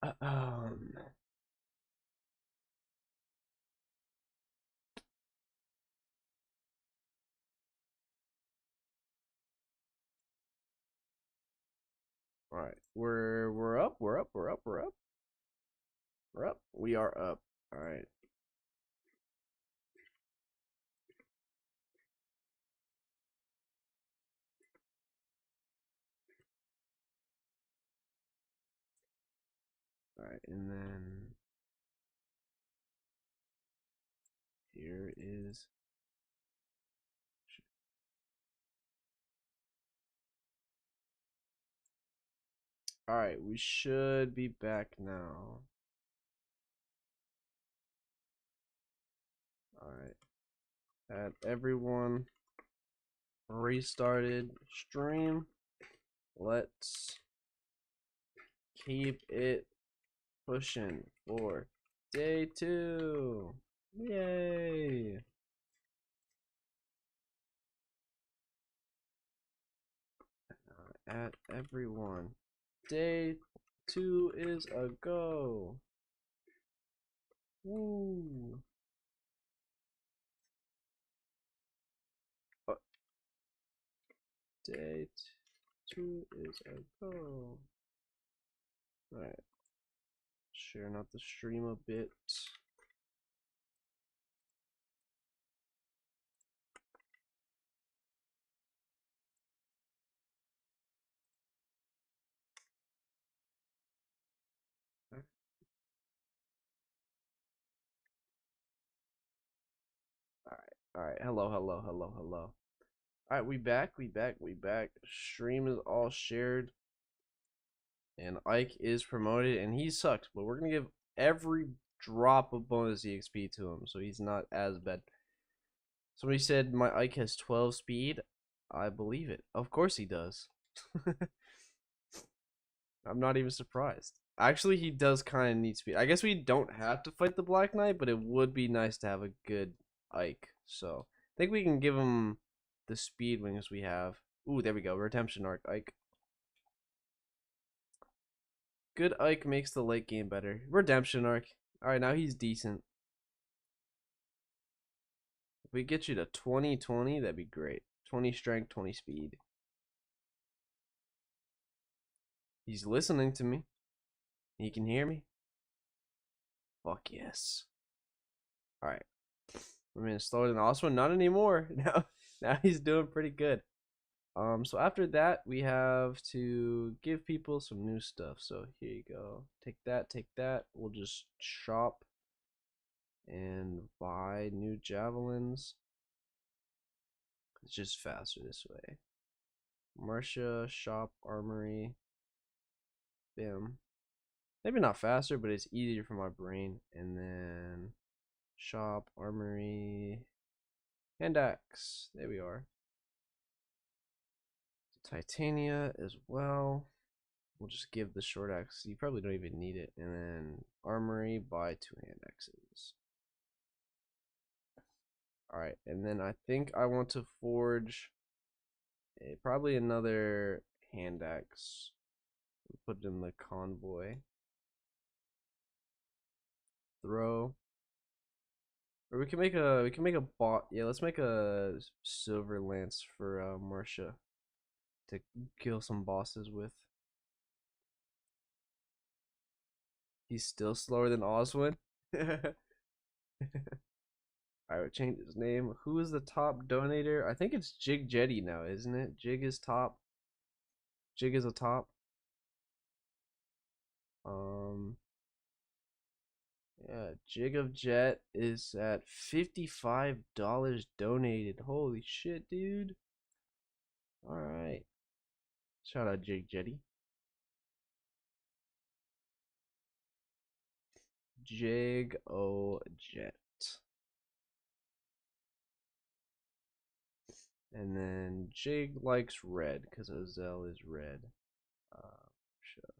Um, all right, we're up, we're up, we're up, we're up, we're up. We are up. All right. All right, and then here is. All right, we should be back now. All right, had everyone restarted stream. Let's keep it pushing for day 2. Yay! At everyone. Day 2 is a go. Woo! Uh, Day 2 is a go. Alright. Sharing out the stream a bit. Alright. Hello, hello, hello, hello. Alright, we back, we back, we back. Stream is all shared. And Ike is promoted, and he sucks, but we're gonna give every drop of bonus EXP to him, so he's not as bad. Somebody said my Ike has 12 speed. I believe it. Of course he does. I'm not even surprised. Actually, he does kind of need speed. I guess we don't have to fight the Black Knight, but it would be nice to have a good Ike. So I think we can give him the speed wings we have. Ooh, there we go. Redemption arc Ike. Good Ike makes the late game better. Redemption arc. Alright, now he's decent. If we get you to 20-20, that'd be great. 20 strength, 20 speed. He's listening to me. He can hear me. Fuck yes. Alright. I mean, slower than the last one. Not anymore. Now he's doing pretty good. So after that, we have to give people some new stuff. So here you go. Take that, take that. We'll just shop and buy new javelins. It's just faster this way. Marcia, shop, armory. Bam. Maybe not faster, but it's easier for my brain. And then shop, armory, hand axe. There we are. Titania as well. We'll just give the short axe. You probably don't even need it. And then armory, buy 2 hand axes. Alright, and then I think I want to forge probably another hand axe. Put it in the convoy. Throw. Or we can make a bot. Yeah, let's make a silver lance for Marcia to kill some bosses with. He's still slower than Oswin. Alright, change his name. Who is the top donator? I think it's Jig Jetty now, isn't it? Jig is top. Jig is a top. Yeah, Jig of Jet is at $55 donated. Holy shit, dude. Alright. Shout out Jig Jetty. Jig O Jet. And then Jig likes red because Ozel is red. Sure.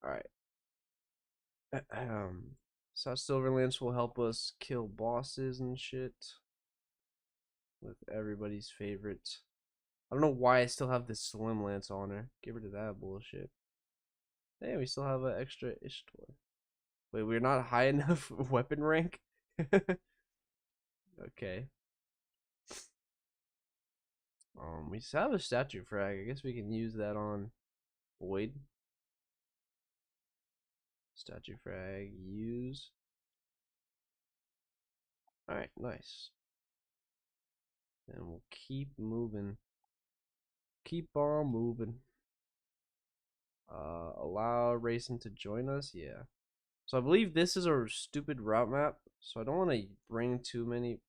Alright. So Silverlance will help us kill bosses and shit. With everybody's favorite. I don't know why I still have this Slim Lance on her. Give her to that bullshit. Hey, we still have an extra Ishtar. Wait, we're not high enough weapon rank? Okay. We still have a statue frag. I guess we can use that on Void. Statue frag, use. Alright, nice. And we'll keep moving. Keep on moving. Allow racing to join us? Yeah. So I believe this is a stupid route map. So I don't want to bring too many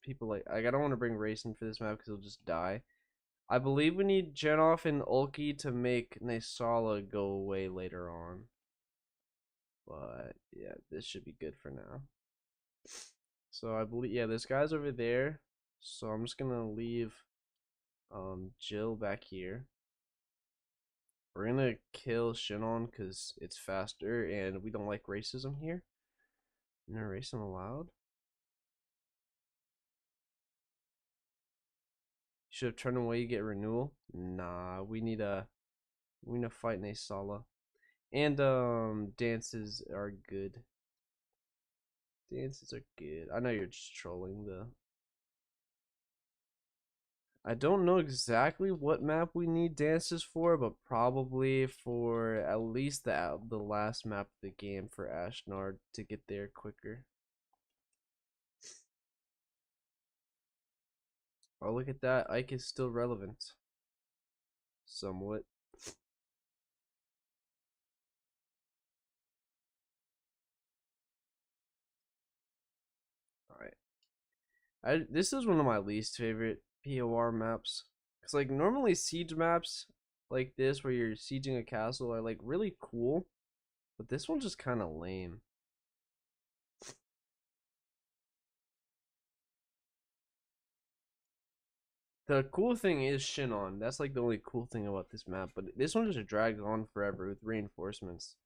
people like I don't want to bring racing for this map because he'll just die. I believe we need Genoff and Ulki to make Nesala go away later on. But yeah, this should be good for now. So I believe yeah, this guy's over there. So I'm just gonna leave Jill back here. We're gonna kill Shinon because it's faster and we don't like racism here. No racism allowed. Should have turned away, you get renewal. Nah, we need a fight Nesala. And dances are good. Dances are good. I know you're just trolling though. I don't know exactly what map we need dances for, but probably for at least the last map of the game for Ashnard to get there quicker. Oh, look at that. Ike is still relevant. Somewhat. Alright. This is one of my least favorite POR maps. Because, like, normally siege maps like this, where you're sieging a castle, are, like, really cool. But this one's just kind of lame. The cool thing is Shinon. That's like the only cool thing about this map. But this one just drags on forever with reinforcements.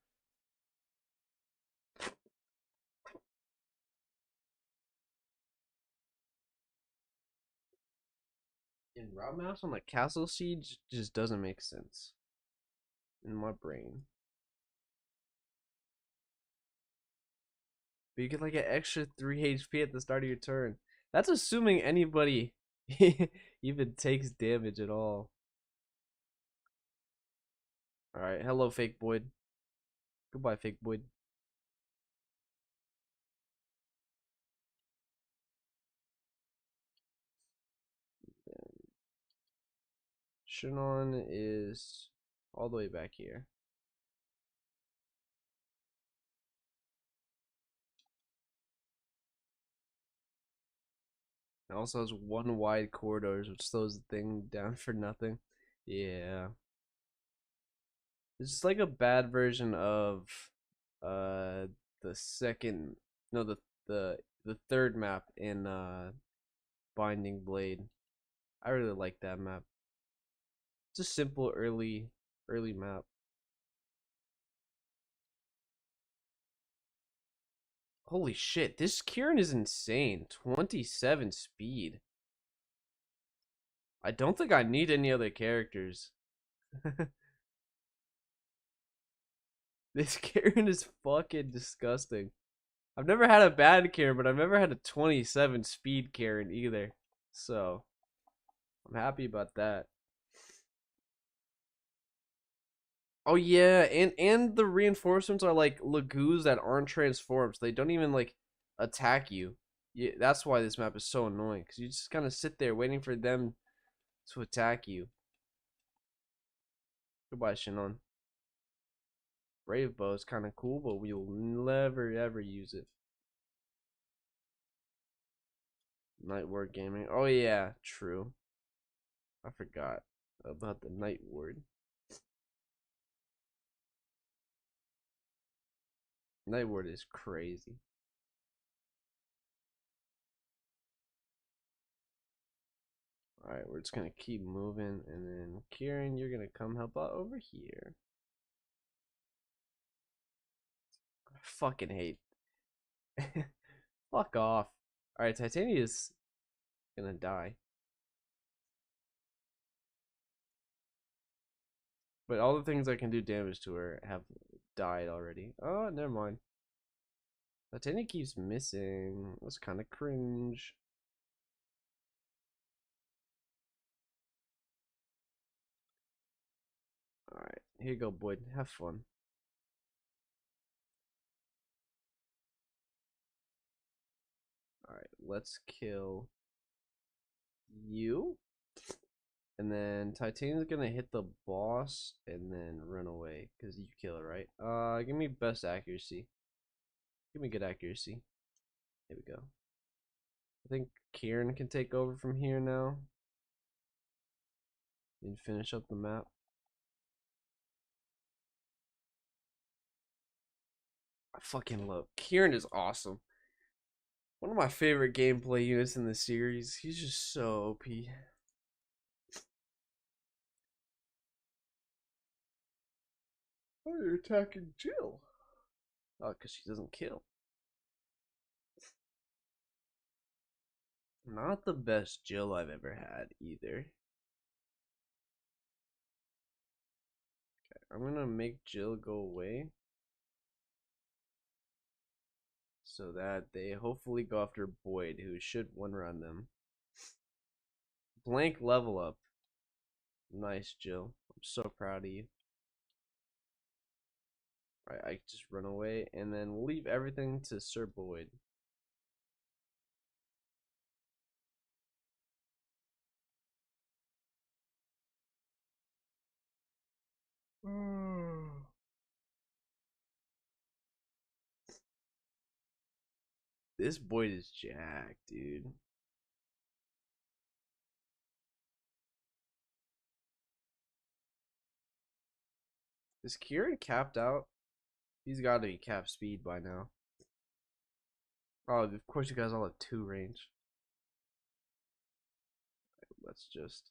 And route maps on like Castle Siege just doesn't make sense in my brain. But you get like an extra 3 HP at the start of your turn. That's assuming anybody even takes damage at all. Alright, hello fake Boyd. Goodbye fake Boyd. Shinon is all the way back here. It also has one wide corridors, which slows the thing down for nothing. Yeah. It's like a bad version of uh the second no the third map in Binding Blade. I really like that map. It's a simple early map. Holy shit, this Kieran is insane. 27 speed. I don't think I need any other characters. This Kieran is fucking disgusting. I've never had a bad Karen, but I've never had a 27 speed Karen either. So, I'm happy about that. Oh yeah, and the reinforcements are like Lagoos that aren't transformed, so they don't even like attack you. Yeah, that's why this map is so annoying, because you just kind of sit there waiting for them to attack you. Goodbye, Shinon. Brave Bow is kind of cool, but we'll never ever use it. Night Ward Gaming. Oh yeah, true. I forgot about the Night Ward. Night Ward is crazy. Alright, we're just gonna keep moving, and then Kieran, you're gonna come help out over here. I fucking hate. Fuck off. Alright, Titania's gonna die. But all the things that can do damage to her have died already. Oh, never mind. Titania keeps missing. That's kind of cringe. Alright, here you go, Boyd. Have fun. Alright, let's kill you. And then Titania's gonna hit the boss and then run away because you kill it, right? Give me best accuracy. Give me good accuracy. Here we go. I think Kieran can take over from here now. And finish up the map. I fucking love Kieran is awesome. One of my favorite gameplay units in the series. He's just so OP. Why are you attacking Jill? Oh, because she doesn't kill. Not the best Jill I've ever had either. Okay, I'm gonna make Jill go away so that they hopefully go after Boyd, who should one run them. Blank level up. Nice, Jill. I'm so proud of you. Alright, I just run away and then we'll leave everything to Sir Boyd. This Boyd is jacked, dude. Is Kieran capped out? He's got to be cap speed by now. Oh, of course you guys all have 2 range. Let's just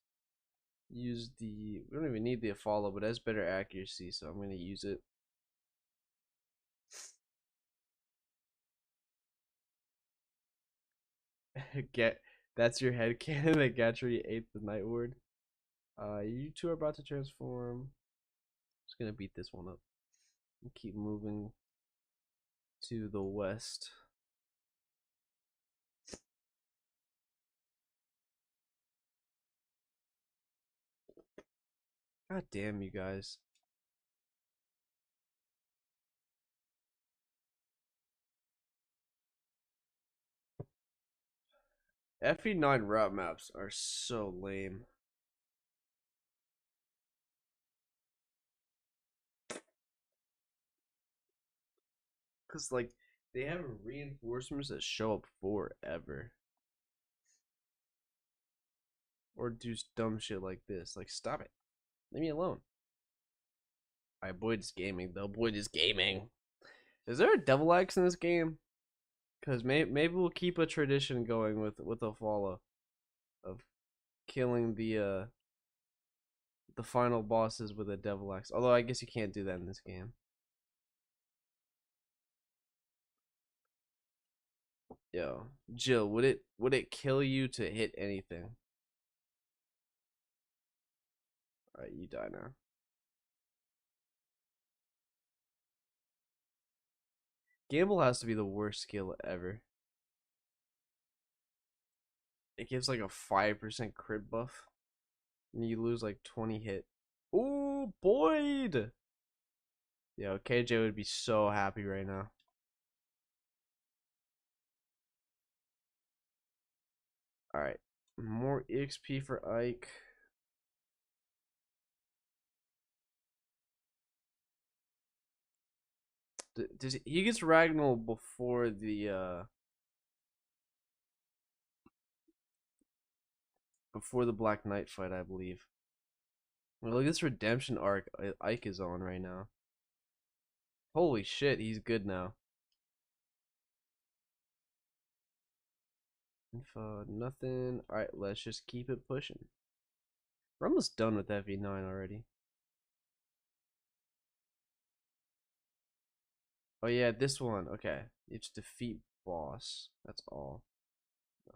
use the... We don't even need the follow, but it has better accuracy, so I'm going to use it. Get... That's your headcanon that Gatry ate the Night Ward. You two are about to transform. Just going to beat this one up. And keep moving to the west. God damn you guys. FE9 route maps are so lame. Cause like they have reinforcements that show up forever. Or do dumb shit like this. Like stop it. Leave me alone. Alright, Boyd's gaming though. Boyd is gaming. Is there a devil axe in this game? Cause maybe we'll keep a tradition going with a follow of killing the final bosses with a devil axe. Although I guess you can't do that in this game. Yo, Jill, would it kill you to hit anything? Alright, you die now. Gamble has to be the worst skill ever. It gives like a 5% crit buff. And you lose like 20 hit. Ooh, Boyd! Yo, KJ would be so happy right now. Alright. More EXP for Ike. Does he gets Ragnall before the Black Knight fight, I believe. Well, look at this redemption arc Ike is on right now. Holy shit, he's good now. Info, nothing. Alright, let's just keep it pushing. We're almost done with FE9 already. Oh yeah, this one. Okay. It's defeat boss. That's all. No.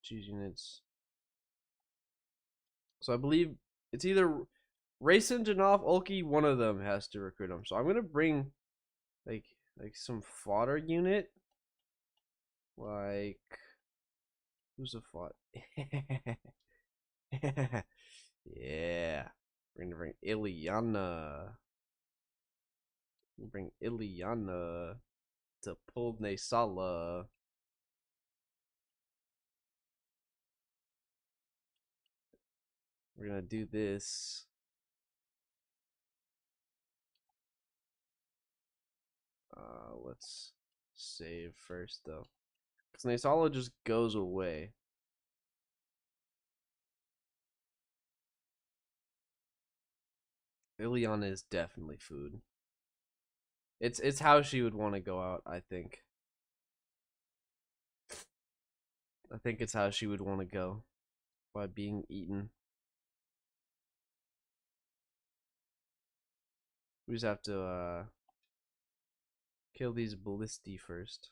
Choose units. So I believe it's either Racing, Janov, Ulki, one of them has to recruit him. So I'm gonna bring like some fodder unit. Like who's a fodder? Yeah. We're gonna bring Ileana. Bring Ileana to pull Nesala. We're gonna do this. Let's save first though. Because Nesala just goes away. Ileana is definitely food. It's how she would want to go out, I think. I think it's how she would want to go. By being eaten. We just have to kill these ballisti first.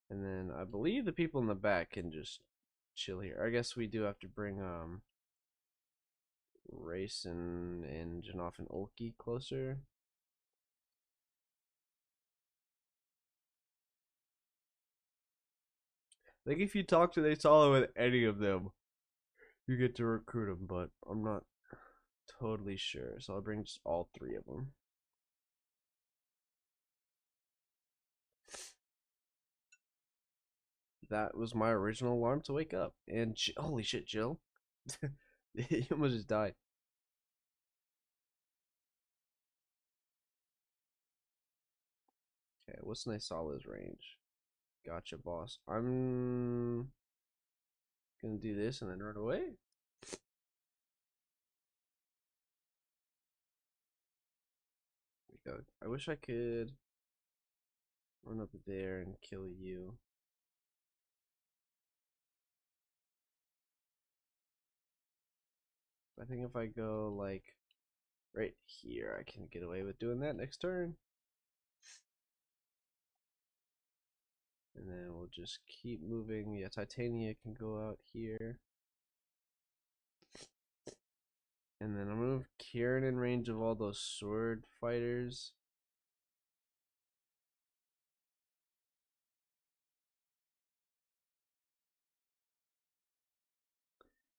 And then I believe the people in the back can just chill here. I guess we do have to bring Race and Janoff and Ulki closer. I think if you talk to Nesala with any of them, you get to recruit them, but I'm not totally sure. So I'll bring just all three of them. That was my original alarm to wake up. And holy shit, Jill. You almost just died. Okay, what's Nesala's range? Gotcha, boss. I'm gonna do this and then run away. Go. I wish I could run up there and kill you. I think if I go like right here, I can get away with doing that next turn. And then we'll just keep moving. Yeah, Titania can go out here. And then I'll move Kieran in range of all those sword fighters.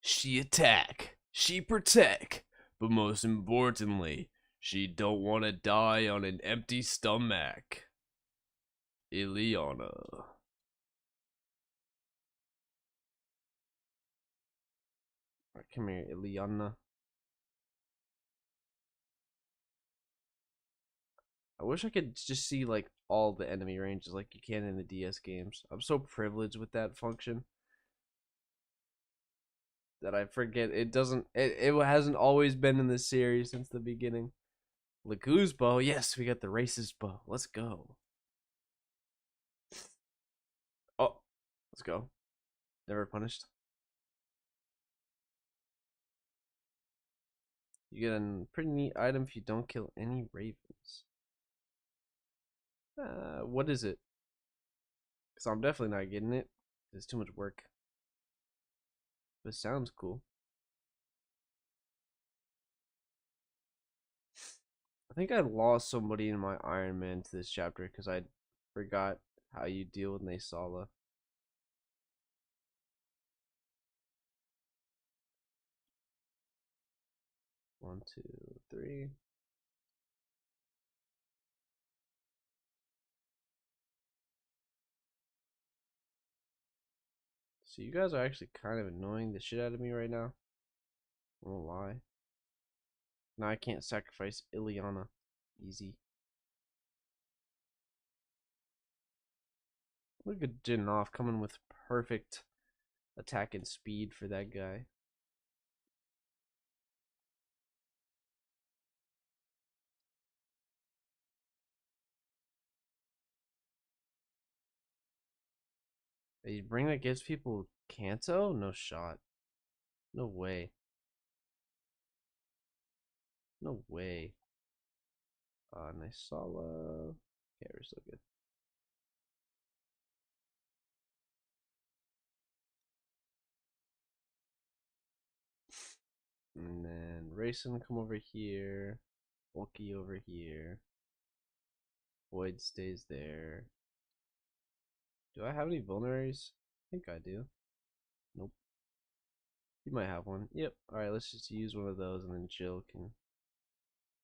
She attack, she protect, but most importantly, she don't want to die on an empty stomach. Ileana. Right, come here, Ileana. I wish I could just see like all the enemy ranges like you can in the DS games. I'm so privileged with that function that I forget it hasn't always been in the series since the beginning. Lagu's bow, yes, we got the racist bow. Let's go. Oh, let's go. Never punished. You get a pretty neat item if you don't kill any ravens. What is it? Because I'm definitely not getting it. It's too much work. But it sounds cool. I think I lost somebody in my Iron Man to this chapter because I forgot how you deal with Nesala. One, two, three. So you guys are actually kind of annoying the shit out of me right now. I won't lie. Now I can't sacrifice Ileana. Easy. Look at Jinnoff coming with perfect attack and speed for that guy. A ring that gives people Kanto? No shot. No way. No way. Nisala. Okay, we're still good. And then Racing, come over here. Bulky over here. Void stays there. Do I have any vulneraries? I think I do. Nope. You might have one. Yep. Alright, let's just use one of those and then Jill can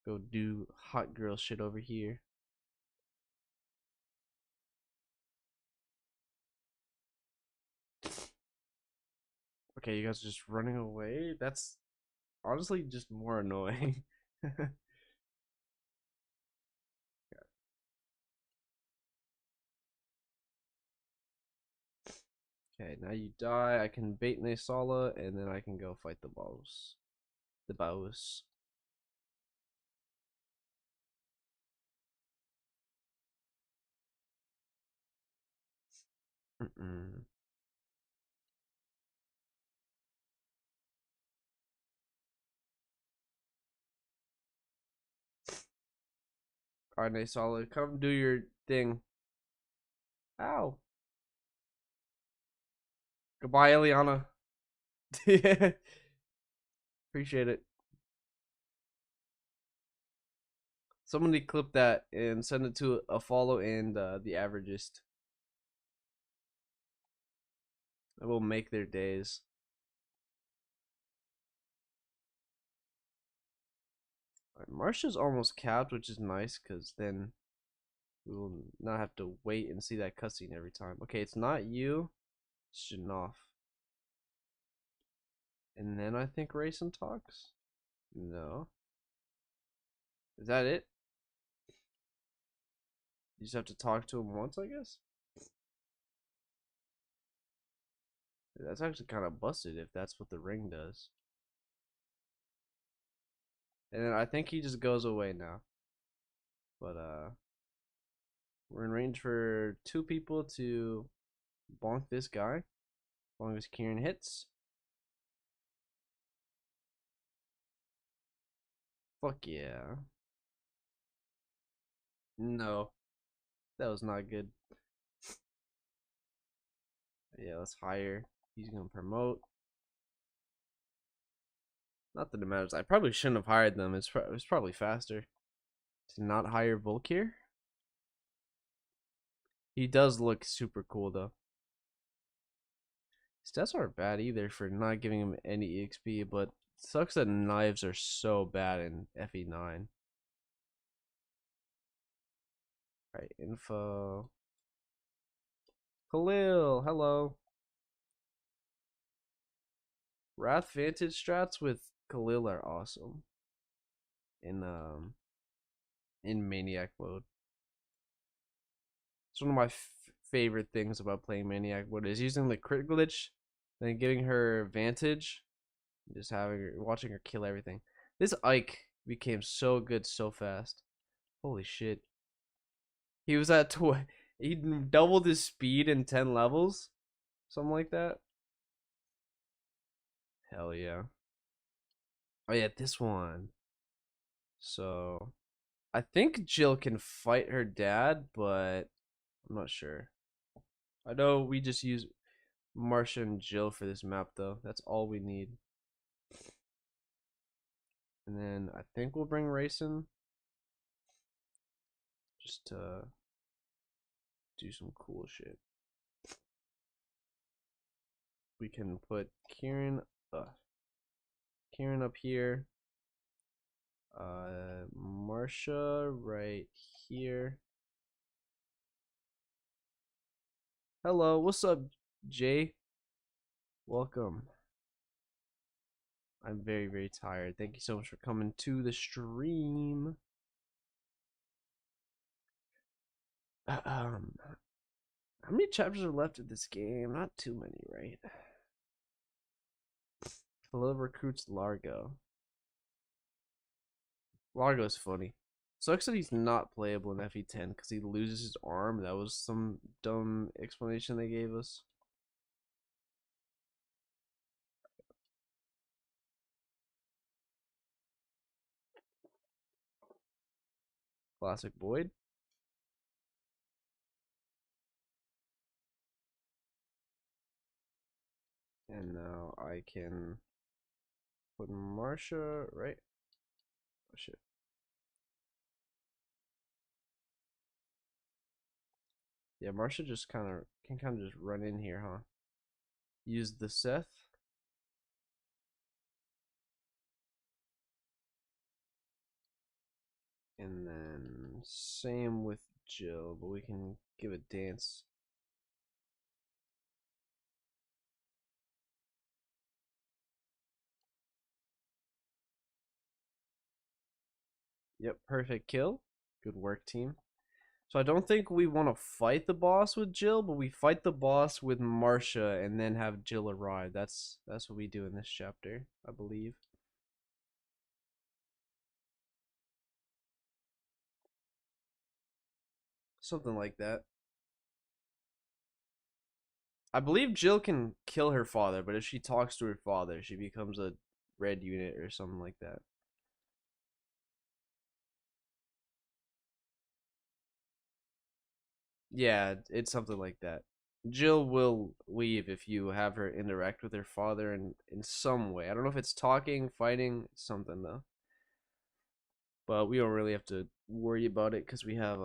go do hot girl shit over here. Okay, you guys are just running away? That's honestly just more annoying. Okay, now you die. I can bait Nasala and then I can go fight the boss. The boss. Mm-mm. Alright, Nasala, come do your thing. Ow. Goodbye, Eliana. Appreciate it. Somebody clip that and send it to a follow and the averagist. It will make their days. Right, Marsha's almost capped, which is nice because then we will not have to wait and see that cutscene every time. Okay, it's not you. It's Janov. And then I think Rayson talks. No. Is that it? You just have to talk to him once, I guess? That's actually kind of busted if that's what the ring does. And then I think he just goes away now. But we're in range for 2 people to bonk this guy. As long as Kieran hits. Fuck yeah. No. That was not good. Yeah, let's hire. He's gonna promote. Not that it matters. I probably shouldn't have hired them. It's probably faster to not hire Volkir. He does look super cool though. Stats aren't bad either for not giving him any EXP, but sucks that knives are so bad in FE9. Alright, info. Khalil, hello. Wrath Vantage strats with Khalil are awesome. In Maniac mode. It's one of my favorite things about playing Maniac mode is using the crit glitch, then giving her Vantage, just having her, watching her kill everything. This Ike became so good so fast. Holy shit. He was at he doubled his speed in 10 levels, something like that. Hell yeah. Oh yeah, this one. So I think Jill can fight her dad, but I'm not sure. I know we just use Marsha and Jill for this map though. That's all we need. And then I think we'll bring Rayson just to do some cool shit. We can put Kieran up here. Marsha right here. Hello, what's up, Jay? Welcome. I'm very, very tired. Thank you so much for coming to the stream. How many chapters are left of this game? Not too many, right? Hello recruits Largo. Largo's funny. Sucks that he's not playable in FE10 because he loses his arm. That was some dumb explanation they gave us. Classic Boyd. And now I can Put Marsha right. Oh shit. Yeah, Marsha just can kind of just run in here, huh? Use the Seth. And then same with Jill, but we can give a dance. Yep, perfect kill. Good work, team. So I don't think we want to fight the boss with Jill, but we fight the boss with Marsha and then have Jill arrive. That's what we do in this chapter, I believe. Something like that. I believe Jill can kill her father, but if she talks to her father, she becomes a red unit or something like that. Yeah, it's something like that. Jill will leave if you have her interact with her father in some way. I don't know if it's talking, fighting, something though. But we don't really have to worry about it because we have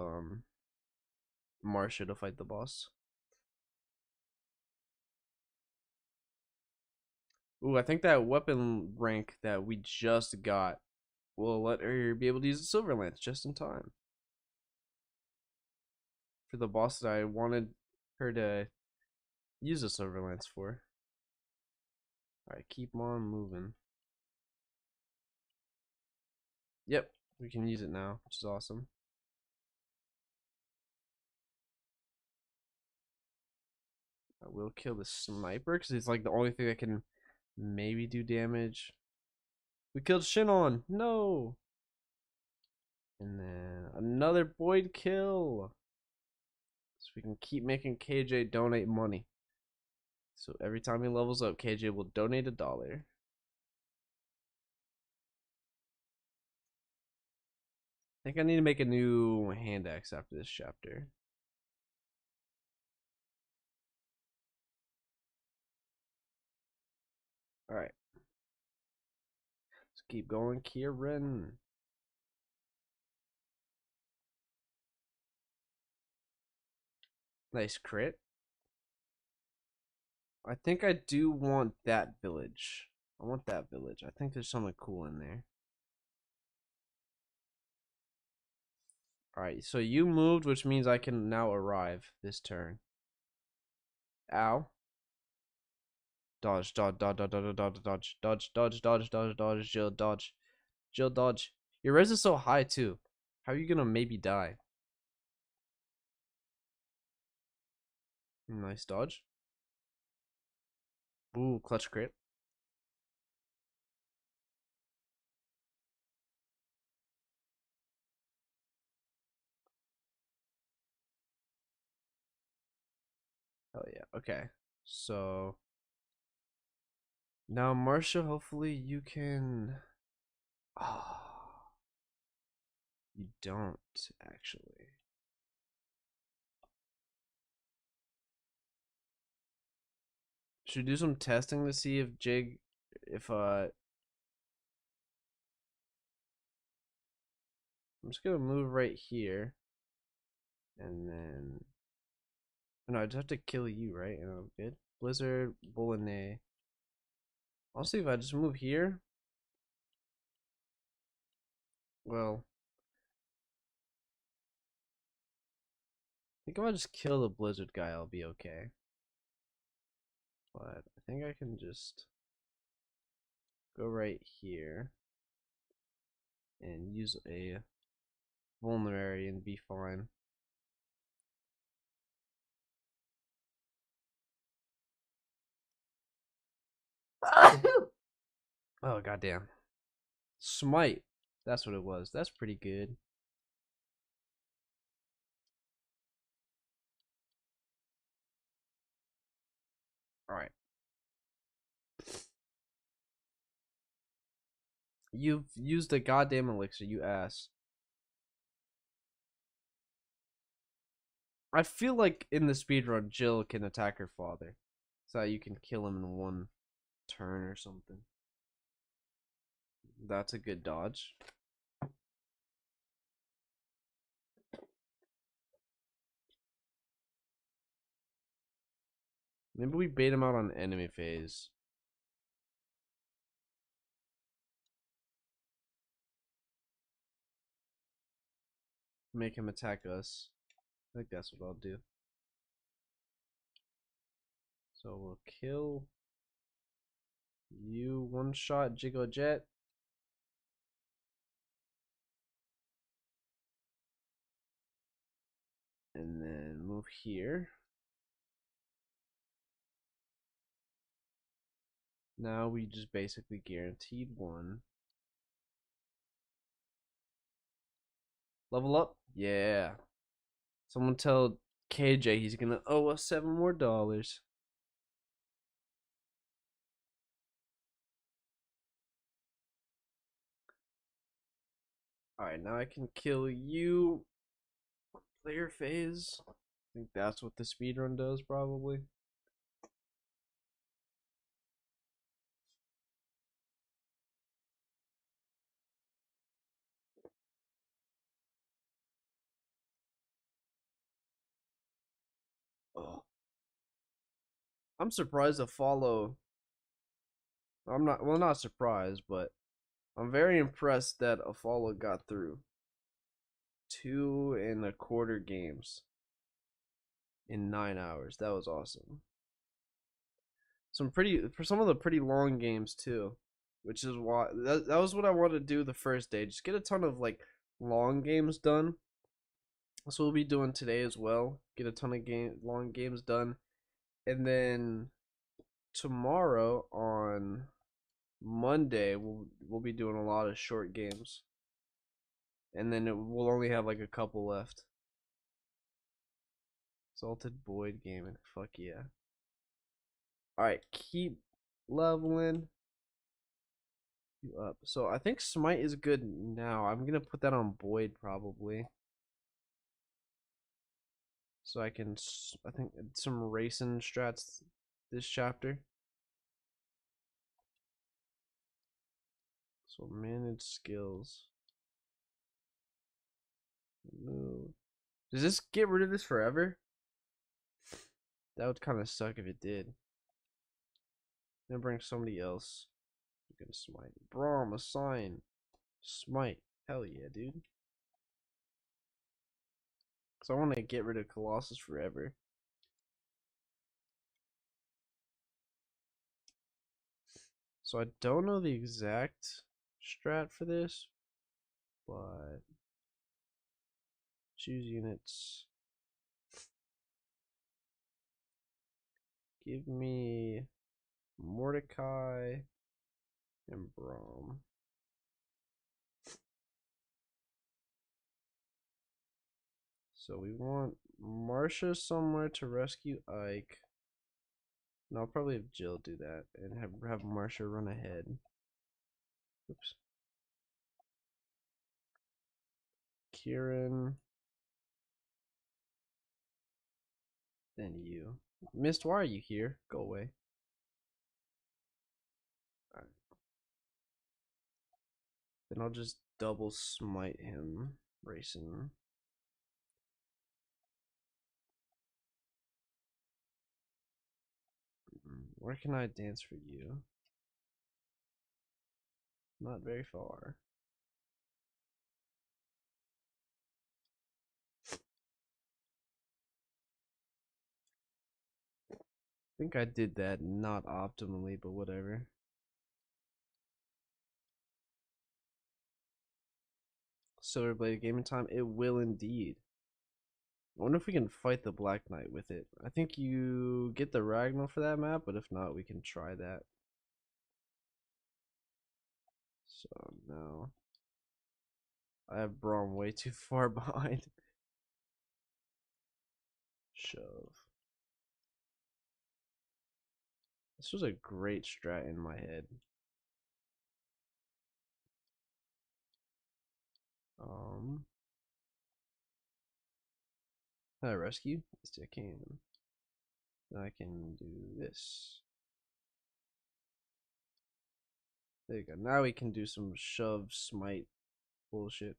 Marsha to fight the boss. Ooh, I think that weapon rank that we just got will let her be able to use the silver lance just in time for the boss that I wanted her to use a silver lance for. Alright, keep on moving. Yep, we can use it now, which is awesome. I will kill the sniper because it's like the only thing that can maybe do damage. We killed Shinon. No. And then another Boyd kill. So we can keep making KJ donate money. So every time he levels up, KJ will donate $1. I think I need to make a new hand axe after this chapter. Alright. Let's keep going. Kieran. Nice crit. I think I do want that village. I want that village. I think there's something cool in there. Alright, so you moved, which means I can now arrive this turn. Ow. Dodge, dodge, dodge, dodge, dodge, dodge, dodge, dodge, dodge, dodge, dodge, dodge, Jill, dodge. Jill, dodge. Your res is so high, too. How are you gonna maybe die? Nice dodge. Ooh, clutch crit. Hell yeah. Okay. So now Marsha, hopefully you can. Oh, you don't actually. Should we do some testing to see if Jig, if I'm just gonna move right here, and then no, I just have to kill you, right? And I'm good. Blizzard, Bolognese. I'll see if I just move here. Well, I think if I just kill the Blizzard guy, I'll be okay. But I think I can just go right here and use a vulnerary and be fine. Oh goddamn. Smite. That's what it was. That's pretty good. Alright. You've used the goddamn elixir, you ass. I feel like in the speedrun, Jill can attack her father. So that you can kill him in one turn or something. That's a good dodge. Maybe we bait him out on enemy phase. Make him attack us. I think that's what I'll do. So we'll kill you, one shot Jiggle Jet. And then move here. Now we just basically guaranteed one. Level up? Yeah. Someone tell KJ he's gonna owe us $7 more. Alright, now I can kill you. Player phase. I think that's what the speedrun does, probably. Oh. I'm surprised to follow. I'm not, well, not surprised, but I'm very impressed that a follow got through 2.25 games in 9 hours. That was awesome. For some of the pretty long games too, which is why that was what I wanted to do the first day. Just get a ton of like long games done. That's what we'll be doing today as well. Get a ton of long games done, and then tomorrow on Monday we'll be doing a lot of short games, and then we'll only have like a couple left. Salted Boyd Gaming, fuck yeah. Alright, keep leveling you up. So I think Smite is good now. I'm gonna put that on Boyd probably. So I can, I think, some racing strats this chapter. So manage skills. Move. Does this get rid of this forever? That would kind of suck if it did. Then bring somebody else. You can smite. Braum, assign. Smite. Hell yeah, dude. So I want to get rid of Colossus forever. So I don't know the exact strat for this, but choose units. Give me Mordecai and Braum. So we want Marsha somewhere to rescue Ike. No, I'll probably have Jill do that and have Marsha run ahead. Oops. Kieran. Then you. Mist, why are you here? Go away. Alright. Then I'll just double smite him. Racing. Where can I dance for you? Not very far. I think I did that not optimally, but whatever. Silverblade gaming time, it will indeed. I wonder if we can fight the Black Knight with it. I think you get the Ragnar for that map, but if not, we can try that. So no. I have Braum way too far behind. Shove. This was a great strat in my head. Can I rescue? Yes, I can. I can do this. There you go. Now we can do some shove smite bullshit.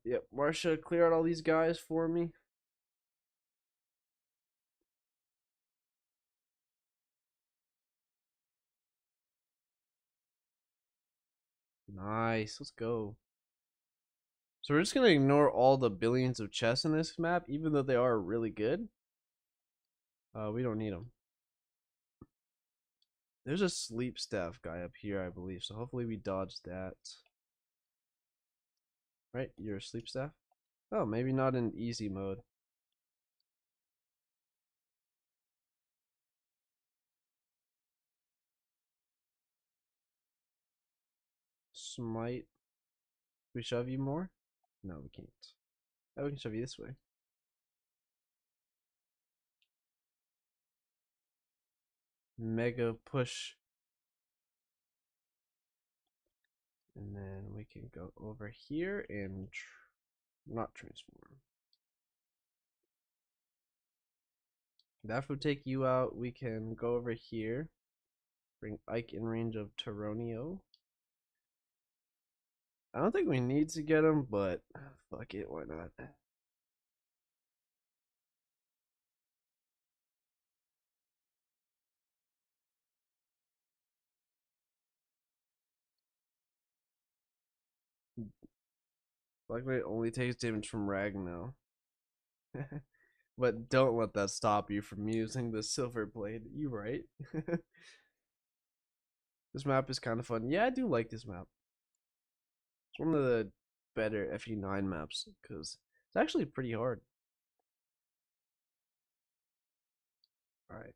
Yep, Marsha, clear out all these guys for me. Nice, let's go. So we're just gonna ignore all the billions of chests in this map, even though they are really good. We don't need them. There's a sleep staff guy up here, I believe, so hopefully we dodge that. Right, you're a sleep staff? Oh, maybe not in easy mode. Smite. We shove you more? No, we can't. Oh, we can shove you this way. Mega push. And then we can go over here and not transform. That would take you out. We can go over here. Bring Ike in range of Taronio. I don't think we need to get him, but fuck it, why not? Black Knight only takes damage from Ragno. But don't let that stop you from using the Silver Blade. You right? This map is kind of fun. Yeah, I do like this map. It's one of the better FE9 maps because it's actually pretty hard. Alright.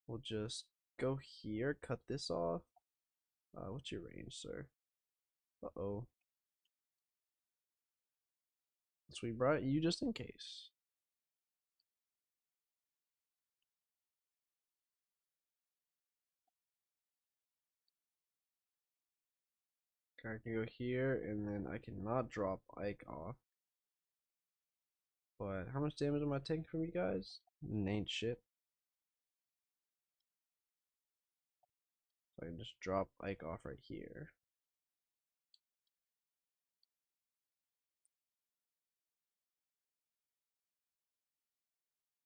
We'll just go here, cut this off. What's your range, sir? Uh-oh. So we brought you just in case. I can go here, and then I cannot drop Ike off. But how much damage am I taking from you guys? Ain't shit. So I can just drop Ike off right here.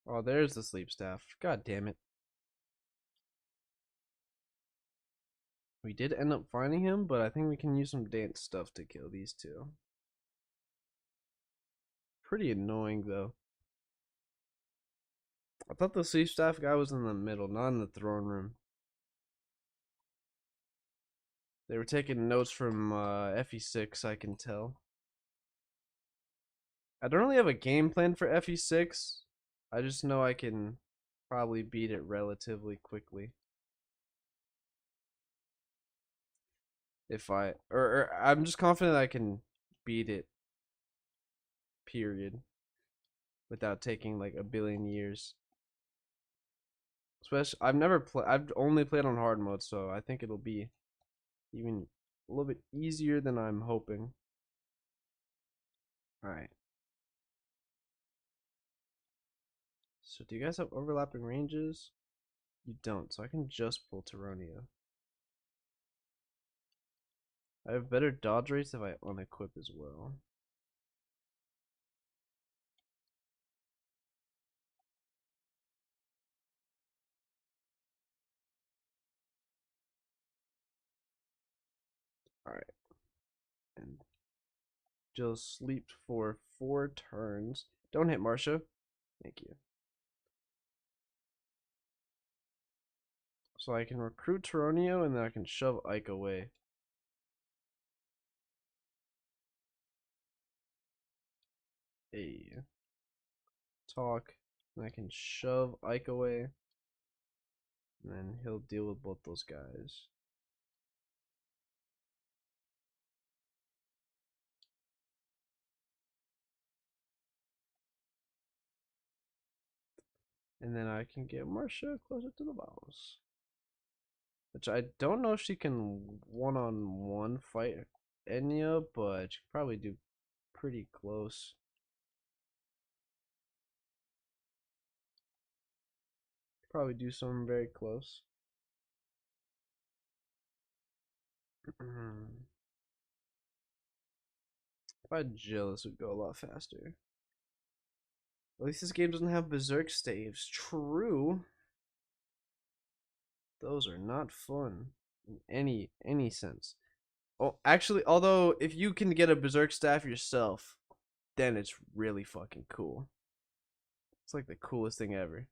Oh, there's the sleep staff. God damn it. We did end up finding him, but I think we can use some dance stuff to kill these two. Pretty annoying, though. I thought the sleep staff guy was in the middle, not in the throne room. They were taking notes from FE6, I can tell. I don't really have a game plan for FE6. I just know I can probably beat it relatively quickly. If or I'm just confident I can beat it, period, without taking like a billion years. Especially, I've only played on hard mode, so I think it'll be even a little bit easier than I'm hoping. Alright. So do you guys have overlapping ranges? You don't, so I can just pull Taronia. I have better dodge rates if I unequip as well. Alright. And Jill sleep for 4 turns. Don't hit Marsha. Thank you. So I can recruit Taronio and then I can shove Ike away. Hey. Talk. And I can shove Ike away. And then he'll deal with both those guys. And then I can get Marsha closer to the boss. Which I don't know if she can one-on-one fight Enya, but she could probably do pretty close. Probably do something very close. If I had Jill, this would go a lot faster. At least this game doesn't have berserk staves. True. Those are not fun in any sense. Oh, actually, although if you can get a berserk staff yourself, then it's really fucking cool. It's like the coolest thing ever.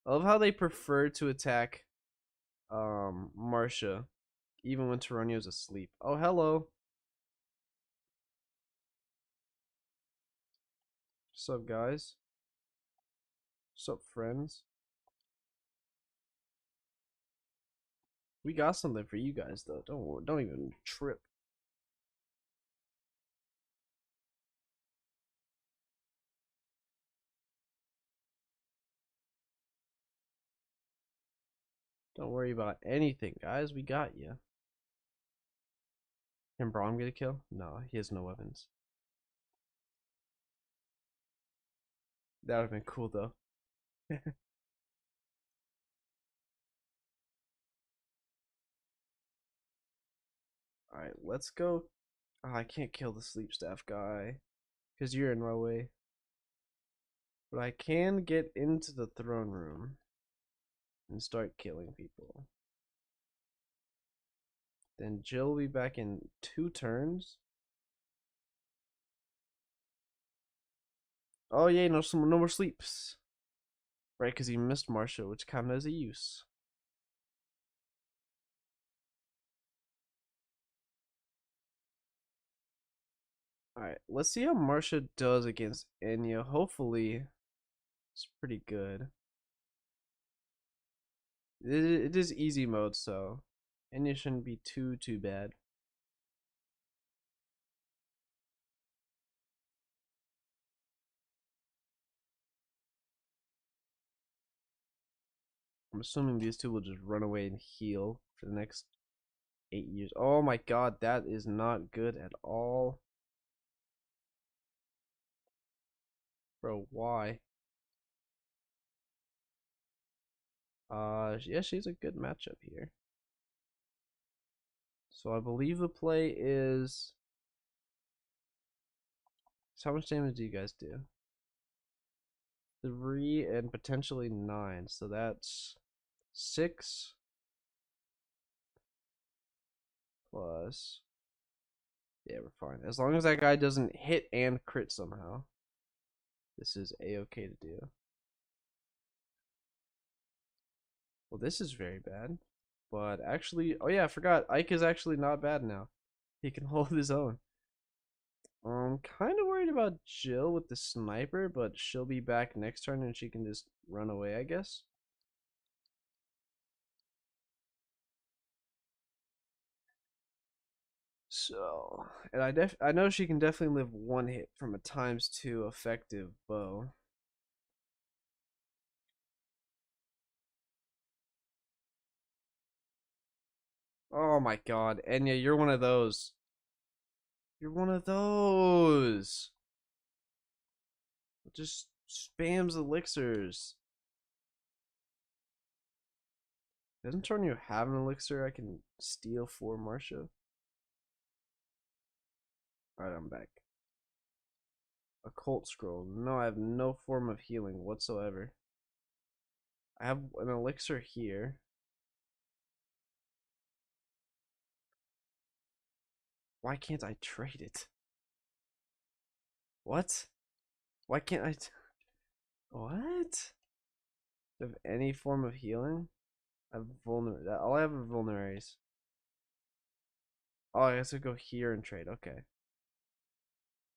I love how they prefer to attack Marcia even when Taronio's asleep. Oh, hello. What's up, guys? What's up, friends? We got something for you guys though. Don't even trip. Don't worry about anything, guys. We got you. Can Braum get a kill? No, he has no weapons. That would have been cool though. Alright, let's go. Oh, I can't kill the sleep staff guy because you're in my way. But I can get into the throne room and start killing people. Then Jill will be back in 2 turns. Oh yay, no more sleeps. Right, because he missed Marcia, which counted as a use. Alright, let's see how Marcia does against Enya. Hopefully, it's pretty good. It is easy mode, so Enya shouldn't be too bad. I'm assuming these two will just run away and heal for the next 8 years. Oh my god, that is not good at all. Bro, why? Yeah, she's a good matchup here. So I believe the play is. So how much damage do you guys do? 3 and potentially 9. So that's 6 plus. Yeah, we're fine. As long as that guy doesn't hit and crit somehow, this is a-okay to do. Well, this is very bad. But actually, oh yeah, I forgot. Ike is actually not bad now. He can hold his own. I'm kind of worried about Jill with the sniper, but she'll be back next turn and she can just run away, I guess. So, and I know she can definitely live 1 hit from a ×2 effective bow. Oh my god, Enya, you're one of those. You're one of those. Just spams elixirs. Doesn't Tornio have an elixir I can steal for Marcia? Alright, I'm back. Occult scroll. No, I have no form of healing whatsoever. I have an elixir here. Why can't I trade it? What? Why can't I? What? Do I have any form of healing? I have all I have are vulneraries. Oh, I guess I go here and trade. Okay.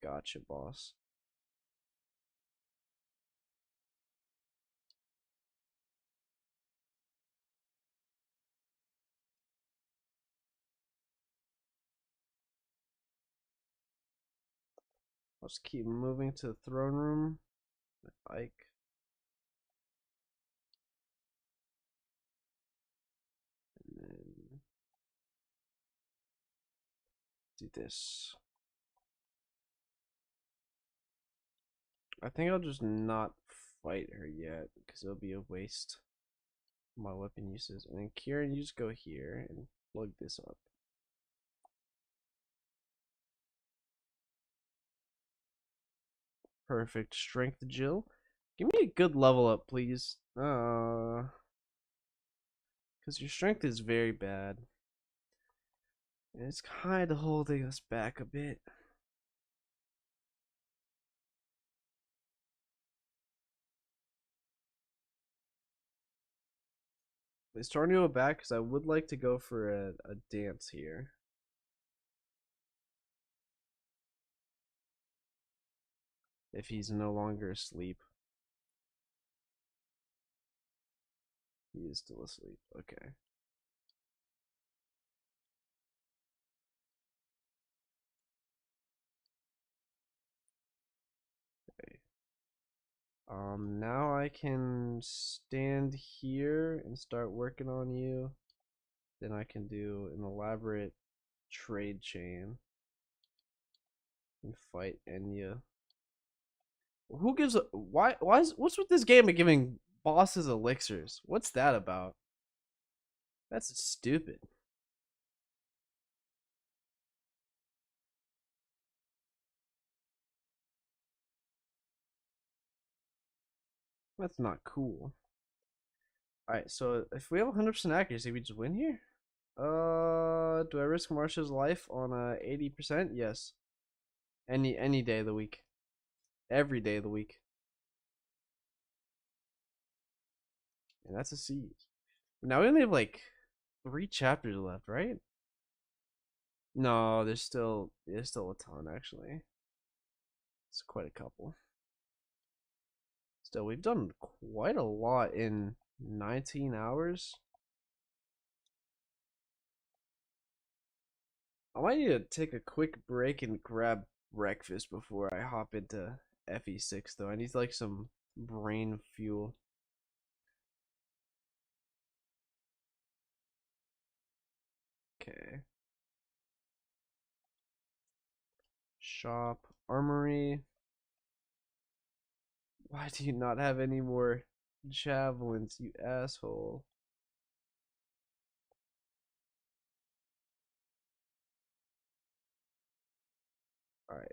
Gotcha, boss. I'll just keep moving to the throne room with Ike. And then do this. I think I'll just not fight her yet because it'll be a waste of my weapon uses. And then Kieran, you just go here and plug this up. Perfect. Strength Jill. Give me a good level up, please. Because your strength is very bad. And it's kind of holding us back a bit. Is Tornado back? Because I would like to go for a dance here. If he's no longer asleep. He is still asleep. Okay. Okay. Now I can stand here and start working on you. Then I can do an elaborate trade chain and fight Enya. Who gives a what's with this game of giving bosses elixirs? What's that about? That's stupid. That's not cool. Alright, so if we have 100% accuracy, we just win here? Do I risk Marsha's life on 80%? Yes. Any day of the week. Every day of the week. And that's a siege. Now we only have like 3 chapters left, right? No, there's still a ton actually. It's quite a couple. Still, we've done quite a lot in 19 hours. I might need to take a quick break and grab breakfast before I hop into FE6 though. I need like some brain fuel. Okay. Shop, armory. Why do you not have any more javelins, you asshole? Alright.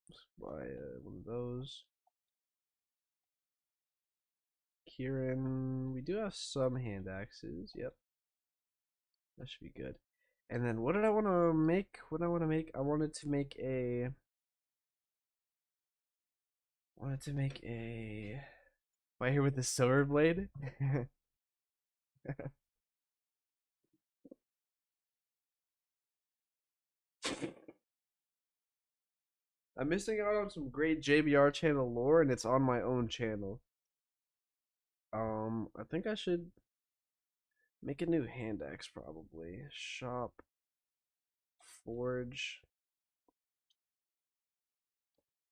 Let's buy one of those. Kieran, we do have some hand axes. Yep. That should be good. And then what did I want to make? What I want to make? I wanted to make a right here with the silver blade. I'm missing out on some great JBR channel lore, and it's on my own channel. I think I should make a new hand axe probably. Shop, forge.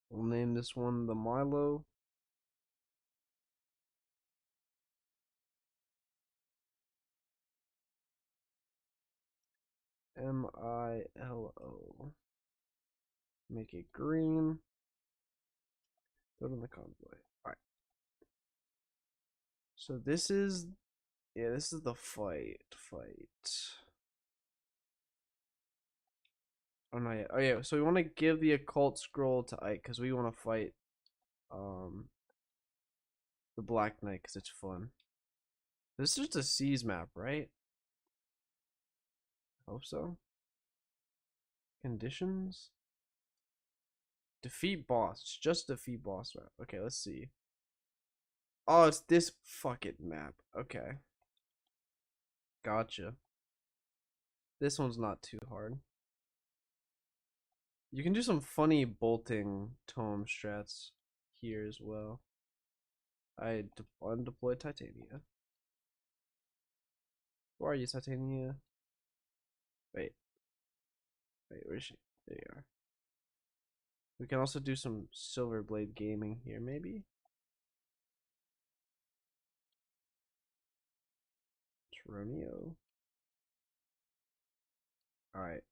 We'll name this one the Milo. Milo. Make it green. Throw it in the convoy. Alright. So this is this is the fight. Oh not yet. Oh yeah, so we want to give the occult scroll to Ike because we want to fight the Black Knight because it's fun. This is just a seas map, right? Hope so. Conditions. Defeat boss. It's just defeat boss map. Okay, let's see. Oh, it's this fucking map. Okay. Gotcha. This one's not too hard. You can do some funny bolting tome strats here as well. I undeployed Titania. Where are you, Titania? Wait, where's she? There you are. We can also do some Silver Blade gaming here, maybe. Tronio. Alright.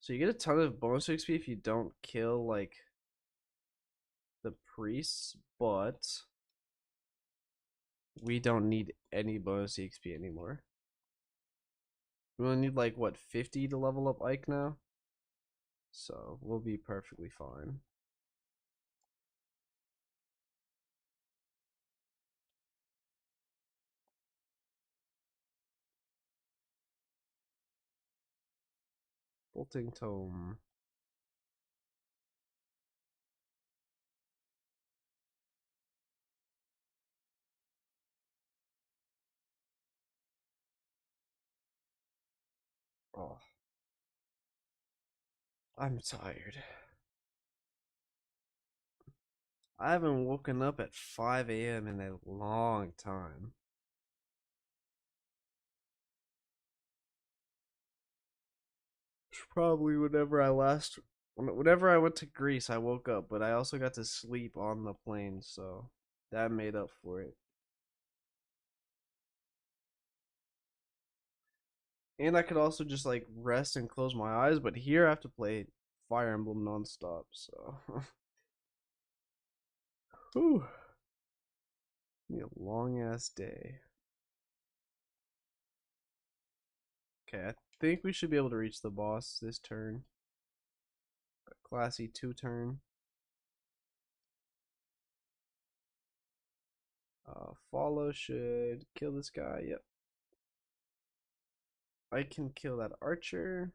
So you get a ton of bonus XP if you don't kill like the priests, but we don't need any bonus XP anymore. We only need like what 50 to level up Ike now, so we'll be perfectly fine. Bolting Tome. Oh, I'm tired. I haven't woken up at 5 a.m. in a long time. It's probably whenever I went to Greece, I woke up, but I also got to sleep on the plane, so that made up for it. And I could also just like rest and close my eyes, but here I have to play Fire Emblem nonstop, so whew. Be a long ass day. Okay, I think we should be able to reach the boss this turn. A classy 2-turn. Follow should kill this guy. Yep. I can kill that archer.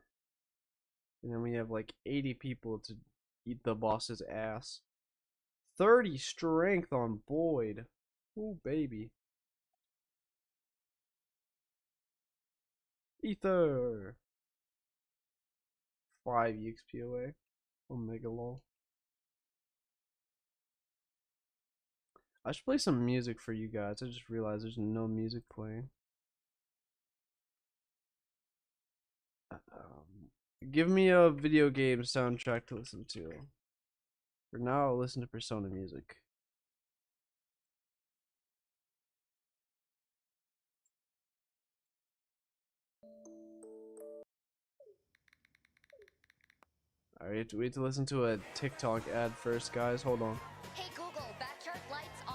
And then we have like 80 people to eat the boss's ass. 30 strength on Boyd. Ooh, baby. Ether. 5 EXP away. Omega lol. I should play some music for you guys. I just realized there's no music playing. Give me a video game soundtrack to listen to. For now, I'll listen to Persona music. Alright, wait to listen to a TikTok ad first, guys. Hold on. Hey Google, backyard lights on.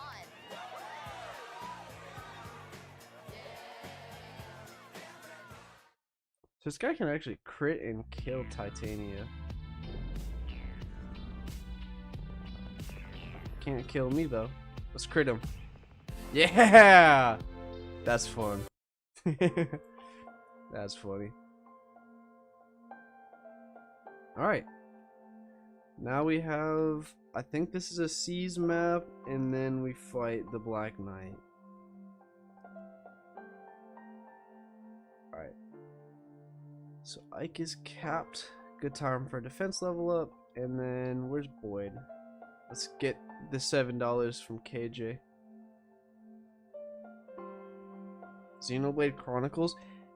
So this guy can actually crit and kill Titania. Can't kill me though. Let's crit him. Yeah! That's fun. That's funny. Alright. Now we have, I think this is a Seas map, and then we fight the Black Knight. Alright. So Ike is capped. Good time for a defense level up. And then where's Boyd? Let's get the $7 from KJ. Xenoblade Chronicles.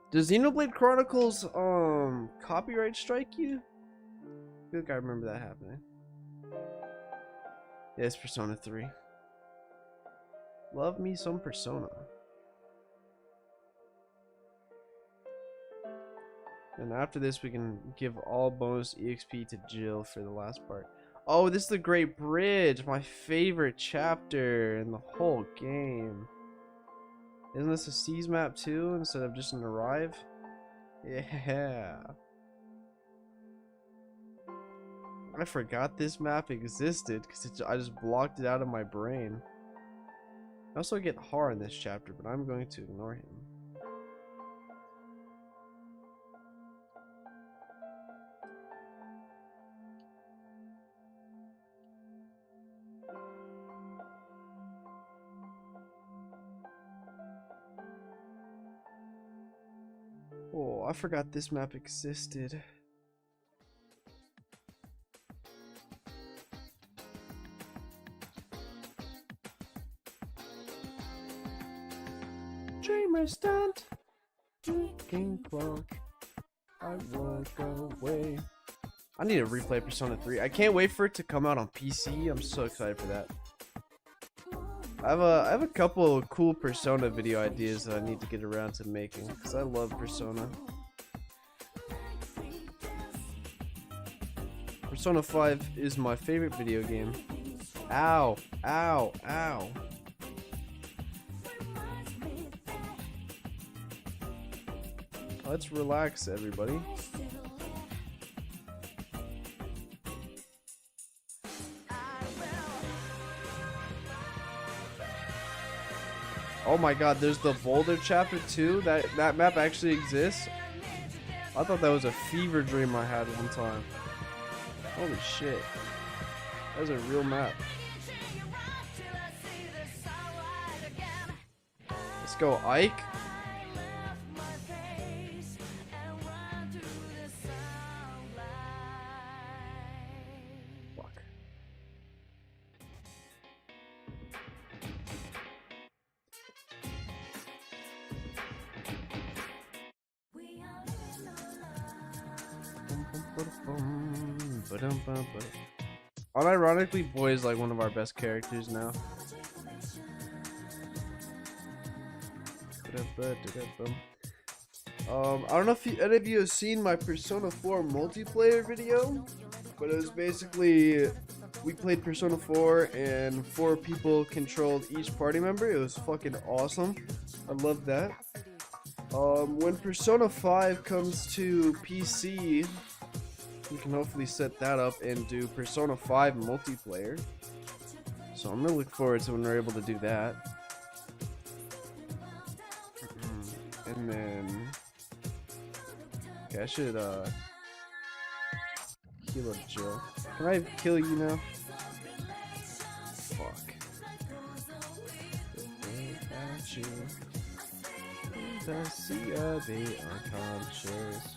Does Xenoblade Chronicles copyright strike you? I feel like I remember that happening. Yeah, it's Persona 3. Love me some Persona. And after this, we can give all bonus EXP to Jill for the last part. Oh, this is the Great Bridge, my favorite chapter in the whole game. Isn't this a Seas map too, instead of just an Arrive? Yeah. I forgot this map existed because I just blocked it out of my brain. I also get Har in this chapter, but I'm going to ignore him. Oh, I forgot this map existed. Dreamer stand, ticking clock. I walk away. I need to replay Persona 3. I can't wait for it to come out on PC. I'm so excited for that. I have a couple of cool Persona video ideas that I need to get around to making because I love Persona. Persona 5 is my favorite video game. Ow, ow, ow. Let's relax, everybody. Oh my god, there's the Boulder chapter too? That map actually exists? I thought that was a fever dream I had one time. Holy shit. That was a real map. Let's go, Ike. Fuck. Unironically, Boy is like one of our best characters now. I don't know if any of you have seen my Persona 4 multiplayer video, but it was basically we played Persona 4 and 4 people controlled each party member. It was fucking awesome. I love that. When Persona 5 comes to PC, we can hopefully set that up and do Persona 5 multiplayer. So I'm gonna look forward to when we're able to do that. And then, okay, I should heal up Jill. Can I kill you now? Fuck. At you. I see a be unconscious.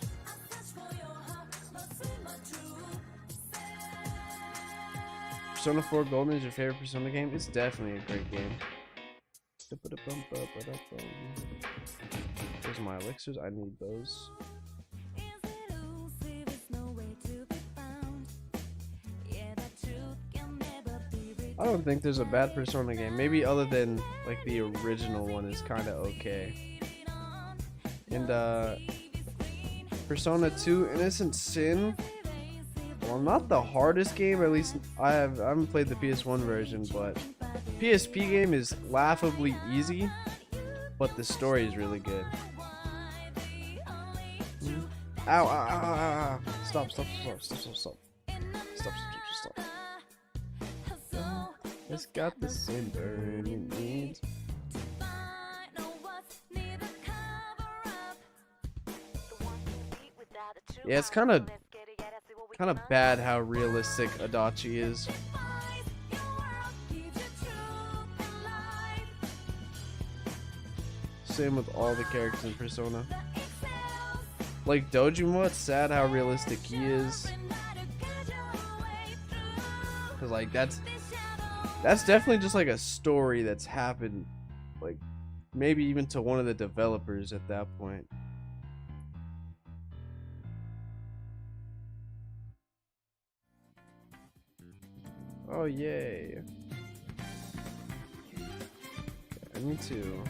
Persona 4 Golden is your favorite Persona game? It's definitely a great game. There's my elixirs. I need those. I don't think there's a bad Persona game. Maybe other than like the original one is kind of okay. And Persona 2 Innocent Sin. Well, not the hardest game. At least I haven't played the PS1 version, but PSP game is laughably easy, but the story is really good. Ow, ow, ow, ow, ow. Stop. It's got the same burning needs. Yeah, it's kind of bad how realistic Adachi is. Same with all the characters in Persona. Like Dojima, it's sad how realistic he is. Cause like that's definitely just like a story that's happened, like maybe even to one of the developers at that point. Oh yay. Okay, I need to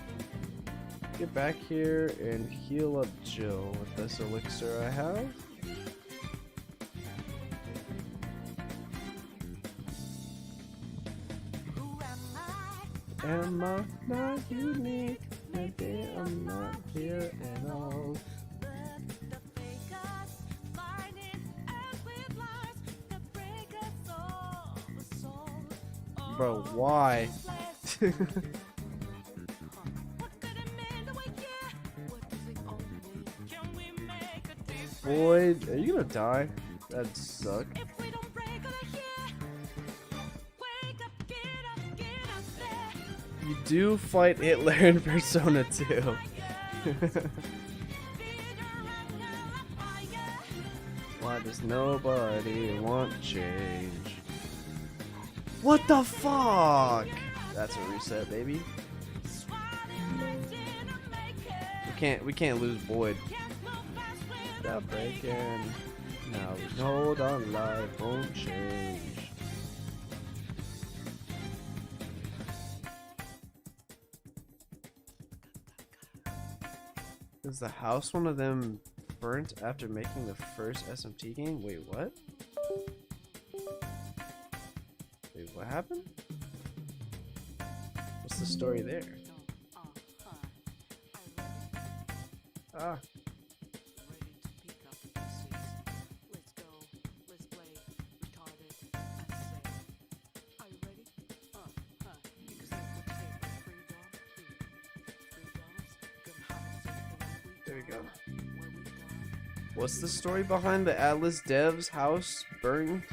get back here and heal up Jill with this elixir I have. Am I not unique? Maybe I'm not here at all. Bro, why? Boyd, are you gonna die? That'd suck. You do fight Hitler in Persona 2. Why does nobody want change? What the fuck? That's a reset, baby. We can't lose Boyd. Stop breaking. Now we hold on, life won't change. Is the house one of them burnt after making the first SMT game? Wait, what? What happened? What's the story there? Ah. There we go. What's the story behind the Atlas Dev's house burned?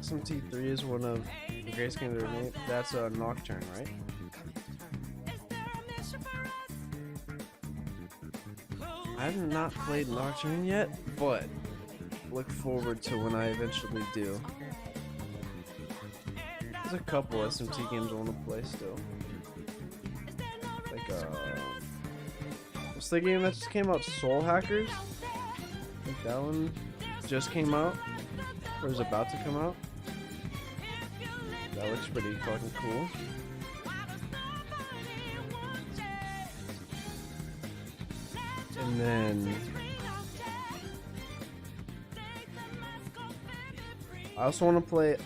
SMT3 is one of the greatest games ever made. That's a Nocturne, right? I have not played Nocturne yet, but look forward to when I eventually do. There's a couple SMT games I want to play still. Like, what's the game that just came out? Soul Hackers? I think that one just came out, or is about to come out. That looks pretty fucking cool. And then I also want to play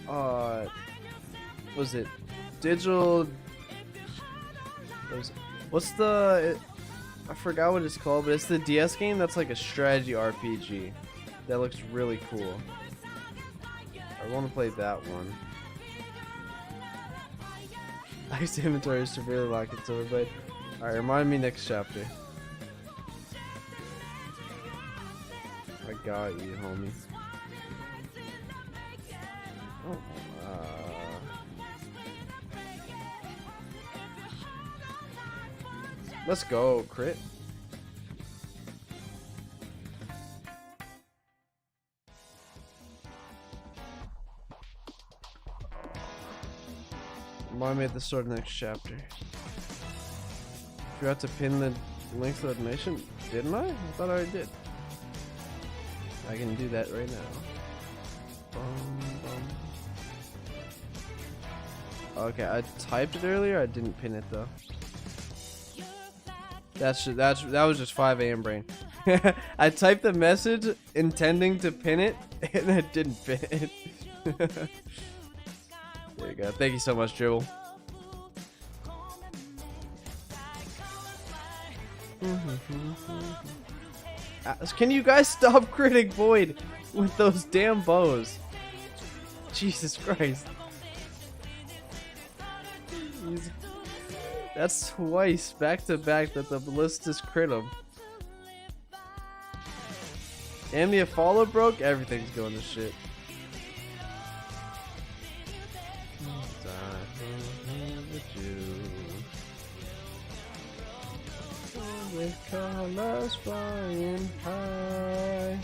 was it digital, what's the, I forgot what it's called, but it's the DS game that's like a strategy RPG that looks really cool. I want to play that one. Ice inventory is severely locked in silver blade. Alright, remind me next chapter. I got you, homie. Oh, let's go, crit. Remind me at the start of the next chapter. Forgot to pin the link to the donation, didn't I? I thought I already did. I can do that right now. Okay, I typed it earlier. I didn't pin it though. That was just 5 a.m. brain. I typed the message intending to pin it, and I didn't pin it. There you go. Thank you so much, Dribble. Can you guys stop critting Void with those damn bows? Jesus Christ. That's twice back to back that the ballistas crit him. And the follow broke, everything's going to shit. With colors flying high.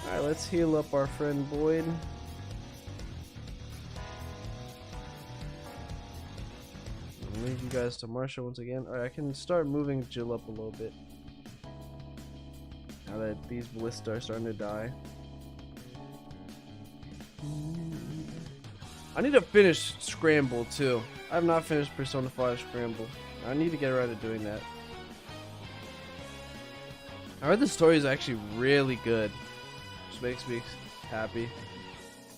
Alright, let's heal up our friend Boyd. I'll leave you guys to Marsha once again. Alright, I can start moving Jill up a little bit. Now that these ballistas are starting to die. I need to finish Scramble too. I have not finished Persona 5 Scramble. I need to get around to doing that. I heard the story is actually really good, which makes me happy.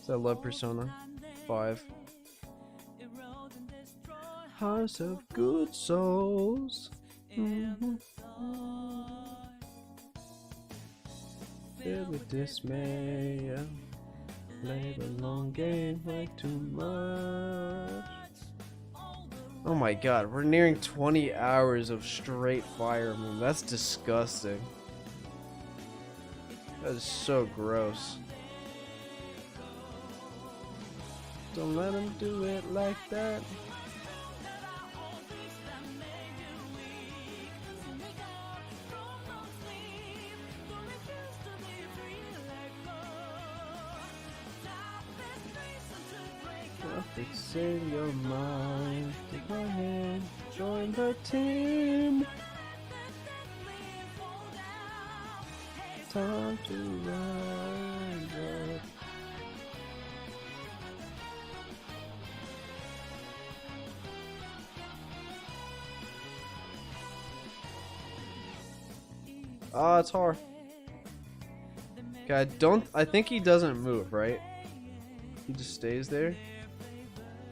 So I love Persona 5. House of Good Souls. filled with dismay. Yeah. Play the long game like too much. Oh my god, we're nearing 20 hours of straight fire moon. That's disgusting. That is so gross. Don't let him do it like that. Fixing your mind. Take my hand, join the team. Time to rise up. Ah, it's hard. Okay, I think he doesn't move, right? He just stays there.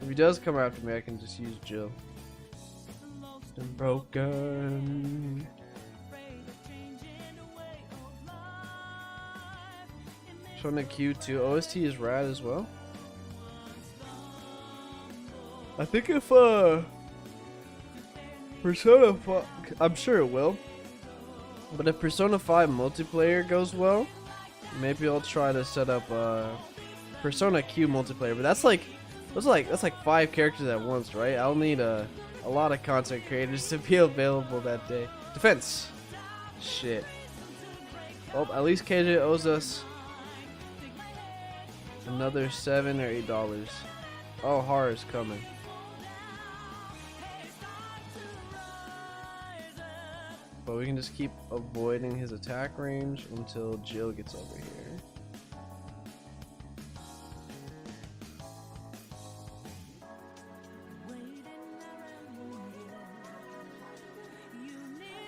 If he does come after me, I can just use Jill. Been broken. Showing the Q2 OST is rad as well. I think if Persona 5, I'm sure it will. But if Persona 5 multiplayer goes well, maybe I'll try to set up Persona Q multiplayer. But that's like 5 characters at once, right? I'll need a lot of content creators to be available that day. Defense. Shit. Well, at least KJ owes us another $7 or $8. Oh, horror's coming. But we can just keep avoiding his attack range until Jill gets over here.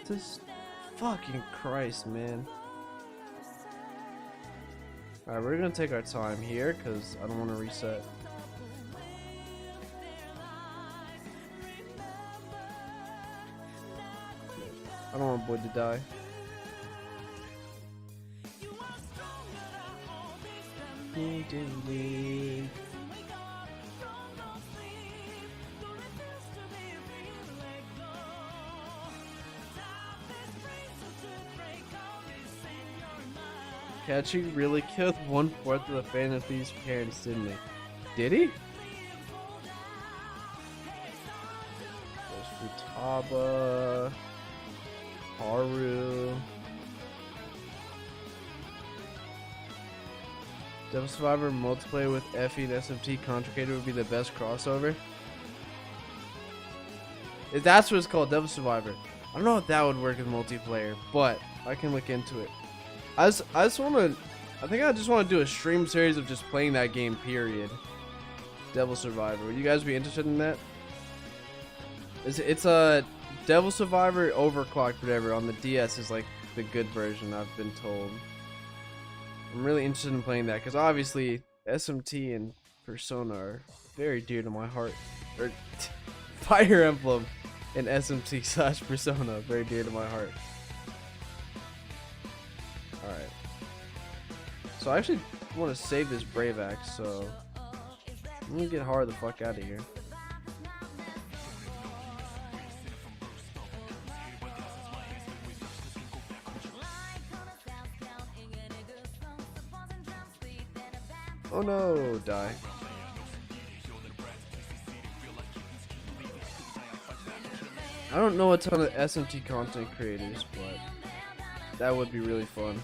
This fucking Christ, man. Alright, we're gonna take our time here because I don't want to reset. I don't want Boyd to die. Kachi really killed 1/4 of the Phantom Thieves' parents, didn't he? Did he? There's Futaba, Haru. Devil Survivor multiplayer with Effie and SMT Contractor would be the best crossover. If that's what it's called, Devil Survivor. I don't know if that would work in multiplayer, but I can look into it. I just want to. I think I just want to do a stream series of just playing that game. Period. Devil Survivor. Would you guys be interested in that? It's a Devil Survivor overclocked, whatever. On the DS is like the good version. I've been told. I'm really interested in playing that because obviously SMT and Persona are very dear to my heart. Or Fire Emblem and SMT / Persona very dear to my heart. Alright. So I actually want to save this Brave Axe, so I'm gonna get hard the fuck out of here. Oh no, die. I don't know a ton of SMT content creators, but that would be really fun.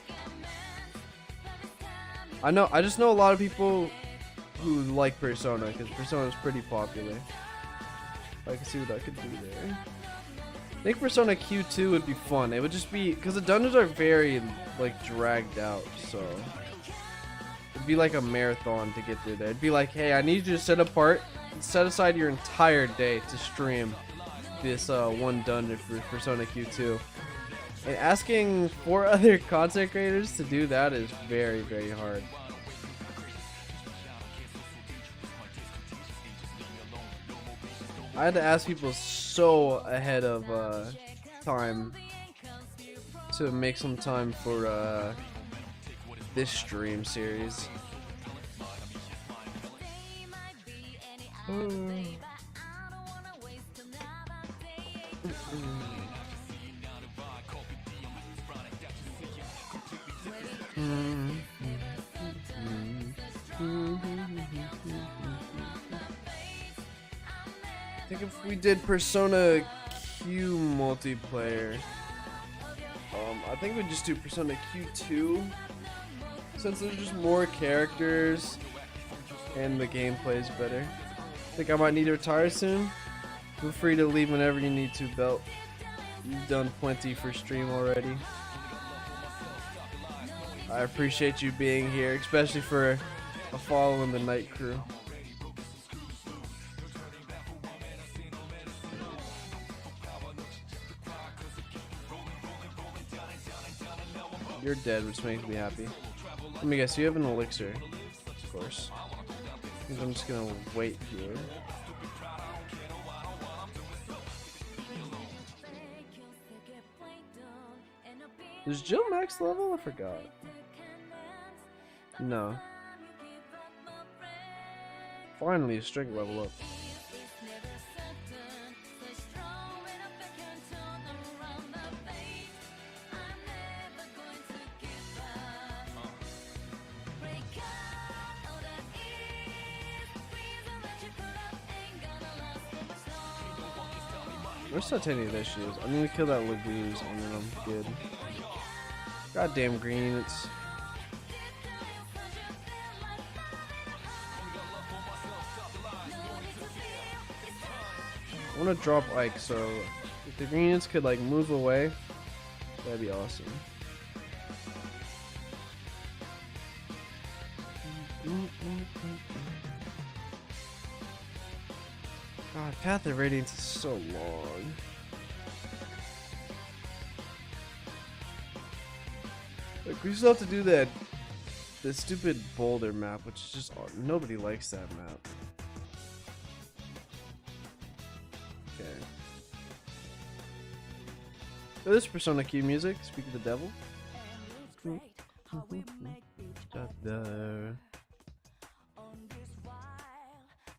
I just know a lot of people who like Persona because Persona is pretty popular. I can see what I could do there. I think Persona Q2 would be fun. It would just be because the dungeons are very like dragged out, so it'd be like a marathon to get through there. It'd be like, hey, I need you to set aside your entire day to stream this one dungeon for Persona Q2. And asking 4 other content creators to do that is very, very hard. I had to ask people so ahead of time to make some time for this stream series. I think if we did Persona Q multiplayer, I think we'd just do Persona Q2, since there's just more characters and the gameplay is better. I think I might need to retire soon. Feel free to leave whenever you need to, Belt. You've done plenty for stream already. I appreciate you being here, especially for a follow in the night crew. You're dead, which makes me happy. Let me guess, you have an elixir. Of course. I'm just gonna wait here. Is Jill max level? I forgot. No. Finally, a strength level up. Where's Titania? There she is. I'm gonna kill that Lagoose and then I'm good. Goddamn green, it's... I wanna drop Ike, so if the greens could like move away, that'd be awesome. God, Path of Radiance is so long. Like, we still have to do that stupid boulder map, which is just nobody likes that map. Okay. So this Persona Q music, Speak of the Devil.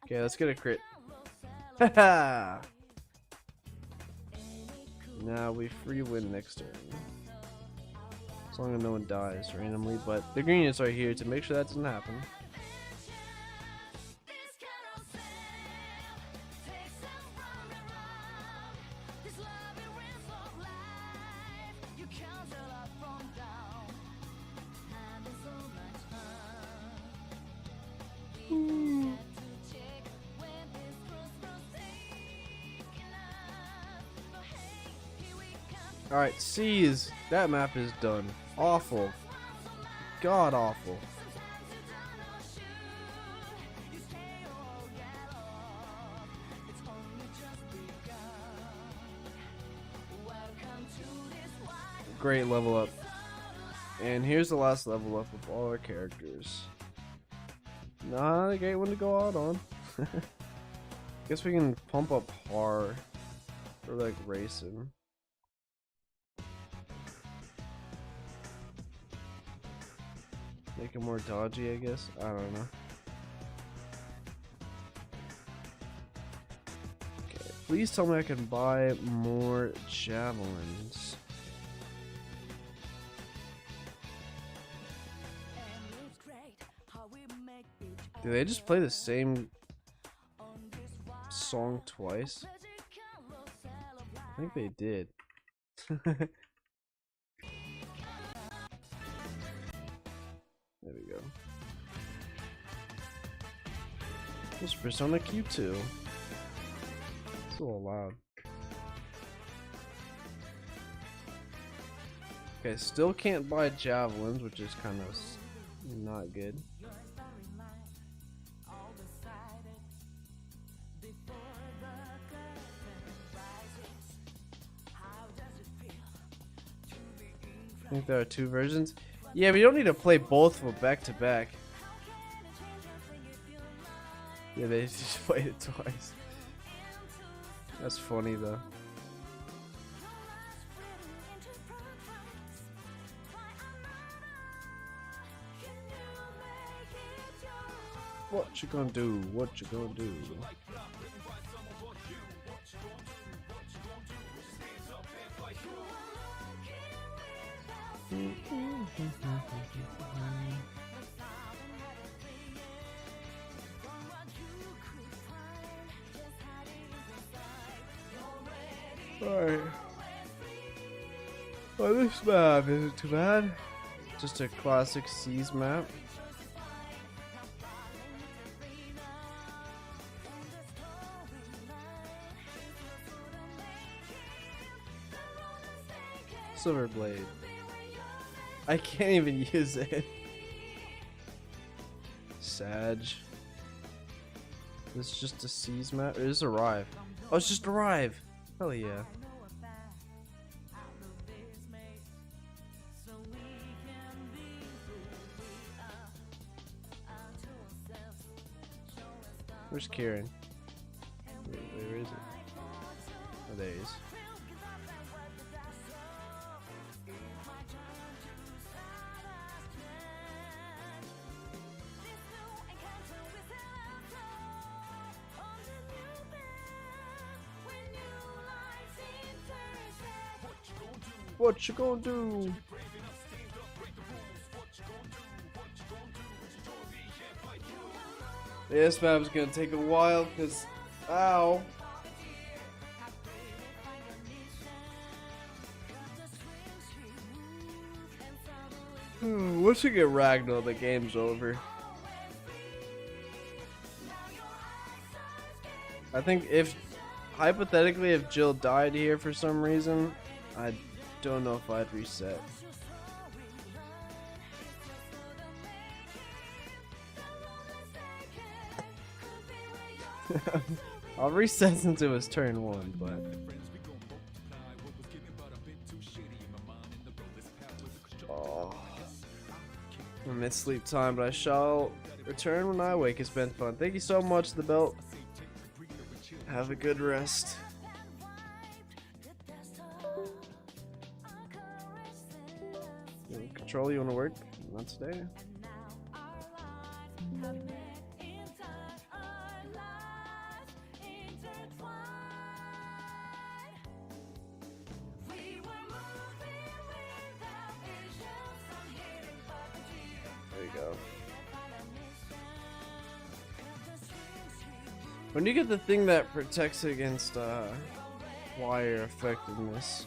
Okay, let's get a crit. Haha! Now we free win next turn. As long as no one dies randomly, but the green is right here to make sure that doesn't happen. Alright, C is... that map is done. Awful. God awful. Great level up. And here's the last level up of all our characters. Not a great one to go out on. Guess we can pump up Har for like racing. Make it more dodgy, I guess. I don't know. Okay, please tell me I can buy more javelins. Do they just play the same song twice? I think they did. There we go. This Persona Q2. So loud. Okay, still can't buy javelins, which is kind of not good. I think there are two versions. Yeah, we don't need to play both of them back to back. Yeah, they just played it twice. That's funny though. What you gonna do? What you gonna do? Alright. Well, this map isn't too bad. Just a classic seas map. Silver blade. I can't even use it. Sag. This is just a seas map. Or is this arrive? Oh, it's just arrive. Hell yeah. Where's Kieran? Where is it? Oh, there he is. What you gonna do? This map's gonna take a while because, ow. Once you get Ragnar, the game's over. I think hypothetically, if Jill died here for some reason, I don't know if I'd reset. I'll reset since it was turn 1, but oh, I'm at sleep time, but I shall return when I awake. It's been fun. Thank you so much, the belt. Have a good rest. Control, you want to work? Not today. There you go. When do you get the thing that protects against wire effectiveness?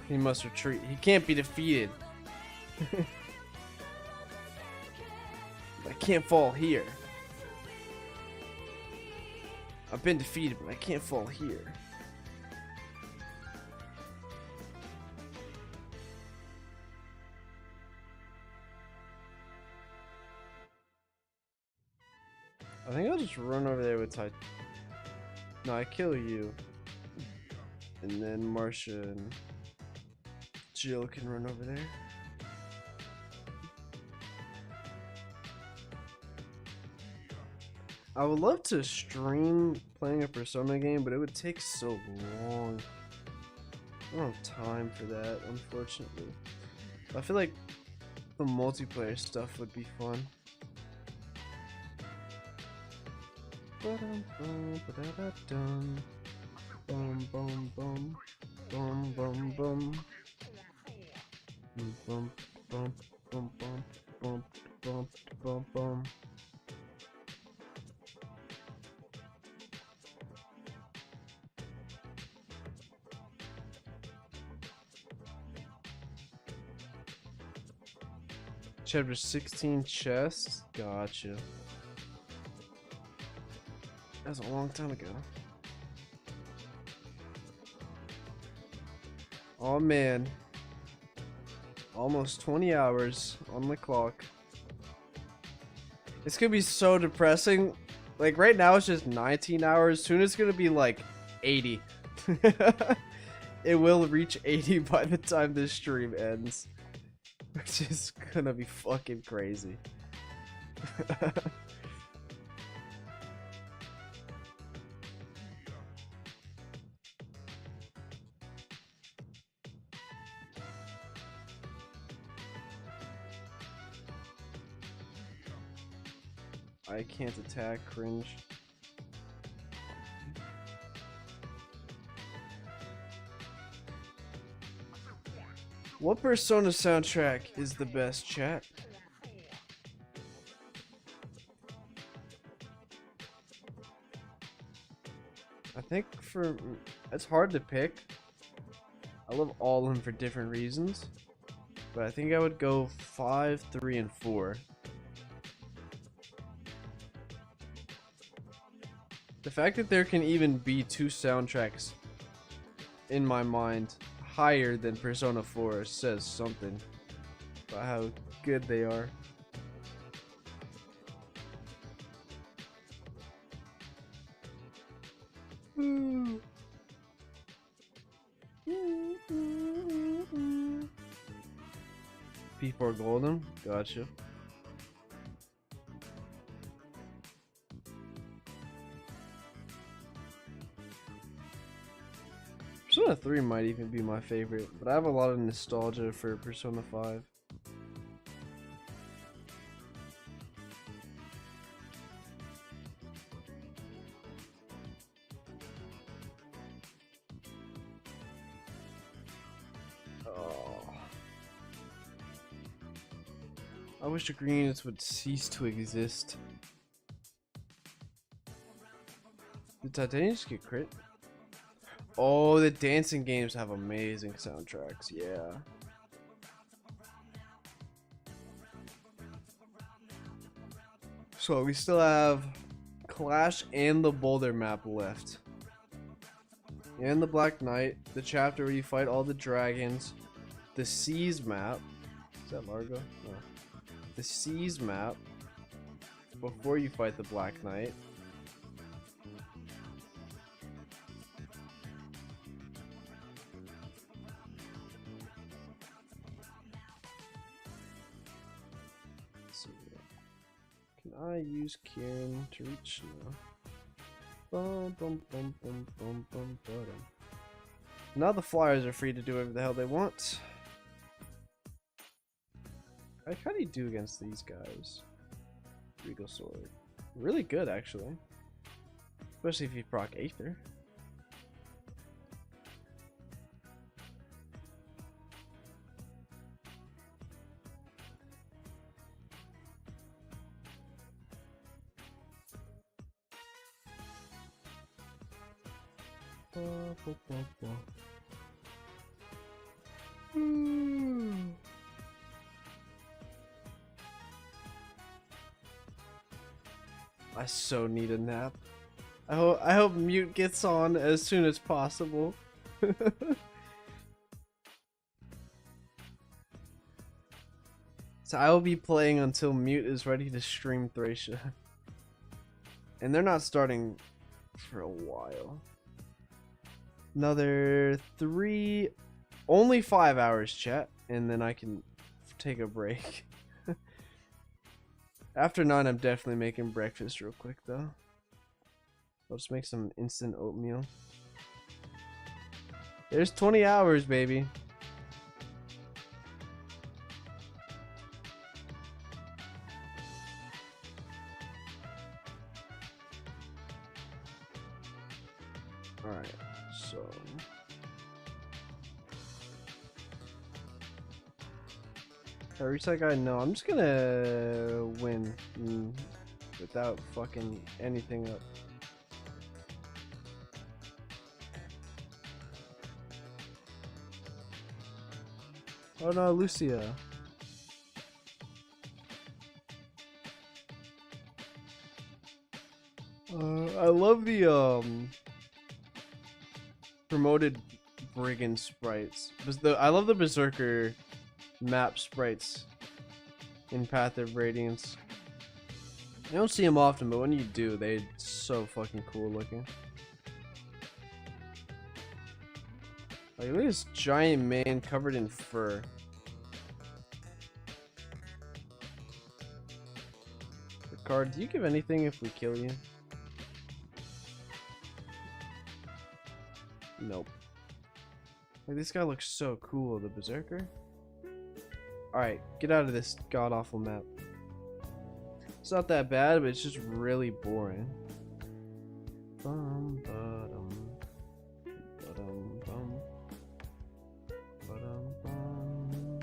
He must retreat. He can't be defeated. I can't fall here. I've been defeated, but I can't fall here. I think I'll just run over there with Ty. No, I kill you. And then Marcia and Jill can run over there. I would love to stream playing a Persona game, but it would take so long. I don't have time for that, unfortunately. I feel like the multiplayer stuff would be fun. Bum bum bum bum bum bum bum bum bum bum bum bum bum. Chapter 16 chests? Gotcha. That was a long time ago. Oh man. Almost 20 hours on the clock. It's gonna be so depressing. Like right now it's just 19 hours. Soon it's gonna be like 80. It will reach 80 by the time this stream ends. Which is gonna be fucking crazy. I can't attack, cringe. What Persona soundtrack is the best, chat? I think it's hard to pick. I love all of them for different reasons, but I think I would go 5, 3, and 4. The fact that there can even be 2 soundtracks in my mind higher than Persona 4 says something about how good they are. P4 Golden, gotcha. Persona 3 might even be my favorite, but I have a lot of nostalgia for Persona 5. Oh. I wish the green units would cease to exist. Did Titania just get crit? Oh, the dancing games have amazing soundtracks, yeah. So we still have Clash and the Boulder map left. And the Black Knight, the chapter where you fight all the dragons, the Seas map. Is that Largo? No. The Seas map before you fight the Black Knight. Can I use Kieran to reach now? Bum, bum, bum, bum, bum, bum, bum. Now the Flyers are free to do whatever the hell they want. How do you do against these guys? Regal Sword. Really good, actually. Especially if you proc Aether. I so need a nap. I hope Mute gets on as soon as possible. So I will be playing until Mute is ready to stream Thracia. And they're not starting for a while. Another 3, only 5 hours, chat, and then I can take a break. After 9, I'm definitely making breakfast real quick, though. I'll just make some instant oatmeal. There's 20 hours, baby. Alright, so... If I reach that guy, no, I'm just gonna win without fucking anything up. Oh no, Lucia. I love the promoted brigand sprites. I love the Berserker map sprites in Path of Radiance. You don't see them often, but when you do, they're so fucking cool looking. Like, look at this giant man covered in fur. Ricard, do you give anything if we kill you? Nope. Like, this guy looks so cool, the Berserker. Alright, get out of this god-awful map. It's not that bad, but it's just really boring. Bum, ba-dum, ba-dum, bum, ba-dum, bum.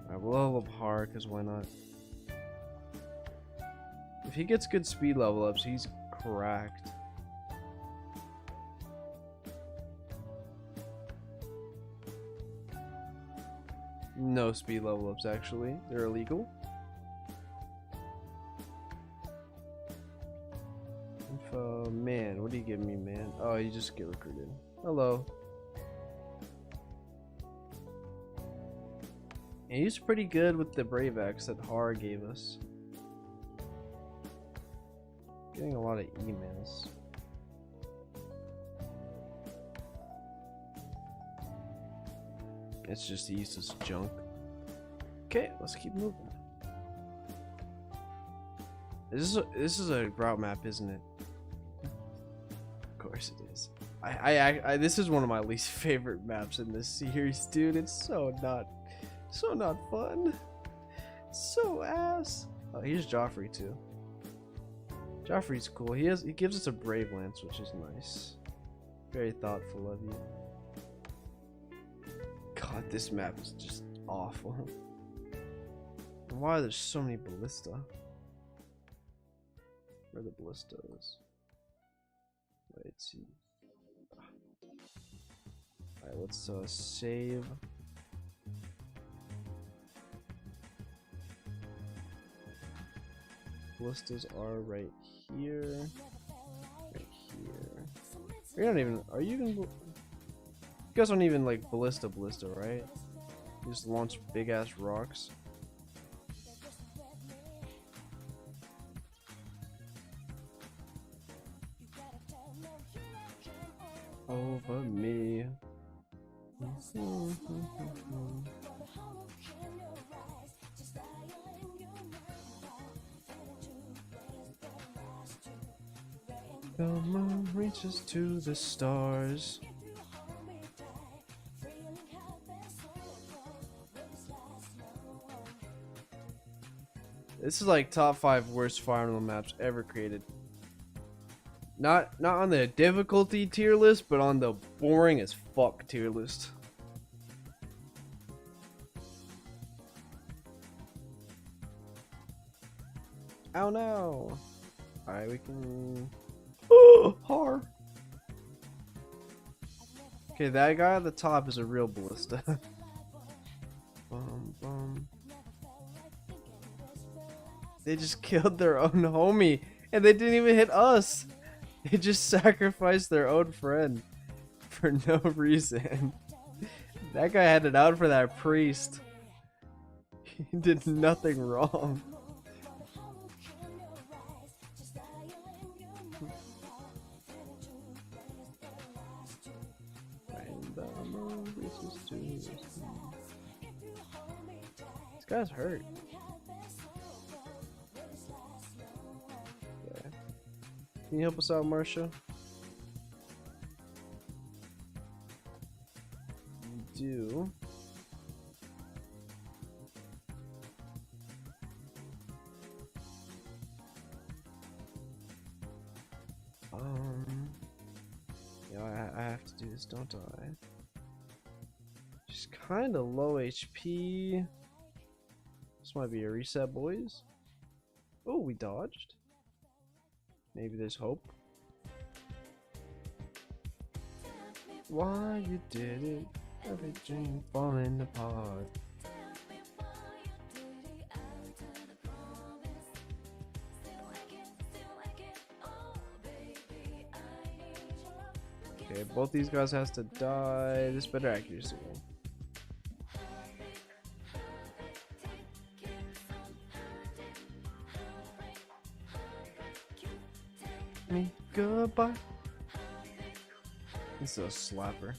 Alright, we'll level up hard, because why not? If he gets good speed level ups, he's cracked. No speed level ups, actually. They're illegal. Man, what do you give me, man? Oh, you just get recruited. Hello. And he's pretty good with the Brave Axe that Har gave us. Getting a lot of emails. It's just useless junk. Okay, let's keep moving. This is a route map, isn't it? Of course it is. I this is one of my least favorite maps in this series, dude. It's so not fun. So ass. Oh, here's Joffrey too. Joffrey's cool. He gives us a brave lance, which is nice. Very thoughtful of you. God, this map is just awful. And why are there so many ballista? Where are the ballistas? Wait, see. Alright, let's save. Ballistas are right here. Right here. We don't even. Are you even? You guys don't even like ballista, right? You just launch big ass rocks. Over me. The moon reaches to the stars. This is like top 5 worst Fire Emblem maps ever created. Not on the difficulty tier list, but on the boring as fuck tier list. Oh no! Alright, we can. Oh, Har. Okay, that guy at the top is a real ballista. Bum, bum. They just killed their own homie, and they didn't even hit us. They just sacrificed their own friend for no reason. That guy had it out for that priest. He did nothing wrong. This guy's hurt. Okay. Can you help us out, Marsha? You do. Yeah, I have to do this, don't I? She's kind of low HP. This might be a reset, boys. Oh, we dodged. Maybe there's hope. Why you did it? Every dream falling apart. Okay, both these guys has to die. This better accuracy. Me goodbye. This is a slapper.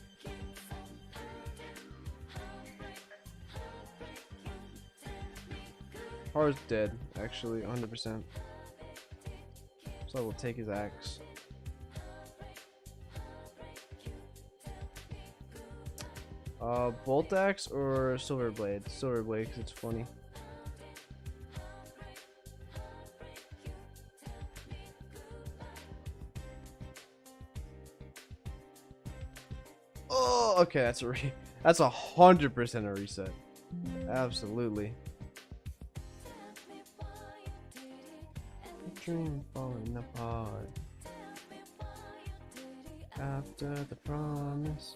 Har's dead, actually, 100%. So we'll take his axe. Bolt axe or silver blade? Silver blade, because it's funny. Okay, that's that's 100% a reset. Absolutely. Dream falling apart after the promise.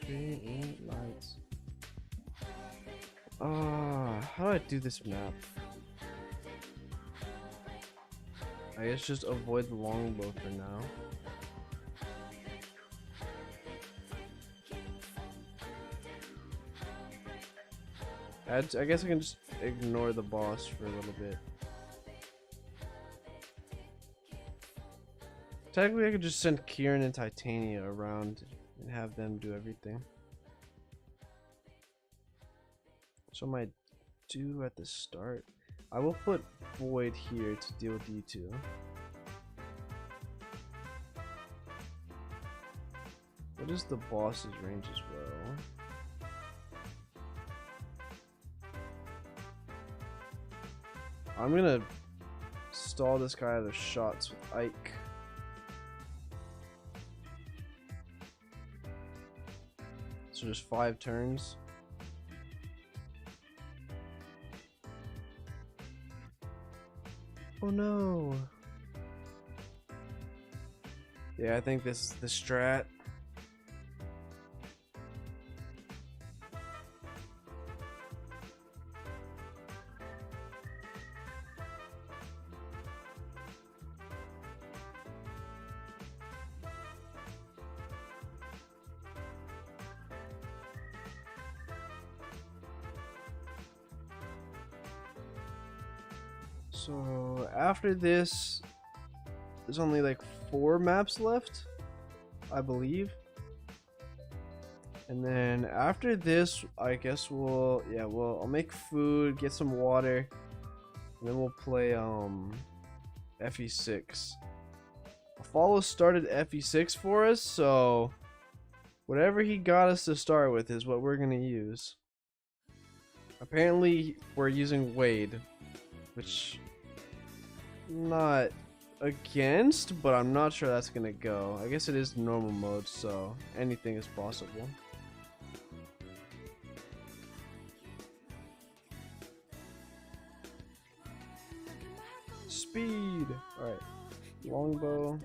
Street lights. How do I do this map? I guess just avoid the longbow for now. I guess I can just ignore the boss for a little bit. Technically, I could just send Kieran and Titania around and have them do everything. So I might do at the start. I will put Void here to deal with you two. What is the boss's range as well? I'm gonna stall this guy out of shots with Ike. So just 5 turns. Oh no. Yeah, I think this is the strat. So after this, there's only like 4 maps left, I believe. And then after this, I guess I'll make food, get some water, and then we'll play FE6. Follow started FE6 for us, so whatever he got us to start with is what we're gonna use. Apparently we're using Wade, which I'm not against, but I'm not sure that's gonna go. I guess it is normal mode, so anything is possible. Speed! Alright. Longbow.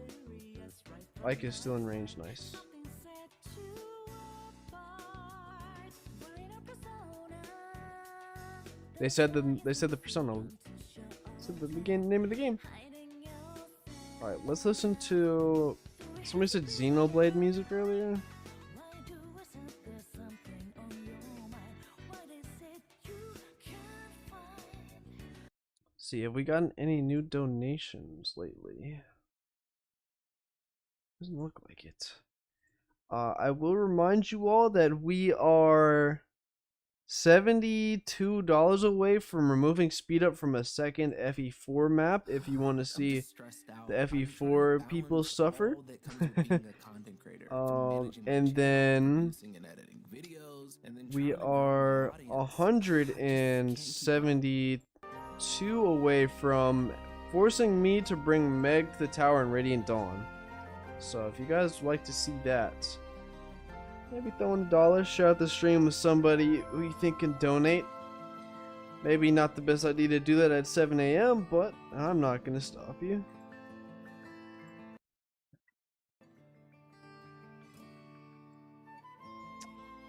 Ike is still in range, nice. They said the persona. Said the name of the game. Alright, let's listen to, somebody said Xenoblade music earlier. See, have we gotten any new donations lately? Doesn't look like it. I will remind you all that we are $72 away from removing speed up from a second FE4 map if you want to see the FE4 people suffer. And then we are 172 away from forcing me to bring Meg to the tower in Radiant Dawn. So if you guys would like to see that, maybe throwing $1, share out the stream with somebody who you think can donate. Maybe not the best idea to do that at 7 AM, but I'm not going to stop you.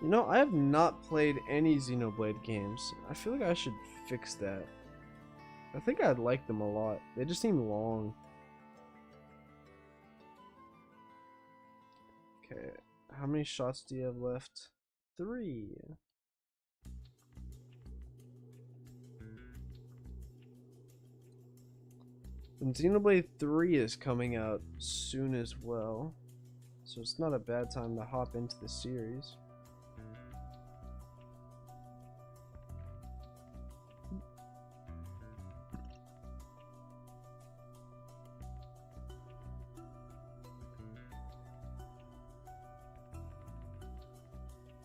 You know, I have not played any Xenoblade games. I feel like I should fix that. I think I'd like them a lot. They just seem long. Okay. How many shots do you have left? 3. And Xenoblade 3 is coming out soon as well, so it's not a bad time to hop into the series.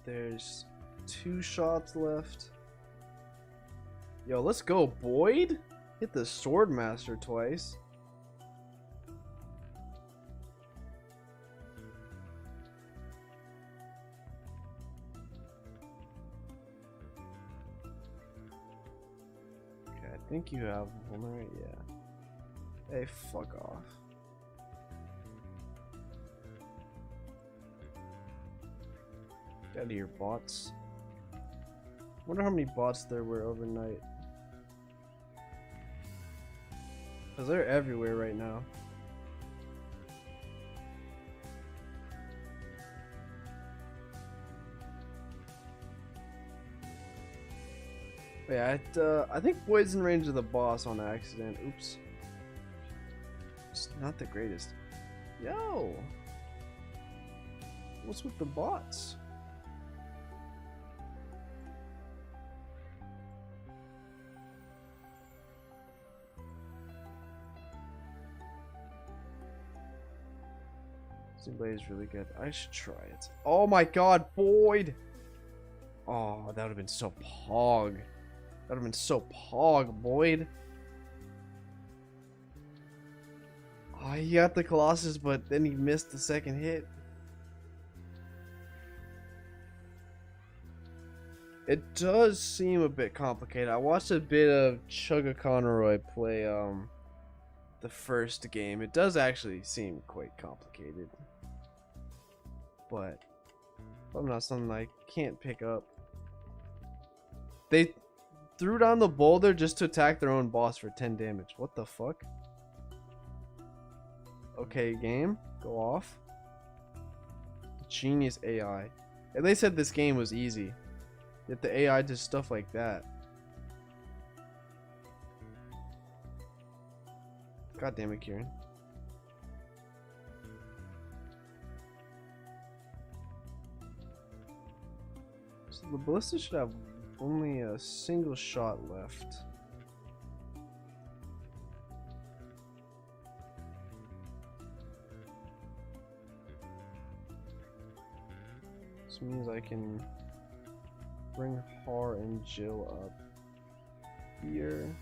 There's 2 shots left. Yo, let's go, Boyd. Hit the sword master twice. Okay, I think you have one right, yeah. Hey, fuck off. Get out of here, bots. Wonder how many bots there were overnight. Cause they're everywhere right now. Yeah, I think Boyd's in range of the boss on accident. Oops. It's not the greatest. Yo! What's with the bots? Zimbabwe is really good. I should try it. Oh my god, Boyd! Oh, that would have been so pog. That would have been so pog, Boyd. Oh, he got the Colossus, but then he missed the second hit. It does seem a bit complicated. I watched a bit of Chugga Conroy play the first game. It does actually seem quite complicated. But probably not something I can't pick up. They threw down the boulder just to attack their own boss for 10 damage. What the fuck? Okay, game, go off. Genius AI. And they said this game was easy. Yet the AI does stuff like that. God damn it, Kieran. So the ballista should have only a single shot left. This means I can bring Har and Jill up here.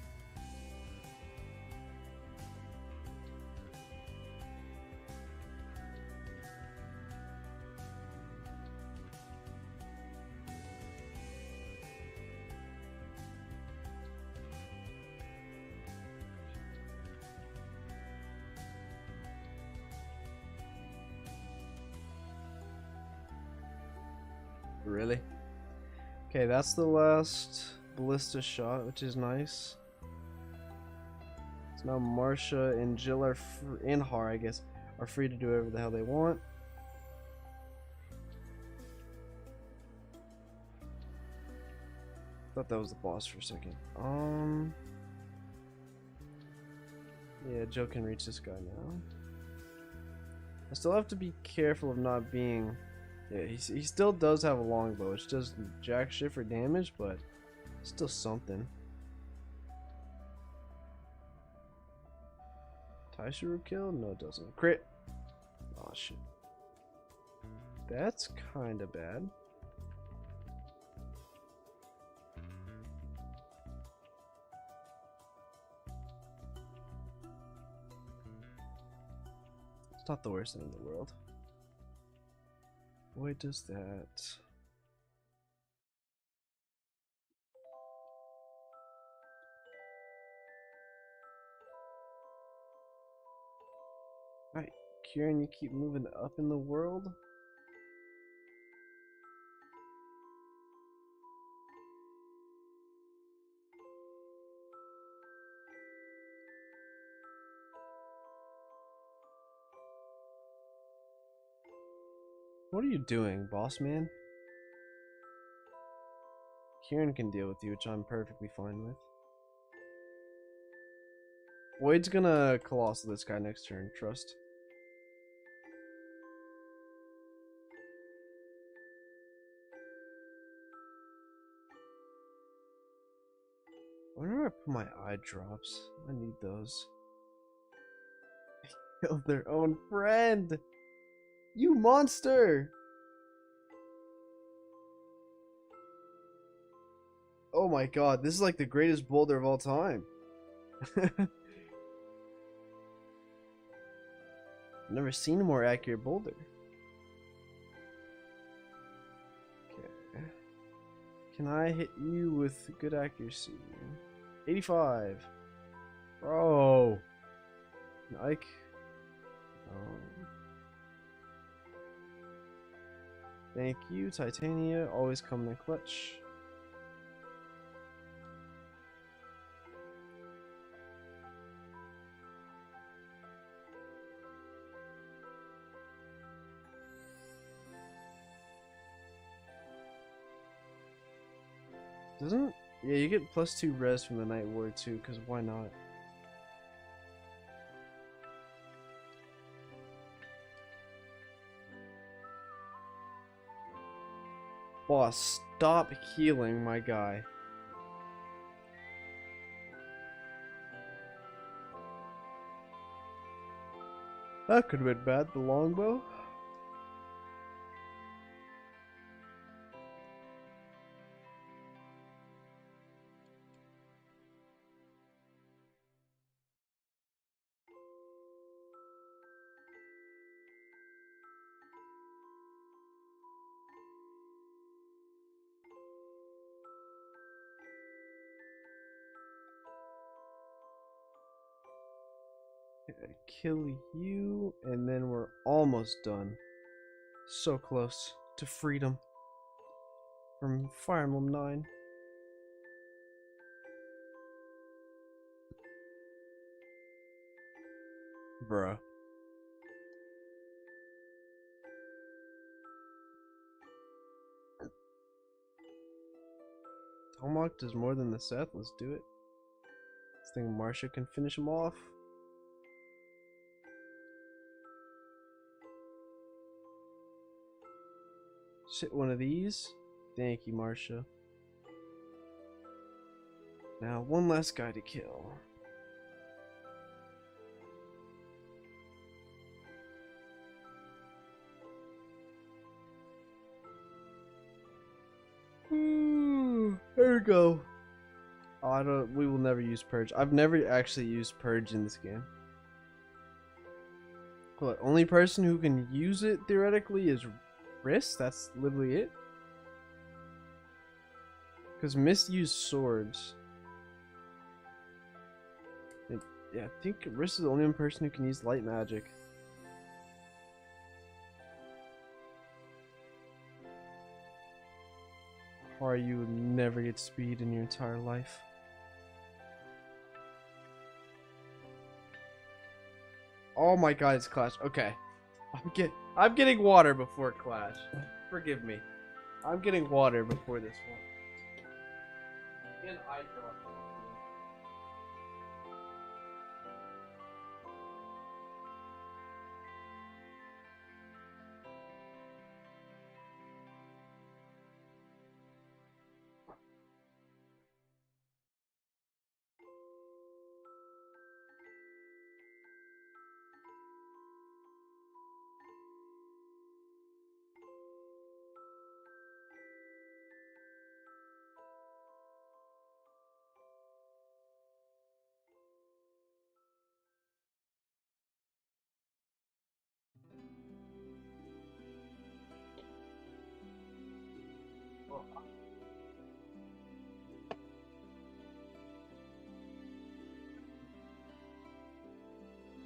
Really? Okay, that's the last ballista shot, which is nice. So now Marsha and Jill are and Har, I guess, are free to do whatever the hell they want. Thought that was the boss for a second. Yeah, Jill can reach this guy now. I still have to be careful of not being. Yeah, he still does have a longbow, which does jack shit for damage, but still something. Taishiro kill? No, it doesn't. Crit! Aw, shit. That's kinda bad. It's not the worst thing in the world. Why does that? Alright, Kieran, you keep moving up in the world. What are you doing, boss man? Kieran can deal with you, which I'm perfectly fine with. Wade's gonna Colossal this guy next turn, trust. Where do I put my eye drops? I need those. They killed their own friend! You monster! Oh my god, this is like the greatest boulder of all time. Never seen a more accurate boulder. Okay. Can I hit you with good accuracy? 85. Bro. Ike. Thank you, Titania. Always coming in clutch. Doesn't? Yeah, you get +2 res from the Night Ward too, because why not? Boss, stop healing my guy. That could have been bad, the longbow. Kill you, and then we're almost done. So close to freedom from Fire Emblem 9. Bruh. Tomahawk does more than the Seth. Let's do it. I think Marsha can finish him off. Sit one of these. Thank you, Marsha. Now, one last guy to kill. There we go. Oh, we will never use Purge. I've never actually used Purge in this game. What, only person who can use it theoretically is Wrist? That's literally it? Because Mist used swords. Yeah, I think Wrist is the only one person who can use light magic. Or you would never get speed in your entire life. Oh my god, it's Clash. Okay. I'm getting water before Clash. Forgive me. I'm getting water before this one. And I drop.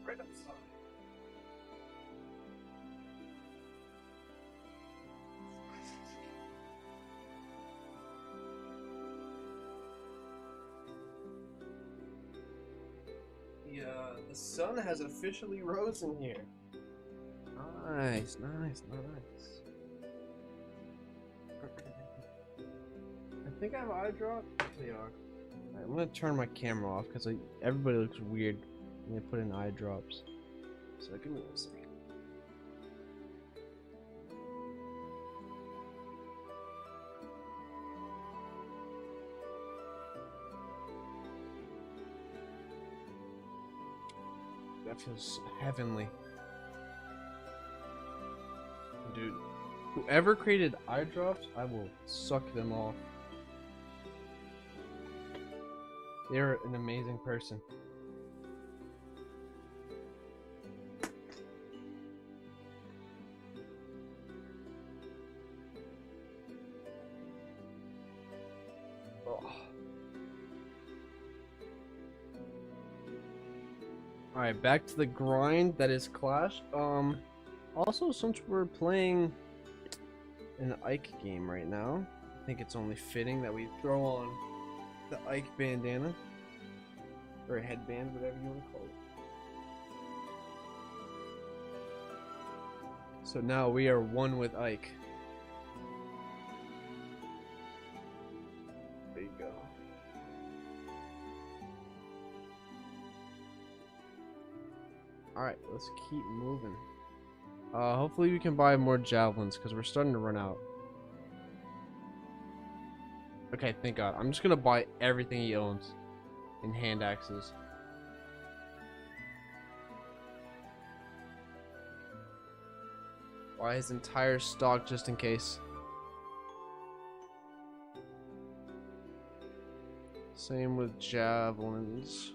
Right outside. The sun has officially risen here. Nice, nice, nice. I think I have eye drop. They are. Right, I'm gonna turn my camera off because everybody looks weird when they put in eye drops. So give me 1 second. That feels heavenly. Dude, whoever created eye drops, I will suck them off. They're an amazing person. Alright, back to the grind that is Clash. Also, since we're playing an Ike game right now, I think it's only fitting that we throw on the Ike bandana. Or a headband, whatever you want to call it. So now we are one with Ike. There you go. Alright, let's keep moving. Hopefully we can buy more javelins, because we're starting to run out. Okay, thank God. I'm just gonna buy everything he owns in hand axes. Buy his entire stock just in case. Same with javelins.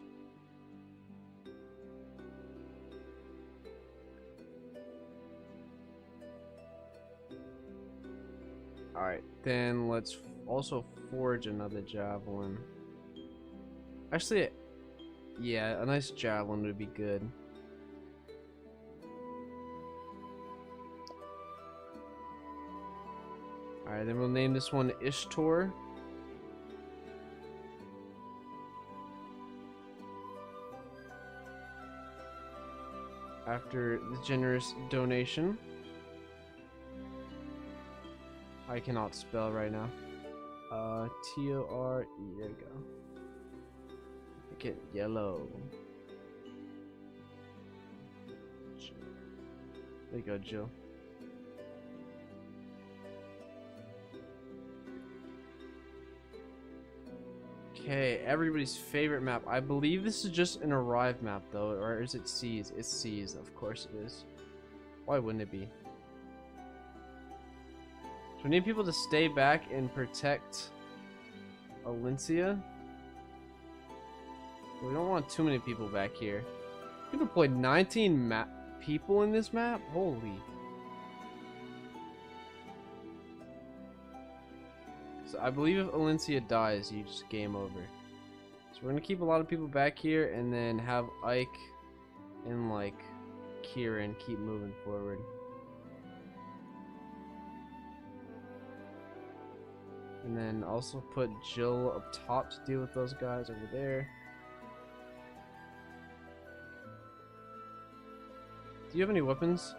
Alright, then let's also forge another javelin. Actually, yeah, a nice javelin would be good. Alright, then we'll name this one Ishtar. After the generous donation. I cannot spell right now. T-O-R-E, there you go. Make it yellow. There you go, Jill. Okay, everybody's favorite map. I believe this is just an arrive map though, or is it Seas? It's Seas, of course it is. Why wouldn't it be? So we need people to stay back and protect Alencia. We don't want too many people back here. We deployed 19 people in this map? Holy. So I believe if Alencia dies, you just game over. So we're gonna keep a lot of people back here and then have Ike and like Kieran keep moving forward. And then also put Jill up top to deal with those guys over there. Do you have any weapons?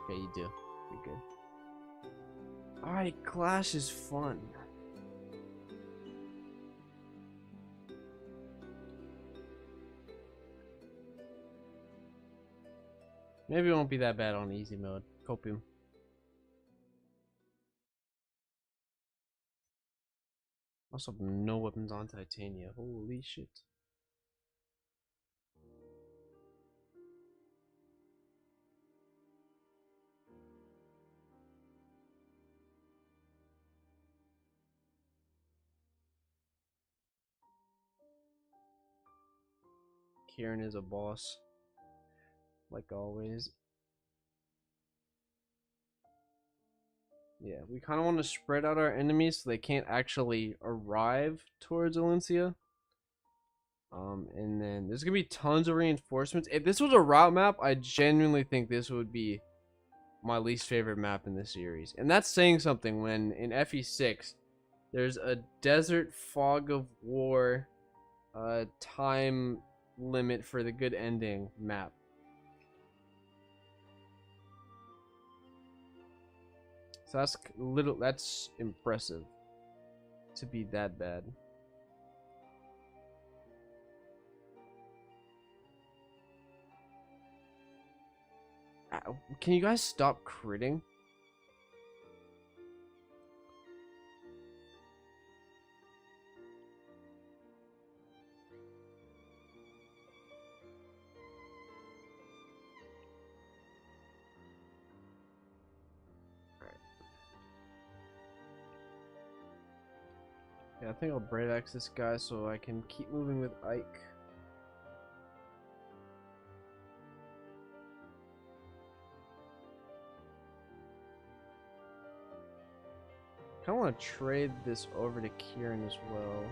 Okay, you do. You're good. Alright, Clash is fun. Maybe it won't be that bad on easy mode. Copium. Also, no weapons on Titania. Holy shit. Kieran is a boss. Like always. Yeah, we kind of want to spread out our enemies so they can't actually arrive towards Alencia. And then there's gonna be tons of reinforcements. If this was a route map, I genuinely think this would be my least favorite map in this series. And that's saying something when in FE6 there's a desert fog of war time limit for the good ending map. So that's impressive to be that bad. Can you guys stop critting? Yeah, I think I'll Brave X this guy so I can keep moving with Ike. I kind of want to trade this over to Kieran as well.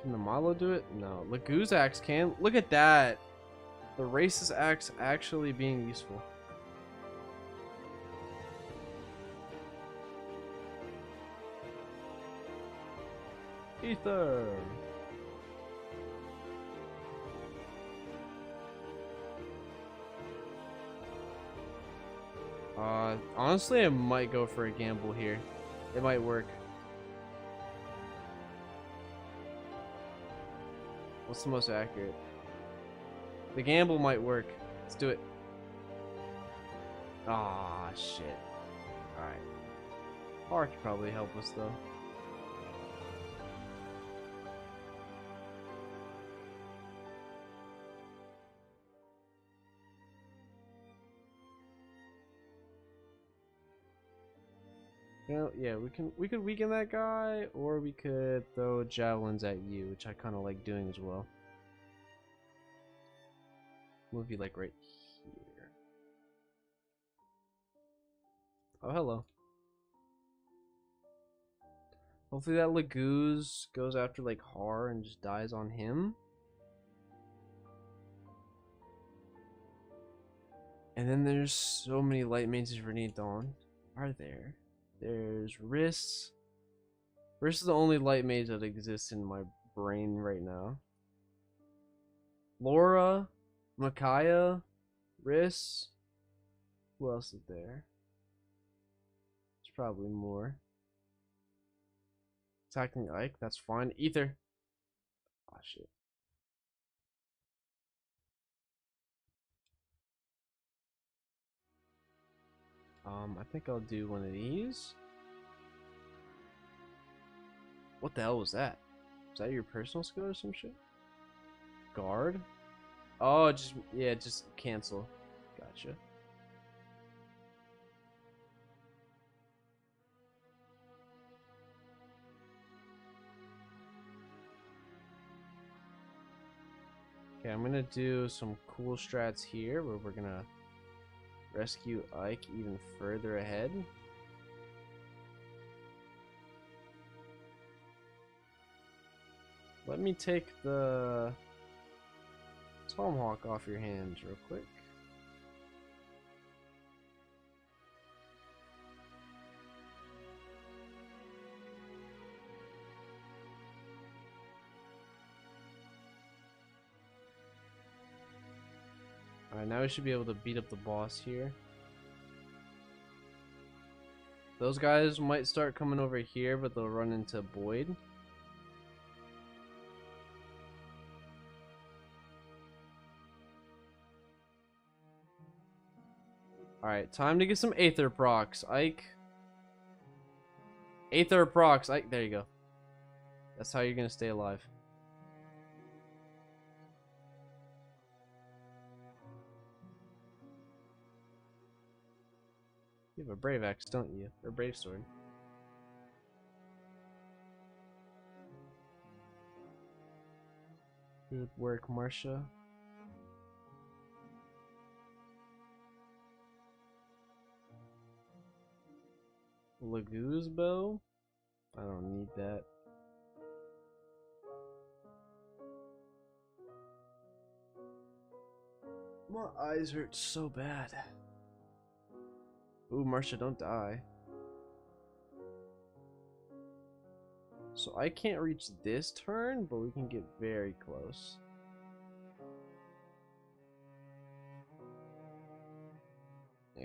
Can the Malo do it? No. Lagoo's axe can. Look at that. The racist axe actually being useful. Ether. Honestly, I might go for a gamble here. It might work. What's the most accurate? The gamble might work. Let's do it. Ah, shit. Alright. R could probably help us, though. You know, yeah, we could weaken that guy, or we could throw javelins at you, which I kind of like doing as well. Move you like right here. Oh, hello. Hopefully that Lagoo's goes after like Har and just dies on him. And then there's so many light mages for Need Dawn. Are there? There's Riss. Riss is the only light mage that exists in my brain right now. Laura, Micaiah, Riss. Who else is there? There's probably more. Attacking Ike, that's fine. Ether. Oh shit. I think I'll do one of these. What the hell was that? Was that your personal skill or some shit? Guard? Oh, just, yeah, just cancel. Gotcha. Okay, I'm gonna do some cool strats here where we're gonna rescue Ike even further ahead. Let me take the Tomahawk off your hands real quick. Alright, now we should be able to beat up the boss here. Those guys might start coming over here, but they'll run into Boyd. Alright, time to get some Aether procs, Ike. Aether procs, Ike. There you go. That's how you're gonna stay alive. You have a Brave Axe, don't you? Or Brave Sword. Good work, Marcia. Lagoo's bow? I don't need that. My eyes hurt so bad. Ooh, Marcia, don't die. So I can't reach this turn, but we can get very close.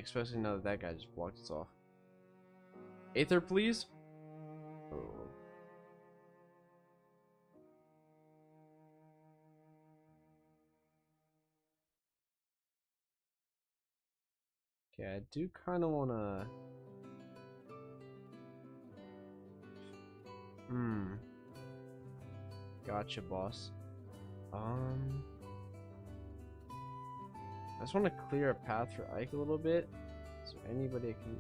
Especially now that that guy just blocked us off. Aether, please. Oh. Okay, I do kind of want to... Gotcha, boss. I just want to clear a path for Ike a little bit. Is there anybody I can...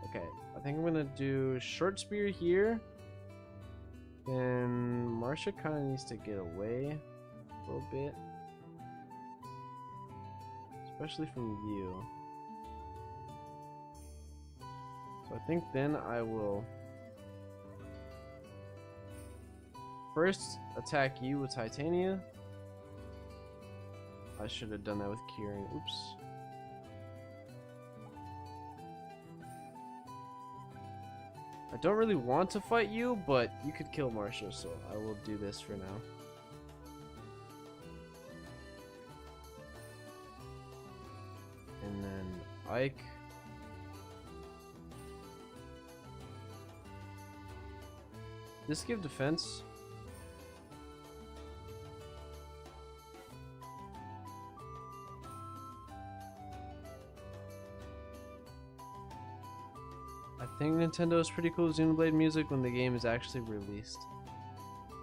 Okay, I think I'm gonna do short spear here. Then Marsha kind of needs to get away a little bit. Especially from you. So I think then I will first attack you with Titania. I should have done that with Kieran. Oops. I don't really want to fight you, but you could kill Marsha, so I will do this for now. And then Ike. This give defense. I think Nintendo is pretty cool with Xenoblade music when the game is actually released.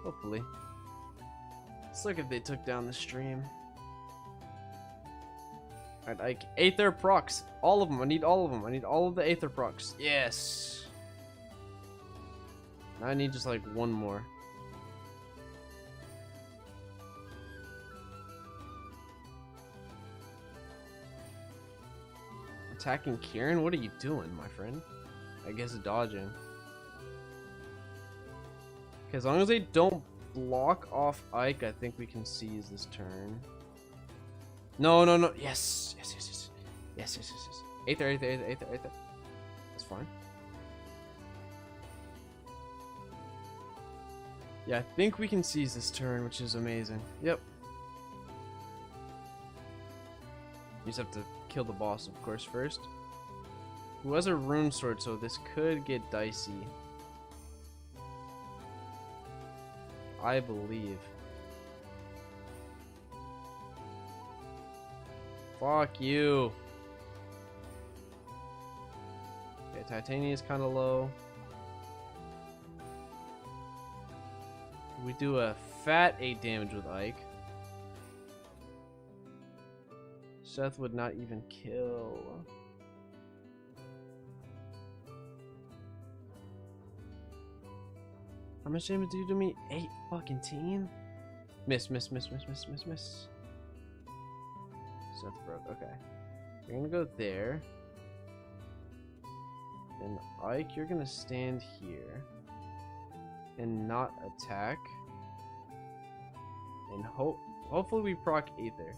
Hopefully. Let's look if they took down the stream. Alright, Ike. Aether procs. All of them. I need all of them. I need all of the Aether procs. Yes. Now I need just like one more. Attacking Kieran? What are you doing, my friend? I guess dodging. Okay, as long as they don't block off Ike, I think we can seize this turn. No, no, no. Yes. Yes, yes, yes. Yes, yes, yes, yes. Aether, Aether, Aether, Aether, Aether. That's fine. Yeah, I think we can seize this turn, which is amazing. Yep. You just have to kill the boss, of course, first. Who has a rune sword, so this could get dicey. I believe. Fuck you. Okay, Titania is kind of low. We do a fat 8 damage with Ike. Seth would not even kill. How much damage do you do me? 8 fucking teen? Miss, miss, miss, miss, miss, miss, miss. Seth broke. Okay. You're gonna go there. Then Ike, you're gonna stand here. And not attack. And hopefully we proc Aether.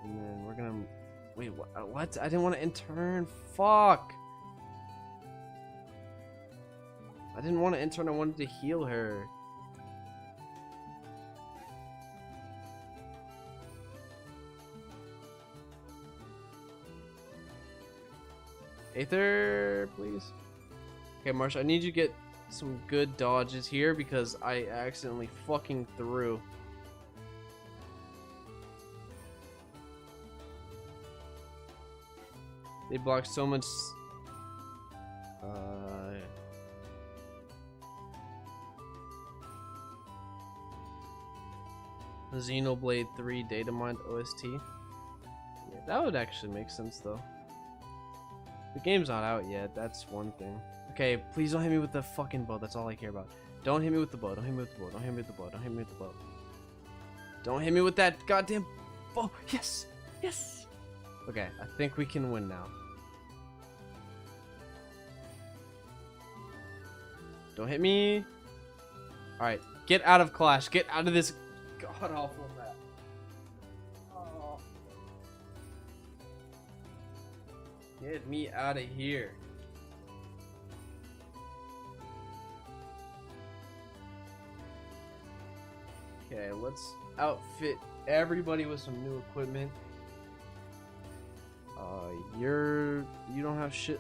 And then we're gonna... Wait, what? I didn't want to intern. Fuck! I didn't want to intern. I wanted to heal her. Aether, please. Okay, Marsha, I need you to get some good dodges here because I accidentally fucking threw. They block so much. Xenoblade 3 Datamined OST. Yeah, that would actually make sense though. The game's not out yet, that's one thing. Okay, please don't hit me with the fucking bow, that's all I care about. Don't hit me with the bow, don't hit me with the bow, don't hit me with the bow, don't hit me with the bow. Don't hit me with that goddamn bow! Yes! Yes! Okay, I think we can win now. Don't hit me! Alright, get out of Clash, get out of this god-awful map. Oh. Get me out of here. Okay, let's outfit everybody with some new equipment. You don't have shit.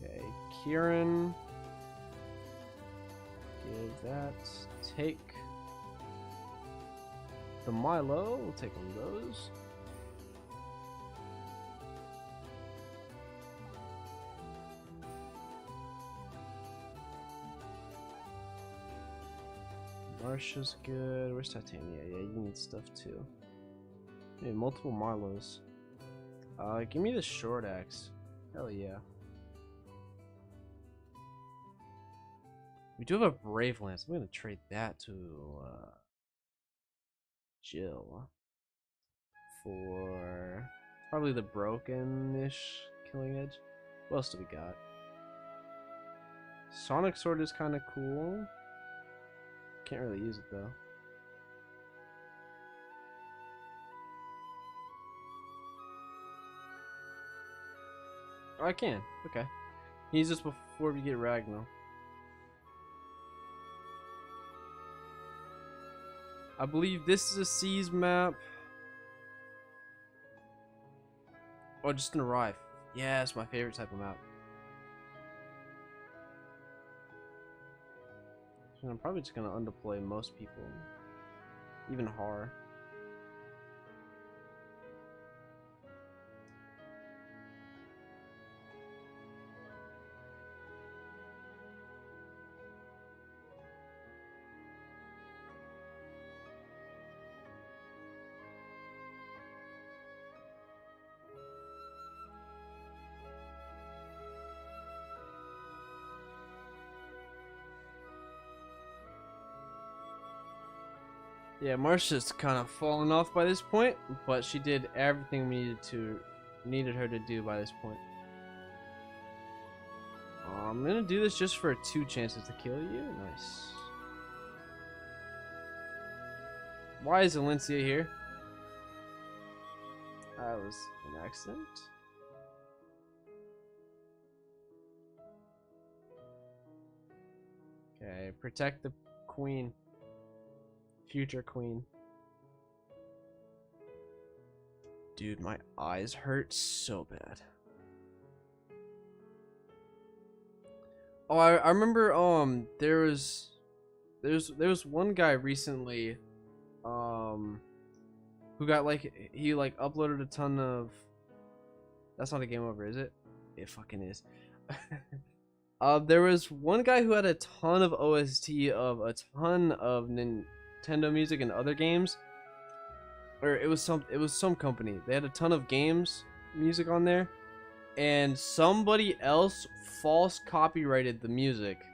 Okay, Kieran. Give that. Take the Milo. We'll take one of those. Marsha's good. Where's Titania? Yeah, you need stuff too. Maybe multiple Marlos. Give me the short axe. Hell yeah. We do have a Brave Lance. I'm gonna trade that to Jill for probably the broken-ish Killing Edge. What else do we got? Sonic Sword is kind of cool. Can't really use it though. Oh, I can. Okay. Use this before we get Ragnar. I believe this is a Seas map. Oh, just an arrive. Yeah, it's my favorite type of map. So I'm probably just gonna underplay most people. Even Har. Yeah, Marsha's kind of fallen off by this point, but she did everything we needed her to do by this point. I'm gonna do this just for 2 chances to kill you. Nice. Why is Valencia here? That was an accident. Okay, protect the queen. Future queen. Dude, my eyes hurt so bad. Oh, I remember there was one guy recently who got he uploaded a ton of. That's not a game over, is it? It fucking is. There was one guy who had a ton of OST of a ton of Nintendo music and other games, or it was some company. They had a ton of games music on there, and somebody else false copyrighted the music.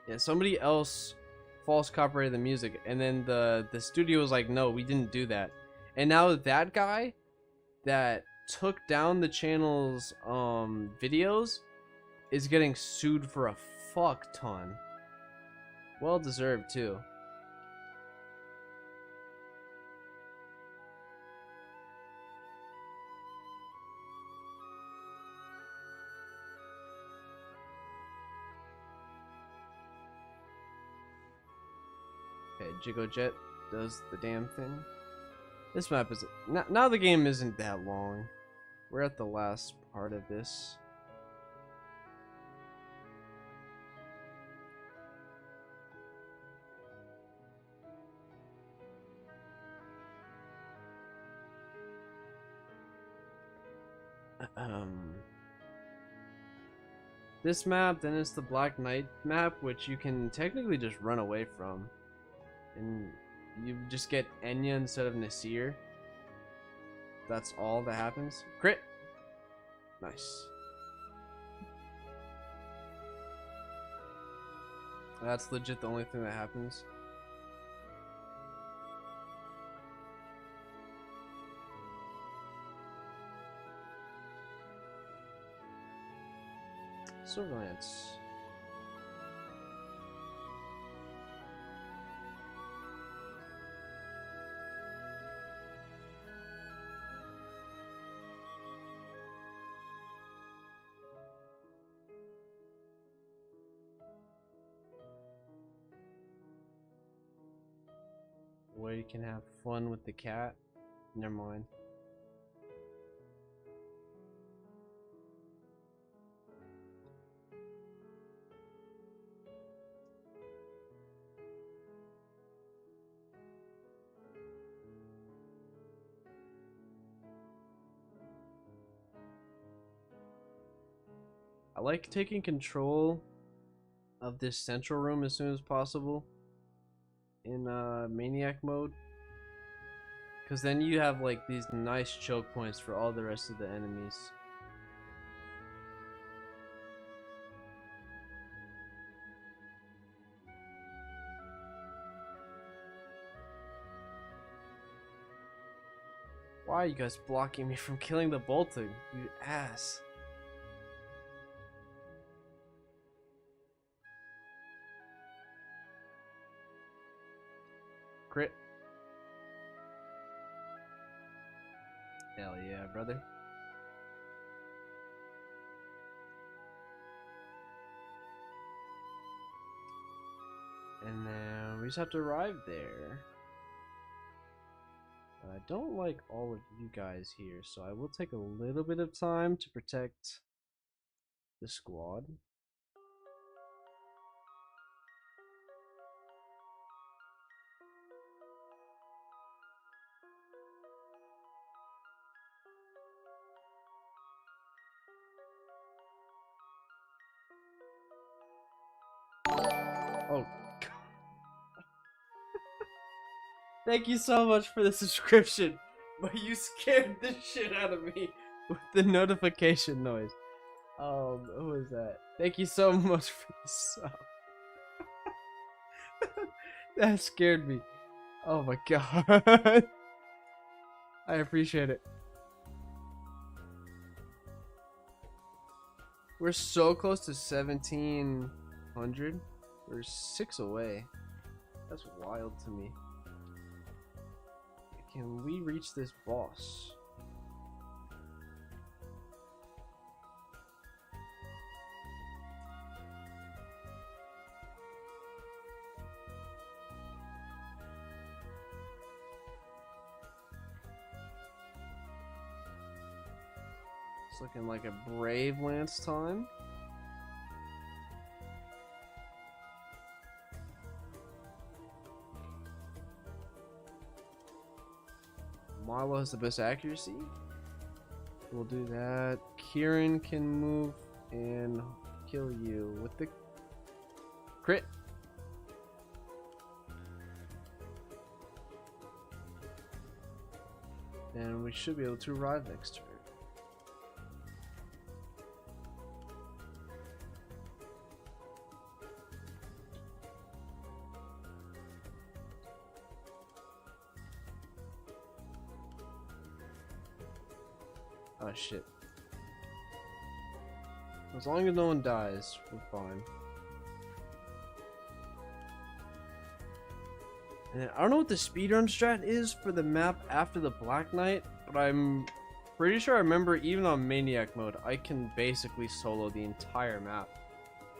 Yeah, somebody else false copyrighted the music, and then the studio was like, no, we didn't do that. And now that guy that took down the channel's videos is getting sued for a fuck ton. Well deserved too. Okay, Jiggo Jet does the damn thing. This map is now the game isn't that long. We're at the last part of this. This map, then it's the Black Knight map, which you can technically just run away from, and you just get Enya instead of Nasir. That's all that happens. Crit. Nice. That's legit the only thing that happens. Surveillance. Where you can have fun with the cat. Never mind. I like taking control of this central room as soon as possible in maniac mode, because then you have like these nice choke points for all the rest of the enemies. Why are you guys blocking me from killing the bolting, you ass? Crit. Hell yeah, brother. And then we just have to arrive there. I don't like all of you guys here, so I will take a little bit of time to protect the squad. Oh, thank you so much for the subscription, but you scared the shit out of me with the notification noise. Who was that? Thank you so much for the sub. That scared me. Oh my god. I appreciate it. We're so close to 1700. We're 6 away. That's wild to me. Can we reach this boss? It's looking like a Brave Lance time. Marlo has the best accuracy. We'll do that. Kieran can move and kill you with the crit. And we should be able to arrive next turn. Oh shit. As long as no one dies, we're fine. And then, I don't know what the speedrun strat is for the map after the Black Knight, but I'm pretty sure I remember even on Maniac mode, I can basically solo the entire map.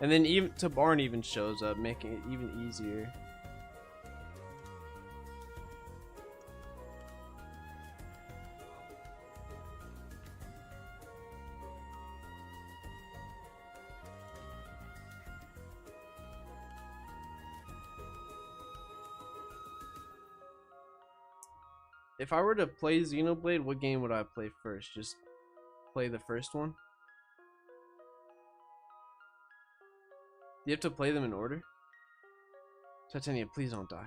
And then even Tabarn even shows up, making it even easier. If I were to play Xenoblade, what game would I play first? Just play the first one? You have to play them in order? Titania, please don't die.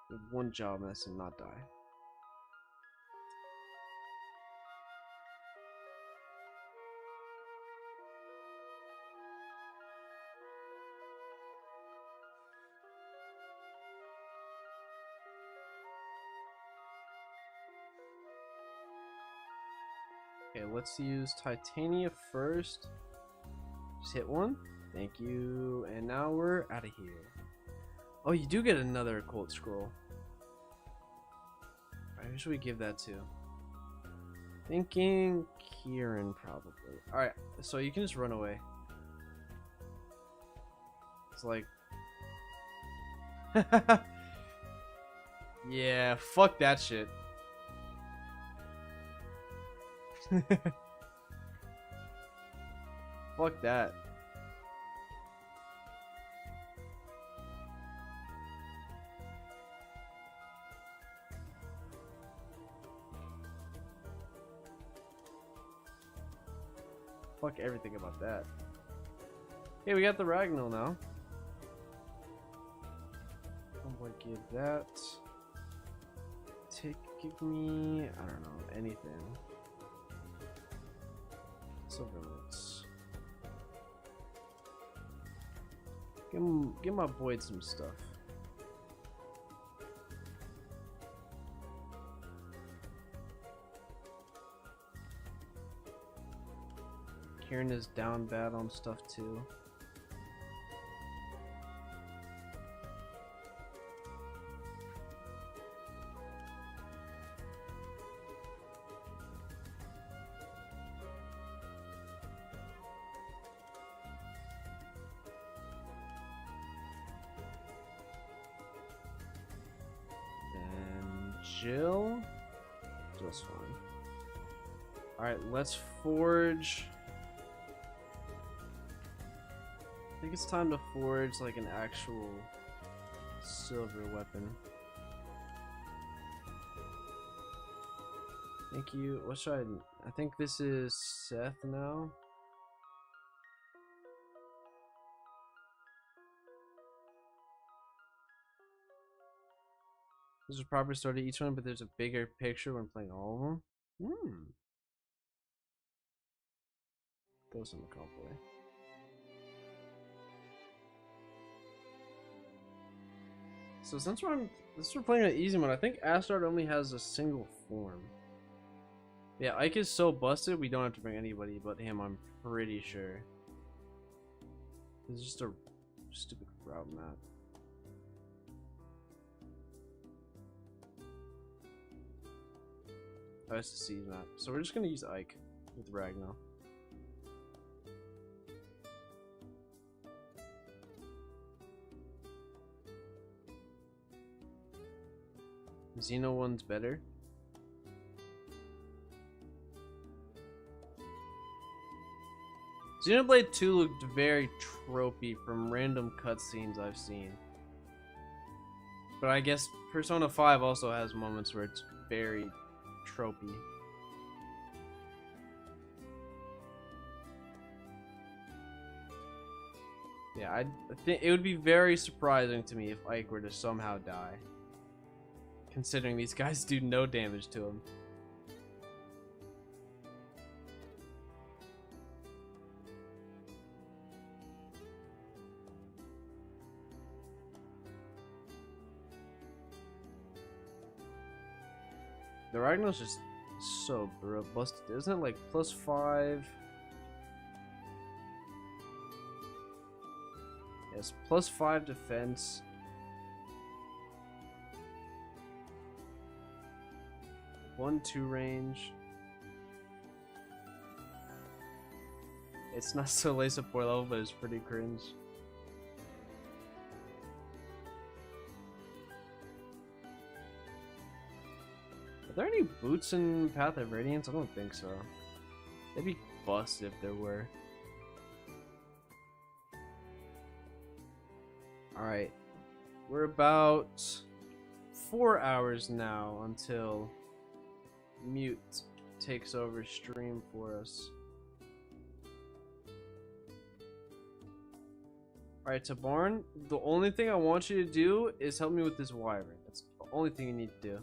You have one job and that's to not die. Okay, let's use Titania first. Just hit one. Thank you. And now we're out of here. Oh, you do get another occult scroll. Alright, who should we give that to? Thinking Kieran, probably. Alright, so you can just run away. It's like... yeah, fuck that shit. Fuck that. Fuck everything about that. Hey, we got the Ragnall now. Homeboy gave that. Give me, I don't know, anything. Silver notes. Give my boy some stuff. Kieran is down bad on stuff too. Jill? Jill's fine. Alright, let's forge. I think it's time to forge like an actual silver weapon. Thank you. What should I think this is Seth now. There's a proper story to each one, but there's a bigger picture when playing all of them. Those in the cosplay. So since we're playing an easy mode, I think Astard only has a single form. Yeah, Ike is so busted we don't have to bring anybody but him, I'm pretty sure. It's just a stupid route map. Nice to see that. So we're just gonna use Ike with Ragnar. Xeno one's better. Xenoblade 2 looked very tropey from random cutscenes I've seen. But I guess Persona 5 also has moments where it's very tropey. Yeah, I think it would be very surprising to me if Ike were to somehow die. Considering these guys do no damage to him. The Ragnar's just so busted, isn't it? Like +5. Yes, +5 defense. +1/+2 range. It's not so late support level, but it's pretty cringe. Are there any boots in Path of Radiance? I don't think so. They'd be bust if there were. Alright. We're about 4 hours now until Mute takes over stream for us. Alright, Tabarn, the only thing I want you to do is help me with this wyvern. That's the only thing you need to do.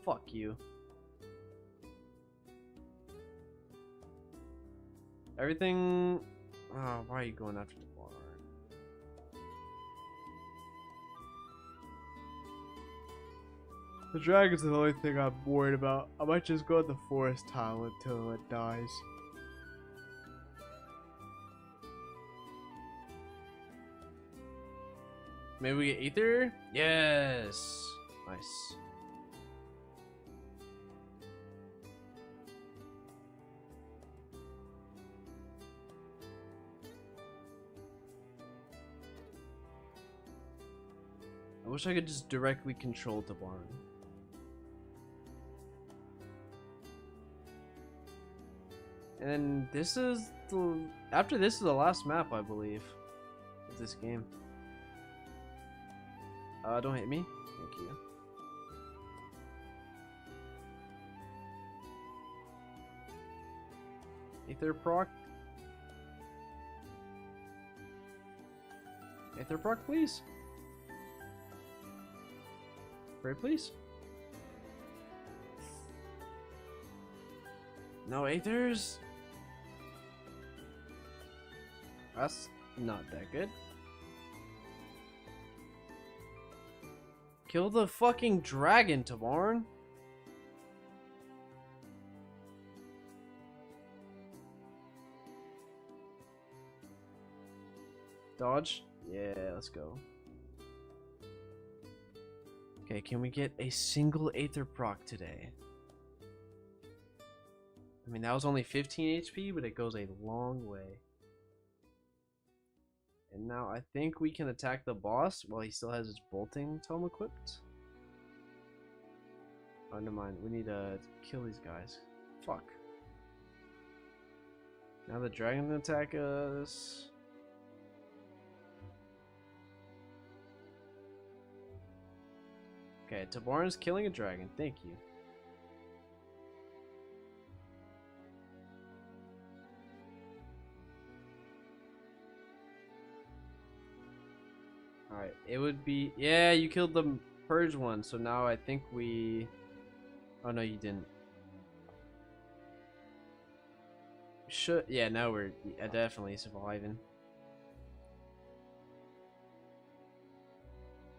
Fuck you. Everything... Oh, why are you going after Tabarn? The dragon's the only thing I'm worried about. I might just go in the forest tile until it dies. Maybe we get Ether? Yes! Nice. I wish I could just directly control Tabarn. And this is the... After this is the last map, I believe, of this game. Don't hit me. Thank you. Ether proc. Aether proc, please. Very please. No Aethers. That's not that good. Kill the fucking dragon, Tavarn. Dodge? Yeah, let's go. Okay, can we get a single Aether proc today? I mean, that was only 15 HP, but it goes a long way. And now I think we can attack the boss while he still has his bolting tome equipped. Oh, never mind. We need to kill these guys. Fuck. Now the dragon can attack us. Okay, Tabarn's killing a dragon. Thank you. Alright, it would be... Yeah, you killed the purge one, so now I think we... Oh, no, you didn't. Should... Yeah, now we're definitely surviving.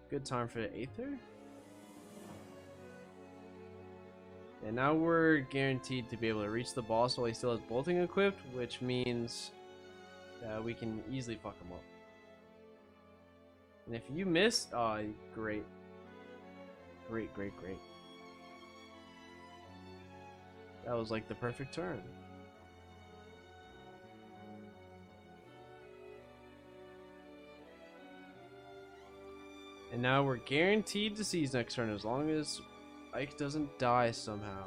Good time for the Aether. And now we're guaranteed to be able to reach the boss while he still has bolting equipped, which means that we can easily fuck him up. And if you miss, oh, great. Great, great, great. That was like the perfect turn. And now we're guaranteed to seize next turn as long as Ike doesn't die somehow.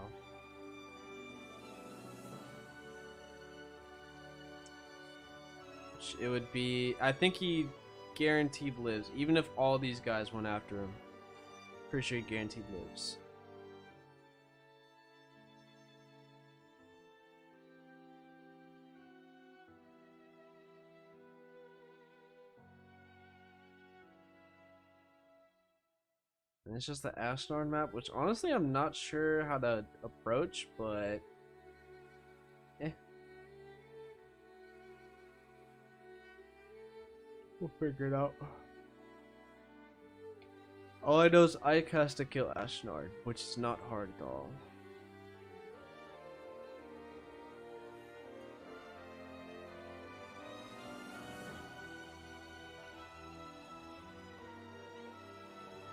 It would be... I think he guaranteed lives, even if all these guys went after him. Pretty sure he guaranteed lives. And it's just the Ashnard map, which honestly I'm not sure how to approach, but we'll figure it out. All I know is Ike has to kill Ashnard, which is not hard at all.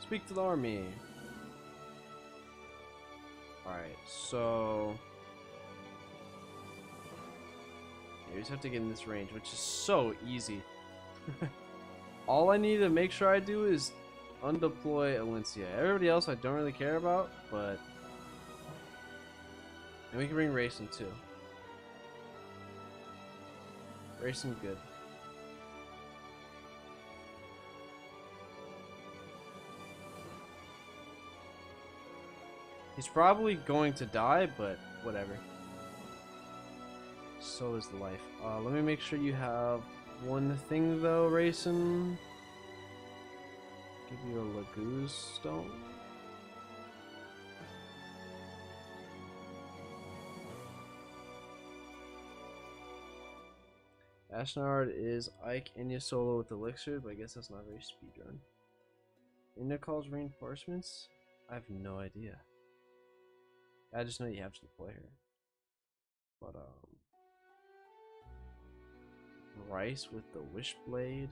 Speak to the army. Alright, so... yeah, we just have to get in this range, which is so easy. All I need to make sure I do is undeploy Alencia. Everybody else I don't really care about, but... and we can bring Racing too. Racing good. He's probably going to die, but whatever. So is life. Let me make sure you have one thing though, Racing. Give you a Laguz stone. Ashnard is Ike Enya solo with Elixir, but I guess that's not very speedrun. Enya calls reinforcements? I have no idea. I just know you have to deploy her. But Rice with the Wishblade.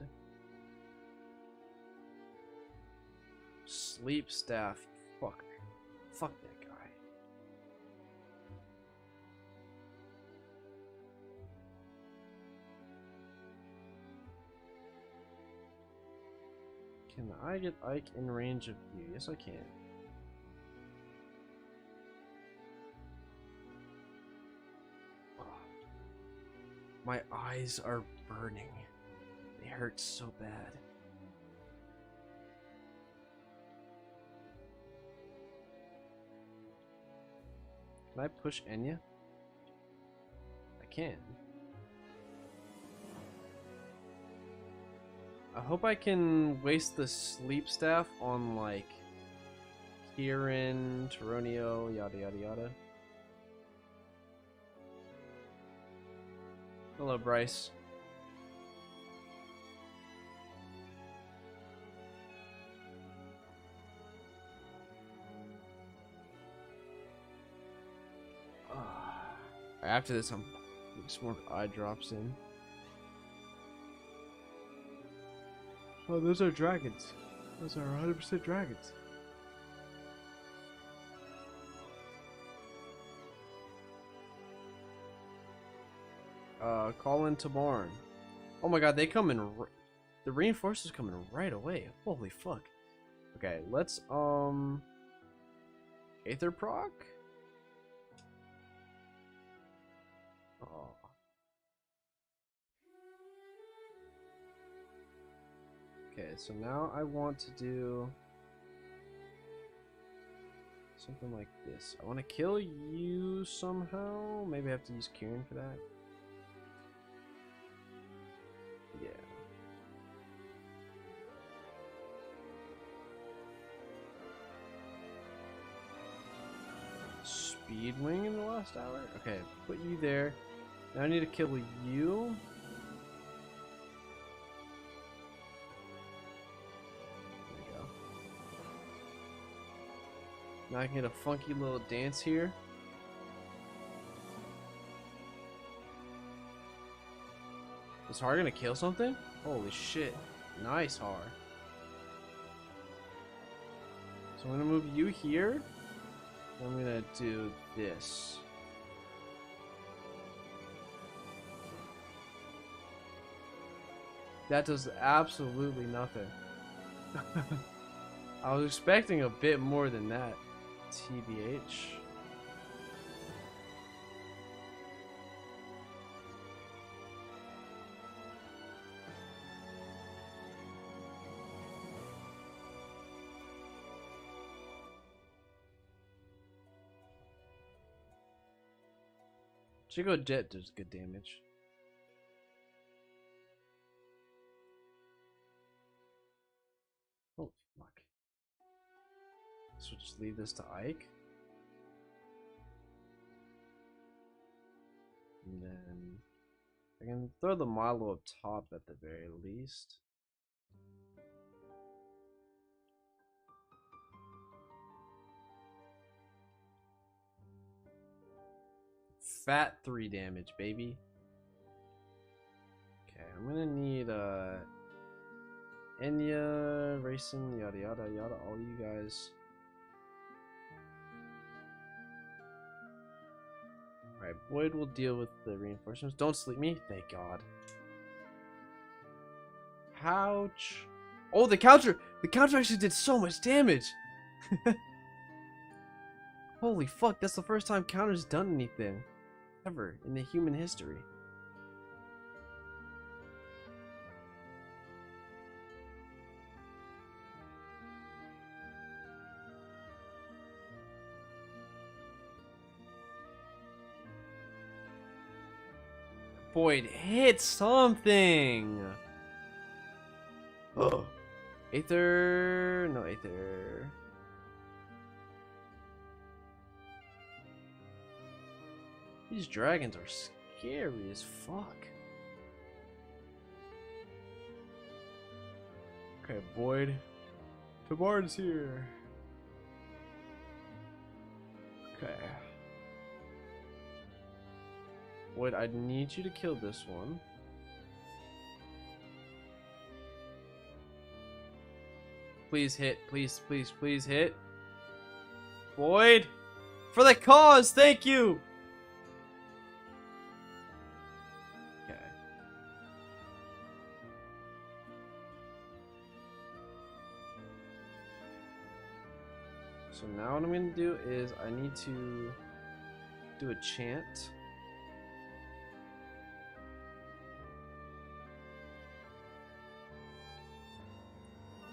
Sleep staff. Fuck. Fuck that guy. Can I get Ike in range of you? Yes, I can. My eyes are burning. They hurt so bad. Can I push Enya? I can. I hope I can waste the sleep staff on like Kieran, Taronio, yada yada yada. Hello, Bryce. After this, I'm putting some more eye drops in. Oh, those are dragons. Those are 100% dragons. Call into barn. Oh my god, they come in. The reinforcements coming right away. Holy fuck. Okay, let's Aether proc. Oh. Okay, so now I want to do something like this. I want to kill you somehow. Maybe I have to use Kieran for that. Yeah. Speed wing in the last hour? Okay, put you there. Now I need to kill you. There we go. Now I can get a funky little dance here. Is Har gonna kill something? Holy shit. Nice, Har. So I'm gonna move you here. I'm gonna do this. That does absolutely nothing. I was expecting a bit more than that. TBH. Chico Jet does good damage. Oh, fuck. So just leave this to Ike. And then I can throw the Milo up top at the very least. Fat 3 damage, baby. Okay, I'm gonna need Enya, Racing, yada yada yada, all you guys. Alright, Boyd will deal with the reinforcements. Don't sleep me, thank God. Ouch. Oh, the counter! The counter actually did so much damage! Holy fuck, that's the first time counter's done anything ever in the human history. Boyd, hit something! Oh. Aether... No, Aether... These dragons are scary as fuck. Okay, Boyd. Tabard's here. Okay. Boyd, I need you to kill this one. Please hit. Please, please, please hit. Boyd! For the cause! Thank you! Okay. So now what I'm gonna do is I need to do a chant.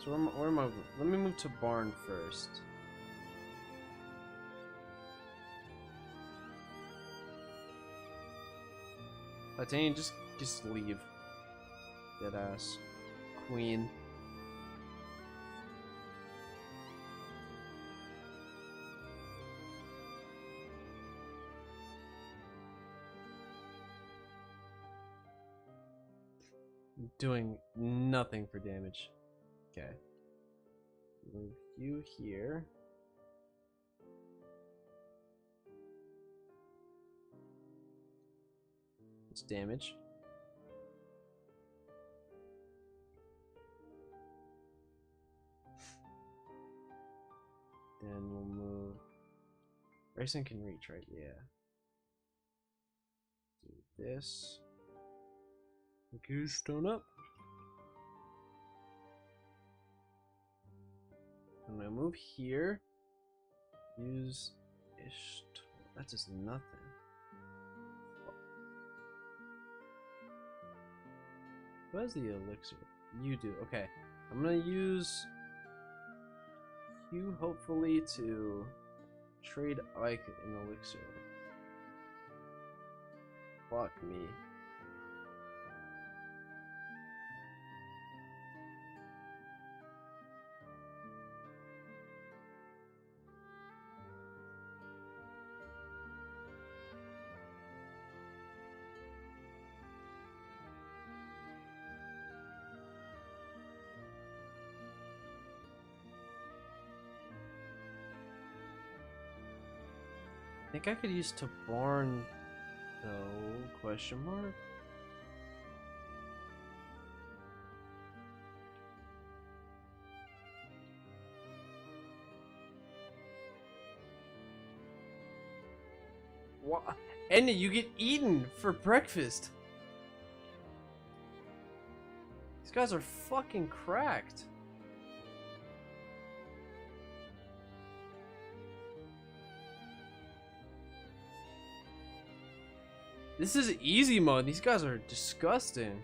So where am I? Let me move to barn first. Titanium, just leave. Dead ass. queen. Doing nothing for damage. Okay. Move you here. It's damage. Then we'll move. Racing can reach, right? Yeah. Do this. Goose stone up. I'm gonna move here. Use ish. That's just nothing. What is the elixir? You do. Okay. I'm gonna use you hopefully to trade Ike an elixir. Fuck me. I think I could use to barn though, question mark. What? And you get eaten for breakfast. These guys are fucking cracked. This is easy mode. These guys are disgusting.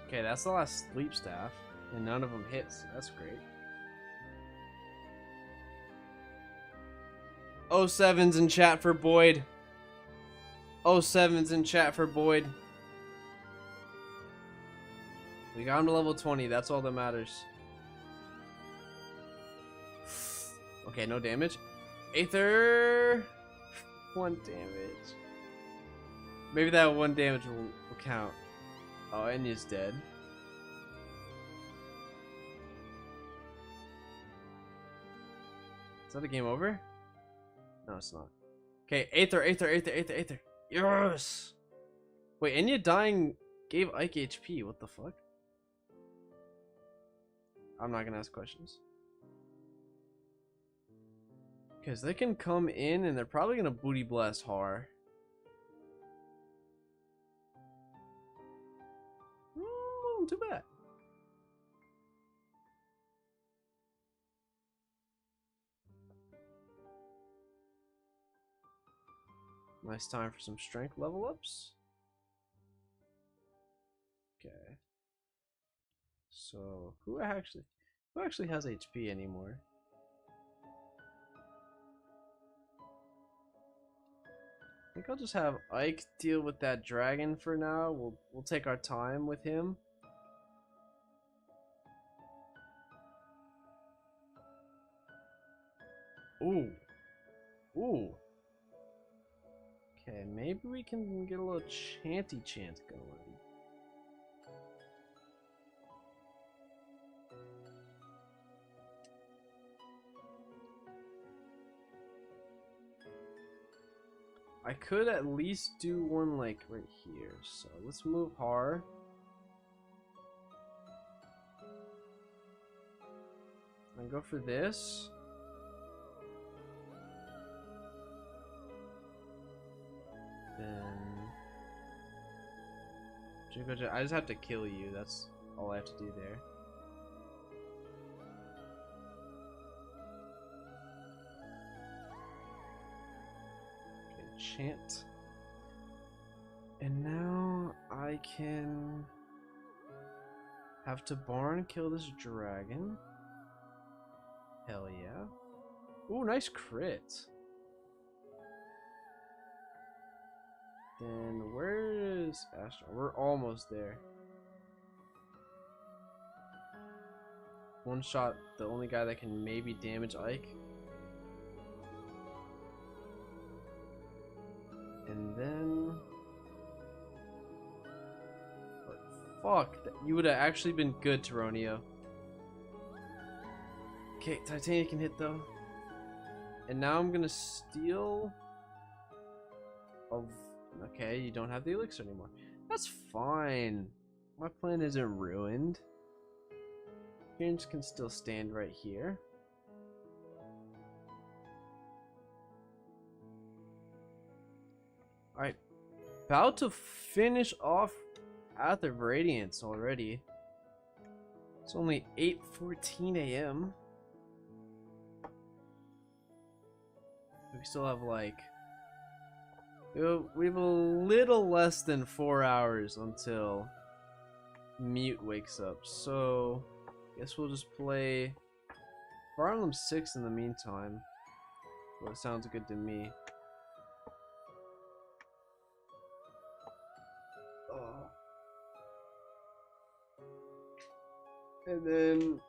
Okay, that's the last sleep staff, and none of them hits. That's great. 07's in chat for Boyd. 07's in chat for Boyd. We got him to level 20. That's all that matters. Okay, no damage. Aether. 1 damage. Maybe that 1 damage will count. Oh, Enya's dead. Is that a game over? No, it's not. Okay, Aether. Yes! Wait, Enya dying gave Ike HP. What the fuck? I'm not gonna ask questions. Because they can come in and they're probably gonna booty blast Har. Too bad. Nice time for some strength level ups. Okay. So who actually has HP anymore? I think I'll just have Ike deal with that dragon for now. We'll take our time with him. Ooh. Ooh. Okay, maybe we can get a little chanty chant going. I could at least do one like right here. So let's move Har. And go for this. Then I just have to kill you. That's all I have to do there. Okay, chant. And now I can Have to barn kill this dragon. Hell yeah. Ooh, nice crit. Then where is Astro? We're almost there. One shot, the only guy that can maybe damage Ike. And then... Fuck, you would have actually been good, Tyronio. Okay, Titania can hit though. And now I'm gonna steal... Okay, you don't have the elixir anymore. That's fine. My plan isn't ruined. James can still stand right here. Alright. About to finish off Path of Radiance already. It's only 8:14 a.m. We still have like... We have a little less than 4 hours until Mute wakes up. So... guess we'll just play Fire Emblem 6 in the meantime. Well, it sounds good to me. Oh. And then,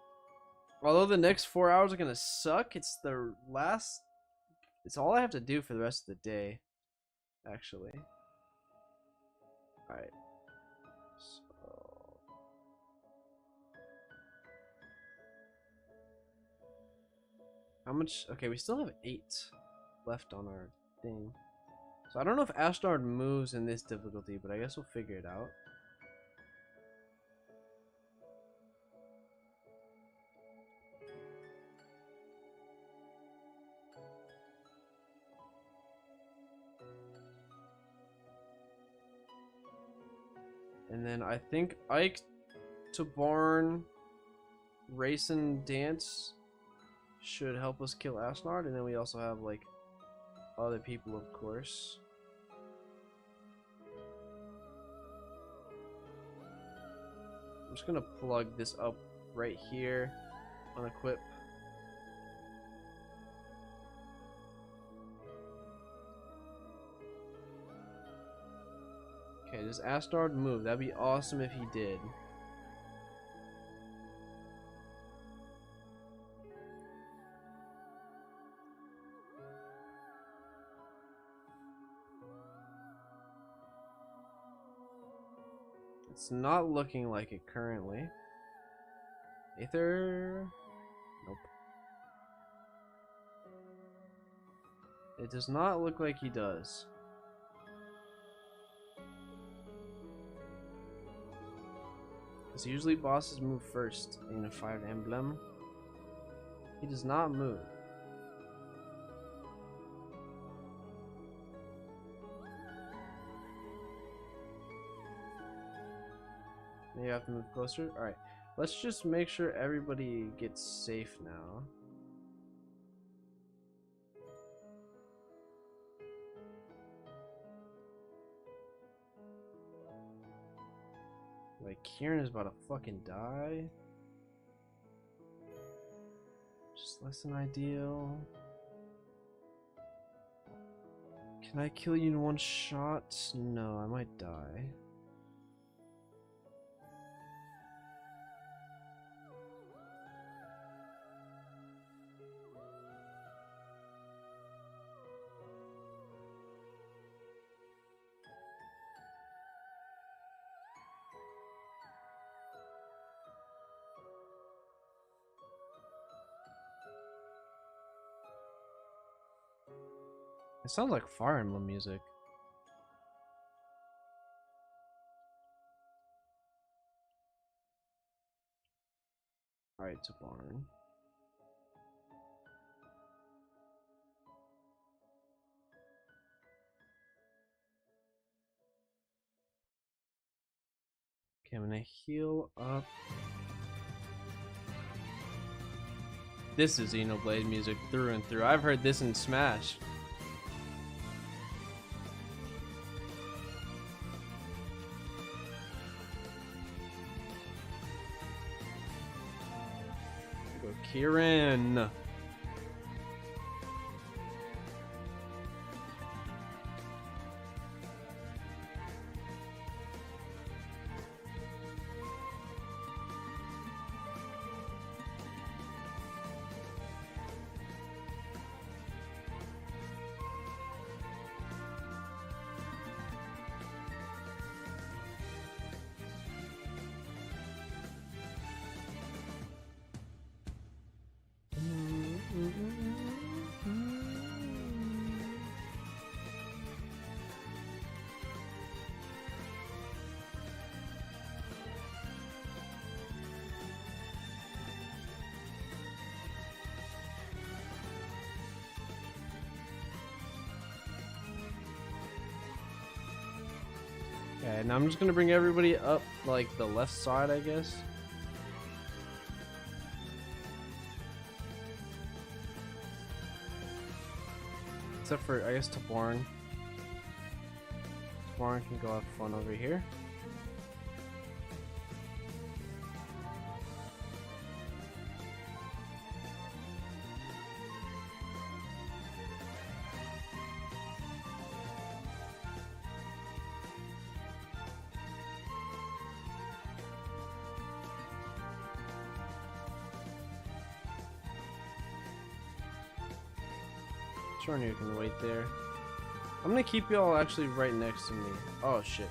although the next 4 hours are gonna suck, it's the last. It's all I have to do for the rest of the day, actually. All right. How much? Okay, we still have 8 left on our thing. So I don't know if Ashnard moves in this difficulty, but I guess we'll figure it out. And then I think Ike to Barn, Race and Dance should help us kill Ashnard, and then we also have like other people, of course. I'm just gonna plug this up right here, unequip. Okay, does Ashnard move? That'd be awesome if he did. It's not looking like it currently. Aether? Nope. It does not look like he does. Because usually bosses move first in a Fire Emblem. He does not move. You have to move closer. Alright, let's just make sure everybody gets safe now. Like, Kieran is about to fucking die. Just less than ideal. Can I kill you in one shot? No, I might die. It sounds like Fire Emblem music. Alright, to Barn. Okay, I'm gonna heal up. This is Xenoblade music through and through. I've heard this in Smash. Kieran. Okay, now I'm just gonna bring everybody up like the left side, I guess. Except for, I guess, Tabarn. Tabarn can go have fun over here. Sure, you can wait there. I'm gonna keep y'all actually right next to me. Oh shit.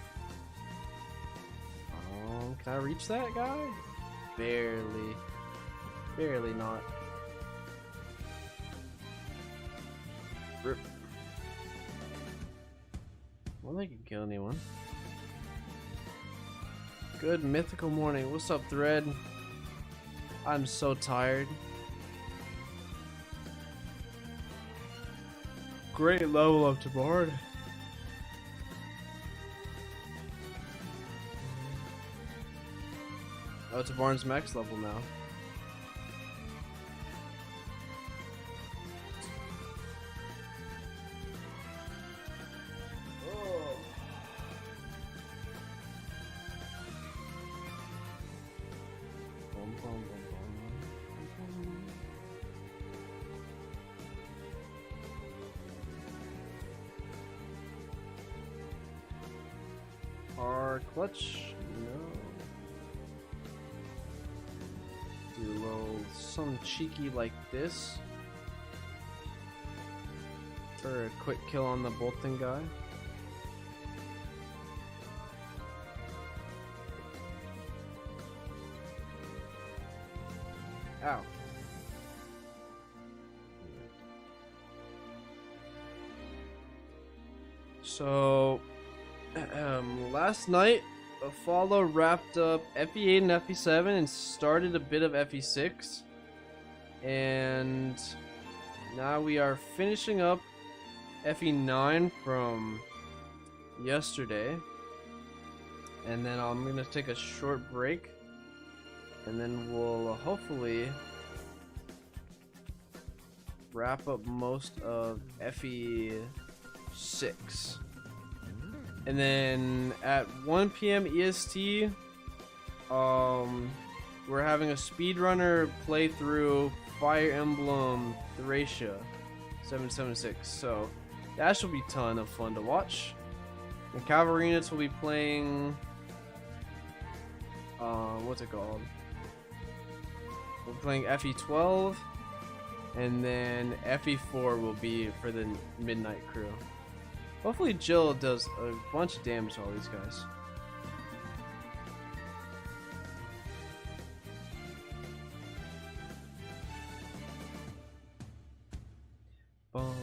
Can I reach that guy? Barely. Barely not. Rip. Well, they can kill anyone. Good mythical morning. What's up, Thread? I'm so tired. Great level up to board. Oh, to Barnes max level now. Oh. Boom, boom, boom, boom. Our clutch, no. Do a little something cheeky like this for a quick kill on the bolting guy. Ow. So last night, Follow wrapped up FE8 and FE7 and started a bit of FE6. And now we are finishing up FE9 from yesterday. And then I'm going to take a short break. And then we'll hopefully wrap up most of FE6. And then at 1 PM EST, we're having a speedrunner playthrough Fire Emblem Thracia 776. So that should be a ton of fun to watch. And Cavalry units will be playing, what's it called? We're playing FE12, and then FE4 will be for the Midnight Crew. Hopefully Jill does a bunch of damage to all these guys. Boom.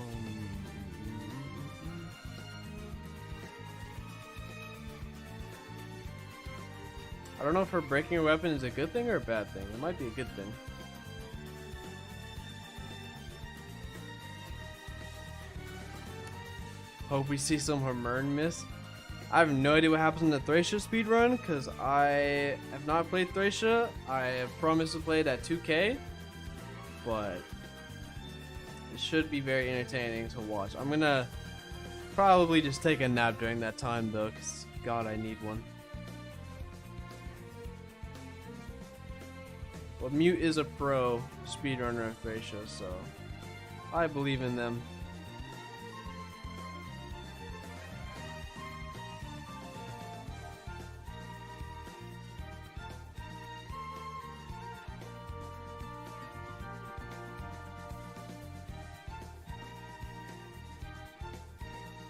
I don't know if her breaking her weapon is a good thing or a bad thing. It might be a good thing. Hope we see some Hermern miss. I have no idea what happens in the Thracia speedrun because I have not played Thracia. I have promised to play it at 2K, but it should be very entertaining to watch. I'm gonna probably just take a nap during that time though, because God, I need one. Well, Mute is a pro speedrunner of Thracia, so I believe in them.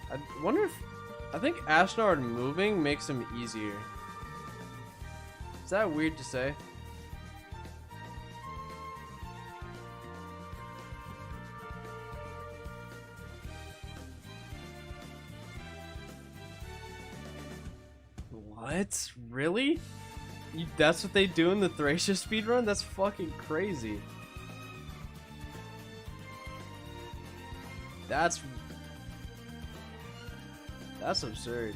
I wonder if... I think Ashnard moving makes him easier. Is that weird to say? What? Really? That's what they do in the Thracia speedrun? That's fucking crazy. That's absurd.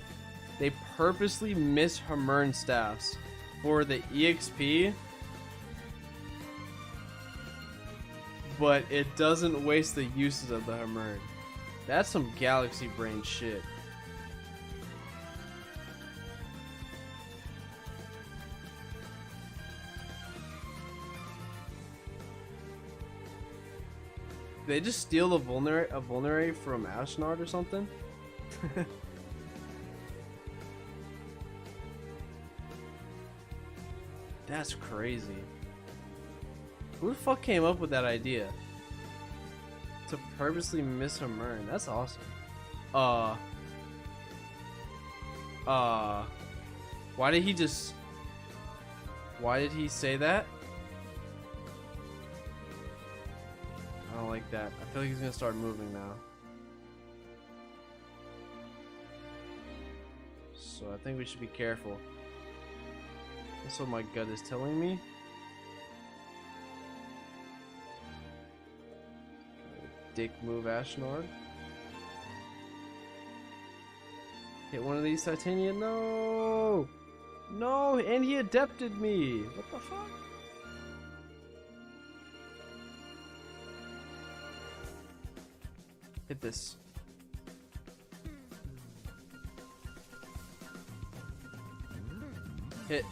They purposely miss Hamern staffs for the EXP, but it doesn't waste the uses of the Hamern. That's some galaxy brain shit. They just steal a vulnerate from Ashnard or something? That's crazy. Who the fuck came up with that idea? To purposely miss Hamern. That's awesome. Why did he say that? I don't like that. I feel like he's gonna start moving now. So I think we should be careful. That's what my gut is telling me. Dick move, Ashnard. Hit one of these Titania. No! No! And he adepted me! What the fuck? Hit this. Hit.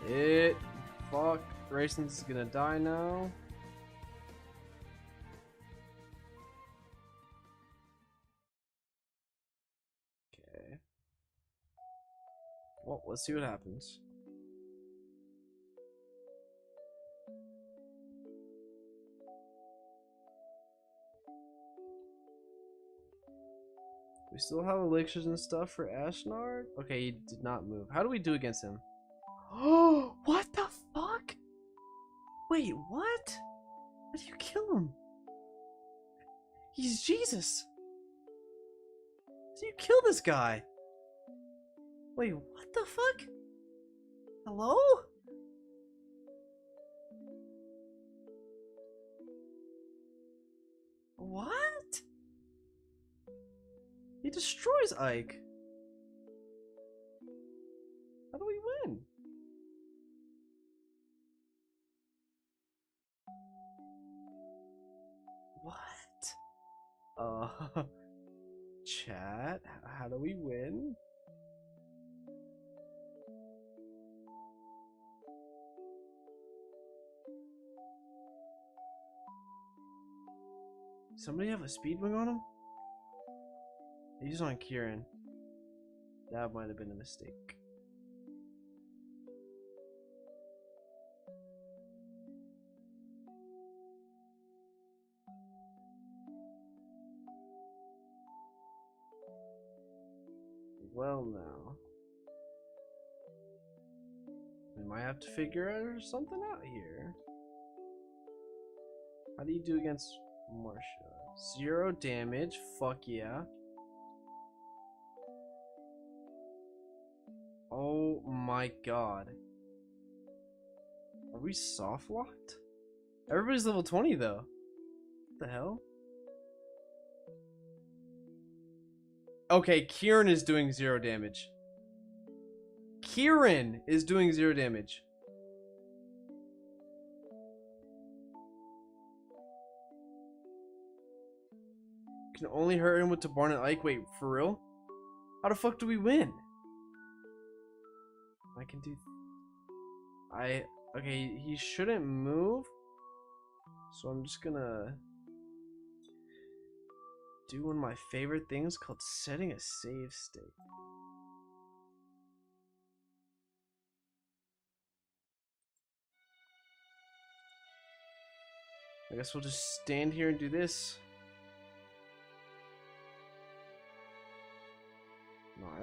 Hit. Fuck. Grayson's is gonna die now. Okay. Well, let's see what happens. We still have elixirs and stuff for Ashnard? Okay, he did not move. How do we do against him? Oh, what the fuck? Wait, what? How do you kill him? He's Jesus. How do you kill this guy? Wait, what the fuck? Hello? What? He destroys Ike. How do we win? What? Chat, how do we win? Somebody have a speed wing on him? He's on Kieran. That might have been a mistake. Well, now we might have to figure something out here. How do you do against Marsha? 0 damage. Fuck yeah. Oh my god. Are we soft locked? Everybody's level 20 though. What the hell? Okay, Kieran is doing 0 damage. Kieran is doing 0 damage. can only hurt him with Tabarn and Ike. Wait, for real? How the fuck do we win? I can do... Okay, he shouldn't move. So I'm just gonna... do one of my favorite things called setting a save state. I guess we'll just stand here and do this.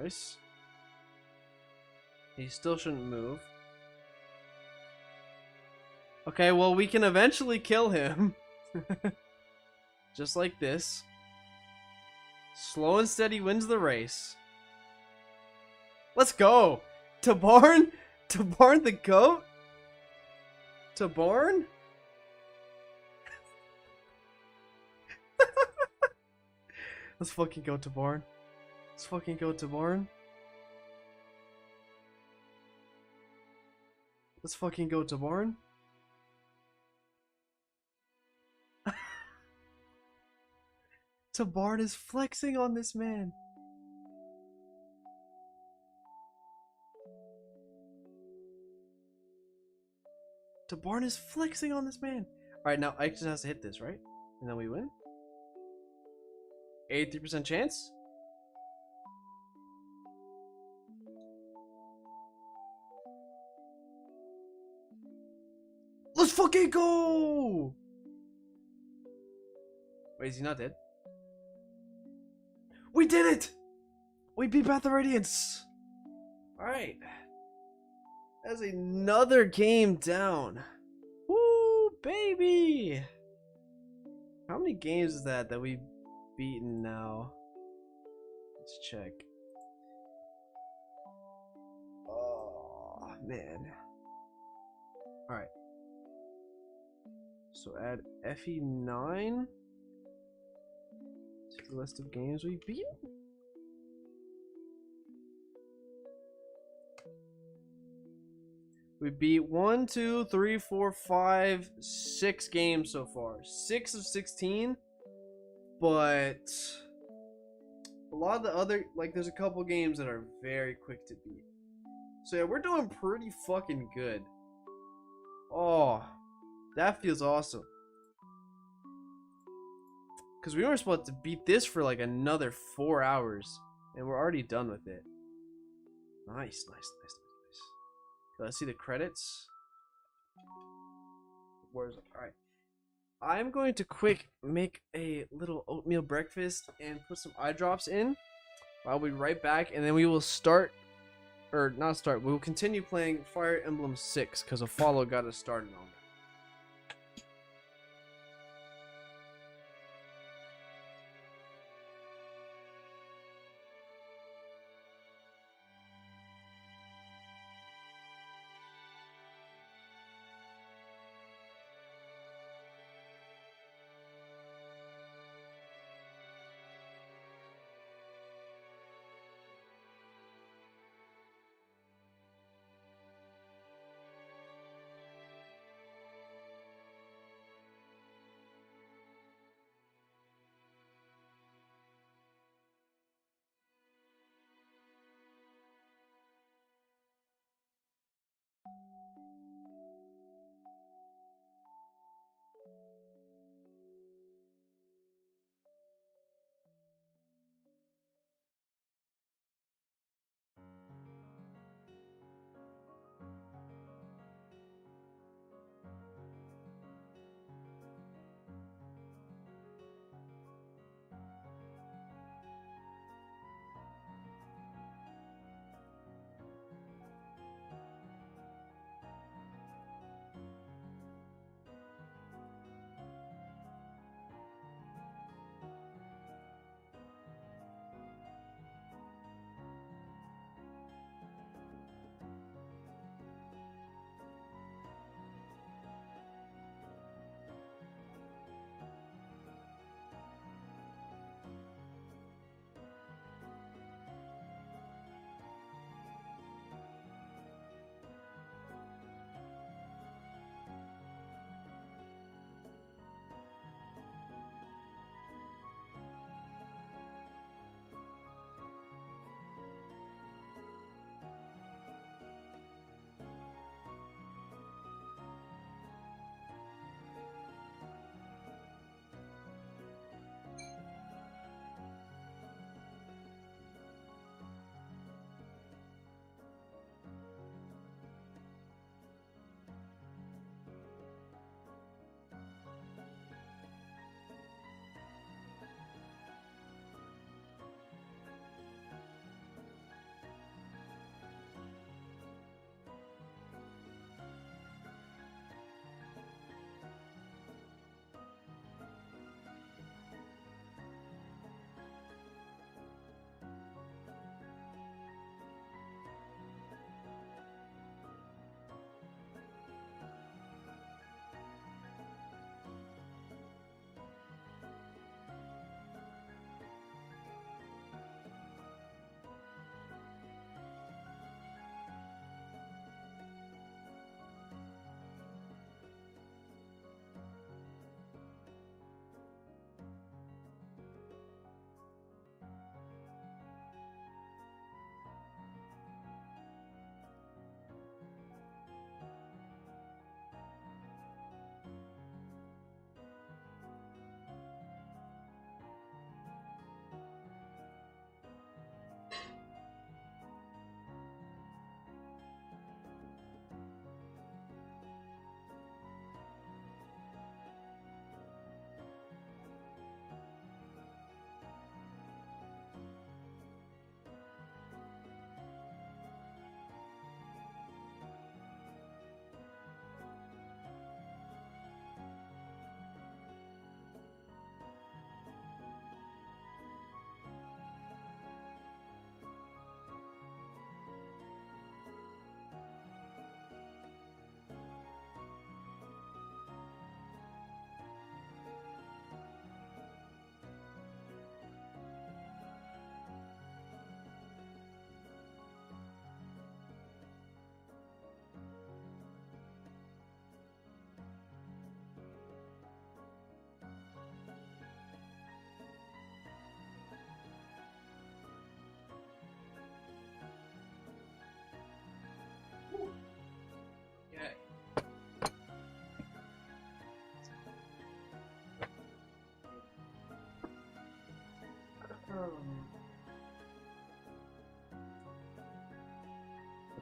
Nice. He still shouldn't move. Okay, well, we can eventually kill him. Just like this. Slow and steady wins the race. Let's go! Tabarn? Tabarn the goat? Tabarn? Let's fucking go Tabarn. Let's fucking go Tabarn. Let's fucking go Tabarn. Tabarn is flexing on this man. Tabarn is flexing on this man. Alright, now Ike just has to hit this, right? And then we win? 83% chance? Let's fucking go! Wait, is he not dead? We did it! We beat Path of Radiance! Alright. That's another game down. Woo, baby! How many games is that we've beaten now? Let's check. Oh, man. Alright. So add FE9 to the list of games we've beaten. We beat 1, 2, 3, 4, 5, 6 games so far. 6 of 16. But a lot of the other, like, there's a couple games that are very quick to beat. So yeah, we're doing pretty fucking good. Oh, that feels awesome. Because we were supposed to beat this for like another 4 hours. And we're already done with it. Nice, nice, nice, nice, nice. Let's see the credits. Where's it? Alright. I'm going to quick make a little oatmeal breakfast and put some eye drops in. I'll be right back, and then we will start, or not start, we will continue playing Fire Emblem 6 because a follow got us started on it.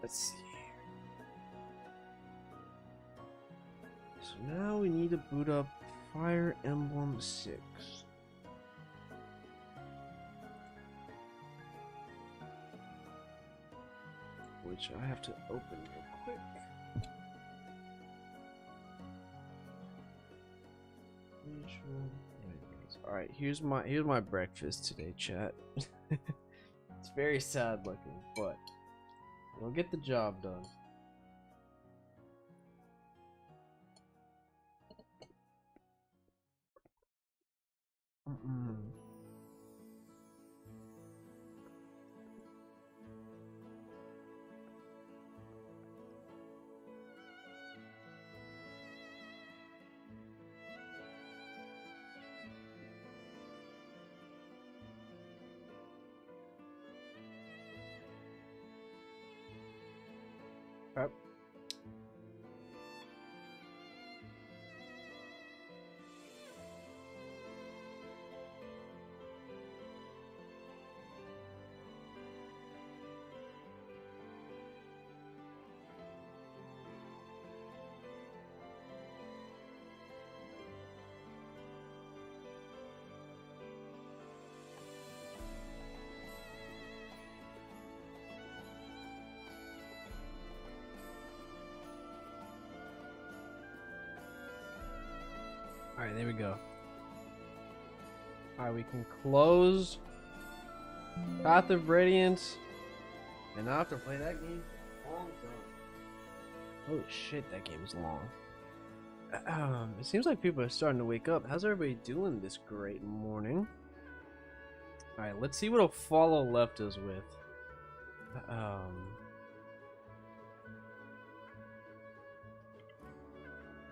Let's see. So now we need to boot up Fire Emblem 6. Which I have to open real quick. Alright, here's my breakfast today, chat. It's very sad looking, but it'll get the job done. Okay. Alright, there we go. Alright, we can close Path of Radiance. And now I have to play that game for a long time. Oh shit, that game's long. It seems like people are starting to wake up. How's everybody doing this great morning? Alright, let's see what a follow left us with.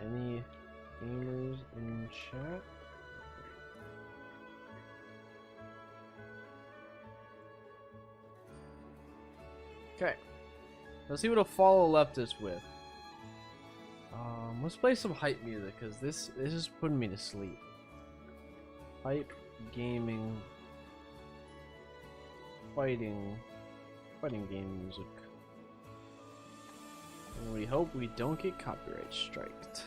Any gamers in chat? Okay, let's see what a follow left us with. Let's play some hype music because this is putting me to sleep. Hype gaming, fighting game music. And we hope we don't get copyright striked.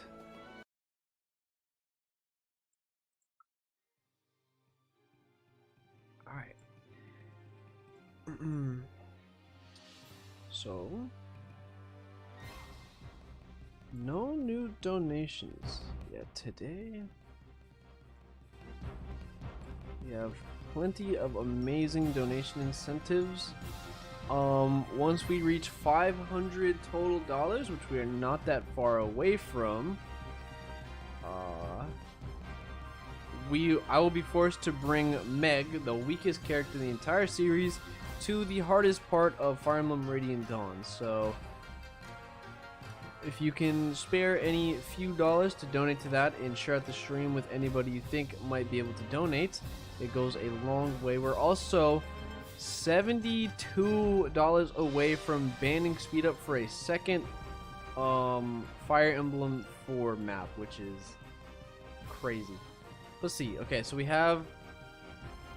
Alright. So, no new donations yet today. We have plenty of amazing donation incentives. Once we reach 500 total dollars, which we are not that far away from, I will be forced to bring Meg, the weakest character in the entire series, to the hardest part of Fire Emblem Radiant Dawn. So if you can spare any few dollars to donate to that and share out the stream with anybody you think might be able to donate, it goes a long way. We're also $72 away from banning speed up for a second Fire Emblem 4 map, which is crazy. Let's see. Okay, so we have...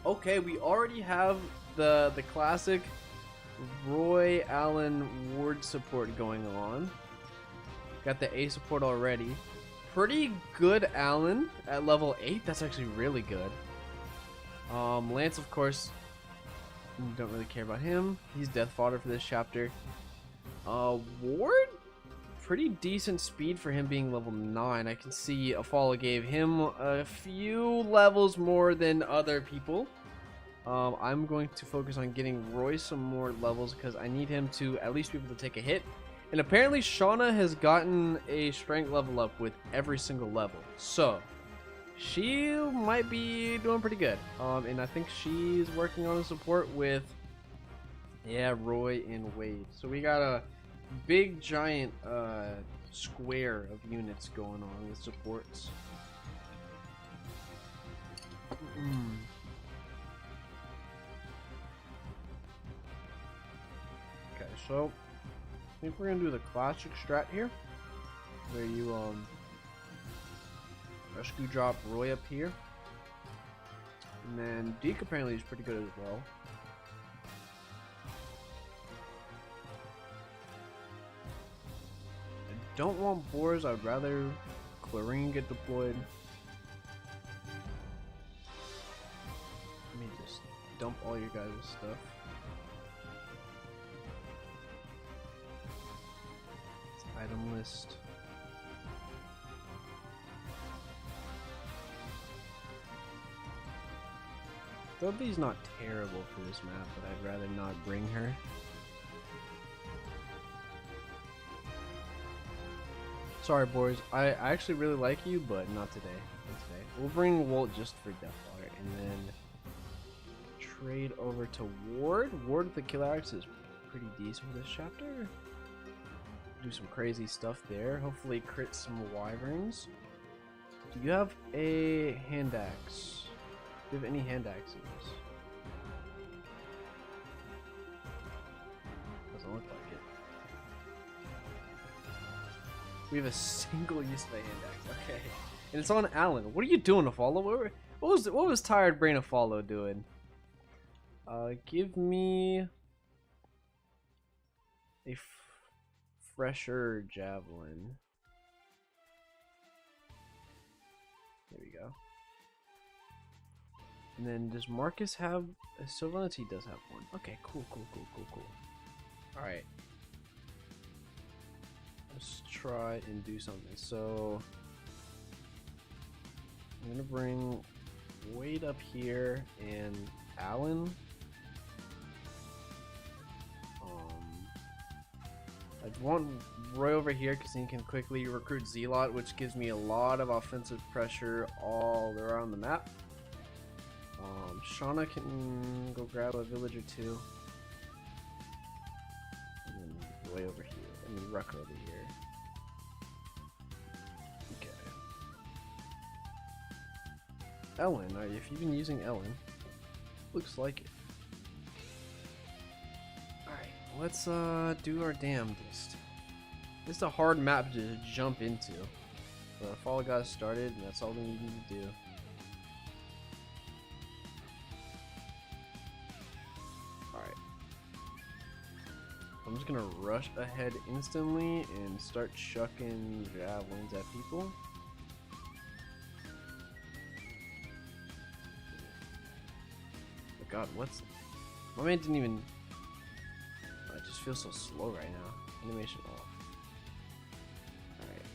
Okay, we already have the classic Roy Allen Ward support going on. Got the A support already. Pretty good Allen at level 8. That's actually really good. Lance, of course, don't really care about him. He's death fodder for this chapter. Ward? Pretty decent speed for him being level 9. I can see Afala gave him a few levels more than other people. I'm going to focus on getting Roy some more levels because I need him to at least be able to take a hit. And apparently Shauna has gotten a strength level up with every single level. So she might be doing pretty good. And I think she's working on the support with, yeah, Roy and Wade. So we got a big giant square of units going on with supports. Okay, so I think we're gonna do the classic strat here, where you rescue drop Roy up here, and then Deke apparently is pretty good as well. don't want boars. I'd rather chlorine get deployed. Let me just dump all your guys' stuff. Item list. Dudley's not terrible for this map, but I'd rather not bring her. Sorry, boys. I actually really like you, but not today. Not today. We'll bring Walt just for Deathwater, and then trade over to Ward. Ward with the Killer Axe is pretty decent for this chapter. Do some crazy stuff there. Hopefully crit some wyverns. Do you have a hand axe? Do you have any hand axes? Doesn't look like it. We have a single use of a hand axe. Okay. And it's on Alan. What are you doing, Afalo? What was Tired Brain Afalo doing? Give me a fresher javelin. There we go. And then does Marcus have a Sylvanas? He does have one. Okay, cool. Alright. Let's try and do something. So I'm gonna bring Wade up here and Alan. I want Roy over here because he can quickly recruit Zealot, which gives me a lot of offensive pressure all around the map. Shauna can go grab a village or two. And then Roy over here. And then Rucker over here. Okay. Ellen, if you've been using Ellen, looks like it. Let's do our damnedest. This is a hard map to jump into. But if all got started, and that's all we need to do. Alright. I'm just gonna rush ahead instantly and start chucking javelins at people. Oh god, what's... My man didn't even... It just feels so slow right now. Animation off. Alright.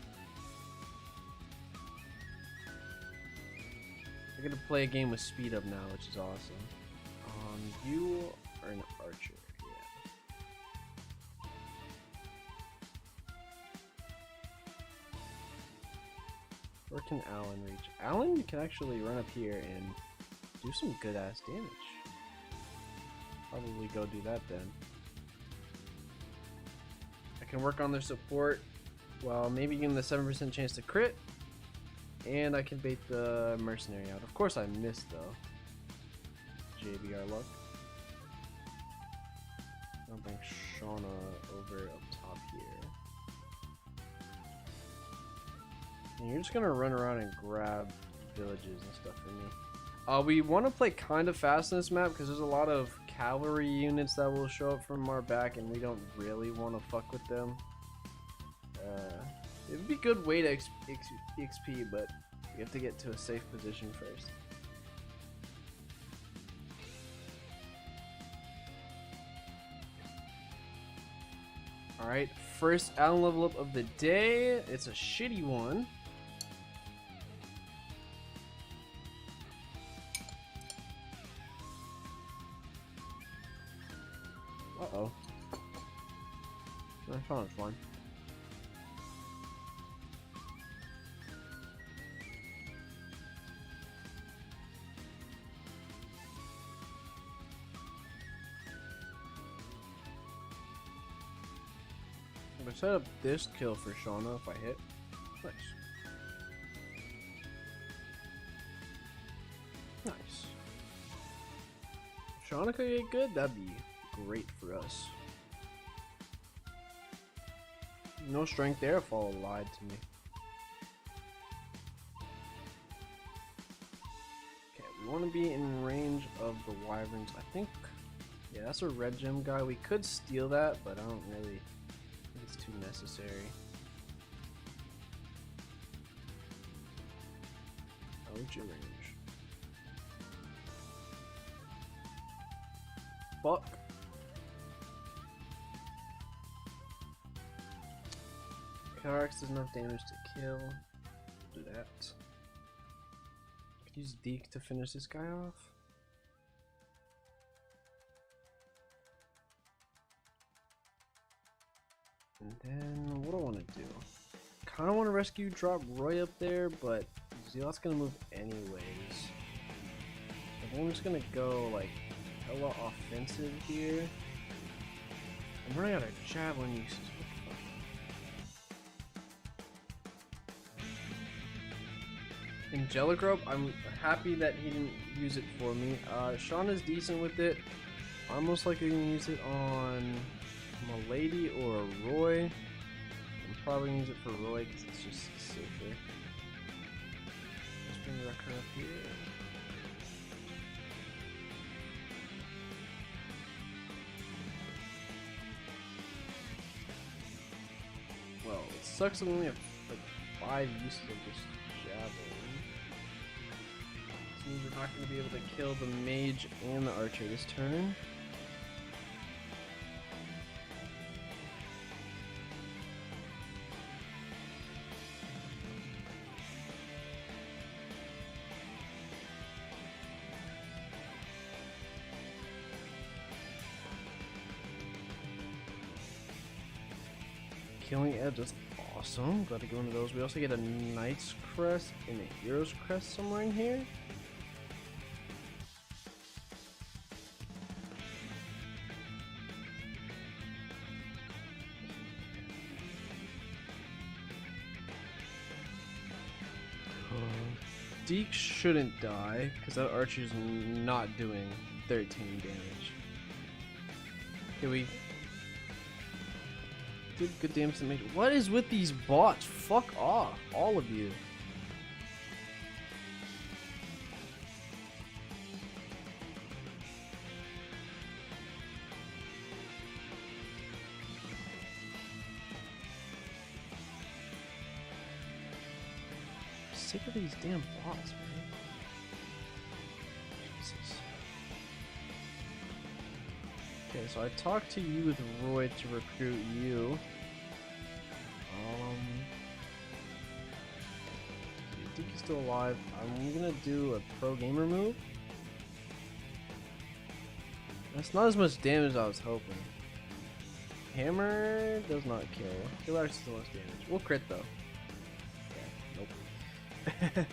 I get to play a game with speed up now, which is awesome. You are an archer. Yeah. Where can Alan reach? Alan can actually run up here and do some good ass damage. Probably go do that then. I can work on their support while maybe getting the 7% chance to crit, and I can bait the mercenary out. Of course I missed though. JBR luck. I'll bring Shauna over up top here. And you're just gonna run around and grab villages and stuff for me. We want to play kind of fast in this map because there's a lot of cavalry units that will show up from our back, and we don't really want to fuck with them. It would be a good way to XP, but we have to get to a safe position first. Alright, first Alan level up of the day. It's a shitty one. Uh-oh. I found one. I'm gonna set up this kill for Shauna if I hit. Nice. Nice. If Shauna could get good, that'd be great for us. No strength there, Fall lied to me. Okay, we want to be in range of the wyverns. I think, yeah, that's a red gem guy. We could steal that, but I don't really think it's too necessary. Approach and range. Fuck. Q.Are does enough damage to kill. Do that. Could use Deke to finish this guy off. And then what do I want to do? Kind of want to rescue drop Roy up there, but Zealot's gonna move anyways. So I'm just gonna go like hella offensive here. I'm running out of javelin uses. Angelic rope, I'm happy that he didn't use it for me. Sean is decent with it. I'm most likely gonna use it on Milady or Roy. I'm probably gonna use it for Roy because it's just safer. Let's bring Wrecker up here. Well, it sucks that we only have like 5 uses of this javelin. This means we're not going to be able to kill the mage and the archer this turn. Killing Edge is awesome. Glad to go into those. We also get a Knight's Crest and a Hero's Crest somewhere in here. Deke shouldn't die because that archer's not doing 13 damage. Okay, we did good damage to the mage. What is with these bots? Fuck off, all of you. Sick of these damn bots, man. Jesus. Okay, so I talked to you with Roy to recruit you. Deke is still alive. I'm gonna do a pro gamer move. That's not as much damage as I was hoping. Hammer does not kill. Kill actually still less damage. We'll crit though. Yeah, nope.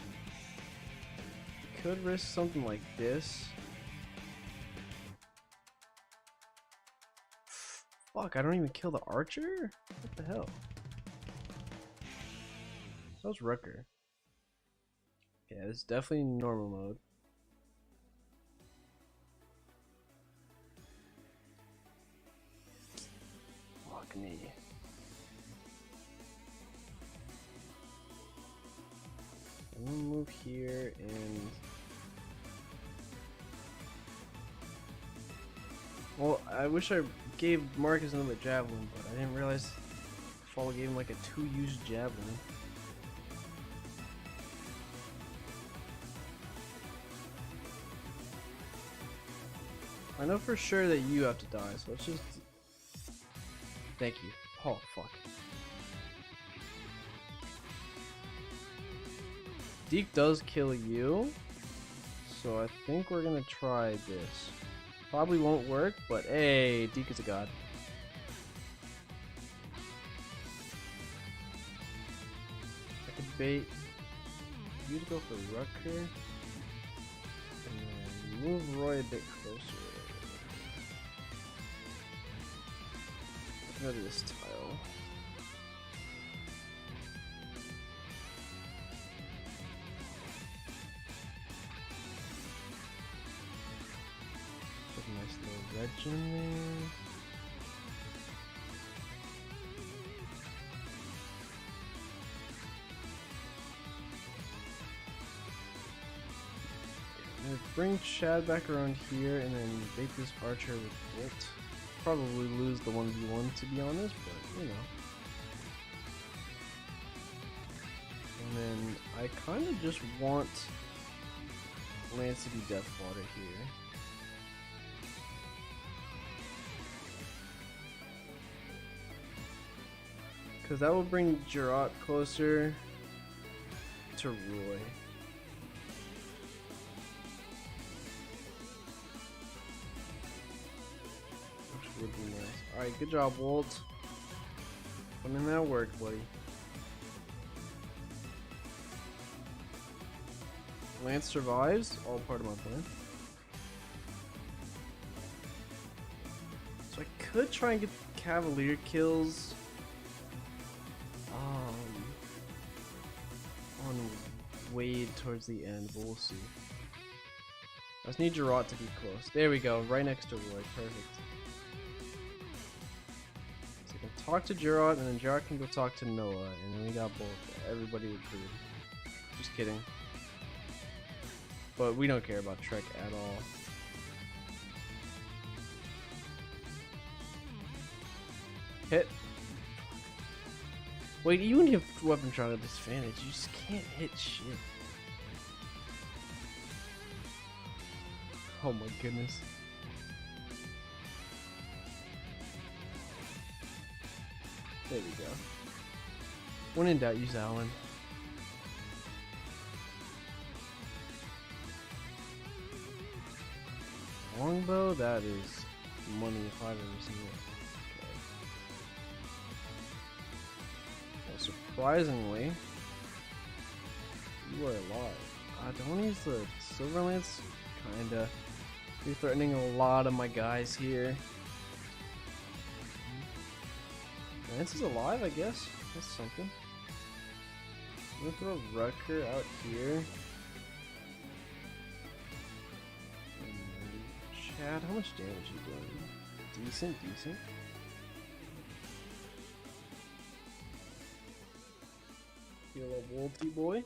Could risk something like this. Fuck, I don't even kill the archer? What the hell? That was Rucker. Yeah, it's definitely normal mode. Fuck me. I'm gonna move here and... Well, I wish I gave Marcus another javelin, but I didn't realize Fall gave him like a 2-use javelin. I know for sure that you have to die, so let's just... Thank you. Oh, fuck. Deke does kill you, so I think we're gonna try this. Probably won't work, but hey, Deke is a god. I could bait you to go for Rucker, and then move Roy a bit closer. Go to this tile. Put a nice little wedge in there. I'm gonna bring Chad back around here and then bait this archer with Bolt. Probably lose the 1v1 to be honest, but you know. And then I kind of just want Lance to be Deathwater here. Because that will bring Gerard closer to Roy. Which would be nice. Alright, good job, Walt. Put in that work, buddy. Lance survives, all part of my plan. So I could try and get Cavalier kills on Wade towards the end, but we'll see. I just need Gerard to be close. There we go, right next to Roy, perfect. So I can talk to Gerard, and then Gerard can go talk to Noah, and then we got both. Everybody recruited. Just kidding. But we don't care about Trek at all. Hit. Wait, even if weapon shot at disadvantage, you just can't hit shit. Oh my goodness. There we go. When in doubt, use Alan. Longbow, that is money if I've ever seen it. Okay. Well, surprisingly, you are alive. Don't use the Silver Lance. Kinda. You're threatening a lot of my guys here. Lance is alive, I guess. That's something. I'm gonna throw Rucker out here. Chad, how much damage are you doing? Decent, decent. You little wolfy boy.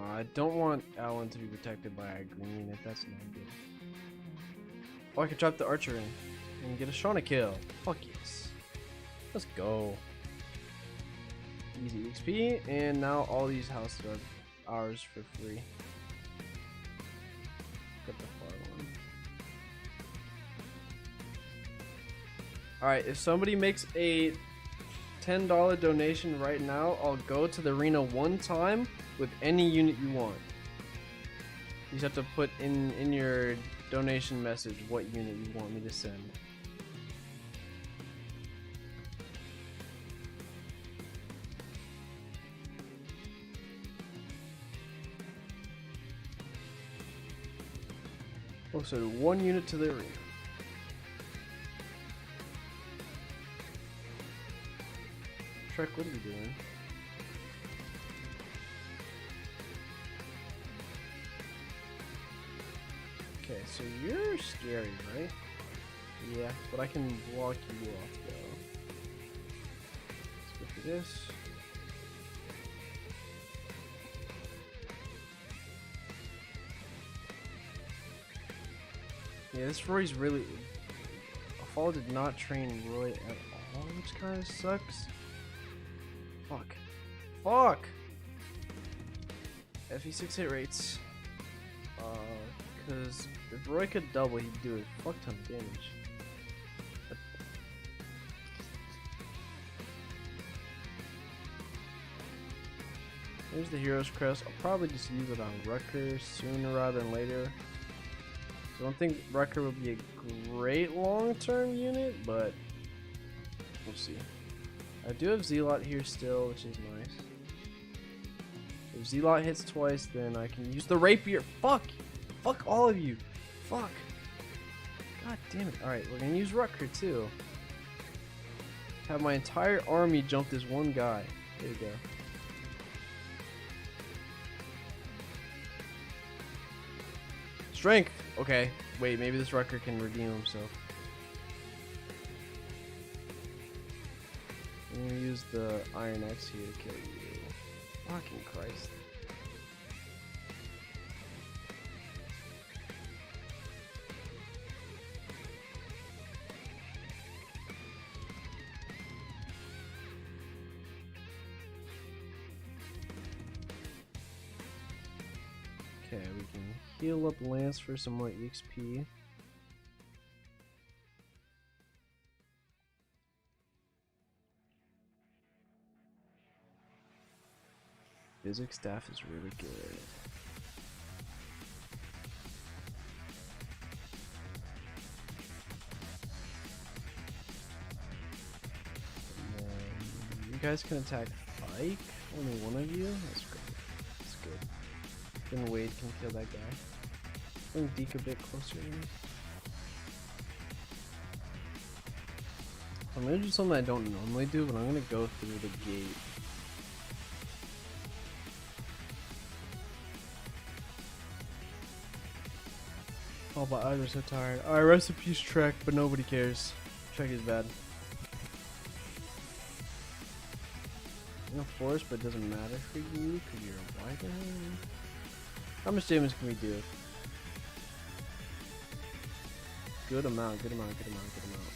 I don't want Alan to be protected by a green if that's not good. Oh, I could drop the archer in and get a Shauna kill. Fuck yes. Let's go. Easy XP, and now all these houses are ours for free. Got the far one. Alright, if somebody makes a $10 donation right now, I'll go to the arena one time with any unit you want. You just have to put in your donation message what unit you want me to send. Oh, so 1 unit to the arena. Trek, what are we doing? Okay, so you're scary, right? Yeah, but I can block you off though. Let's go for this. Yeah, this Roy's really... Fall did not train Roy at all, which kind of sucks. Fuck. Fuck! FE6 hit rates. Because if Roy could double, he'd do a fuck ton of damage. There's the Hero's Crest. I'll probably just use it on Rucker sooner rather than later. I don't think Rucker will be a great long-term unit, but we'll see. I do have Zealot here still, which is nice. If Zealot hits twice, then I can use the Rapier. Fuck! Fuck all of you! Fuck! God damn it. Alright, we're gonna use Rucker too. Have my entire army jump this one guy. There you go. Strength! Okay, wait, maybe this Rucker can redeem himself. I'm gonna use the Iron Axe here to kill you. Fucking Christ. Okay, we can heal up Lance for some more EXP. Physics staff is really good. And then you guys can attack Ike. Only one of you? That's great. That's good. Then Wade can kill that guy. Bring Deke a bit closer in. I'm gonna do something I don't normally do, but I'm gonna go through the gate. Oh, my eyes are so tired. Alright, rest in peace, Trek, but nobody cares. Trek is bad. You're a force, but it doesn't matter for you because you're a wider. How much damage can we do? Good amount, good amount, good amount, good amount.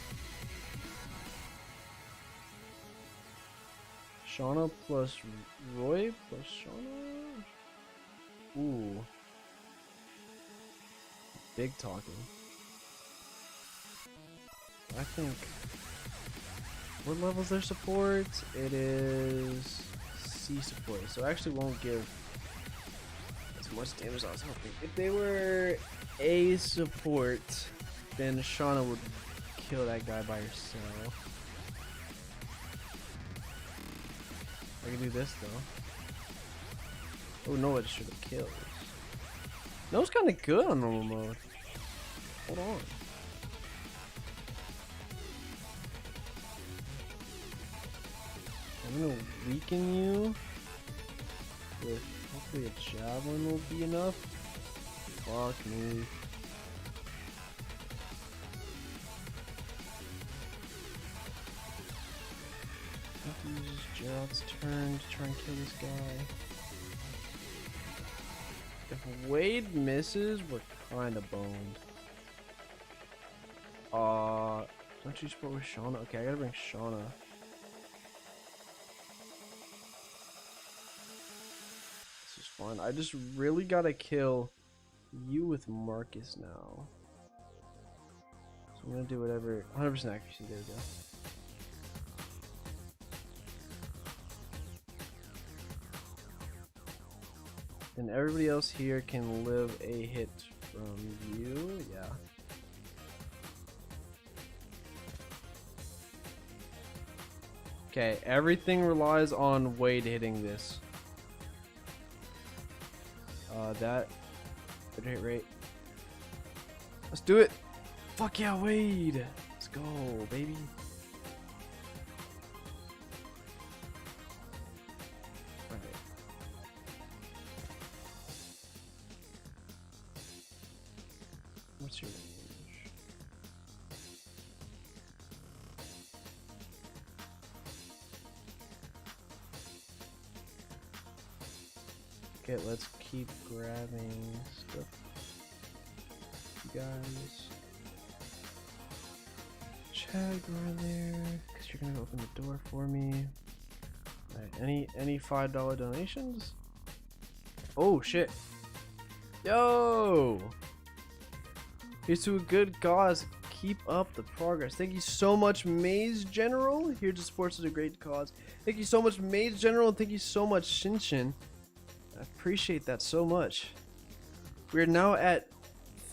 Shauna plus Roy plus Shauna? Ooh. Big talking. I think. What level's their support? It is C support, so I actually won't give as much damage as I was hoping. If they were A support, then Shauna would kill that guy by herself. I can do this though. Oh no, it should have killed. No, it's kind of good on normal mode. Hold on. I'm gonna weaken you with hopefully a javelin will be enough. Fuck me. I have to use Gerald's turn to try and kill this guy. If Wade misses, we're kind of boned. Don't you support with Shauna? Okay, I gotta bring Shauna. This is fun. I just really gotta kill you with Marcus now. So I'm gonna do whatever. 100% accuracy. There we go. And everybody else here can live a hit from you. Yeah. Okay, everything relies on Wade hitting this. That better hit rate. Let's do it. Fuck yeah, Wade. Let's go, baby. Alright. What's your range? Okay, let's keep grabbing stuff. You guys. Chad, go in there, because you're gonna open the door for me. Alright, any $5 donations? Oh shit. Yo! Here's to a good cause. Keep up the progress. Thank you so much, Maze General. Here to support such a great cause. Thank you so much, Maze General, and thank you so much, Shinshin. I appreciate that so much. We're now at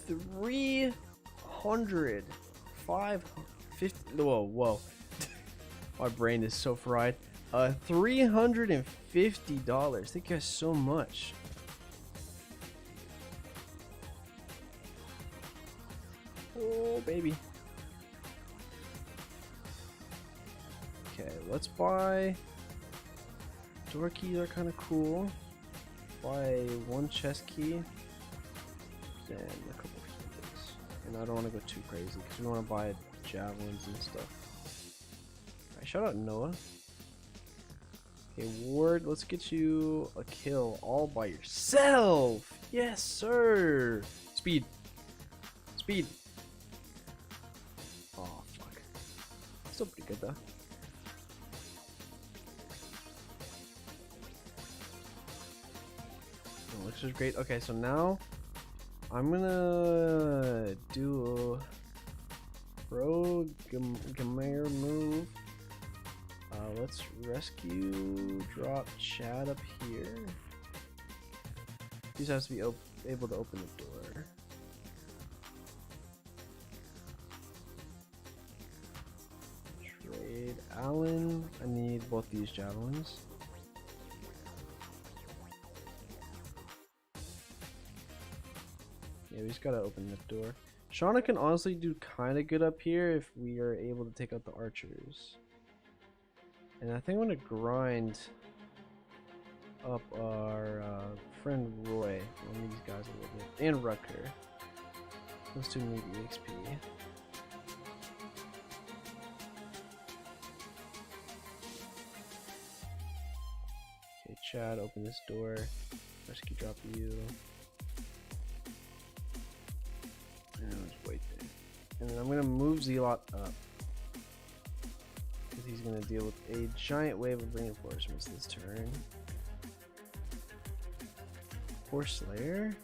300, 550. Whoa. My brain is so fried. $350. Thank you guys so much. Oh, baby. Okay, let's buy. Door keys are kind of cool. Buy one chest key. Then a couple keys. And I don't want to go too crazy because we want to buy javelins and stuff. Alright, shout out Noah. Okay, Ward, let's get you a kill all by yourself. Yes, sir. Speed. Speed. Oh, fuck. Still pretty good, though. which is great. Okay, so now I'm gonna do a Gamare move. Let's rescue drop Chad up here. He just has to be able to open the door. Trade Alan. I need both these javelins. Yeah, we just gotta open the door. Shauna can honestly do kind of good up here if we are able to take out the archers. And I think I'm gonna grind up our friend Roy on these guys a little bit. And Rucker. Those two need EXP. Okay, Chad, open this door. Rescue drop you. And just wait there. And then I'm gonna move Zealot up. Because he's gonna deal with a giant wave of reinforcements this turn. Poor Slayer.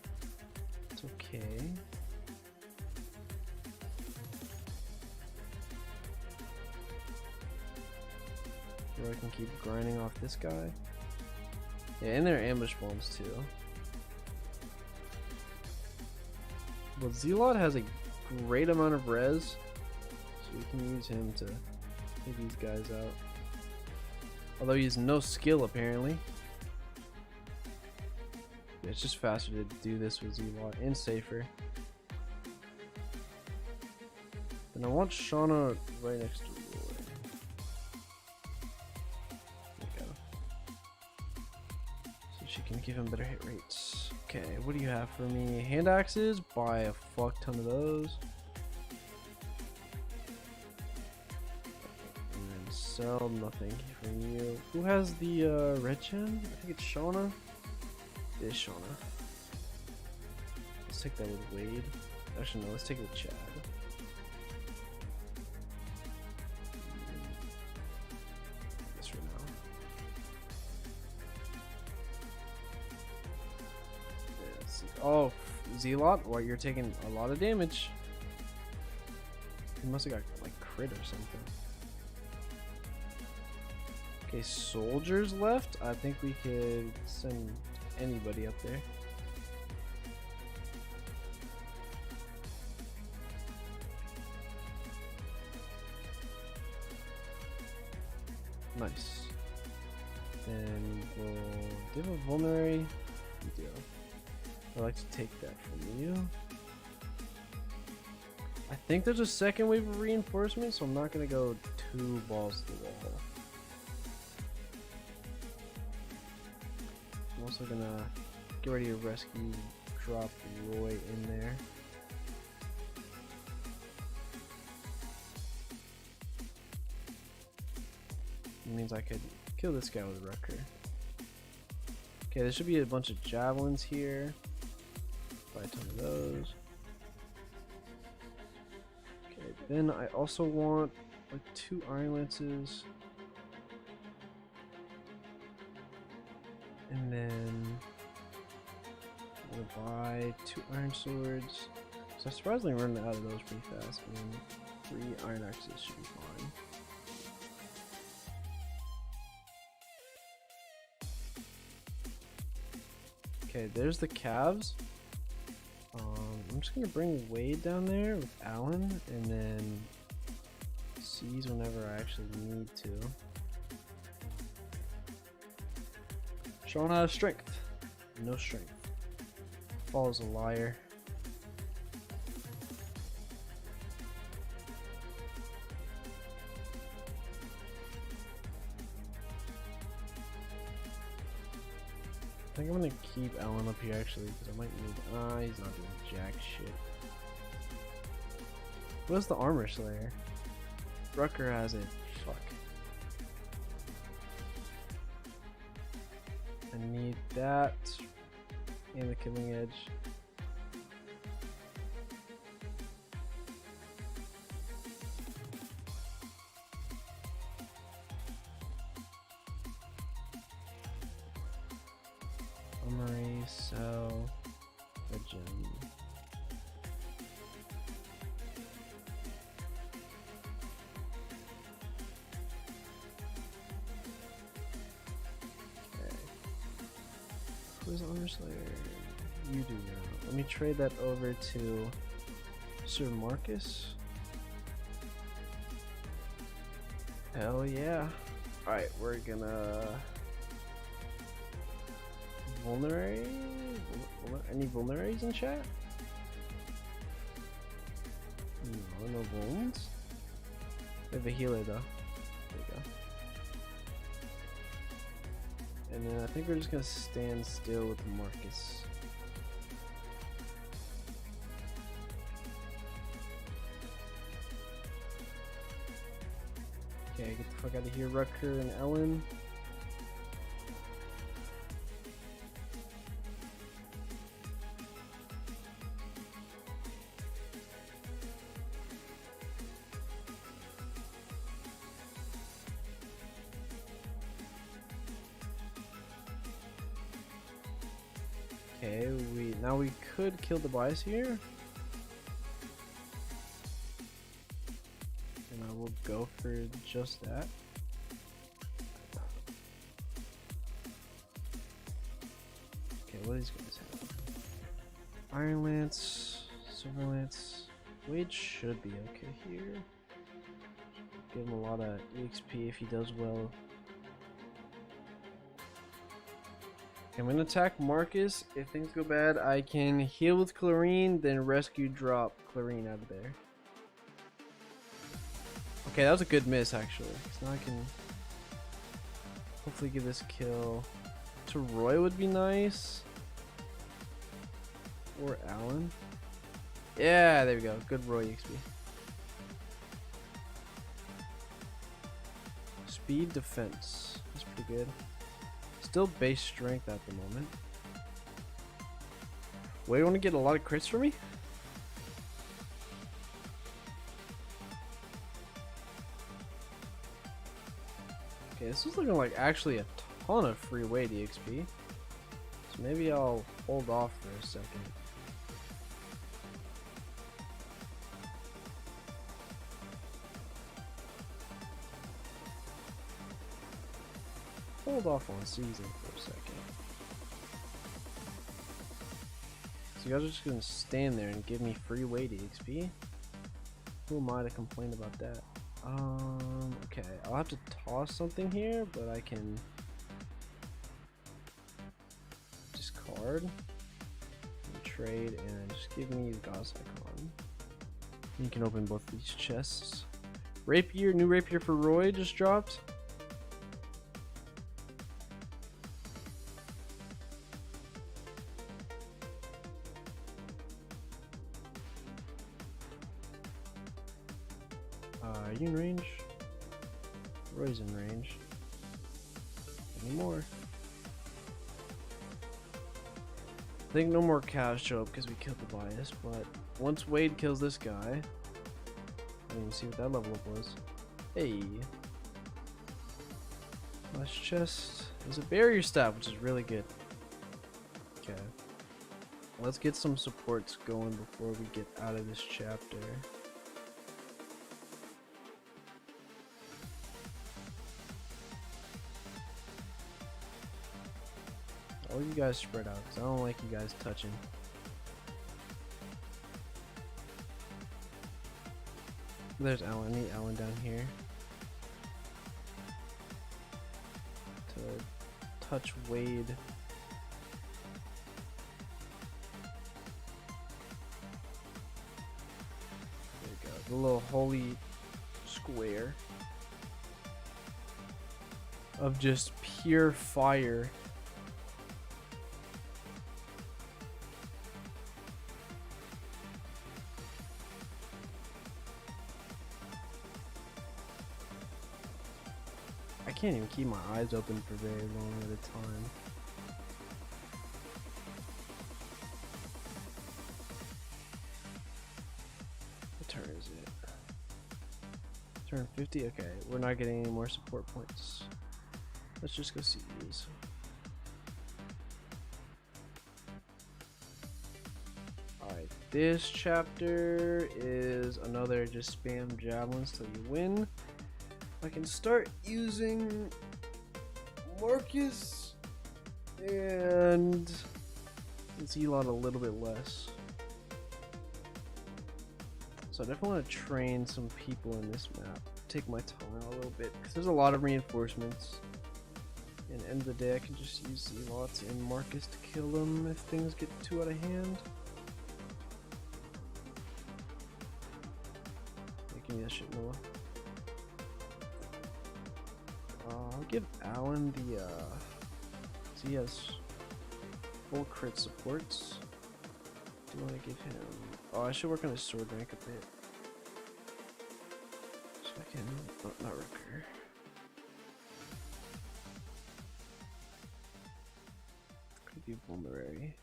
It's okay. Or I can keep grinding off this guy. Yeah, and there are ambush bombs too. Well, Zealot has a great amount of res, so we can use him to take these guys out. Although he has no skill apparently. Yeah, it's just faster to do this with Zealot and safer. Then I want Shauna right next to Roy. There we go. So she can give him better hit rates. Okay, what do you have for me? Hand axes? Buy a fuck ton of those. And then sell nothing from you. Who has the red gem? I think it's Shauna. It is Shauna. Let's take that with Wade. Actually, no, let's take it with Chad. This right now. Yeah, let's see. Oh, Zealot, well, you're taking a lot of damage. He must have got like crit or something. Okay, soldiers left. I think we could send anybody up there. Nice. Then we'll give a vulnerary. We do. I'd like to take that from you. I think there's a second wave of reinforcements, so I'm not gonna go two balls to the wall. I'm also gonna get ready to rescue, drop Roy in there. It means I could kill this guy with Rucker. Okay, there should be a bunch of javelins here. Buy a ton of those. Okay, then I also want like 2 iron lances. And then I'm gonna buy 2 iron swords. So I surprisingly run out of those pretty fast. And 3 iron axes should be fine. Okay, there's the calves. I'm just gonna bring Wade down there with Alan, and then seize whenever I actually need to. Shauna has strength. No strength. Follows a liar. I think I'm gonna keep Alan up here actually, because I might need. He's not doing jack shit. What's the armor slayer? Rucker has it. Fuck. I need that and the killing edge. Armory. sell a gem. Okay. Who's Honor Slayer? You do now. Let me trade that over to Sir Marcus. Hell yeah. Alright, we're gonna... Vulnerary? Any vulneraries in chat? No wounds? We have a healer though. There we go. And then I think we're just gonna stand still with Marcus. Okay, get the fuck out of here, Rutger and Ellen. Okay, now we could kill the bias here. And I will go for just that. Okay, what are these guys have? Iron Lance, Silver Lance. Wade should be okay here. Give him a lot of EXP if he does well. Okay, I'm gonna attack Marcus. If things go bad, I can heal with Chlorine, then rescue drop Chlorine out of there. Okay, that was a good miss actually. So now I can hopefully give this kill to Roy would be nice. Or Alan. Yeah, there we go. Good Roy XP. Speed defense. That's pretty good. Still base strength at the moment. Wait, you want to get a lot of crits for me? Okay, this is looking like actually a ton of free Wade EXP. So maybe I'll hold off for a second. Hold off on season for a second. So you guys are just gonna stand there and give me free Wade EXP? Who am I to complain about that? Okay, I'll have to toss something here, but I can discard and trade and just give me the Goddess icon. You can open both these chests. Rapier, new rapier for Roy just dropped. Are you in range? Roy's in range. Any more? I think no more cows show up because we killed the bias, but once Wade kills this guy, I didn't even see what that level up was. Hey. Last chest is a barrier staff, which is really good. Okay. Let's get some supports going before we get out of this chapter. All you guys spread out, because I don't like you guys touching. There's Alan. I need Alan down here to touch Wade. There we go. The little holy square of just pure fire. I can't even keep my eyes open for very long at a time. What turn is it? Turn 50? Okay, we're not getting any more support points. Let's just go see these. this chapter is another just spam javelins till you win. I can start using Marcus and Zelot a little bit less. So I definitely want to train some people in this map. Take my time a little bit because there's a lot of reinforcements. And at the end of the day, I can just use Zealots and Marcus to kill them if things get too out of hand. Yeah, give me that shit, Noah. I'll give Alan the, so he has full crit supports. Do you want to give him, oh, I should work on his sword rank a bit. So I can, oh, not recur. Could be vulnerary.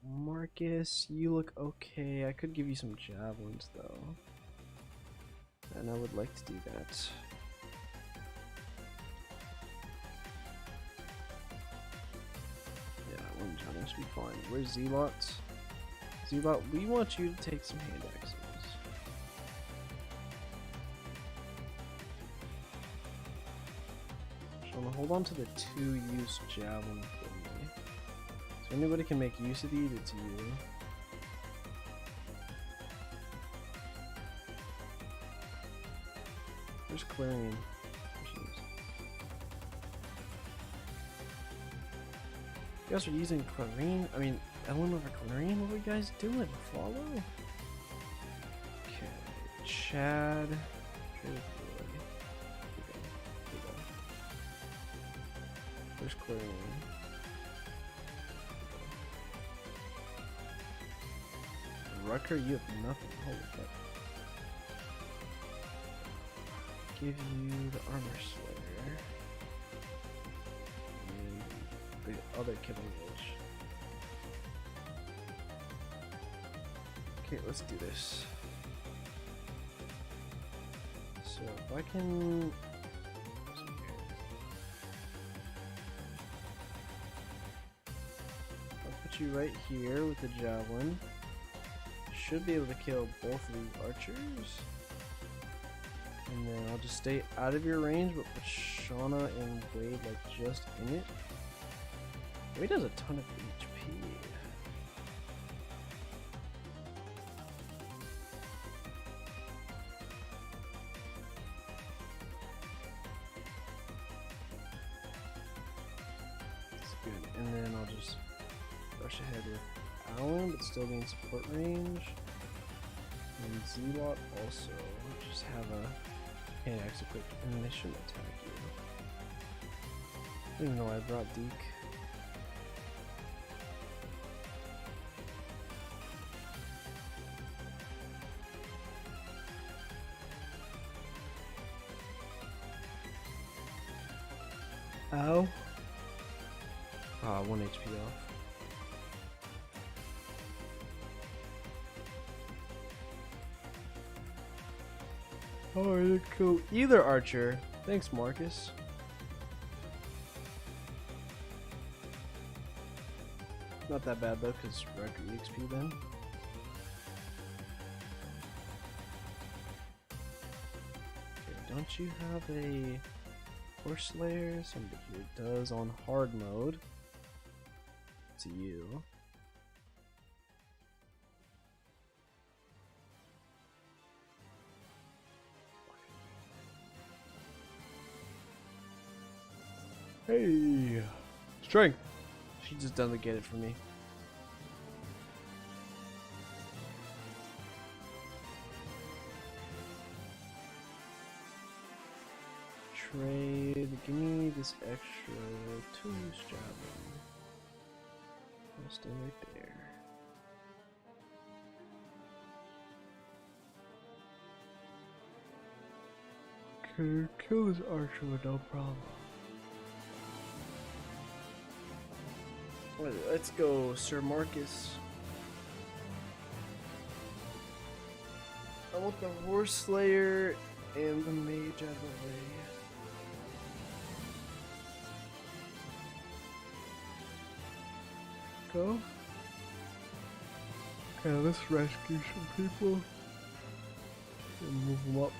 Marcus, you look okay. I could give you some javelins though. And I would like to do that. Yeah, one javelin should be fine. Where's Zelot? Zelot, we want you to take some hand axes. Shona, hold on to the 2-use javelin for me. So anybody can make use of these, it's you. Where's Clarion? There she is. You guys are using Clarion? I mean, Ellen over Clarion? What are you guys doing? Follow? Okay, Chad. Where's Clarion? Rucker, you have nothing. Holy fuck. Give you the armor slayer and the other killing edge. Okay, let's do this. So if I can, I'll put you right here with the javelin. Should be able to kill both of these archers. And then I'll just stay out of your range, but put Shauna and Wade like just in it. Wade does a ton of HP. That's good. And then I'll just rush ahead with Alan, but still be in support range. And Zelot also just have a hand axe equipped and they shouldn't attack you. I didn't even know I brought Deke. Ow. Ah, 1 HP off. Oh, I didn't kill either archer. Thanks, Marcus. Not that bad though, because record EXP then. Okay, don't you have a horse slayer? Somebody here does on hard mode. It's you. Hey, strength. She just doesn't get it for me. Trade. Give me this extra 2-use javelin. I'll stay right there. Okay, kill this archer with no problem. Let's go, Sir Marcus. I want the Horse Slayer and the Mage out of the way. go. Okay, let's rescue some people and move them up.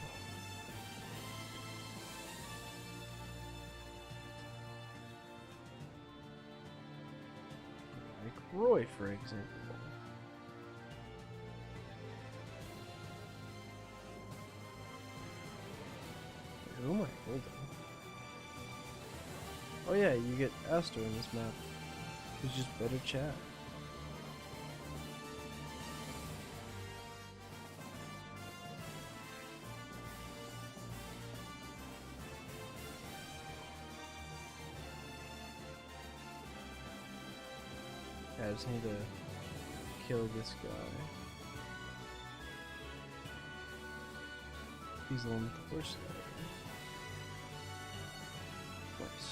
Like Roy, for example. Who am I holding? Oh yeah, you get Astor in this map. It's just better chat. I just need to kill this guy. He's the one with the horse there. Nice.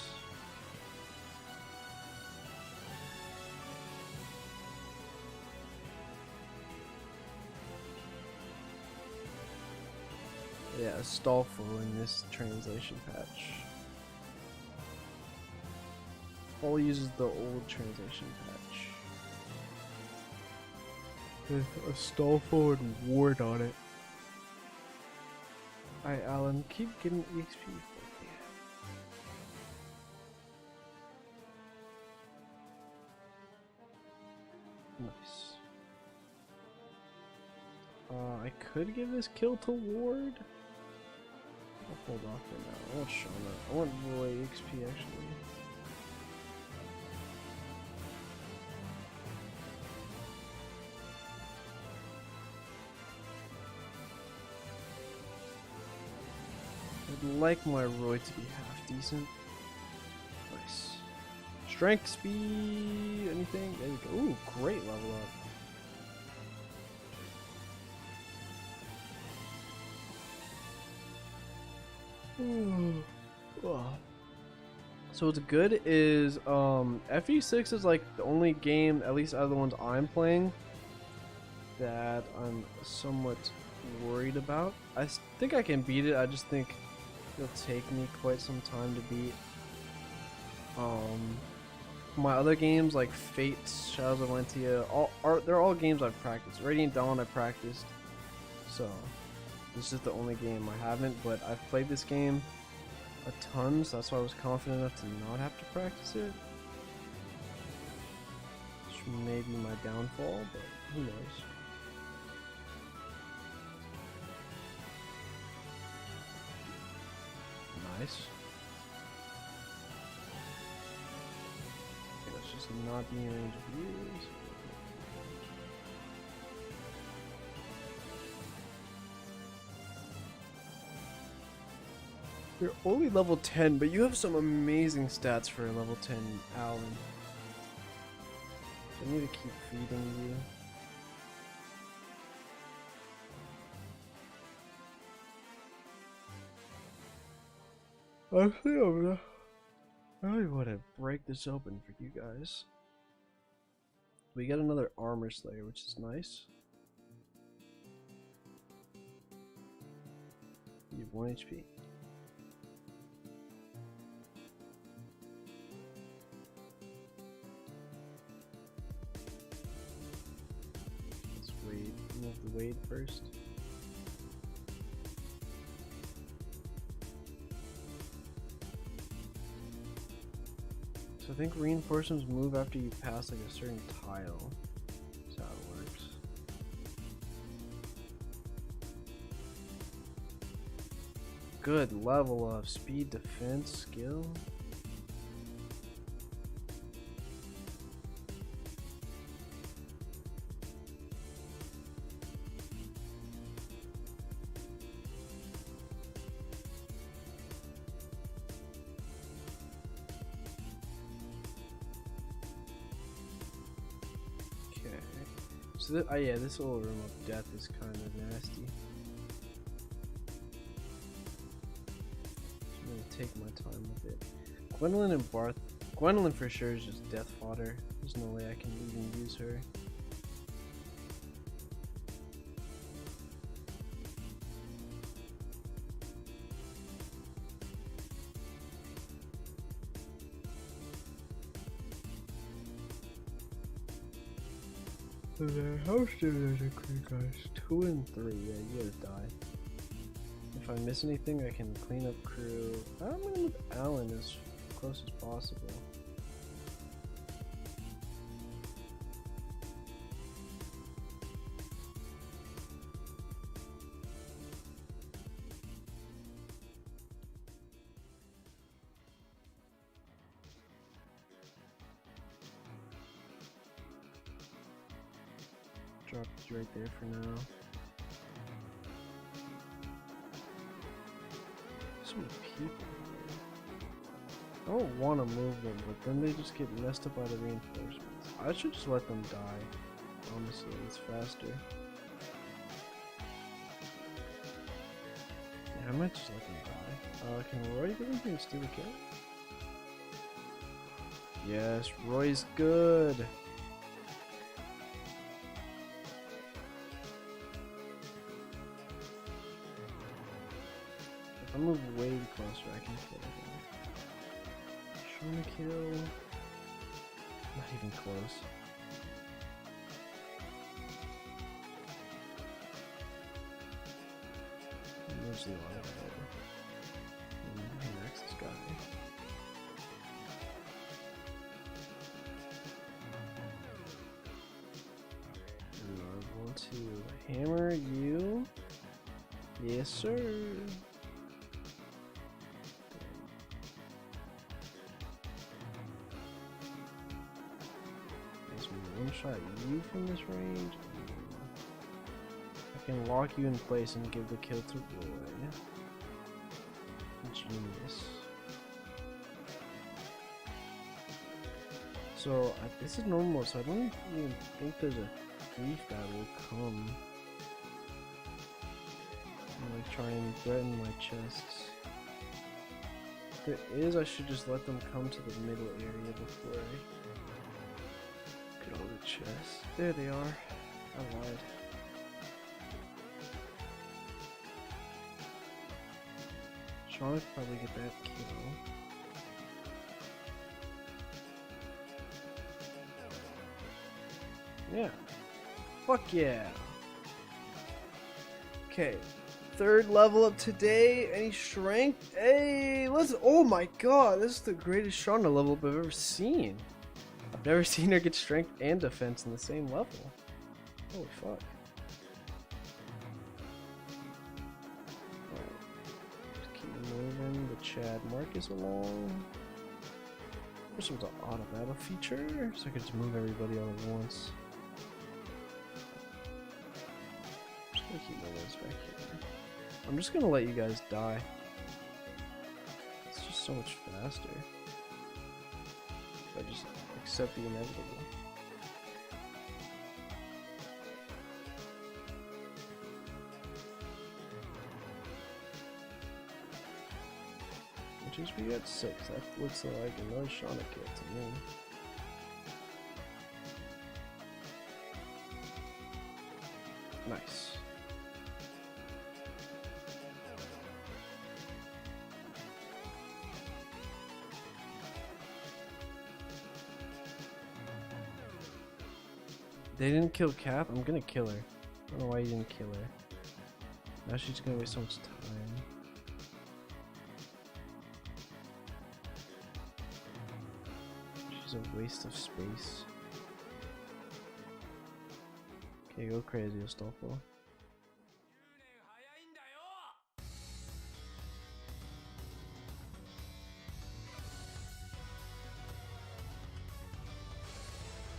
Yeah, Stolfo in this translation patch. All uses the old translation patch. With a Stolfo and Ward on it. Alright, Alan, keep getting EXP. Nice. I could give this kill to Ward. I'll hold off for now. I want Shauna. I want Roy XP actually. I'd like my Roy to be half decent. Nice. Strength, speed, anything? There you go. Ooh, great level up. So what's good is FE6 is like the only game, at least out of the ones I'm playing, that I'm somewhat worried about. I think I can beat it. I just think it'll take me quite some time to beat. My other games like Fate, Shadows of Valentia, they're all games I've practiced. Radiant Dawn I practiced, so this is the only game I haven't. But I've played this game a ton, so that's why I was confident enough to not have to practice it. Which may be my downfall, but who knows. Nice. Okay, let's just not be in range of views. You're only level 10, but you have some amazing stats for a level 10 Alan. So I need to keep feeding you. Actually, I really want to break this open for you guys. We got another armor slayer, which is nice. You have 1 HP. Let's wait. Move the weight first. So I think reinforcements move after you pass like a certain tile. That's how it works. Good level of speed, defense, skill. So oh yeah, this little room of death is kind of nasty. So I'm gonna take my time with it. Gwendolyn and Barth. Gwendolyn for sure is just death fodder. There's no way I can even use her. How soon is it, guys? 2 and 3. Yeah, you gotta die. If I miss anything, I can clean up crew. I'm gonna move Alan as close as possible. Drop it right there for now. So many people here. I don't want to move them, but then they just get messed up by the reinforcements. I should just let them die. Honestly, it's faster. Yeah, I might just let them die. Can Roy get in here and steal the kill? Yes, Roy's good. If I move way closer, I can kill him. Trying to kill. Not even close. There's the other next guy. And I want to hammer you. Yes, sir. One-shot you from this range. I can lock you in place and give the kill to Roy. Genius. So this is normal, so I don't even think there's a thief that will come and like try and threaten my chests. If there is, I should just let them come to the middle area before I all the chests. There they are. I lied. Sean would probably get that kill. Yeah. Fuck yeah. Okay. 3rd level up today. Any strength? Hey, let's. Oh my god, this is the greatest Shauna level up I've ever seen. I've never seen her get strength and defense in the same level. Holy fuck. Alright. Just keep moving the Chad Marcus along. There's some auto battle feature, so I could just move everybody all at once. I'm just gonna keep moving this back here. I'm just gonna let you guys die. It's just so much faster. If I just accept the inevitable. Which is we got 6. That looks like another Shauna kill to me. Nice. They didn't kill Kath. I'm gonna kill her. I don't know why you didn't kill her. Now she's gonna waste so much time. She's a waste of space. Okay, go crazy, Astolfo.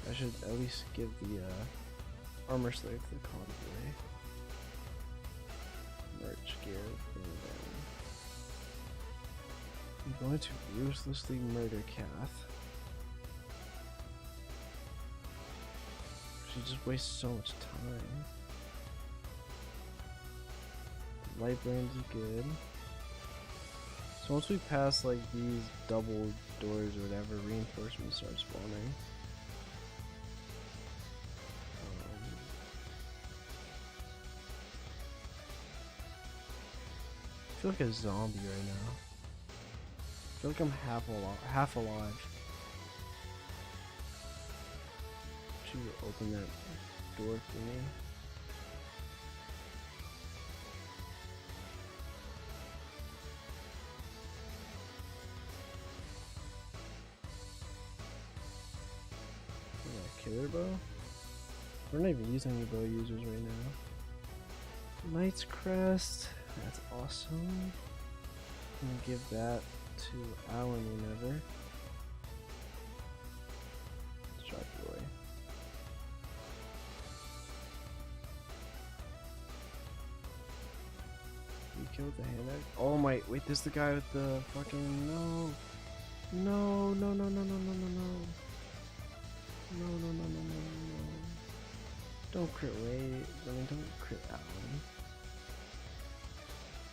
I should at least give the armor slave to the convoy. Merch gear. I'm going to ruthlessly murder Kath. She just wastes so much time. Light brands is good. So once we pass like these double doors or whatever, reinforcements start spawning. I feel like a zombie right now. I feel like I'm half alive. Should we open that door thingy. Killer bow? We're not even using any bow users right now. Knight's Crest. That's awesome. I'm gonna give that to Alan whenever. Let's drop it away. You killed the hand axe? Oh my, wait, this is the guy with the fucking, no. No, no, no, no, no, no, no, no. No, no, no, no, no, no. Don't crit wait. I mean, don't crit Alan.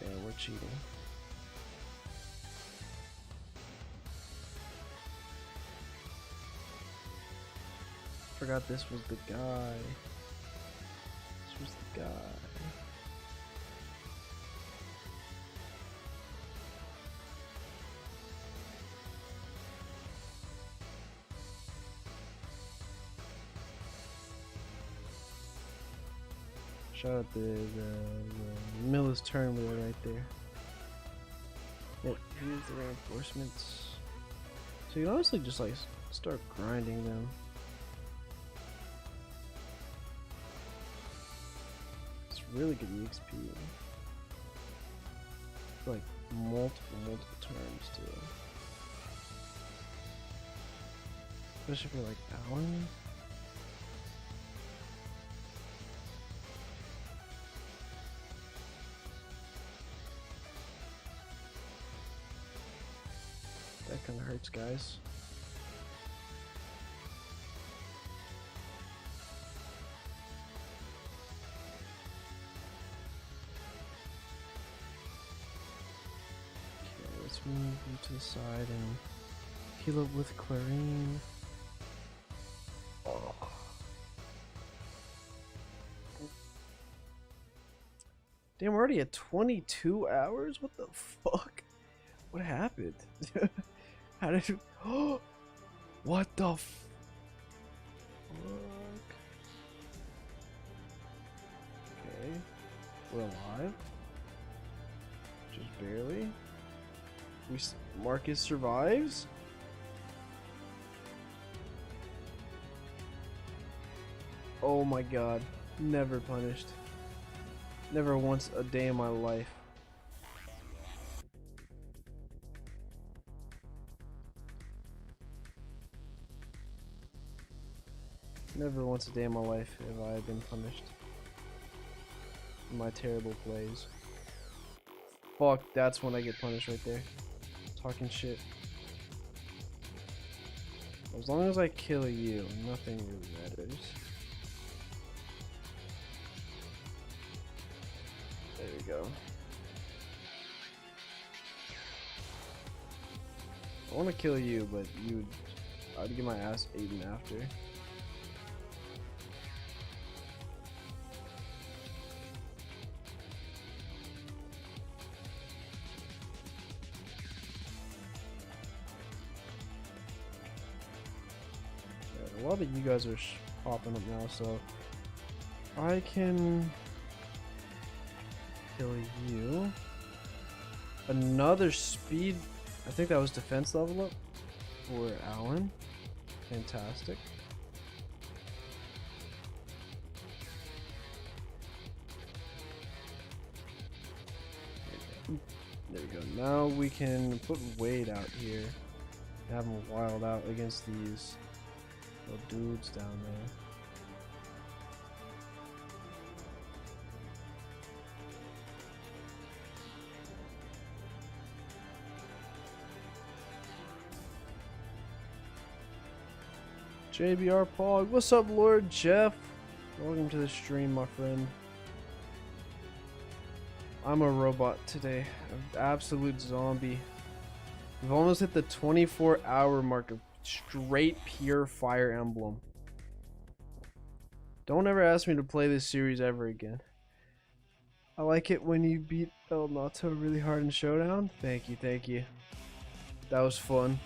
Damn, we're cheating. Forgot this was the guy. This was the guy. Shout out the Miller's turn wheel right there. Yep, here's the reinforcements. So you can honestly just like start grinding them. It's really good EXP. For like multiple turns too. Especially for like Alan. That kind of hurts, guys. Okay, let's move you to the side and heal up with chlorine. Oh. Damn, we're already at 22 hours? What the fuck? What happened? How did you... Oh! What the fuck? Okay. We're alive. Just barely. Marcus survives? Oh my god. Never punished. Never once a day in my life. Never once a day in my life have I been punished for my terrible plays. Fuck, that's when I get punished right there. Talking shit. As long as I kill you, nothing really matters. There we go. I want to kill you, but I'd get my ass eaten after. A lot of you guys are popping up now, so I can kill you. Another speed. I think that was defense level up for Alan. Fantastic. There we go. Now we can put Wade out here. Have him wild out against these little dudes down there. JBR Pog, what's up, Lord Jeff? Welcome to the stream, my friend. I'm a robot today, an absolute zombie. We've almost hit the 24-hour mark of straight pure Fire Emblem. Don't ever ask me to play this series ever again. I like it when you beat El Nato really hard in Showdown. Thank you, thank you. That was fun.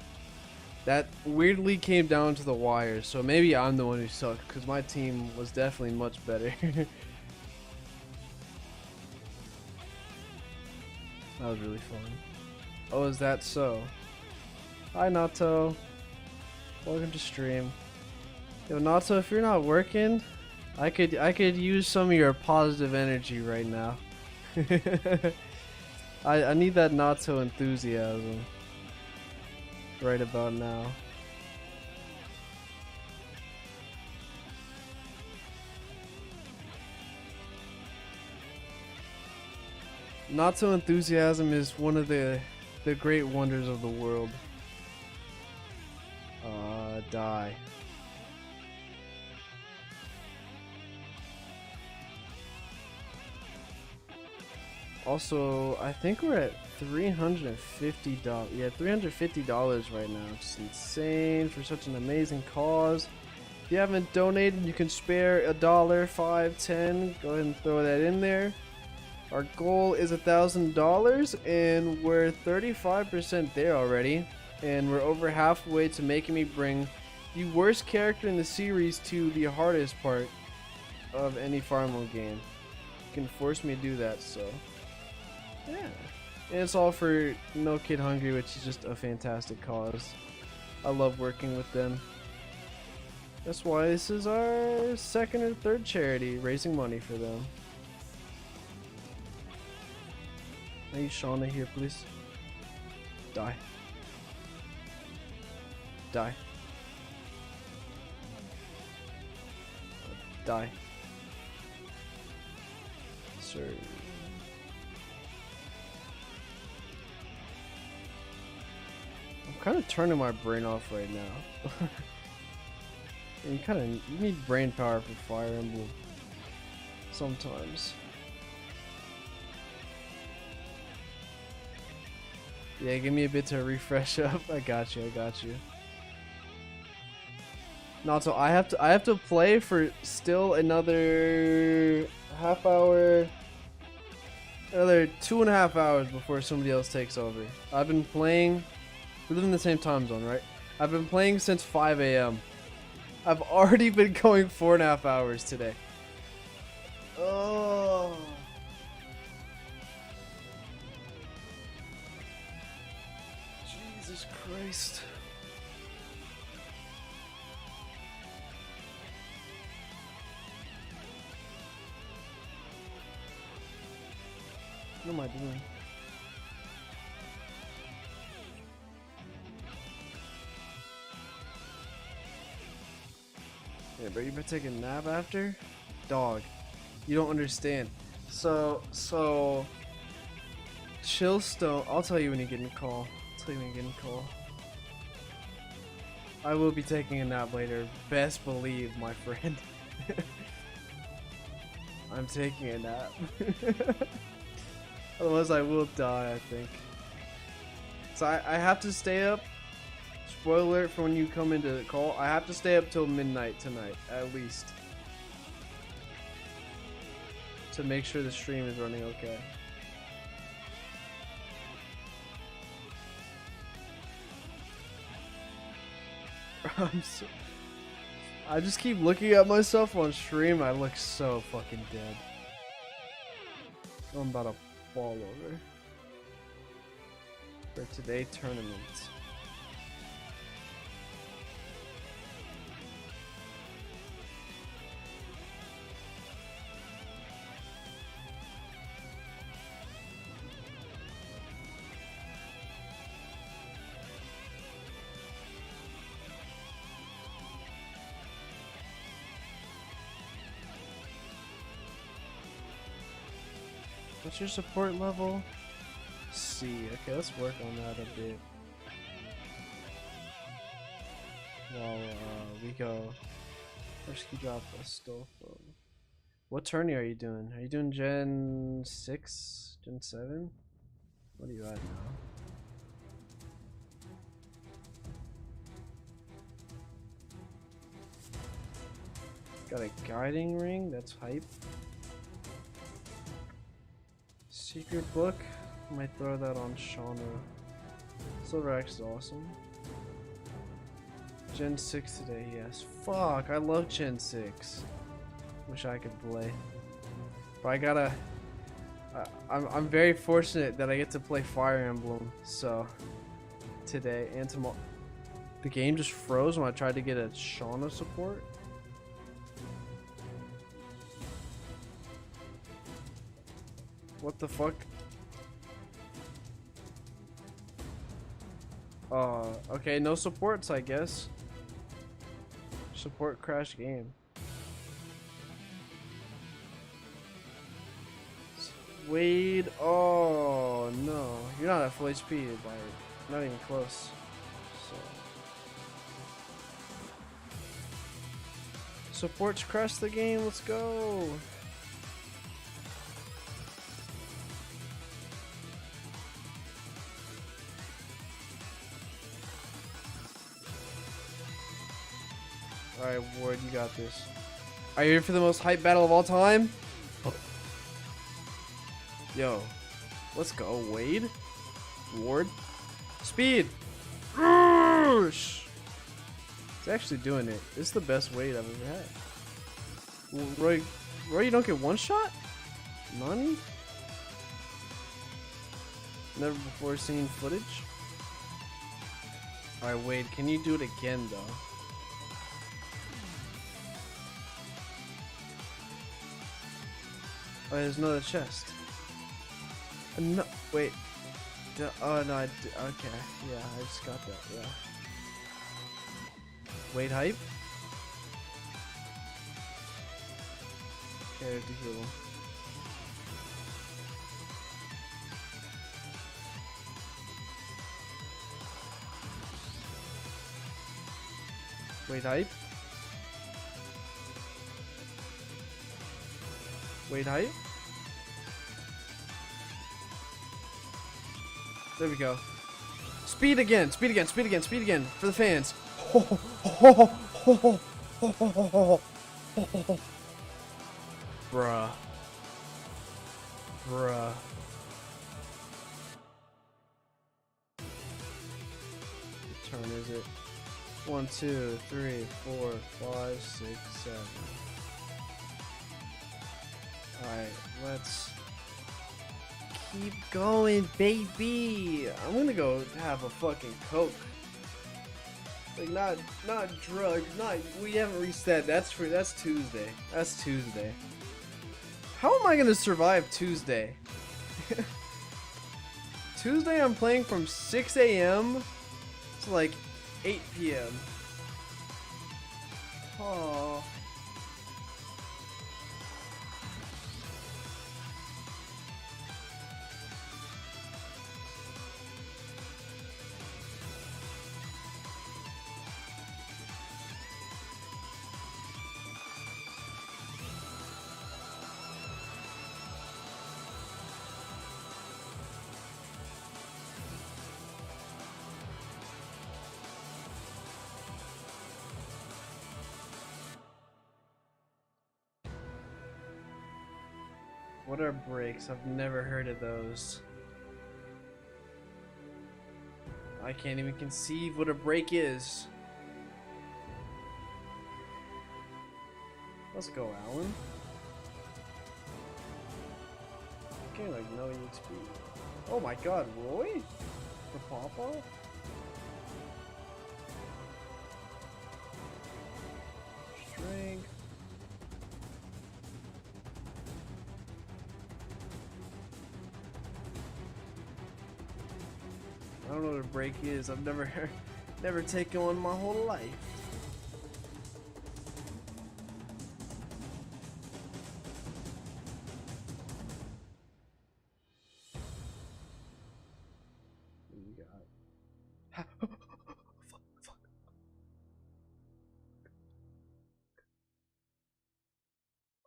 That weirdly came down to the wire, so maybe I'm the one who sucked, because my team was definitely much better. That was really fun. Oh, is that so? Hi, Nato. Welcome to stream. Yo, Nato, if you're not working, I could use some of your positive energy right now. I need that Nato enthusiasm right about now. Natsu enthusiasm is one of the great wonders of the world. Die. Also, I think we're at $350. Yeah, $350 right now. It's insane for such an amazing cause. If you haven't donated, you can spare $1, $5, $10. Go ahead and throw that in there. Our goal is $1,000, and we're 35% there already. And we're over halfway to making me bring the worst character in the series to the hardest part of any Fire Emblem game. You can force me to do that, so yeah. And it's all for No Kid Hungry, which is just a fantastic cause. I love working with them. That's why this is our second or third charity, raising money for them. I need Shauna here, please. Die. Die. Die. Sir. I'm kind of turning my brain off right now. You need brain power for Fire Emblem. Sometimes. Yeah, give me a bit to refresh up. I got you. No, so I have to play for still another half hour, another 2.5 hours before somebody else takes over. I've been playing. We live in the same time zone, right? I've been playing since 5 a.m. I've already been going 4.5 hours today. Oh. Jesus Christ. What am I doing? Yeah, bro, you better take a nap after? Dog. You don't understand. So Chillstone, I'll tell you when you get in a call. I will be taking a nap later. Best believe, my friend. I'm taking a nap. Otherwise I will die, I think. So I have to stay up. Spoiler alert for when you come into the call. I have to stay up till midnight tonight, at least. To make sure the stream is running okay. I just keep looking at myself on stream. I look so fucking dead. I'm about to fall over. For today tournament. What's your support level? C. Okay, let's work on that a bit. While we go. First key drop a Stolfo. What tourney are you doing? Are you doing Gen 6? Gen 7? What are you at now? Got a guiding ring? That's hype. Secret book? I might throw that on Shauna. Silver Axe is awesome. Gen 6 today, yes. Fuck, I love Gen 6. Wish I could play. But I gotta... I'm very fortunate that I get to play Fire Emblem, so... Today and tomorrow. The game just froze when I tried to get a Shauna support. What the fuck? Okay, no supports, I guess. Support crash game. Wade, oh no. You're not at full HP, like, not even close. So. Supports crashed the game, let's go. Alright, Ward, you got this. Are you ready for the most hype battle of all time? Yo, let's go, Wade. Ward. Speed! It's actually doing it. It's the best Wade I've ever had. Roy, you don't get one shot? Nani? Never before seen footage? Alright, Wade, can you do it again, though? Oh, there's another chest. No, wait. Oh no, okay, yeah, I just got that, yeah. Wait, hype? Okay, to heal him. Wait, hype? Wait, hype? There we go. Speed again, speed again, speed again, speed again for the fans. Bruh. Bruh. What turn is it? 1, 2, 3, 4, 5, 6, 7. Alright, let's keep going, baby. I'm gonna go have a fucking Coke. Like not drugs, we haven't reached that. That's Tuesday. That's Tuesday. How am I gonna survive Tuesday? Tuesday I'm playing from 6 a.m. to like 8 p.m. Oh. What are breaks? I've never heard of those. I can't even conceive what a break is. Let's go, Alan. Okay, like no EXP. Oh my god, Roy? The Papa? Strength. I don't know what a break is. I've never taken one my whole life. What do you got?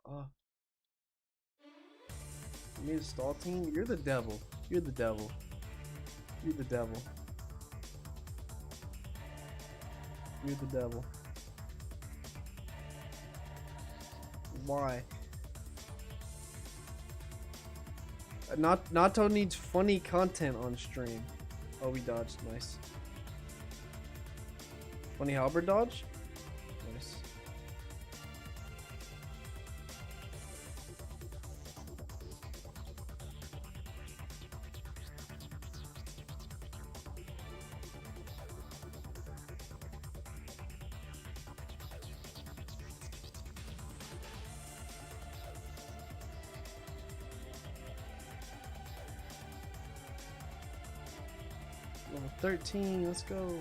Fuck. You need a stall team? You're the devil. You're the devil. You're the devil. You're the devil. Why? Nato needs funny content on stream. Oh, we dodged. Nice. Funny halberd dodge. Nice. Level 13, let's go.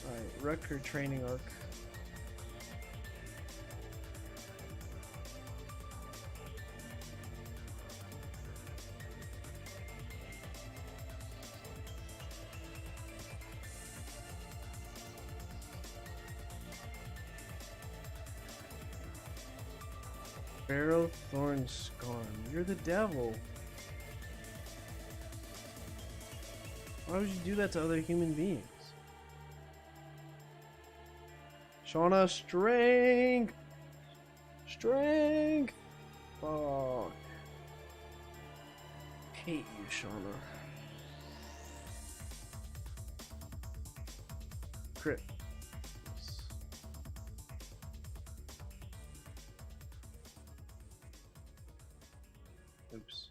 Alright, record training arc. Pharaoh Thorn Scarn, you're the devil. Why would you do that to other human beings? Shauna, strength! Strength! Fuck. Hate you, Shauna. Crit. Oops.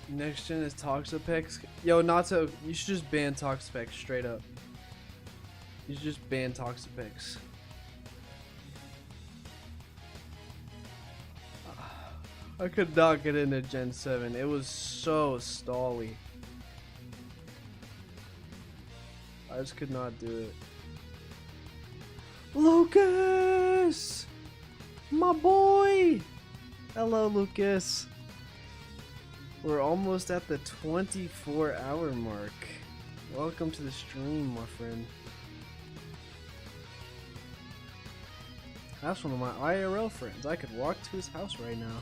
Next gen is Toxapex. Yo, Natto, you should just ban Toxapex straight up. You should just ban Toxapex. I could not get into Gen 7. It was so stally. I just could not do it. Lucas! My boy! Hello, Lucas. We're almost at the 24-hour mark. Welcome to the stream, my friend. That's one of my IRL friends. I could walk to his house right now.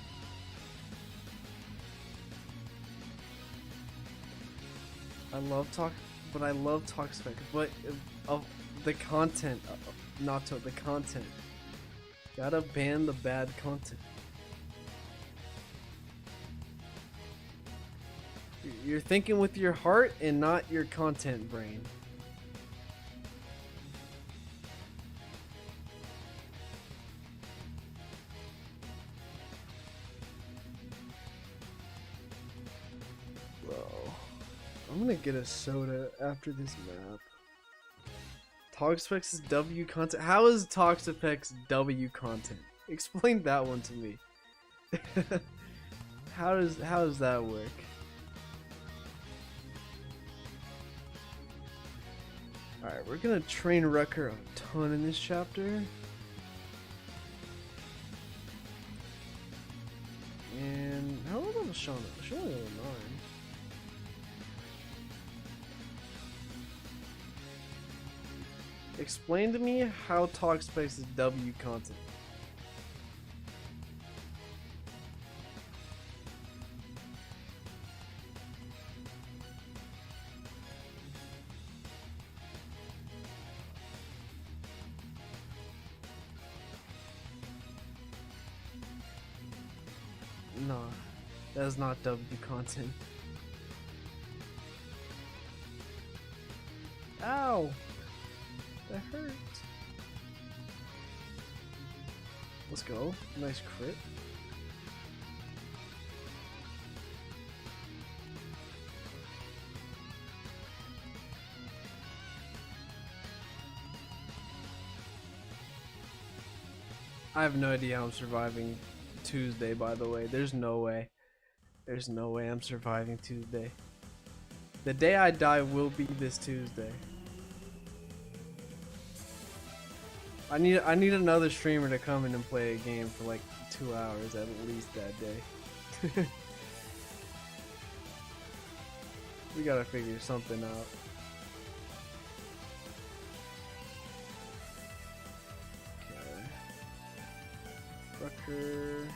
I love Toxapex, but of the content, Natto, the content. Gotta ban the bad content. You're thinking with your heart and not your content brain. Bro, I'm gonna get a soda after this map. Toxapex is W content. How is Toxapex W content? Explain that one to me. How does that work? Alright, we're gonna train Wrecker a ton in this chapter. And how old is Shauna? She's only level 9. Explain to me how Toxapex is W content. No, that is not W content. Ow! That hurt. Let's go. Nice crit. I have no idea how I'm surviving Tuesday, by the way. There's no way. There's no way I'm surviving Tuesday. The day I die will be this Tuesday. I need another streamer to come in and play a game for like 2 hours at least that day. We gotta figure something out. Okay. Rucker.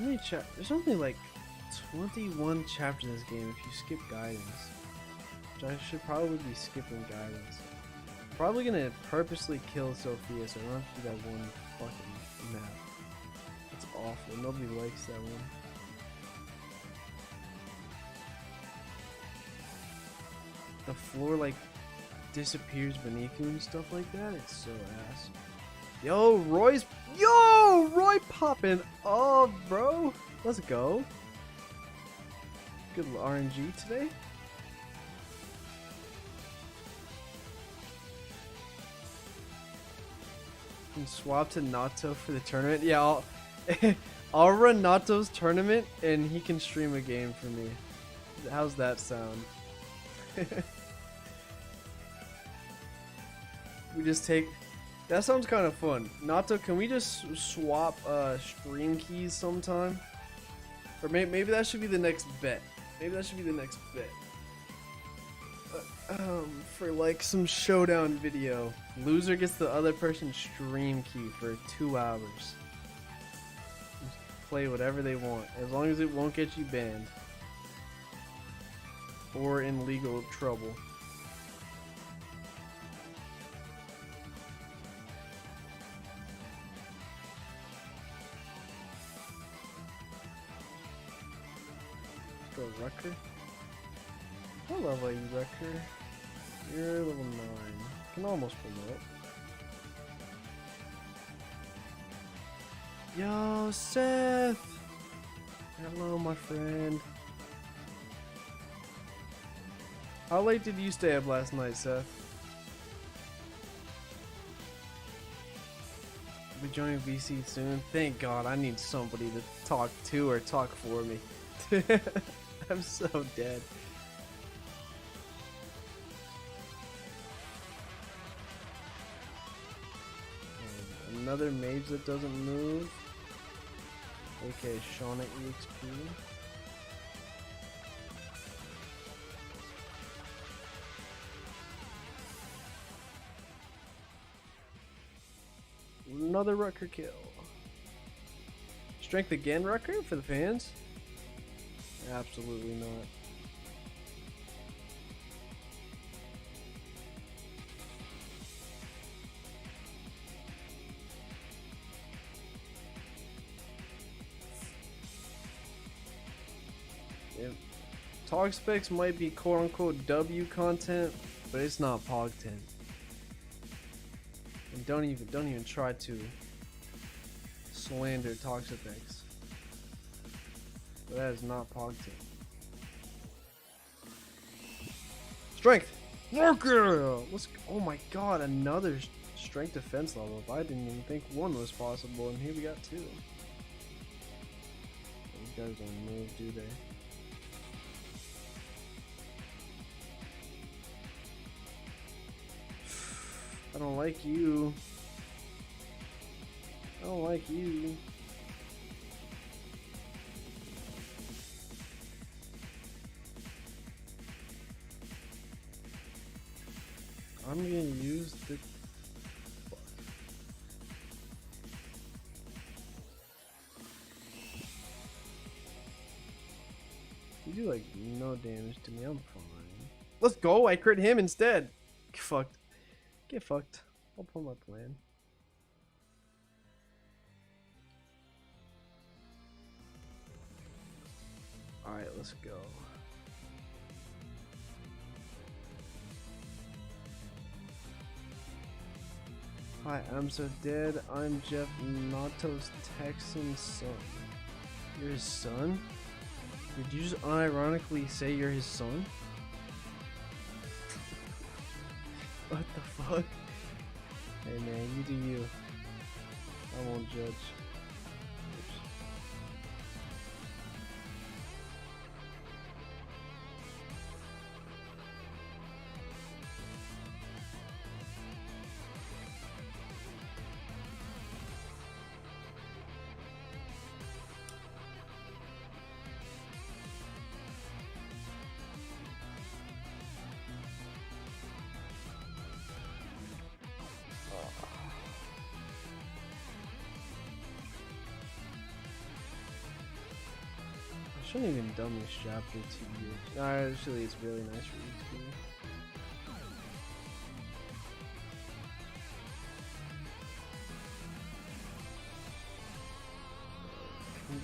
many there's only like 21 chapters in this game if you skip guidance. Which I should probably be skipping guidance. Probably gonna purposely kill Sophia so I don't have to do that one fucking map. It's awful. Nobody likes that one. The floor like disappears beneath you and stuff like that. It's so ass. Yo, Roy popping off, bro. Let's go. Good RNG today. And swap to Nato for the tournament. Yeah, I'll run Nato's tournament and he can stream a game for me. How's that sound? We just take. That sounds kind of fun. Nato, can we just swap stream keys sometime? Or maybe that should be the next bet. Maybe that should be the next bet. For like some showdown video. Loser gets the other person's stream key for 2 hours. Just play whatever they want, as long as it won't get you banned. Or in legal trouble. Go Rucker. What level are you, Rucker? You're level 9. Can almost promote. Yo, Seth! Hello, my friend. How late did you stay up last night, Seth? I'll be joining VC soon. Thank God, I need somebody to talk to or talk for me. I'm so dead. Another mage that doesn't move. Okay, Shauna EXP. Another Rucker kill. Strength again, Rucker, for the fans? Absolutely not. Talk specs might be quote unquote W content, but it's not Pog 10. And don't even try to slander Talk specs. But that is not Pog 10. Strength! Worker! Let's go. Oh my god, another strength defense level. I didn't even think one was possible, and here we got 2. These guys don't move, do they? I don't like you. I don't like you. I'm gonna use the... You do like no damage to me, I'm fine. Let's go, I crit him instead. Get fucked. Get fucked. I'll pull my plan. Alright, let's go. Hi, I'm so dead. I'm Jeff Nato's Texan son. You're his son? Did you just unironically say you're his son? What the fuck? Hey man, you do you. I won't judge. Oops. shouldn't even done this chapter to you. No, actually, it's really nice for you to.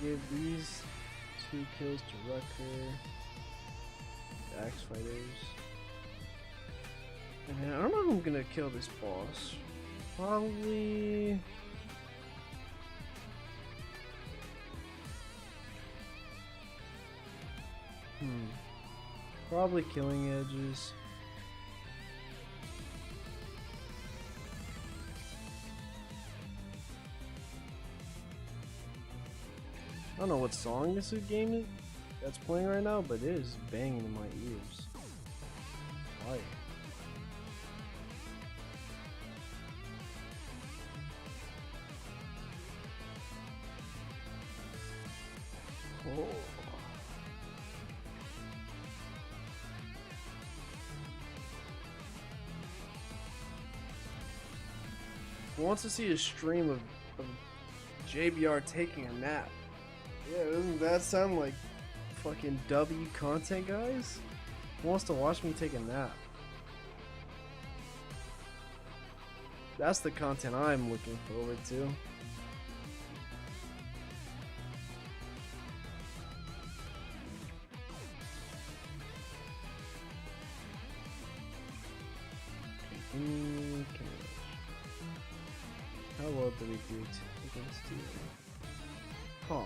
Give these 2 kills to Rucker, the Axe Fighters, and then I don't know if I'm gonna kill this boss. Probably. Probably killing edges. I don't know what song this game is that's playing right now, but it is banging in my ears. Why? Oh. Who wants to see a stream of JBR taking a nap? Yeah, doesn't that sound like fucking W content, guys? Who wants to watch me take a nap? That's the content I'm looking forward to. How well do we do against you? Aww.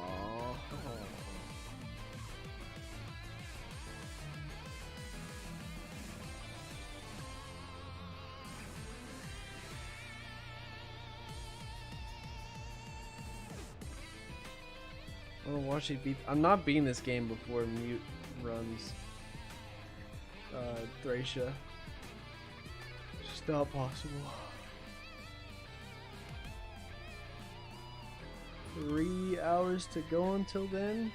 I wanna watch you beat. I'm not beating this game before Mute runs Thracia. It's just not possible. 3 hours to go until then.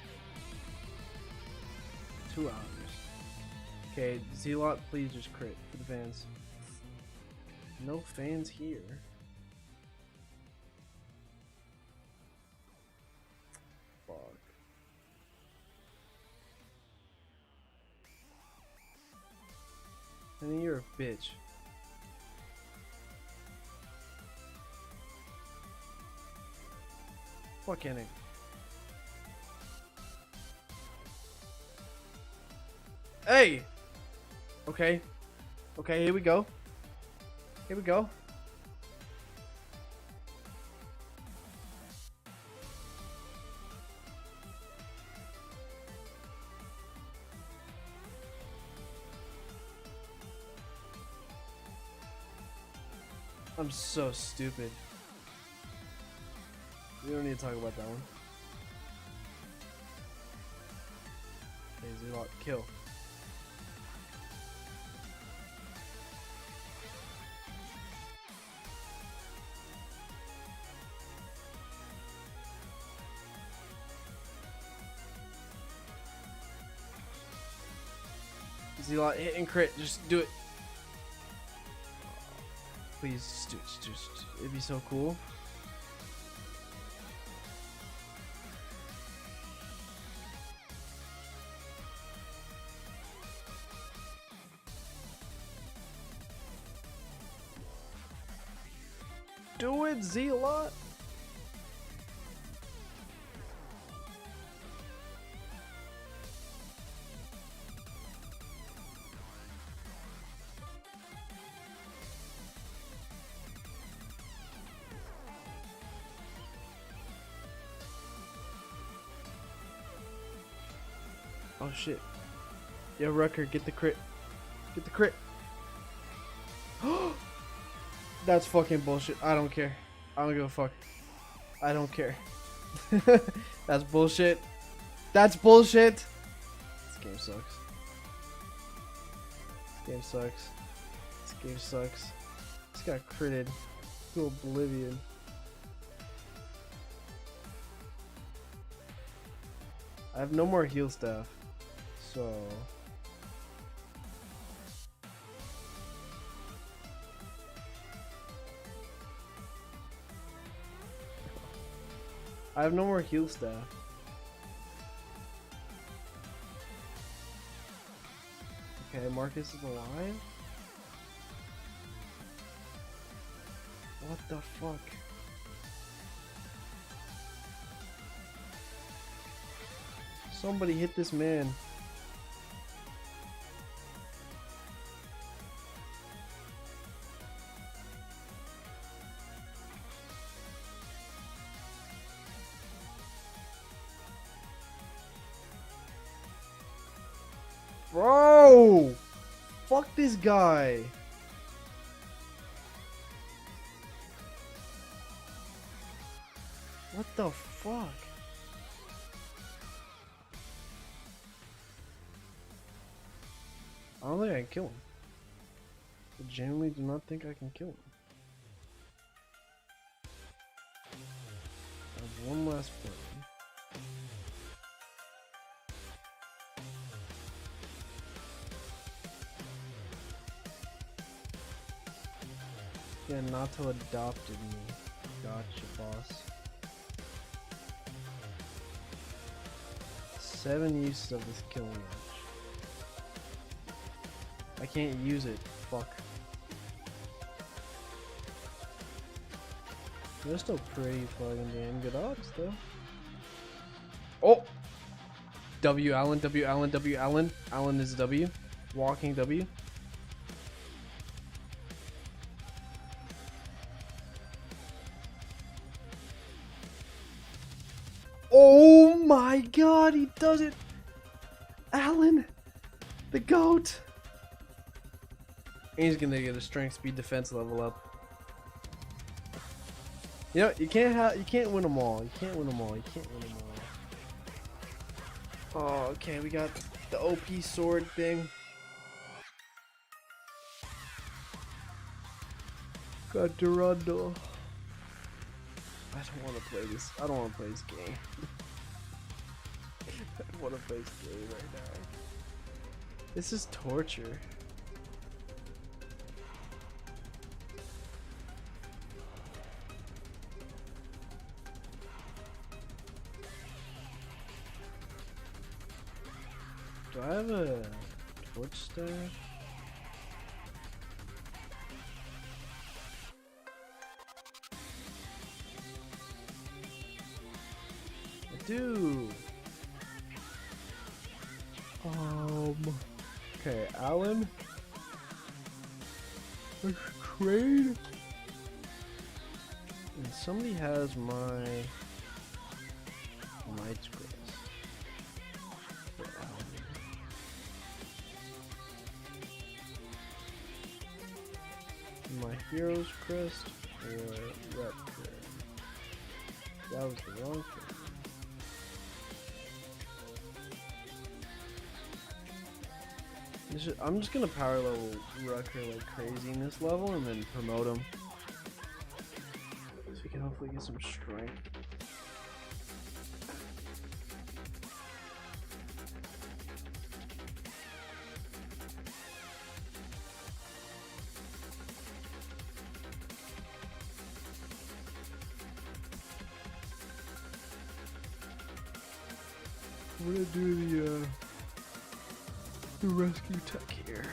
2 hours. Okay, Zelot, please just crit for the fans. No fans here. Fuck. I mean, you're a bitch. Fuck Henning. Hey! Okay. Okay, here we go. Here we go. I'm so stupid. We don't need to talk about that one. Okay, Zelot, kill. Zelot, hit and crit, just do it. Please, just it'd be so cool. Do it, Zelot. Oh shit. Yo, Rucker, get the crit. Get the crit. That's fucking bullshit. I don't care. I don't give a fuck. I don't care. That's bullshit. That's bullshit. This game sucks. This game sucks. This game sucks. This got critted to oblivion. I have no more heal staff. So I have no more heal staff. Okay, Marcus is alive? What the fuck? Somebody hit this man. Bro! Fuck this guy. What the fuck? I don't think I can kill him. I genuinely do not think I can kill him. I have one last plan. Yeah, Nato adopted me. Gotcha, boss. 7 uses of this killing match. I can't use it. Fuck. They're still pretty fucking damn good odds, though. Oh! W Allen, W Allen, W Allen. Allen is W. Walking W. Oh my god, he does it! Allen! The GOAT! And he's gonna get a strength, speed, defense level up. You know, you can't win them all. You can't win them all. You can't win them all. Oh, okay, we got the OP sword thing. Got Durando. I don't want to play this. I don't want to play this game. I don't want to play this game right now. This is torture. Do I have a torch stash? I do. Okay, Allen. Trade. And somebody has my Knight's Crest. For Allen. My Hero's Crest or Recruitment. That was the wrong thing. I'm just gonna power level Rucker like crazy in this level and then promote him. So we can hopefully get some strength. We're gonna do the rescue tech here.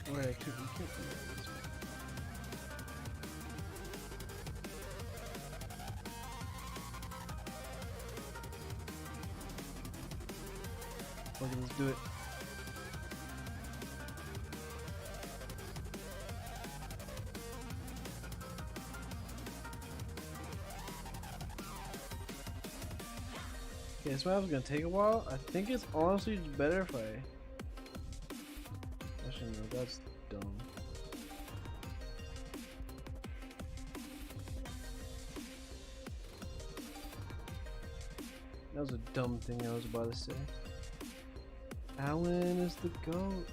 Wait, we can't do that. Okay, let's do it. Okay, this map's gonna take a while. I think it's honestly better if I... Actually, no, that's dumb. That was a dumb thing I was about to say. Allen is the GOAT.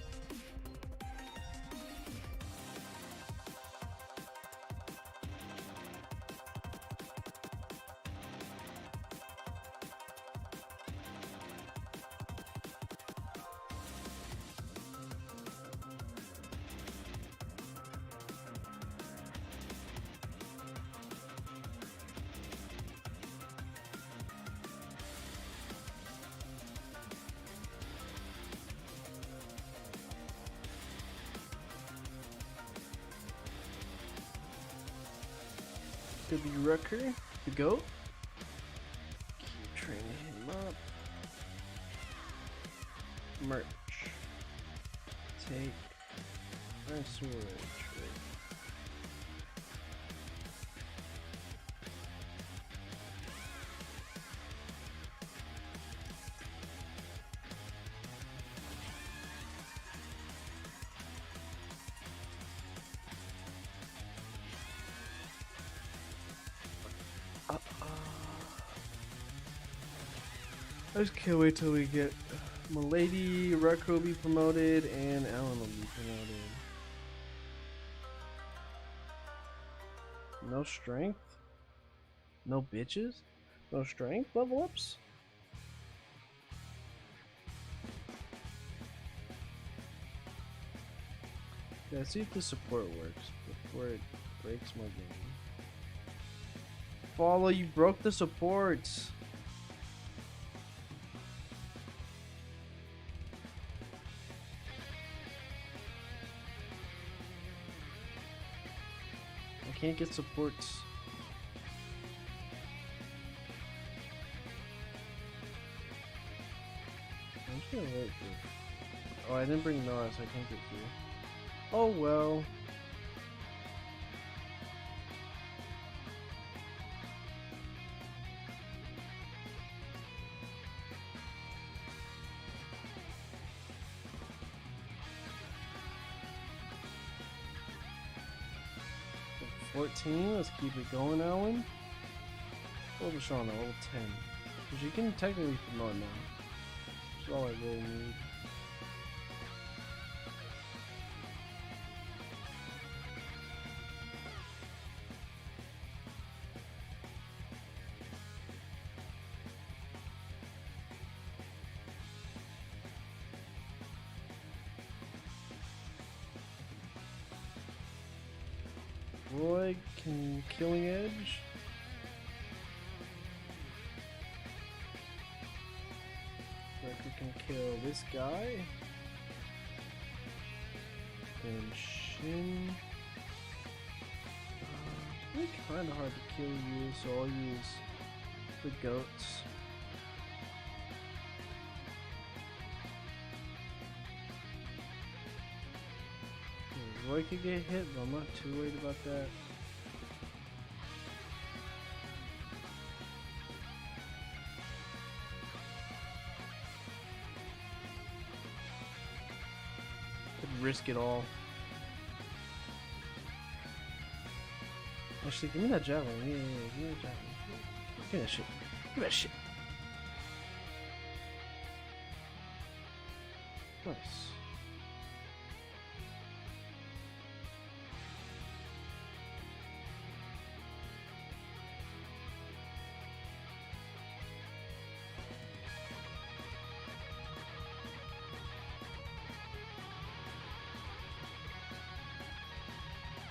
could be Rucker, the GOAT. Keep training him up. Merch. Take. Sword. Trade. I just can't wait till we get Milady, Rucker will be promoted, and Alan will be promoted. No strength? No bitches? No strength level ups? Yeah, let's see if the support works before it breaks my game. Follow, you broke the supports! I can't get supports. I'm just gonna wait for. Oh, I didn't bring Nara, so I can't get through. Oh well. Level 14, let's keep it going, Alan. Level Shauna, level 10. Because you can technically promote now. That's all I really need. Roy can Killing Edge. Record can kill this guy. And Shin. It's really kind of hard to kill you, so I'll use the goats. Roy could get hit, but I'm not too worried about that. Could risk it all. Actually, give me that javelin. Yeah, give me that javelin. Give me that shit. Give me that shit. Nice.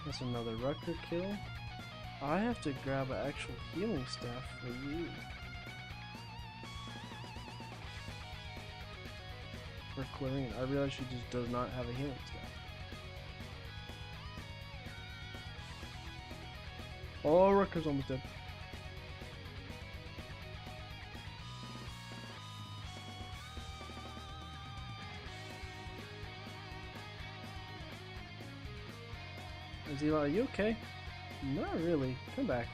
That's another Rucker kill. I have to grab an actual healing staff for you. For clearing. I realize she just does not have a healing staff. Oh, Rucker's almost dead. Is he like, are you okay? Not really. Come back.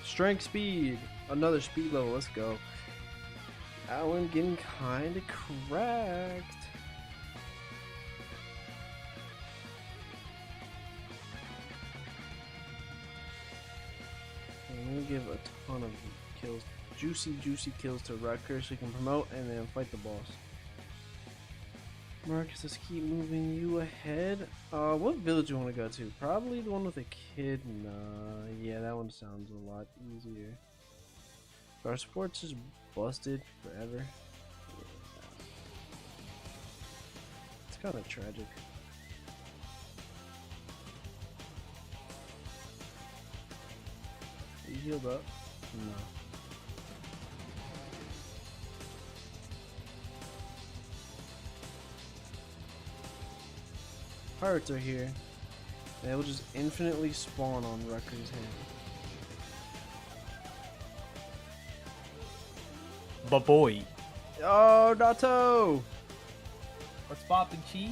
Strength speed. Another speed level. Let's go. Alan getting kinda cracked. I'm gonna give a ton of kills, juicy kills to Rucker so he can promote and then fight the boss. Marcus, let's keep moving you ahead. What village do you want to go to? Probably the one with a kid. Nah, yeah, that one sounds a lot easier. Our sports is busted forever. Yeah. It's kind of tragic. You healed up? No. pirates are here. They will just infinitely spawn on Rucker's head. But boy, Oh, Dato! what's poppin' cheese?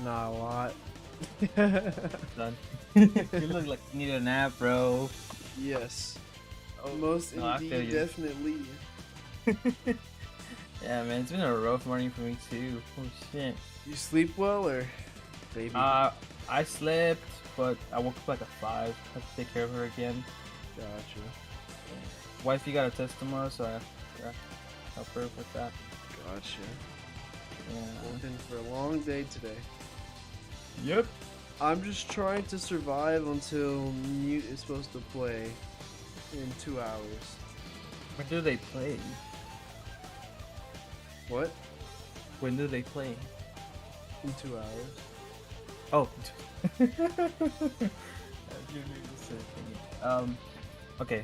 Not a lot. Done. You look like you need a nap, bro. Yes. Oh, Most no, I feel indeed, you. definitely. Yeah, man, it's been a rough morning for me too. Oh shit. You sleep well or baby? I slept, but I woke up like at 5. Had to take care of her again. Gotcha. Wifey got a test tomorrow, so I help her with that. Gotcha. Yeah. Working for a long day today. Yep. I'm just trying to survive until Mute is supposed to play in 2 hours. When do they play? What? When do they play? In 2 hours. Oh. Okay.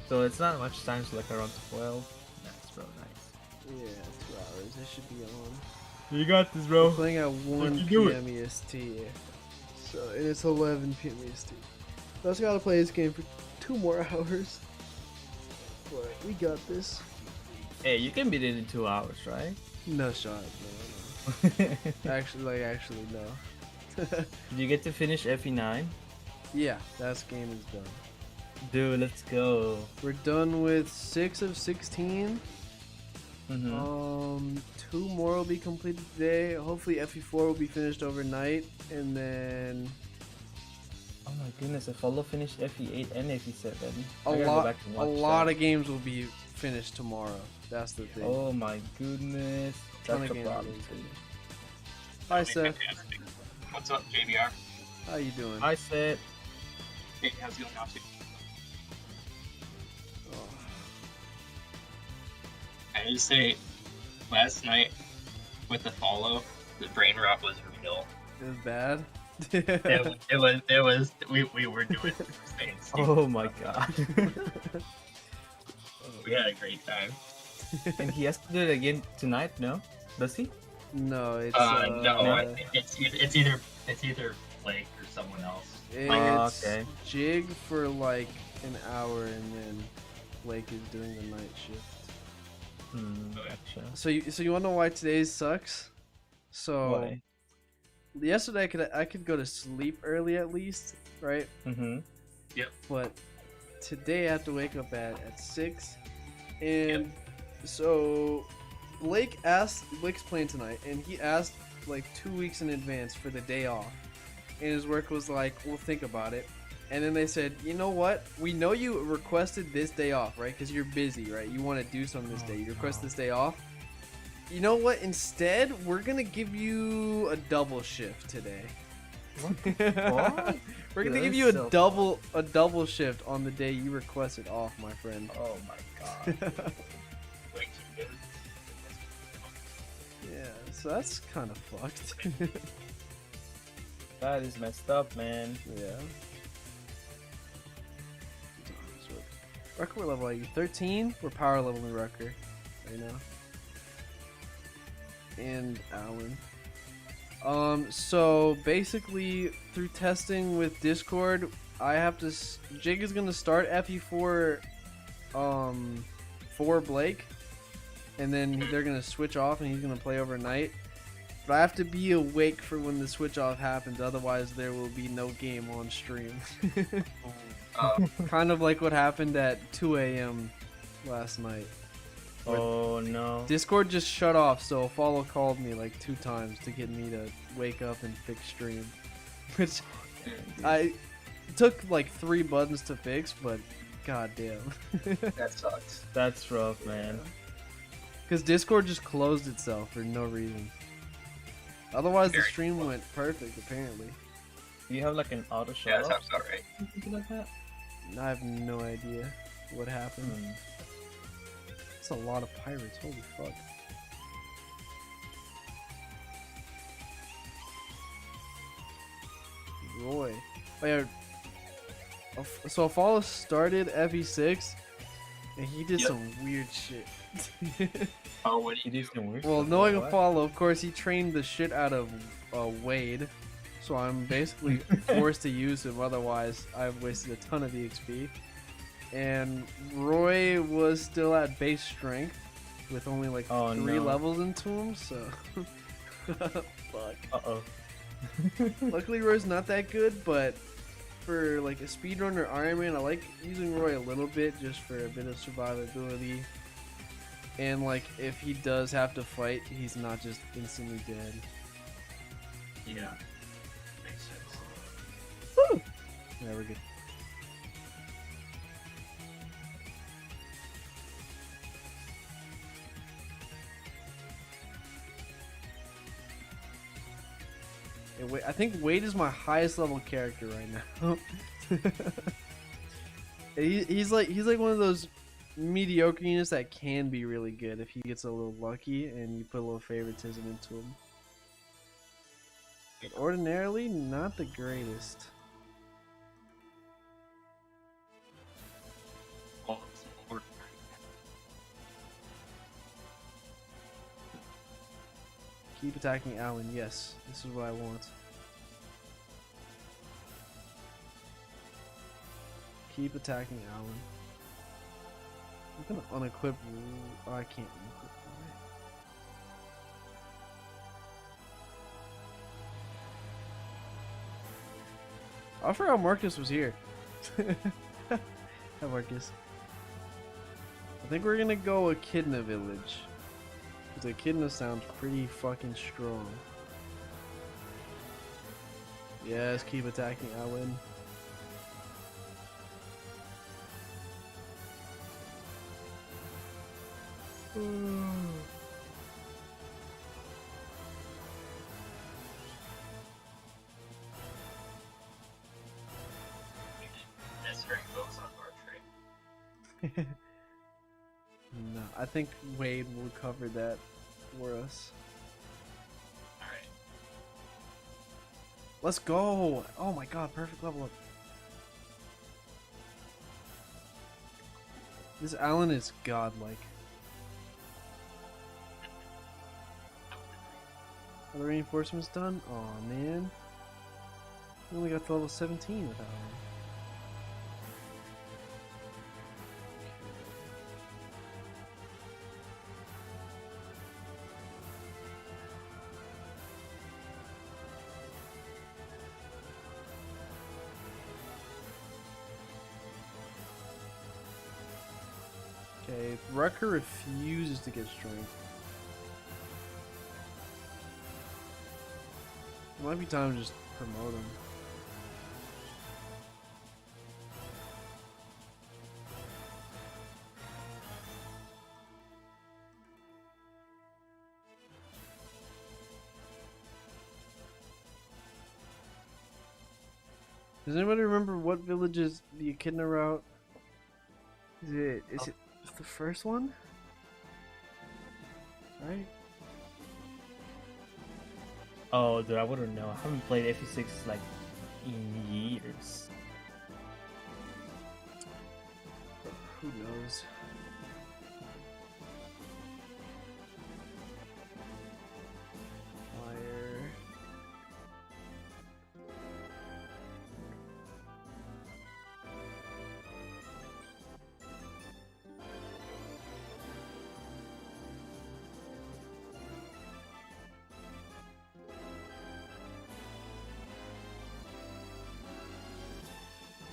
So it's not much time, so like around 12. That's real nice. Yeah, 2 hours. It should be on. You got this, We're bro. playing at 1 you do p.m. EST. So, and it's 11 p.m. EST. So I just gotta play this game for 2 more hours. But we got this. Hey, you can beat it in 2 hours, right? No shot. No. Actually, no. Did you get to finish FE9? Yeah, that game is done. Dude, let's go. We're done with 6 of 16. Mm-hmm. 2 more will be completed today. Hopefully FE4 will be finished overnight, and then Oh my goodness, I follow finished FE8 and FE7. a lot of games will be finished tomorrow. That's the thing. Oh my goodness. Ton That's of a games problem. will be finished. Hi Seth, What's up, JBR? how you doing? I said, Hey, how's it going, Austin? Oh, I just say, last night with the follow, the brain rot was real. it was bad. We were doing things. oh my god. We had a great time. And he has to do it again tonight, no? Does he? No, it's No, I think it's either Blake or someone else. it's okay. Jig for like an hour, and then Blake is doing the night shift. Gotcha. So you wanna know why today's sucks? So Why? yesterday I could go to sleep early at least, right? Mm-hmm. But today I have to wake up at 6, and so Blake's playing tonight, and he asked like 2 weeks in advance for the day off, and his work was like, we'll think about it. And then they said, you know what, we know you requested this day off, right? Because you're busy, right? You want to do something this day, you request this day off. You know what, instead we're gonna give you a double shift today. What? We're gonna Dude, give you that's a double shift on the day you requested off, my friend. Oh my god. Way too good. Yeah, so that's kind of fucked. That is messed up, man. Yeah. Rucker, what level are you? 13? We're power leveling Rucker right now. And Alan. So basically, through testing with Discord, I have to. Jig is gonna start FE4, for Blake, and then they're gonna switch off, and he's gonna play overnight. But I have to be awake for when the switch off happens, otherwise there will be no game on stream. Kind of like what happened at 2 a.m. last night. Oh no. Discord just shut off, so Follow called me like 2 times to get me to wake up and fix stream. Which it took like 3 buttons to fix, but goddamn. That sucks. That's rough, man. Because Discord just closed itself for no reason. Otherwise, the Very stream went perfect, apparently. Do you have like an auto shut Yeah, that off? sounds about right. Something like that? I have no idea what happened. It's a lot of pirates, holy fuck. Roy. Oh yeah. So Follow started FE6, and he did Yep. some weird shit. Oh, what do It you is do? the worst. Well, knowing Follow, of course, he trained the shit out of Wade. so I'm basically forced to use him. Otherwise, I've wasted a ton of EXP. And Roy was still at base strength with only like 3 levels into him, so fuck. Uh-oh. Luckily Roy's not that good, but for like a speedrunner Iron Man, I like using Roy a little bit just for a bit of survivability. And like if he does have to fight, he's not just instantly dead. Yeah. Makes sense. Woo! Yeah, we're good. I think Wade is my highest level character right now. he's like one of those mediocre units that can be really good if he gets a little lucky and you put a little favoritism into him. But ordinarily, not the greatest. Oh, it's more. Keep attacking Alan. Yes, this is what I want. Keep attacking Alan. I'm gonna unequip. Oh, I can't unequip. I forgot Marcus was here. Hi, Marcus. I think we're gonna go Echidna Village. Because Echidna sounds pretty fucking strong. Yes, keep attacking Alan. That's very close on archery. No, I think Wade will cover that for us. Alright. Let's go! Oh my god, perfect level up. This Alan is godlike. Are the reinforcements done? Aw, man. We only got to level 17 with Alan. Okay, Rucker refuses to get strength. It might be time to just promote him. Does anybody remember what village is the Echidna route? Is it the first one? Right? Oh, dude, I wouldn't know. I haven't played FE6 like in years. Who knows? Fire.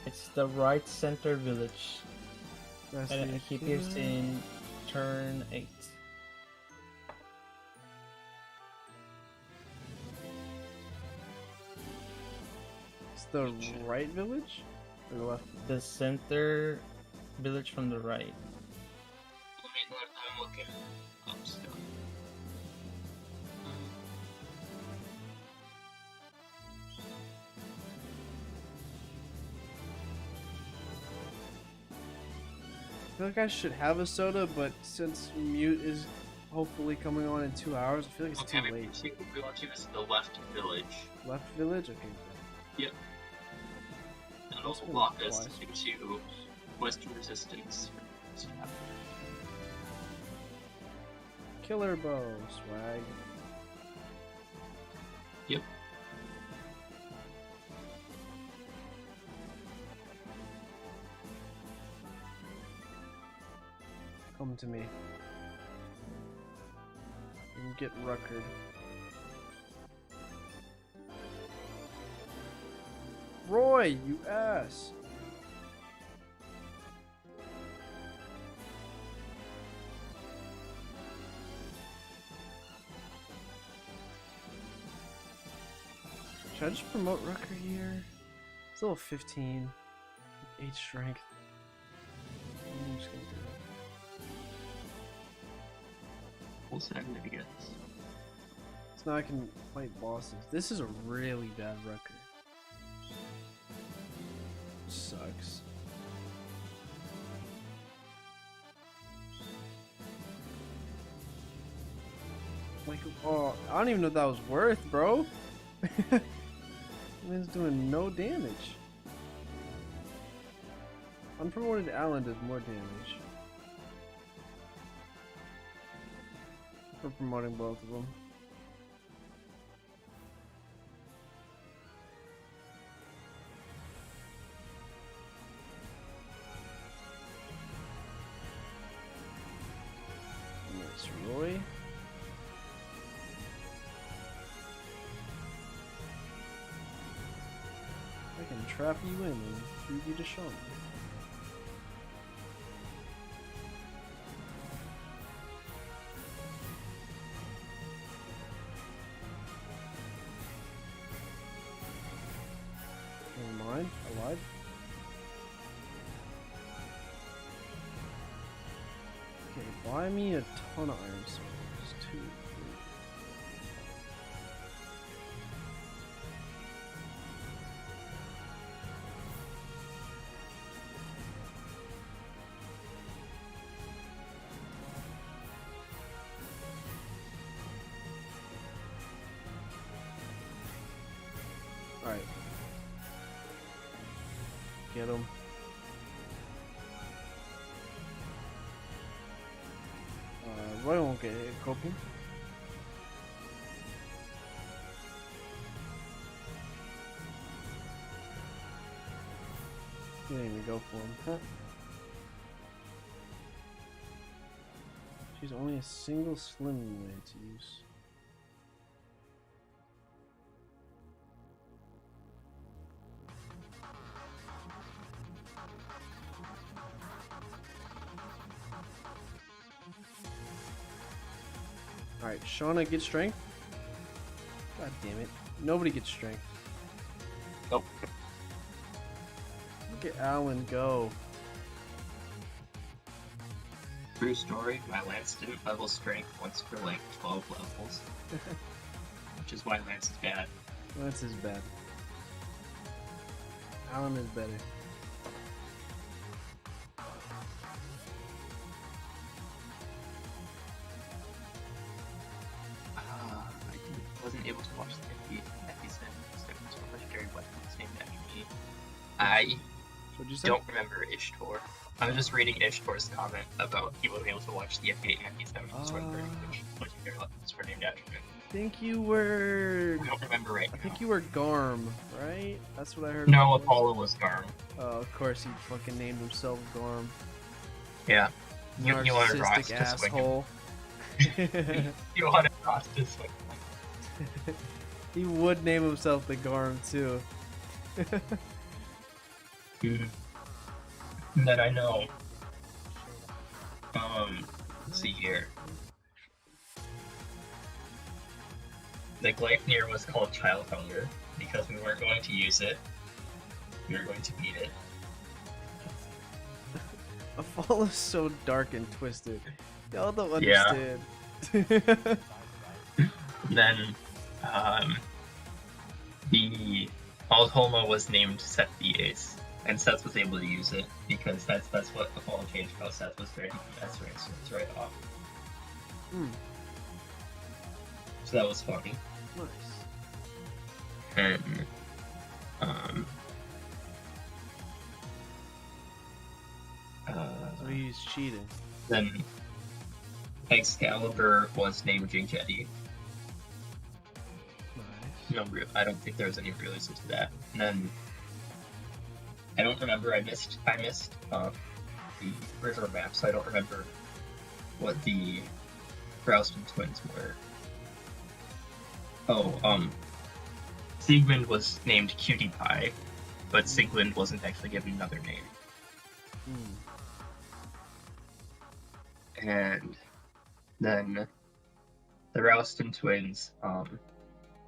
It's the right center village. That's And the he appears Echidna. in turn 8. It's the right village? Or the left? The center village from the right. I'm looking up still. I feel like I should have a soda, but since Mute is hopefully coming on in 2 hours, I feel like it's Okay, too late. we want to is the left village. Left village? Okay. Yep. And That's it'll been block us twice. into Western Resistance. Killer bow, swag. Yep. Come to me. And get ruckered. Roy, you ass! Should I just promote Rucker here? It's level 15. 8 strength. I'm just gonna do it. We'll send idiots. So now I can fight bosses. This is a really bad Rucker. Sucks. Like, oh, I don't even know what that was worth, bro. Man's doing no damage. Unpromoted Alan does more damage. For promoting both of them. Nice, Roy. I can trap you in and leave you to Sean. Never mind, I lied. Okay, buy me a ton of iron swords. 2, 3. Alright. Get him. Roy won't get hit, coping. He didn't even go for him. Huh? She's only a single slim way to use. Alright, Shauna, get strength. God damn it. Nobody gets strength. Nope. Look at Alan go. True story, my Lance didn't level strength once for like 12 levels. Which is why Lance is bad. Lance is bad. Alan is better. I wasn't able to watch the episode. So legendary weapons named after me. I What'd you say? don't remember Ishtar. I was just reading Ishtar's comment about he wasn't able to watch the F8 and F7 Sword Bird, which legendary weapons were named after him. I think you were... I don't remember right I now. think you were Garm, right? That's what I heard. No, about. Apollo was Garm. Oh, of course he fucking named himself Garm. Yeah. You wanted Ross Narcissistic to swing him. asshole. You wanted Ross to swing him. He would name himself the Garm too. That I know. Let's see here. The Gleipnir was called Child Hunger because we weren't going to use it. We were going to beat it. A fall is so dark and twisted. Y'all don't Yeah. understand. Then, the Old Homo was named Seth the Ace, and Seth was able to use it because that's what the fall changed about Seth was their DPS rank, so it's right off. Hmm, So that was funny. nice. And So he's cheating. then Excalibur was named Jinjetti. Nice. No, I don't think there was any real reason to that. And then I don't remember. I missed the river map, so I don't remember what the Rouston twins were. Siegmund was named Cutie Pie, but Sigmund wasn't actually given another name. And then the Rouston twins,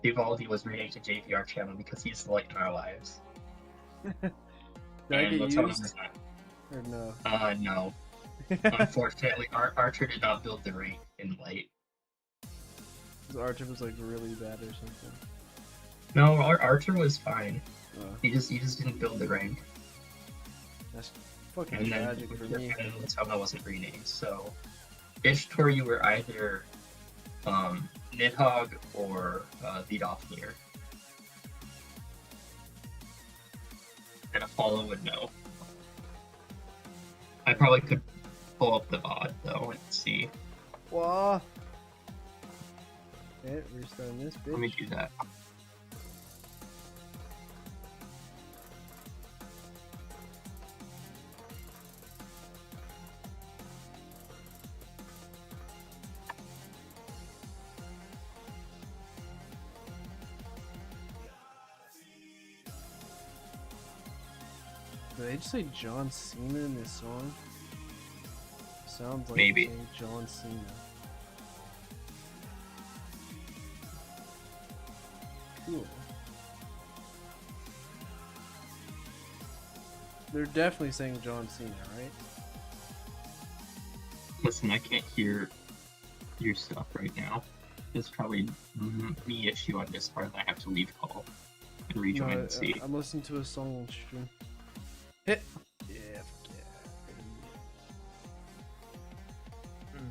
Vivaldi was renamed to JBR Channel because he's the light in our lives. Did I get Latona used? was not. Or no? No. Unfortunately, Archer did not build the rank in light. Archer was like really bad or something. No, Archer was fine. Oh, He just didn't build the rank. that's fucking And then tragic for me. Latona wasn't renamed. So, Ishtar, you were either Nidhogg or Vidofnir. And a follow would know. I probably could pull up the VOD though and see. Whoa! Okay, restarting this bitch. Let me do that. Did they just say John Cena in this song? Sounds like Maybe. saying John Cena. Cool. They're definitely saying John Cena, right? Listen, I can't hear your stuff right now. It's probably me issue on this part. I have to leave call and rejoin and see. I'm listening to a song on stream. Hit. Yeah, fuck yeah.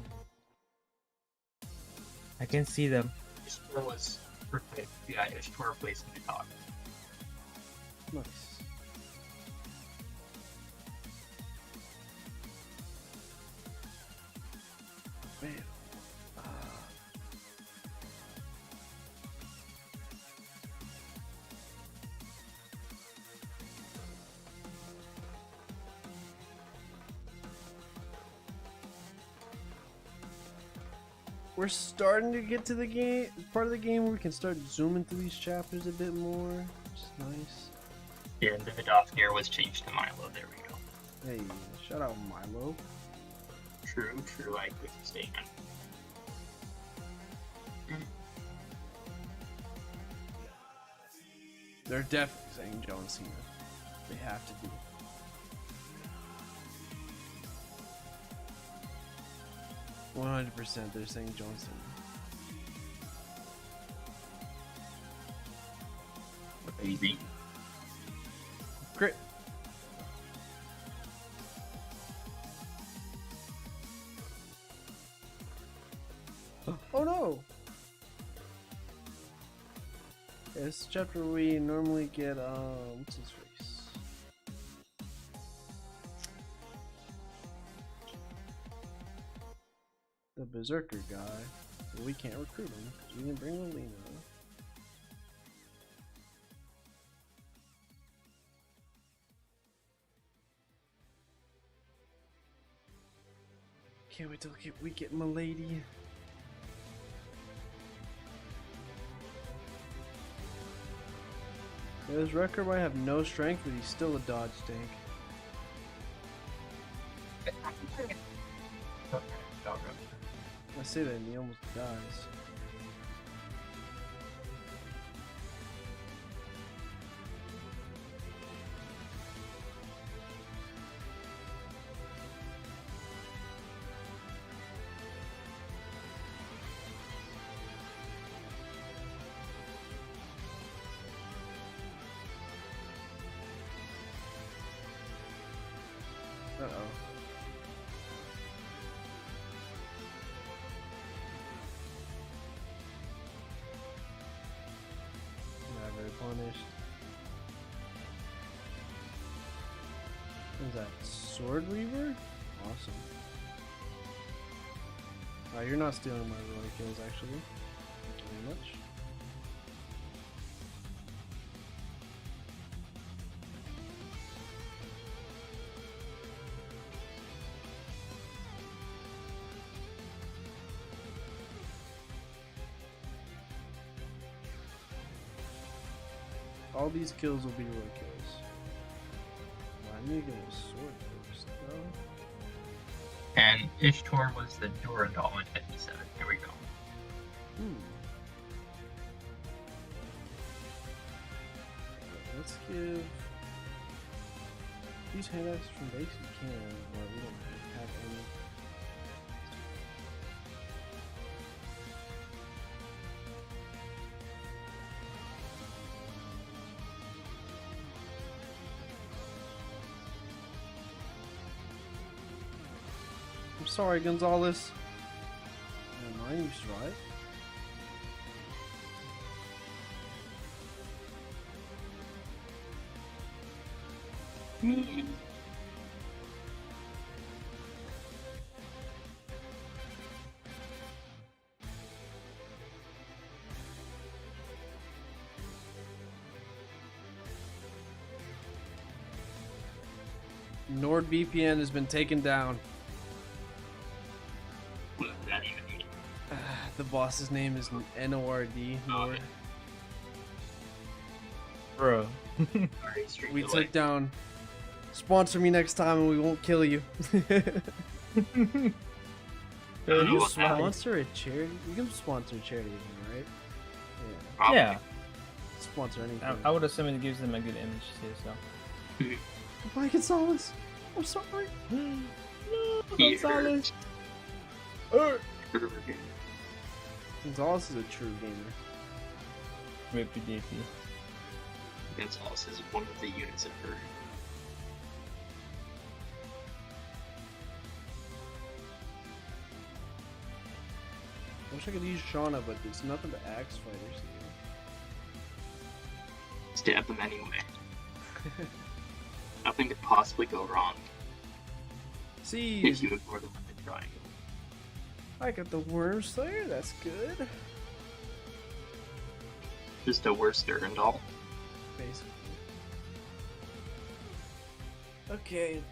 I can see them. Ishtar was yeah, Ishtar replaced Nidhogg. Nice. Man. We're starting to get to the game, part of the game where we can start zooming through these chapters a bit more, which is nice. Yeah, and the Vidofnir was changed to Milo. There we go. Hey, shout out Milo. True, I agree with your statement. They're definitely saying John Cena. They have to be. %, they're saying John Cena. Easy. Crit. Oh no! This chapter we normally get, what's his face? The Berserker guy. But we can't recruit him because we didn't bring Alina. Can't wait till we get Milady. Yeah, this Wrecker might have no strength, but he's still a dodge tank. I say that and he almost dies. Uh-oh. Not very punished. What is that? Sword Reaver? Awesome. You're not stealing my royal kills, actually. Thank you very much. All these kills will be roy kills. Well, I need to get a sword first, though. And Ishtar was the Durandal in F7. Here we go. Let's give these handouts from basic can, but we don't have any. I'm sorry, Gonzalez. Am I used right? NordVPN has been taken down. What does that even mean? The boss's name is N-O-R-D. Nord. Bro. Already streamed We away. took down. Sponsor me next time and we won't kill you. Can know you what happened. sponsor a charity? You can sponsor a charity, right? Probably. Yeah, Sponsor anything. I would assume it gives them a good image too. So. Why Gonzalez? I'm sorry. No, He Gonzalez. Gonzalez is a true gamer. Rip to DP. Gonzalez is one of the units of her. I wish I could use Shauna, but it's nothing but axe fighters. Stab them anyway. Nothing could possibly go wrong See, if you ignore them when they're trying. I got the Worm Slayer. That's good. Just a worse Durandal. Basically. Okay.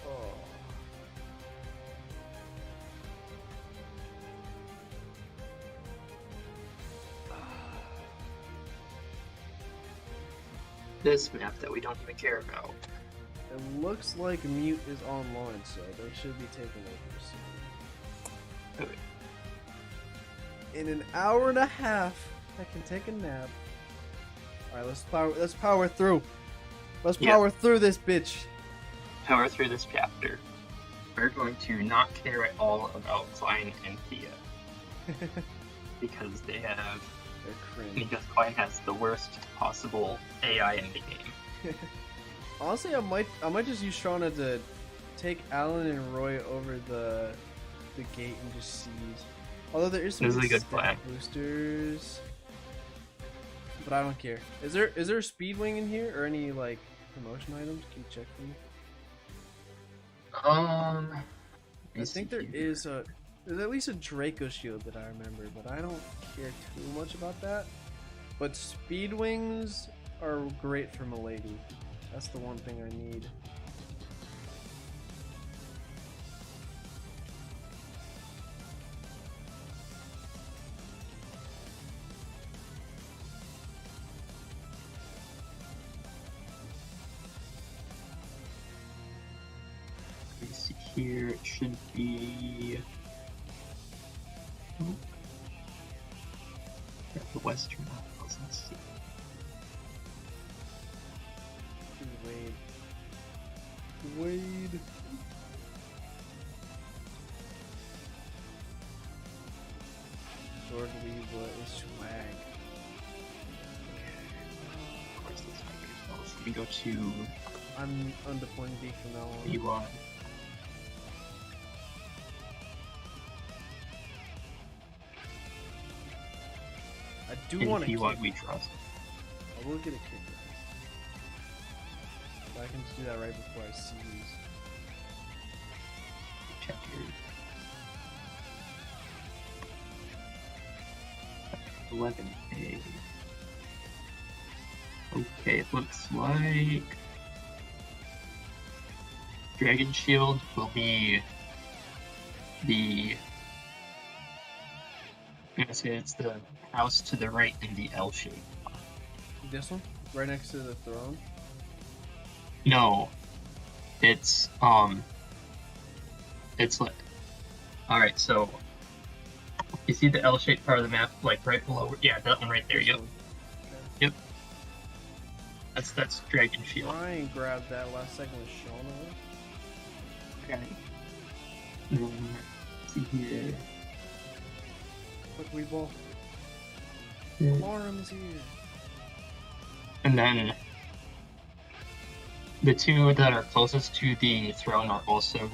Oh. This map that we don't even care about. It looks like Mute is online, so they should be taking over soon. Okay. In an hour and a half, I can take a nap. Alright, let's power through. Let's Yeah. power through this bitch. Power through this chapter. We're going to not care at all about Klein and Thea. Because they have They're cringe. because Klein has the worst possible AI in the game. Honestly, I might just use Shauna to take Alan and Roy over the gate and just seize. Although there is some This is a good stat plan. boosters, but I don't care. Is there a speed wing in here or any like promotion items? Can you check for me? I think there's at least a Draco shield that I remember, but I don't care too much about that. But speed wings are great for Milady. That's the one thing I need. We see here it should be the Western Isles. Let's see. Wade. Sword Weaver is swag. Of course, this Haikyu spells. We go to I'm undeploying B from now on. Q.Are. I do In want to Q.Are kick. we trust. I will get a kick. But I can just do that right before I seize. Check here. 11A. Okay, it looks like Dragon Shield will be the It's the house to the right in the L shape. This one, right next to the throne. No, it's like, all right. So you see the L-shaped part of the map, like right below? Yeah, that one right there. This Yep, one. yep. That's Dragon Shield. Ryan grabbed that last second with Shauna. Okay. Let's see here. Quick, we ball. Yeah. Lauren's here. And then the two that are closest to the throne are also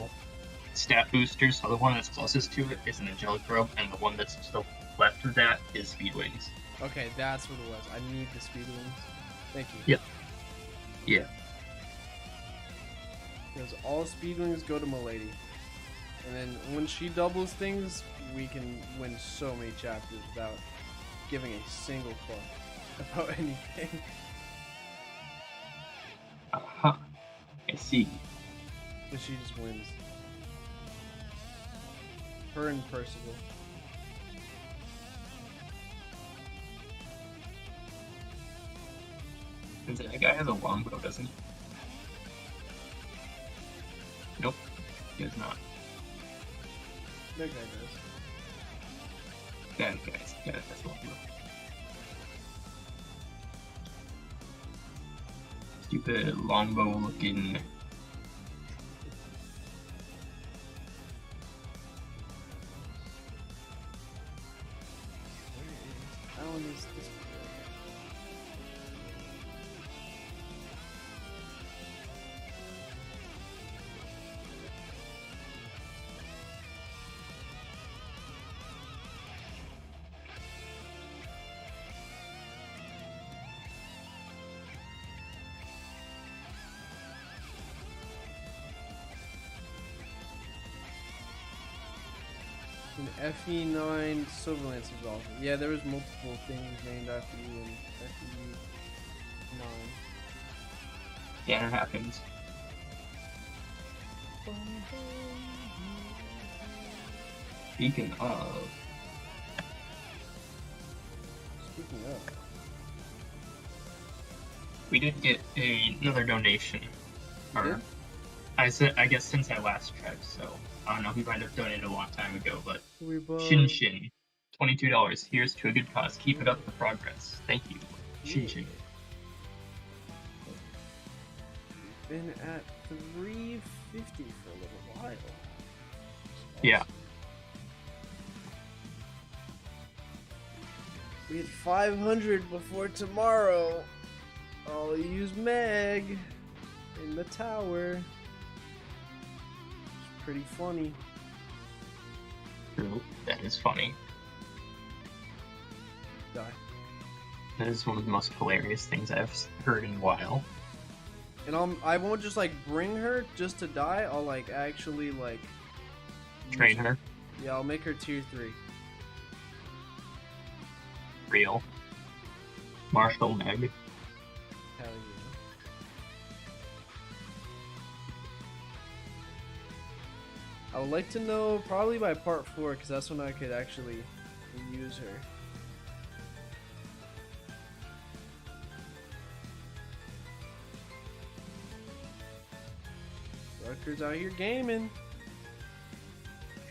stat boosters. So the one that's closest to it is an Angelic Robe, and the one that's to the left of that is Speed Wings. Okay, that's what it was. I need the speed wings. Thank you. Yep. Yeah. Because all speed wings go to Milady. And then when she doubles things, we can win so many chapters without giving a single fuck about anything. Uh-huh. I see. But she just wins. Her and Percival. That guy has a longbow, doesn't he? Nope, he does not. That guy does. That guy's got a longbow. Stupid longbow looking. That one is this. And FE9 Silverlance is awesome. Yeah, there was multiple things named after you in FE9. Yeah, it happens. Speaking of, Speaking of, we did get another donation. You did? Or, I guess since I last checked, so I don't know. He might have donated a long time ago, but we both Shin Shin, $22. Here's to a good cause. Keep it up, the progress. Thank you, Shin Shin. been at 350 for a little while. Yeah. We had 500 before tomorrow. I'll use Meg in the tower. It's pretty funny. True. That is funny. Die. That is one of the most hilarious things I've heard in a while. And I won't just like bring her just to die. I'll like actually like Train her. Yeah, I'll make her tier 3. Real. Marshall Meg. Hell yeah. I would like to know probably by part 4 because that's when I could actually use her. Rutgers out here gaming.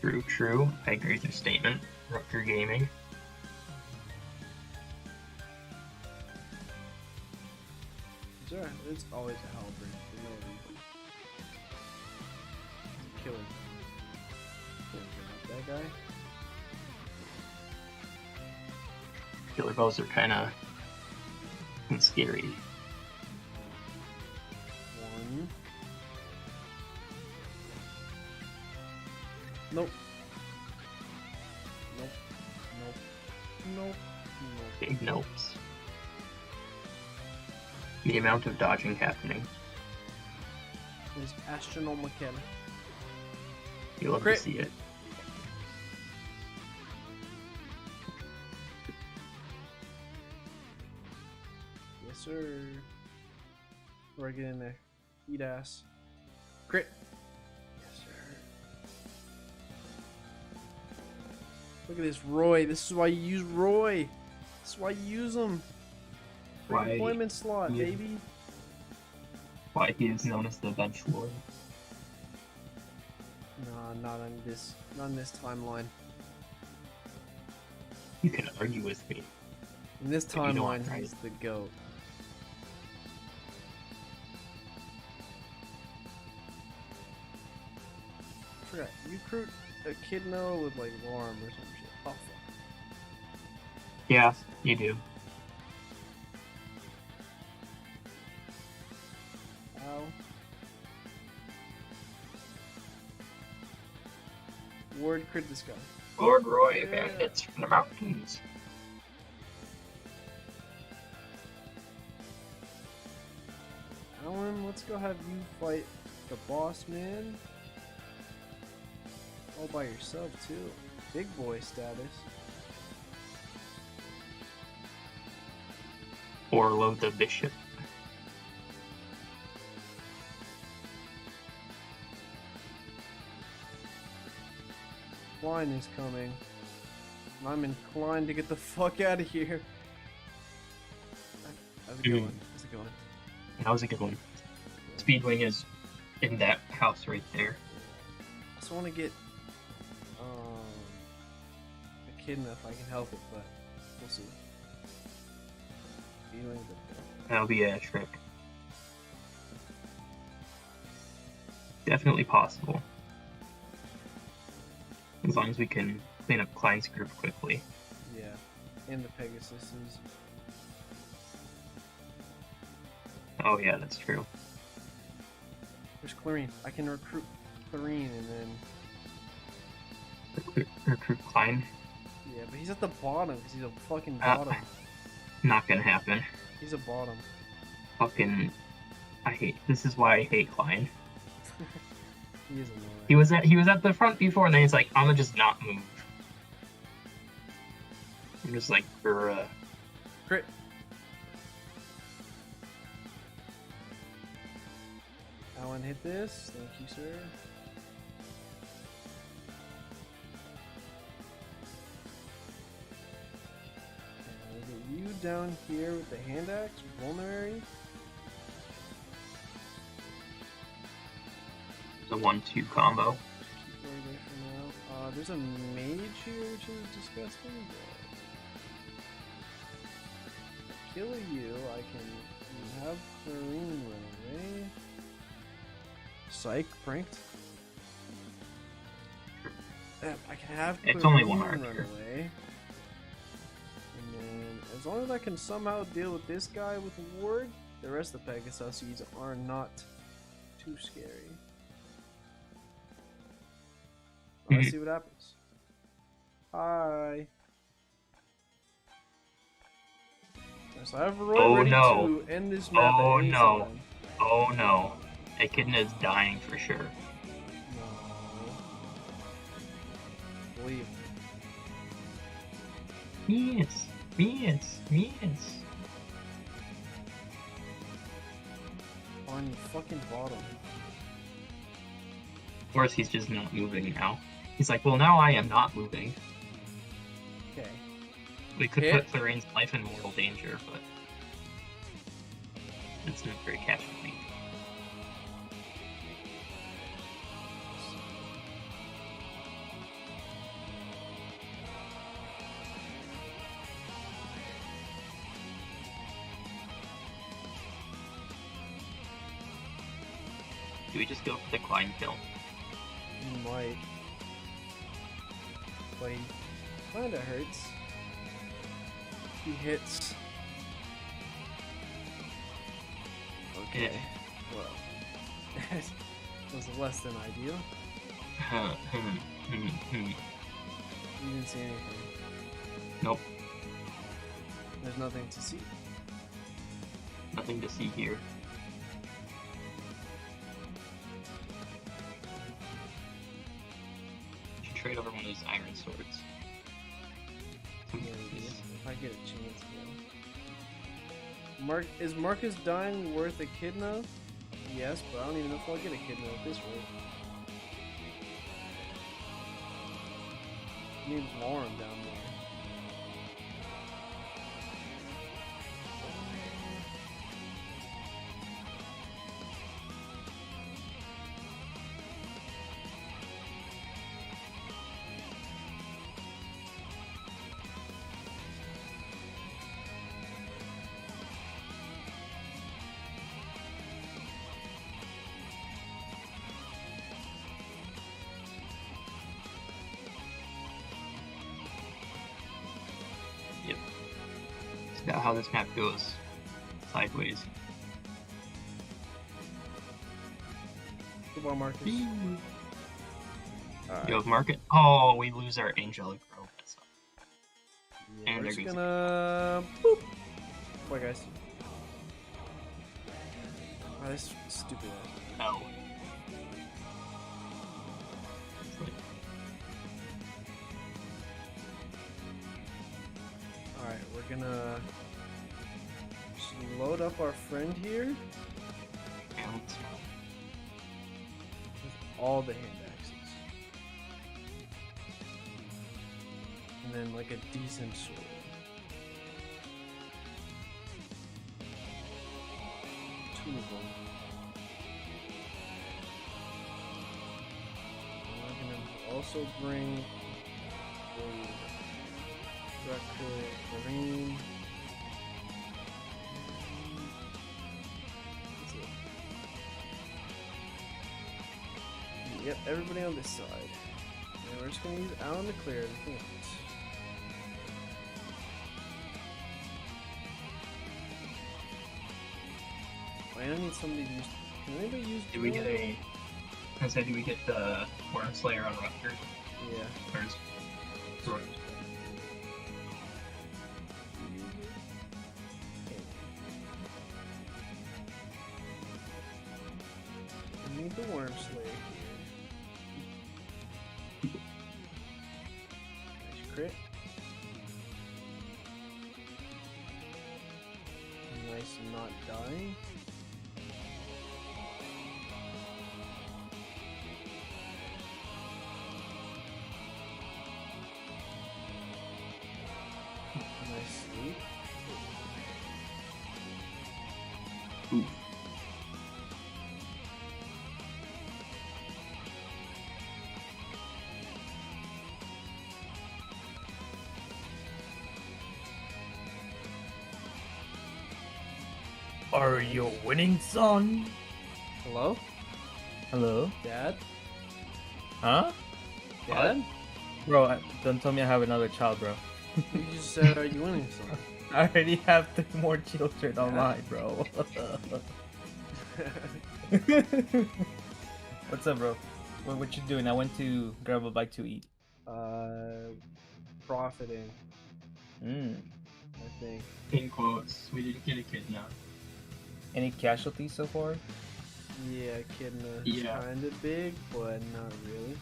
True, true. I agree with your statement. Rutger Gaming. Sure, it's always a halberd for no reason. Killing. Can't give up that guy. Killer bows are kinda scary. 1. Nope. Nope. Nope. Nope. Nope. Big nopes. The amount of dodging happening. Is astronomical. You love Crit. to see it. Yes, sir. We're getting there. Eat ass. Crit. Yes, sir. Look at this, Roy. This is why you use Roy. This is why you use him. Free Why deployment slot, you- baby. Why he is known as the bench lord. Nah, not on this timeline. You can argue with me. In this But you don't, timeline, right? he's the GOAT. I forgot, you recruit a Echidna with like Lorem or some shit. Oh fuck. Yeah, you do. Ow. Ward crit this guy. Lord Roy, Yeah. bandits from the mountains. Alan, let's go have you fight the boss man. All by yourself too. Big boy status. Or load the bishop. Line is coming. And I'm inclined to get the fuck out of here. How's it going? How's it going? That was a good one. Speedwing is in that house right there. I just want to get Echidna if I can help it, but we'll see. Feeling good. That'll be a trick. Definitely possible. As long as we can clean up Klein's group quickly. Yeah, and the Pegasuses. Oh yeah, that's true. There's Clarine. I can recruit Clarine and then Recruit Klein. yeah, but he's at the bottom because he's a fucking Uh, bottom. Not gonna happen. He's a bottom. Fucking, I hate. This is why I hate Klein. He is annoying. He was at the front before, and then he's like, "I'ma just not move." I'm just like, bruh. Crit. Alan hit this. Thank you, sir. And we'll get you down here with the hand axe, vulnerary. The 1-2 combo. Keep right there for now. There's a mage here, which is disgusting. But kill you, I can have Clarine run away. Psych, pranked. I can have It's only Clarine one run archer. away. And then, as long as I can somehow deal with this guy with ward, the rest of the Pegasuses are not too scary. Let's see what happens. Hi. So I have Roy Oh, ready no. to end this map Oh, at any no. time. Oh no. Echidna is dying for sure. No. Believe. Yes. Yes. Yes. On your fucking bottom. Of course, he's just not moving now. He's like, well, now I am not moving. Okay. We could Hit. put Clarine's life in mortal danger, but it's not very catchable. Do we just go for the Klein kill? You might. But he kinda hurts. He hits. Okay. Well. That was less than ideal. You didn't see anything. Nope. There's nothing to see. Nothing to see here. Should trade over one of those iron swords. Maybe, if I get a chance, yeah. Is Marcus dying worth a Echidna? Yes, but I don't even know if I'll get a Echidna at this rate. Need Lauren down there. Yep. Is that how this map goes? Sideways. Football Marcus. Alright. Yo, market. Oh, we lose our angelic row. That sucks. Yeah, And we're there just goes gonna boop. Bye guys. Oh, this stupid ass. Hell. Alright, we're gonna just load up our friend here with all the hand axes. And then like a decent sword. Two of them. And we're gonna also bring a Marine. That's it. Yep, everybody on this side. And we're just gonna use Alan to clear everything else. Wait, I need somebody to use. Can anybody use? Did we get a? I said, did we get the Worm Slayer on Rutger? Yeah. Or is Roy? I need the Worm Slayer here. Nice crit. Nice not dying. Nice sleep. Oof. Are you winning, son? Hello? Hello? Dad? Huh? Dad? Bro, don't tell me I have another child, bro. You just said, are you winning son? I already have 3 more children online, bro. What's up, bro? What you doing? I went to grab a bite to eat. Profiting, I think. In quotes, we didn't get a kid now. Any casualties so far? Yeah, Kidna Yeah. kinda big, but not really.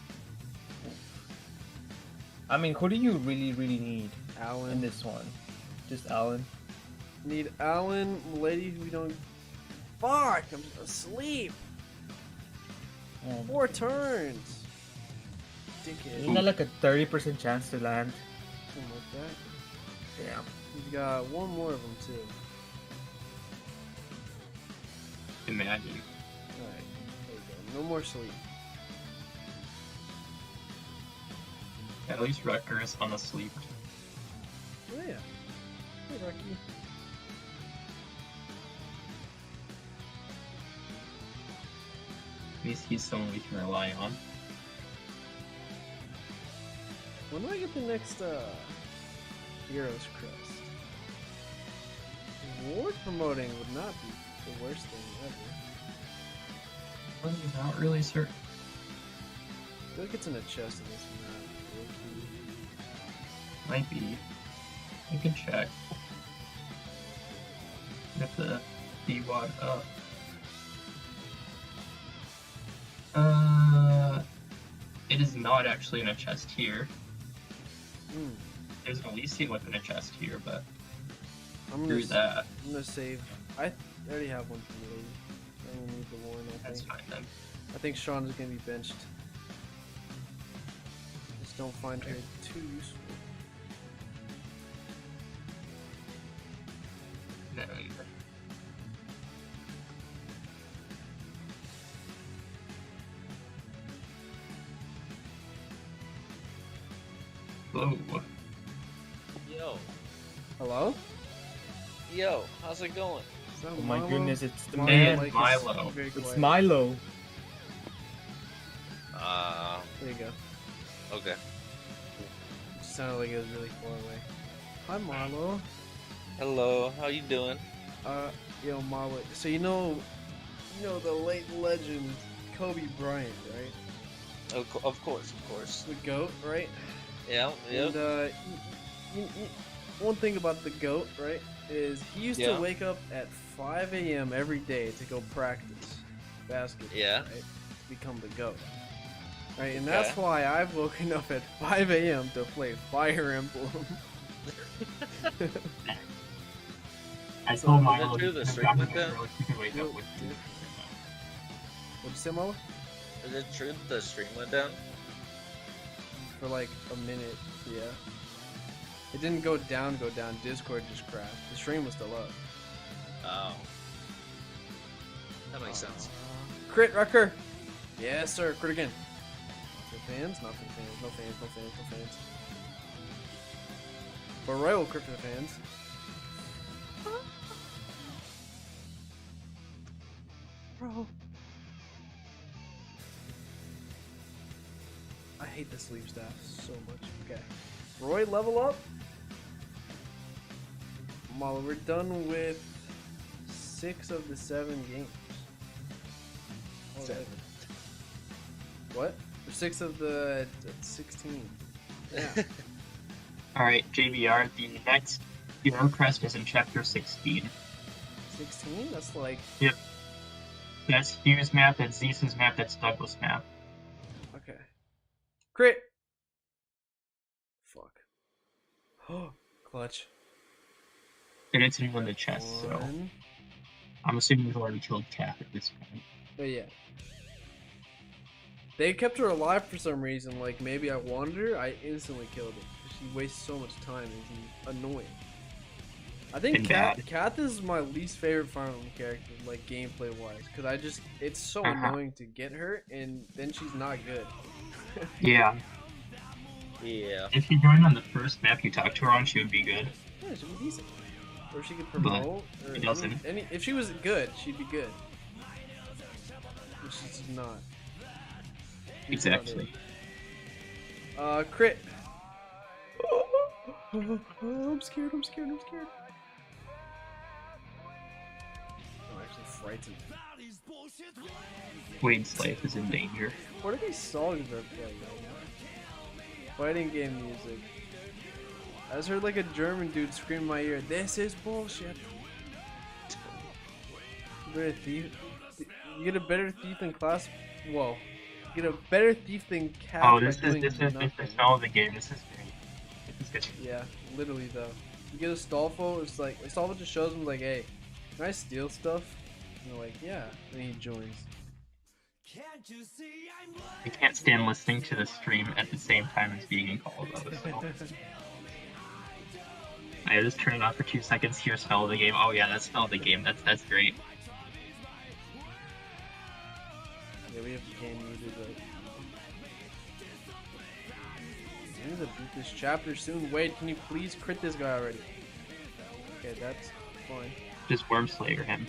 I mean, who do you really need in Alan. this one? Just Alan? Need Alan, lady we don't. Fuck! I'm asleep! Oh, 4 turns! Dickhead. Isn't that like a 30% chance to land? Something like that. Damn. He's got one more of them too. Imagine. Alright, there we go. No more sleep. At least Rutgers on a sleep. Oh yeah. Hey, Rocky. At least he's someone we can rely on. When do I get the next Heroes Crest? Ward promoting would not be the worst thing ever. I'm not really certain. I feel like it's in a chest in this map. Might be. You can check. Get the D-Wad up. It is not actually in a chest here. There's an Elysian weapon in a chest here, but I'm through that, I'm gonna save. I already have one for the lady. I don't need the Warren. I that's think. fine then. I think Sean is gonna be benched. Just just don't find her too useful. No, either. Whoa. Yo, Hello? yo, how's it going? Is that Oh my Milo? goodness, it's the Milo, man. like, is Milo. very It's quiet. Milo. There you go. Okay. It sounded like it was really far away. Hi, Milo. Hello, how you doing? Yo, Milo. So you know the late legend Kobe Bryant, right? Of course, of course. The GOAT, right? Yeah, yep. And one thing about the GOAT, right, is he used Yeah. to wake up at 5 a.m. every day to go practice basketball. Yeah. Right, to become the GOAT. Right, and that's Okay. why I've woken up at 5 a.m. to play Fire Emblem. I told Is Milo it true he the could stream have went gotten down? early, he could wake up with Dude. What'd you say, Milo? Is it true that the stream went down? For like a minute, yeah. It didn't go down. Discord just crashed. The stream was still up. Oh. That makes sense. Crit Rucker! Yes, sir. Crit again. For fans? Not for the fans. No fans, no fans, no fans. But Roy will crit for the fans. Bro. I hate the sleep staff so much. Okay. Roy, level up. Mala, we're done with 6 of the 7 games. Oh, Seven. What? 6 of the 16. Yeah. Alright, JBR, the next Q.Are crest is in chapter 16. 16? That's like. That's Hugh's map, that's Zeus's map, that's Douglas' map. Okay. Crit! Fuck. Oh, clutch. And it's in the chest, so One. I'm assuming we've already killed Cap at this point. But yeah. They kept her alive for some reason. Like, maybe I wanted her, I instantly killed her. She wastes so much time and she's annoying. I think And bad. Kath is my least favorite Fire Emblem character, like gameplay wise, because it's so annoying to get her, and then she's not good. Yeah, Yeah. if you joined on the first map you talked to her on, she would be good. Yeah, she'd be decent. Or she could promote. Or she doesn't. if she was good, she'd be good. But she's not. She's not Exactly. it. Crit. I'm scared. I'm actually frightened. Wade's life is in danger. What are these songs they're playing? Fighting game music. I just heard like a German dude scream in my ear, "This is bullshit." You get a better thief than class. Whoa. You get a better thief than Cat. Oh, by this is doing the nothing. smell of the game. This is great. This is good. Yeah, literally though. You get a Stolfo, it's like Stolfo just shows him like, "Hey, can I steal stuff?" And they're like, "Yeah," and he joins. I can't stand listening to the stream at the same time as being called though, so. I just turn it on for 2 seconds, hear smell of the game. Oh yeah, that's smell of the game. That's great. Yeah, we have the game muted, right? I need to beat this chapter soon. Wait, can you please crit this guy already? Okay, that's fine. Just Worm Slayer him.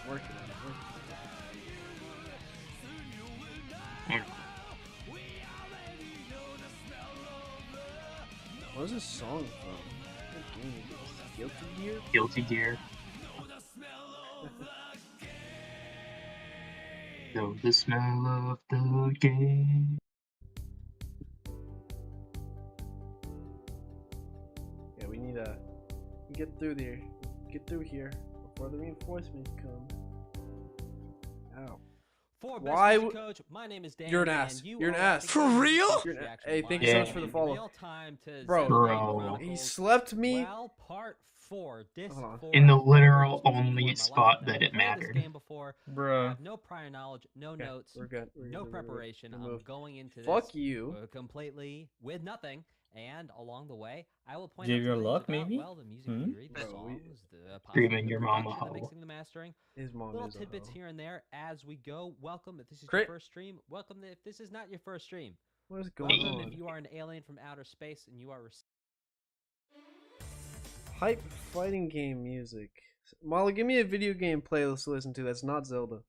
Working. What is this song from? What game is this? Guilty Gear? Guilty Gear. So the smell of the game. Yeah, we need to get through there. Get through here before the reinforcements come. Ow. For Why Best Music w- Coach, my name is Dan. You're an and ass. you You're an are ass. watching For the real? Music You're an Reaction Hey, thank you so much for the Live follow. Real time to Bro, Xenoblade Bro. he Chronicles. slept me. Well, part 4. Disc Hold on. 4. In the I've never played literal this music only before in my life. spot I've that never it played this mattered. game before. I Bro. have no prior knowledge, no Okay, notes, we're good. We're no good, we're good, we're good. preparation. Good I'm move. going into this Fuck you. completely with nothing. And along the way, I will point JBR out some luck, things about, maybe? well, the music Hmm? theory, the Bro, songs, the Screaming possibly the your mama production, the hoe. mixing, the mastering. His mom Little is a tidbits hoe. here and there as we go. Welcome if this is Crit. your first stream. Welcome if this is not your first stream. What is going Welcome on? if you are an alien from outer space and you are Hype fighting game music. Molly, give me a video game playlist to listen to that's not Zelda.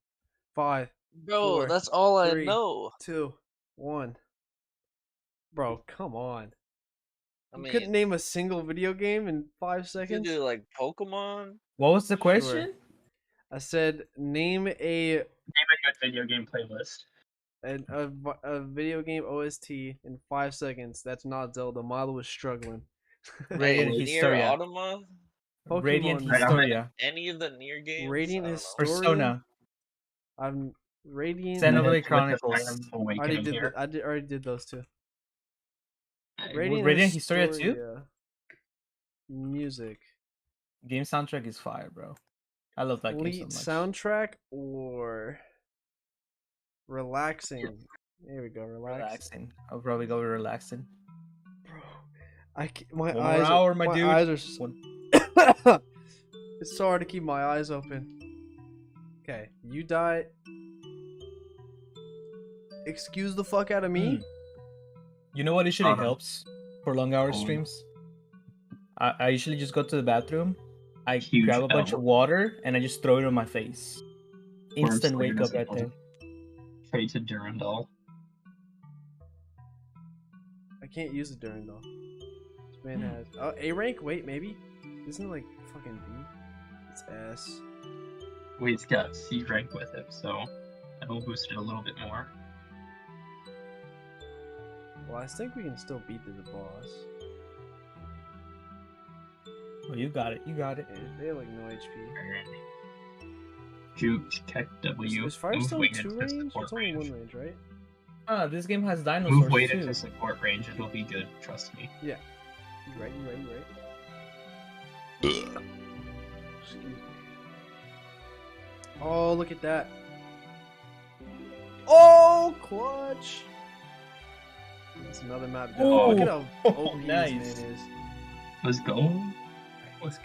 5, Bro, 4, that's all I 3, know. 2, 1. Bro, come on. I You mean, couldn't name a single video game in 5 you could seconds? do like Pokemon. What was the Sure. question? I said name Name a good video game playlist. a video game OST in 5 seconds. That's not Zelda. Milo was struggling. Radiant Nier Historia. Automata. Radiant Pokemon. Right, I'm gonna- Historia. Any of the Nier games. Radiant I don't know. Historia. Persona. I'm Radiant. Xenoblade With the Chronicles. Phantom I already Awakening did. here. Already did those two. Radiant Historia too? Music. Game soundtrack is fire, bro. I love that game Elite so much. soundtrack or relaxing. There we go. Relaxing. I'll probably go with relaxing. Bro, my One eyes. more hour, my dude. Eyes are. One- It's so hard to keep my eyes open. Okay, you die. Excuse the fuck out of me. Hmm. You know what usually Hold on. helps for long hour Hold on. streams? I usually just go to the bathroom, I Huge grab a bunch L. of water, and I just throw it on my face. Worm Instant Slayer wake up doesn't right hold. there. Trade to Durandal. I can't use it during though. This man has. Oh, A rank? Wait, maybe? Isn't it like fucking B? It's S. Wait, it's got C rank with it, so that'll boost it a little bit more. Well, I think we can still beat the boss. Oh, you got it. You got it. They have like no HP. Juke, Keck, W. Is Fire Move still weighted 2 to range? support It's only range. 1 range, right? Ah, this game has dinosaurs Move weighted too. to support range, it'll be good, trust me. You right, you right. Excuse me. Oh, look at that. Oh, clutch. That's another map down. Oh, Look at how OP nice. this man is. Let's go. Alright, let's go.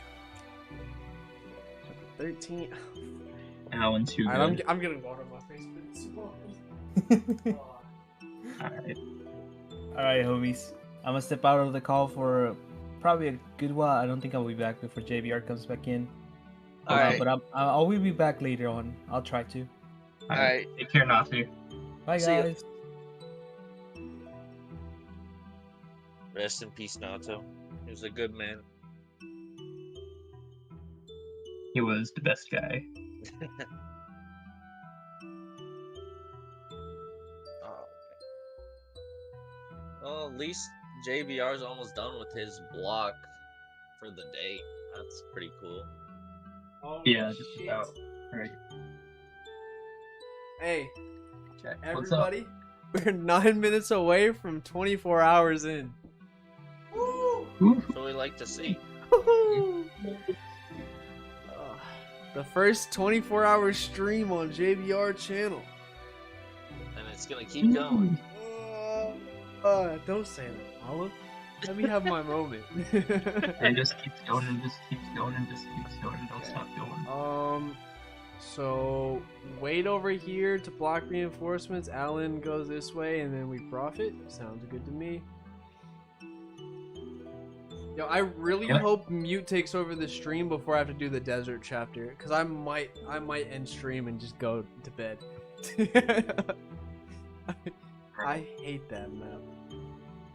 Chapter 13. Alan, too good. Alright, I'm getting water on my face. Alright. Alright, homies. I'm gonna step out of the call for probably a good while. I don't think I'll be back before JBR comes back in. Alright. But I'll be back later on. I'll try to. Alright. Take care, Natsu. Bye, See ya. guys. Rest in peace, Nato. He was a good man. He was the best guy. Oh. Well, at least JBR's almost done with his block for the day. That's pretty cool. Yeah, just about. Alright, Hey, check. What's up? everybody. We're 9 minutes away from 24 hours in. Woo! So we like to see. The first 24-hour stream on JBR channel. And it's gonna keep going. Don't say that, Olive. Let me have my moment. And just keeps going and just keeps going and just keeps going and don't stop going. So wait over here to block reinforcements. Alan goes this way, and then we profit. Sounds good to me. Yo, I really Yeah. hope Mute takes over the stream before I have to do the desert chapter, cause I might end stream and just go to bed. I hate that map.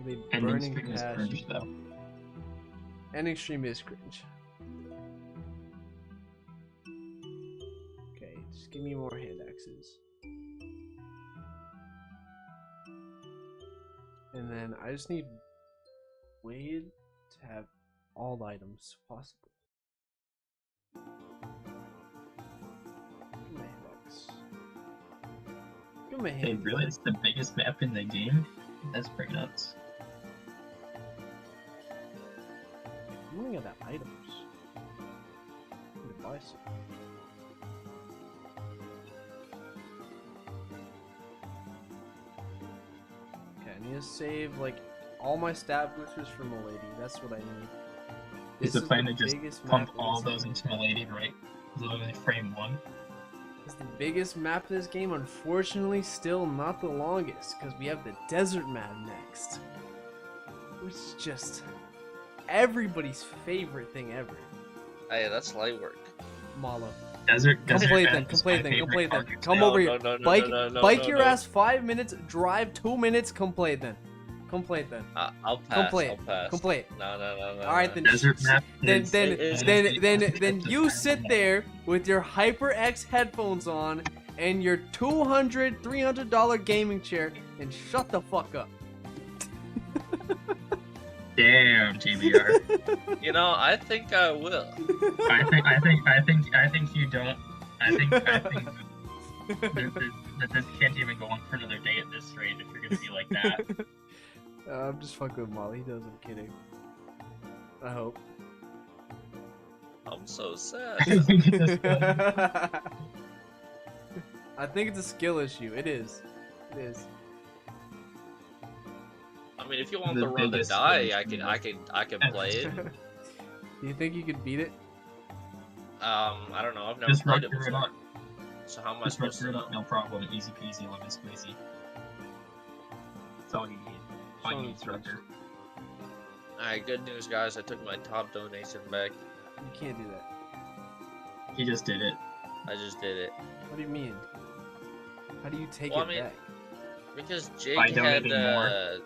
The Ending burning stream is passion. cringe, though. Ending stream is cringe. Okay, just give me more hand axes. And then I just need Wade to have all items possible. My bucks. him a Hey, hint. really? It's the biggest map in the game? That's pretty nuts. I'm looking at that items. I need to buy some. Okay, I need to save like all my stat boosters for Milady. That's what I need. Is the plan to just biggest pump map in all this those game. into Milady, right? Literally frame 1. It's the biggest map in this game. Unfortunately, still not the longest because we have the desert map next, which is just everybody's favorite thing ever. Hey, that's light work. Malo. Desert Complete map then, is complete my then, favorite complete then. part. Come No, over no, here. no, no, Bike, no, no, bike no, your no. ass 5 minutes, drive 2 minutes, complete then. Complete then. I'll pass. Complete. I'll pass. Complete. No. Alright then. Desert map Then is- then is- then you sit there with your HyperX headphones on and your $200-$300 gaming chair and shut the fuck up. Damn, JBR. You know, I think I will. I think you don't. I think that this can't even go on for another day at this rate if you're gonna be like that. I'm just fucking with Molly. He knows I'm kidding. I hope. I'm so sad. I think it's I think it's a skill issue. It is. It is. I mean, if you want The the road to biggest die, thing. I can play it. Do you think you could beat it? I don't know. I've never Just played run it through it before. up. So how am I Just run supposed through to it up, know? no problem. Easy peasy, lemon squeezy. That's all you need. All you need is Rucker. Alright, good news, guys. I took my top donation back. You can't do that. He just did it. I just did it. What do you mean? How do you take Well, it I mean, back? Because Jake By had donating more.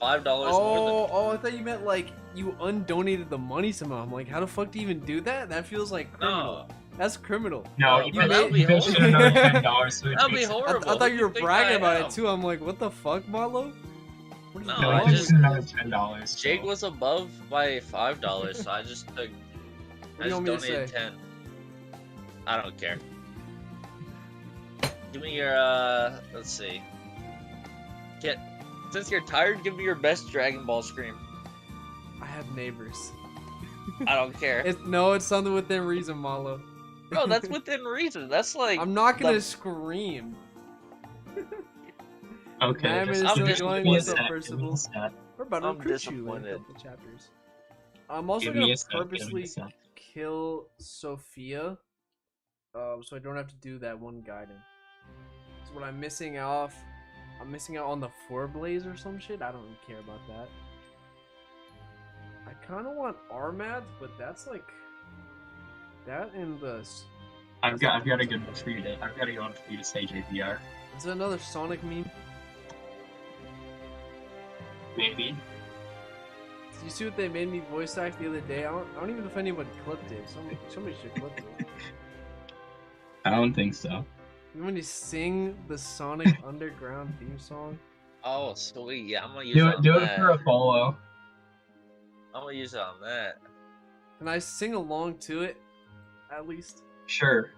$5 more Oh, I thought you meant like you undonated the money somehow. I'm like, how the fuck do you even do that? That feels like than criminal. No. That's criminal. No, Oh, you bro, that'd be should have horrible. another $10 so it That'd be makes- horrible. I Who thought do you were think bragging I about am? it too. I'm like, what the fuck, Marlo? What is No, No, I wrong he with just- just you? another $10. Jake so- was above by $5, so I just took. What I do you just want me to donated say? 10. I don't care. Give me your let's see. Since you're tired, give me your best Dragon Ball scream. I have neighbors. I don't care. It's something within reason, Malo. No, that's within reason. That's like I'm not gonna the- scream. Okay, Damn it, just, it's still just going. give me a What's up, sec, first give of me a all? sec. We're about to I'm recruit you in a disappointed. couple chapters. I'm also Give me gonna a sec, give me a purposely sec. kill Sophia, so I don't have to do that one guiding. So what I'm missing out on the 4 blaze or some shit. I don't really care about that. I kind of want Armad, but that's like that and the. I've got a good one for you to. I've got a good one for you to say, JBR. Is it another Sonic meme? Maybe. Did you see what they made me voice act the other day? I don't even know if anyone clipped it. Somebody should clip it. I don't think so. You want me to sing the Sonic Underground theme song? Oh, sweet. Yeah, I'm gonna use Do it it. on Do it that. for a follow. I'm gonna use it on that. Can I sing along to it? At least. Sure.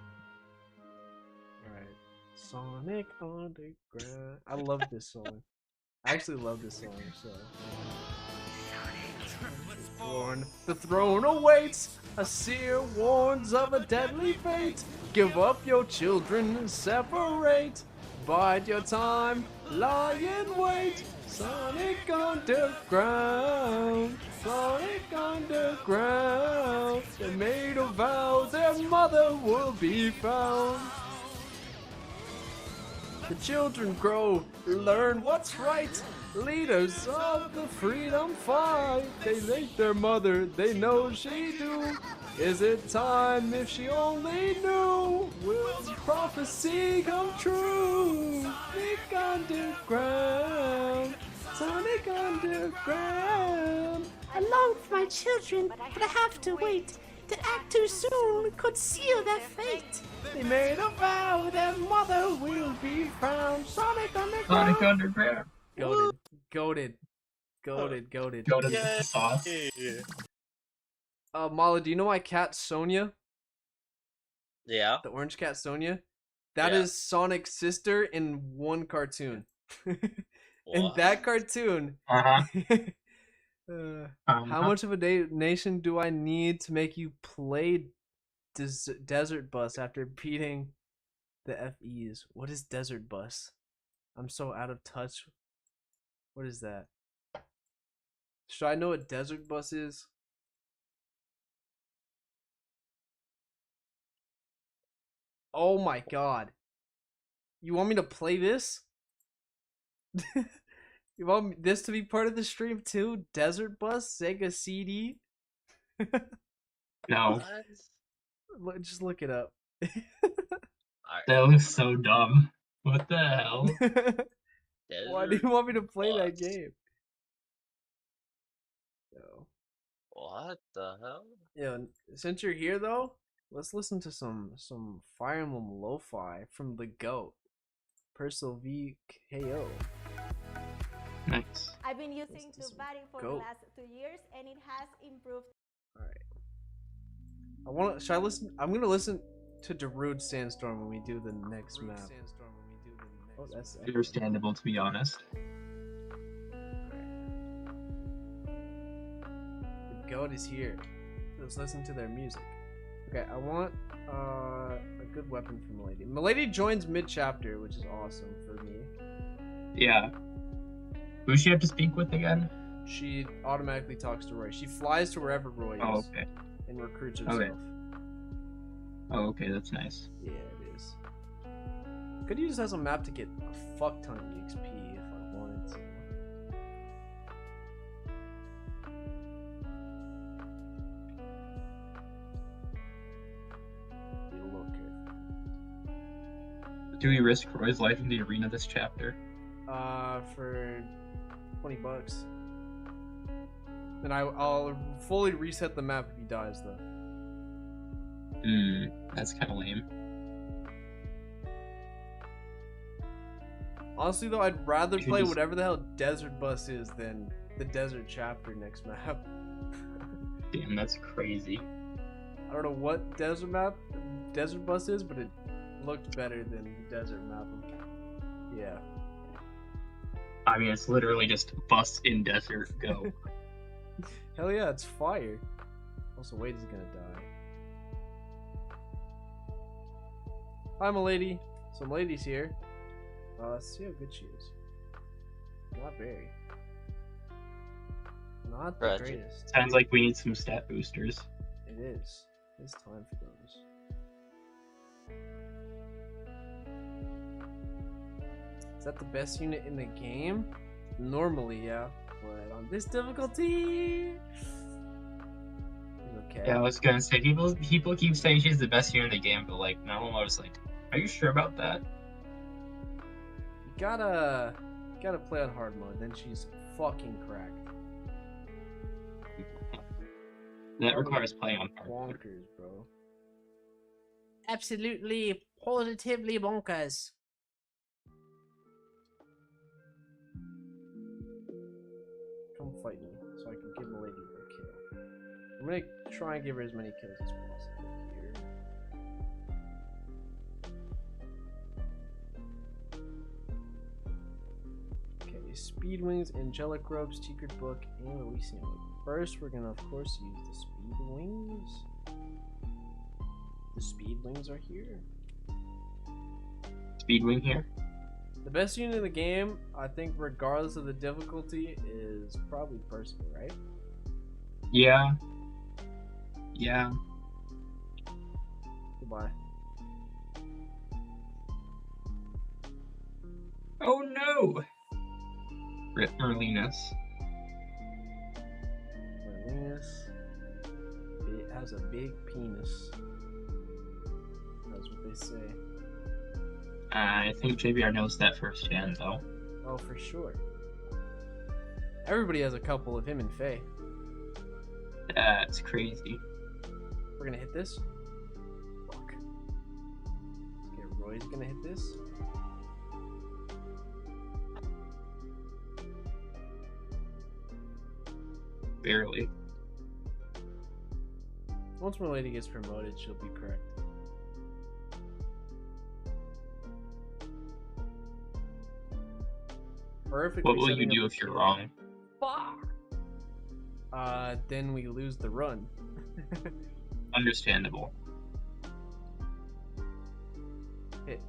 Alright. Sonic Underground. I love this song. I actually love this song, so. Born, the throne awaits. A seer warns of a deadly fate. Give up your children, separate. Bide your time, lie in wait. Sonic Underground, Sonic Underground. They made a vow their mother will be found. The children grow, learn what's right. Leaders of the freedom fight. They hate their mother, they know she do. Is it time if she only knew? Will prophecy come true? Sonic Underground, Sonic Underground. I long for my children, but I have to wait. To act too soon could seal their fate. They made a vow their mother will be found. Sonic Underground. Sonic Underground. Goated, goated, goated, goated. Go to the sauce. Mala, do you know my cat Sonia? Yeah. The orange cat Sonia? That Yeah. is Sonic's sister in one cartoon. In What? that cartoon, Uh-huh. how much of a nation do I need to make you play Desert Bus after beating the FEs? What is Desert Bus? I'm so out of touch. What is that? Should I know what Desert Bus is? Oh my god. You want me to play this? You want this to be part of the stream too? Desert Bus? Sega CD? No, What? Just look it up. Alright. that looks so dumb. What the hell? Why do you want me to play that Bus. game? Yo. What the hell? Yeah, since you're here though, let's listen to some Fire Emblem lo-fi from the GOAT, Persil V KO. Nice. I've been using Listen to some Tubari for the goat. last 2 years and it has improved. All right. Should I listen? I'm gonna listen to Darude Sandstorm when we do the next map. Oh, that's Understandable, to be honest. The GOAT is here. Let's listen to their music. Okay, I want a good weapon for Milady. Milady joins mid-chapter, which is awesome for me. Yeah. Who does she have to speak with again? She automatically talks to Roy. She flies to wherever Roy is Oh, okay. and recruits herself. Okay. Oh, okay, that's nice. Yeah, it is. Could use this as a map to get a fuck ton of XP if I wanted to. Be a little careful. Do we risk Roy's life in the arena this chapter? For $20. And I'll fully reset the map if he dies though. That's kind of lame. Honestly though, I'd rather You should play just- whatever the hell Desert Bus is than the Desert Chapter next map. Damn, that's crazy. I don't know what Desert Bus is, but it looked better than the Desert map. Yeah. I mean, it's literally just bus in desert, go. Hell yeah, it's fire. Also, Wade is gonna die. Hi, Milady. So Milady's here. Let's see how good she is. Not very. Not the Tragic. greatest. Sounds like we need some stat boosters. It is. It's time for those. Is that the best unit in the game? Normally, yeah. But on this difficulty, it's okay. Yeah, I was gonna say, people keep saying she's the best unit in the game, but like, now I'm always like, are you sure about that? You gotta play on hard mode, then she's fucking cracked. That requires playing on hard mode. Bonkers, bro. Absolutely, positively bonkers. Come fight me, so I can give Milady a kill. I'm gonna try and give her as many kills as possible here. Okay, Speed Wings, Angelic Robes, Secret Book, and Elysium. First, we're gonna, of course, use the Speed Wings. The Speed Wings are here. Speedwing here. The best unit in the game, I think, regardless of the difficulty, is probably Percival, right? Yeah. Yeah. Goodbye. Oh no! Rip Merlinus. Marlinus. It has a big penis. That's what they say. I think JBR knows that firsthand, though. Oh, for sure. Everybody has a couple of him and Faye. That's crazy. We're gonna hit this. Fuck. Okay, Roy's gonna hit this. Barely. Once Milady gets promoted, she'll be correct. perfectly. What will you setting up do the if you're kill. wrong? Fuck. Then we lose the run. Understandable. Hit.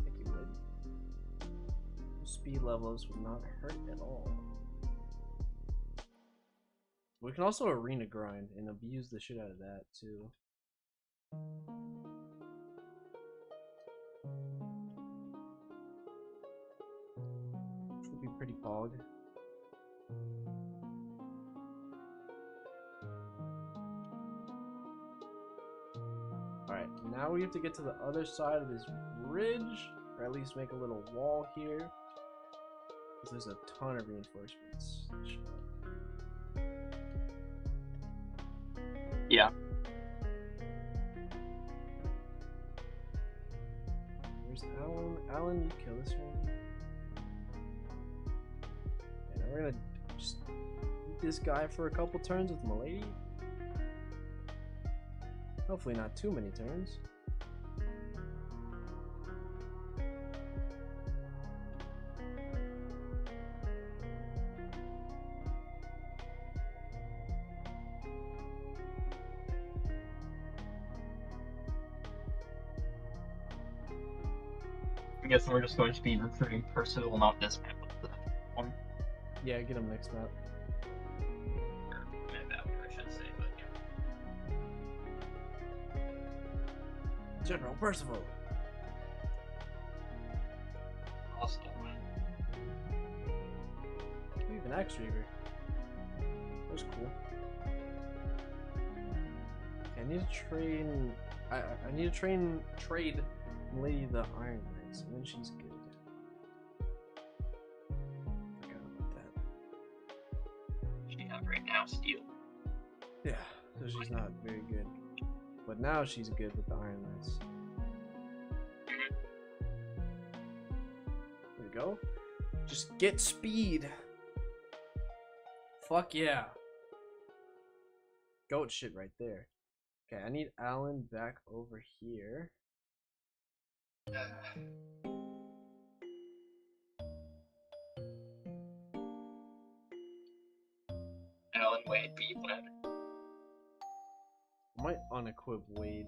Thank you, bud. Speed levels would not hurt at all. We can also arena grind and abuse the shit out of that too. Which would be pretty pog. Alright, now we have to get to the other side of this ridge, or at least make a little wall here. Because there's a ton of reinforcements. Shut up. Yeah. Where's Alan? Alan, you kill this one. And we're gonna just eat this guy for a couple turns with Milady. Hopefully not too many turns. I guess we're just going to be recruiting Percival, not this map, but the one. Yeah, get him next map. Or map after, I should say, but yeah. General Percival. Also, Even Axe Reaver. That was cool. I need to train. I need to trade Lady the Iron Knights, and then she's good. Forgot about that. she has right now steel. Yeah, so she's not very good. But now she's good with the Iron Knights. There we go. Just get speed. Fuck yeah. Goat shit right there. Okay, I need Alan back over here. Alan Wade, be bled. I might unequip Wade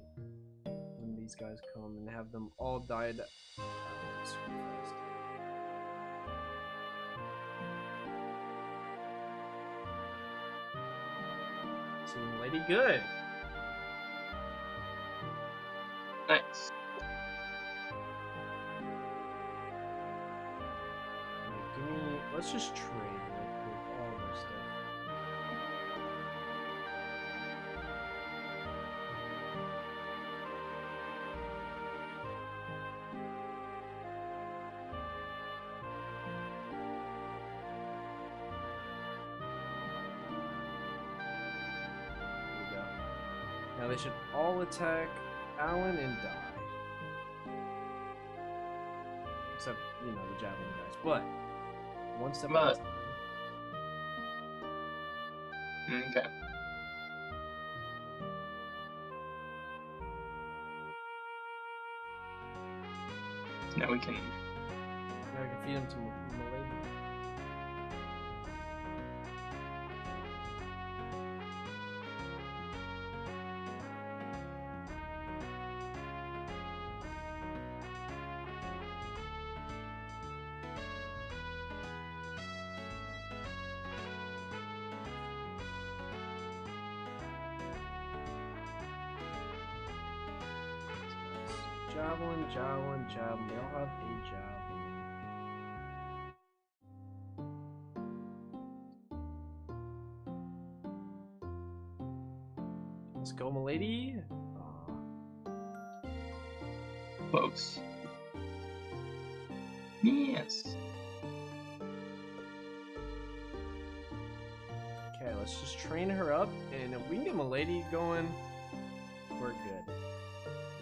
when these guys come and have them all die to Alan super fast. Seeing Lady good. Nice. Okay, give me. Let's just trade real quick all of our stuff. There we go. Now they should all attack Alan and die. Except, you know, the javelin guys. But one step at a But- time. Okay. Now we can. Now I can feed him to Milady. Javelin, javelin, javelin. They all have a javelin. Let's go, Milady. Close. Yes. Okay, let's just train her up, and if we can get Milady going, we're good. We're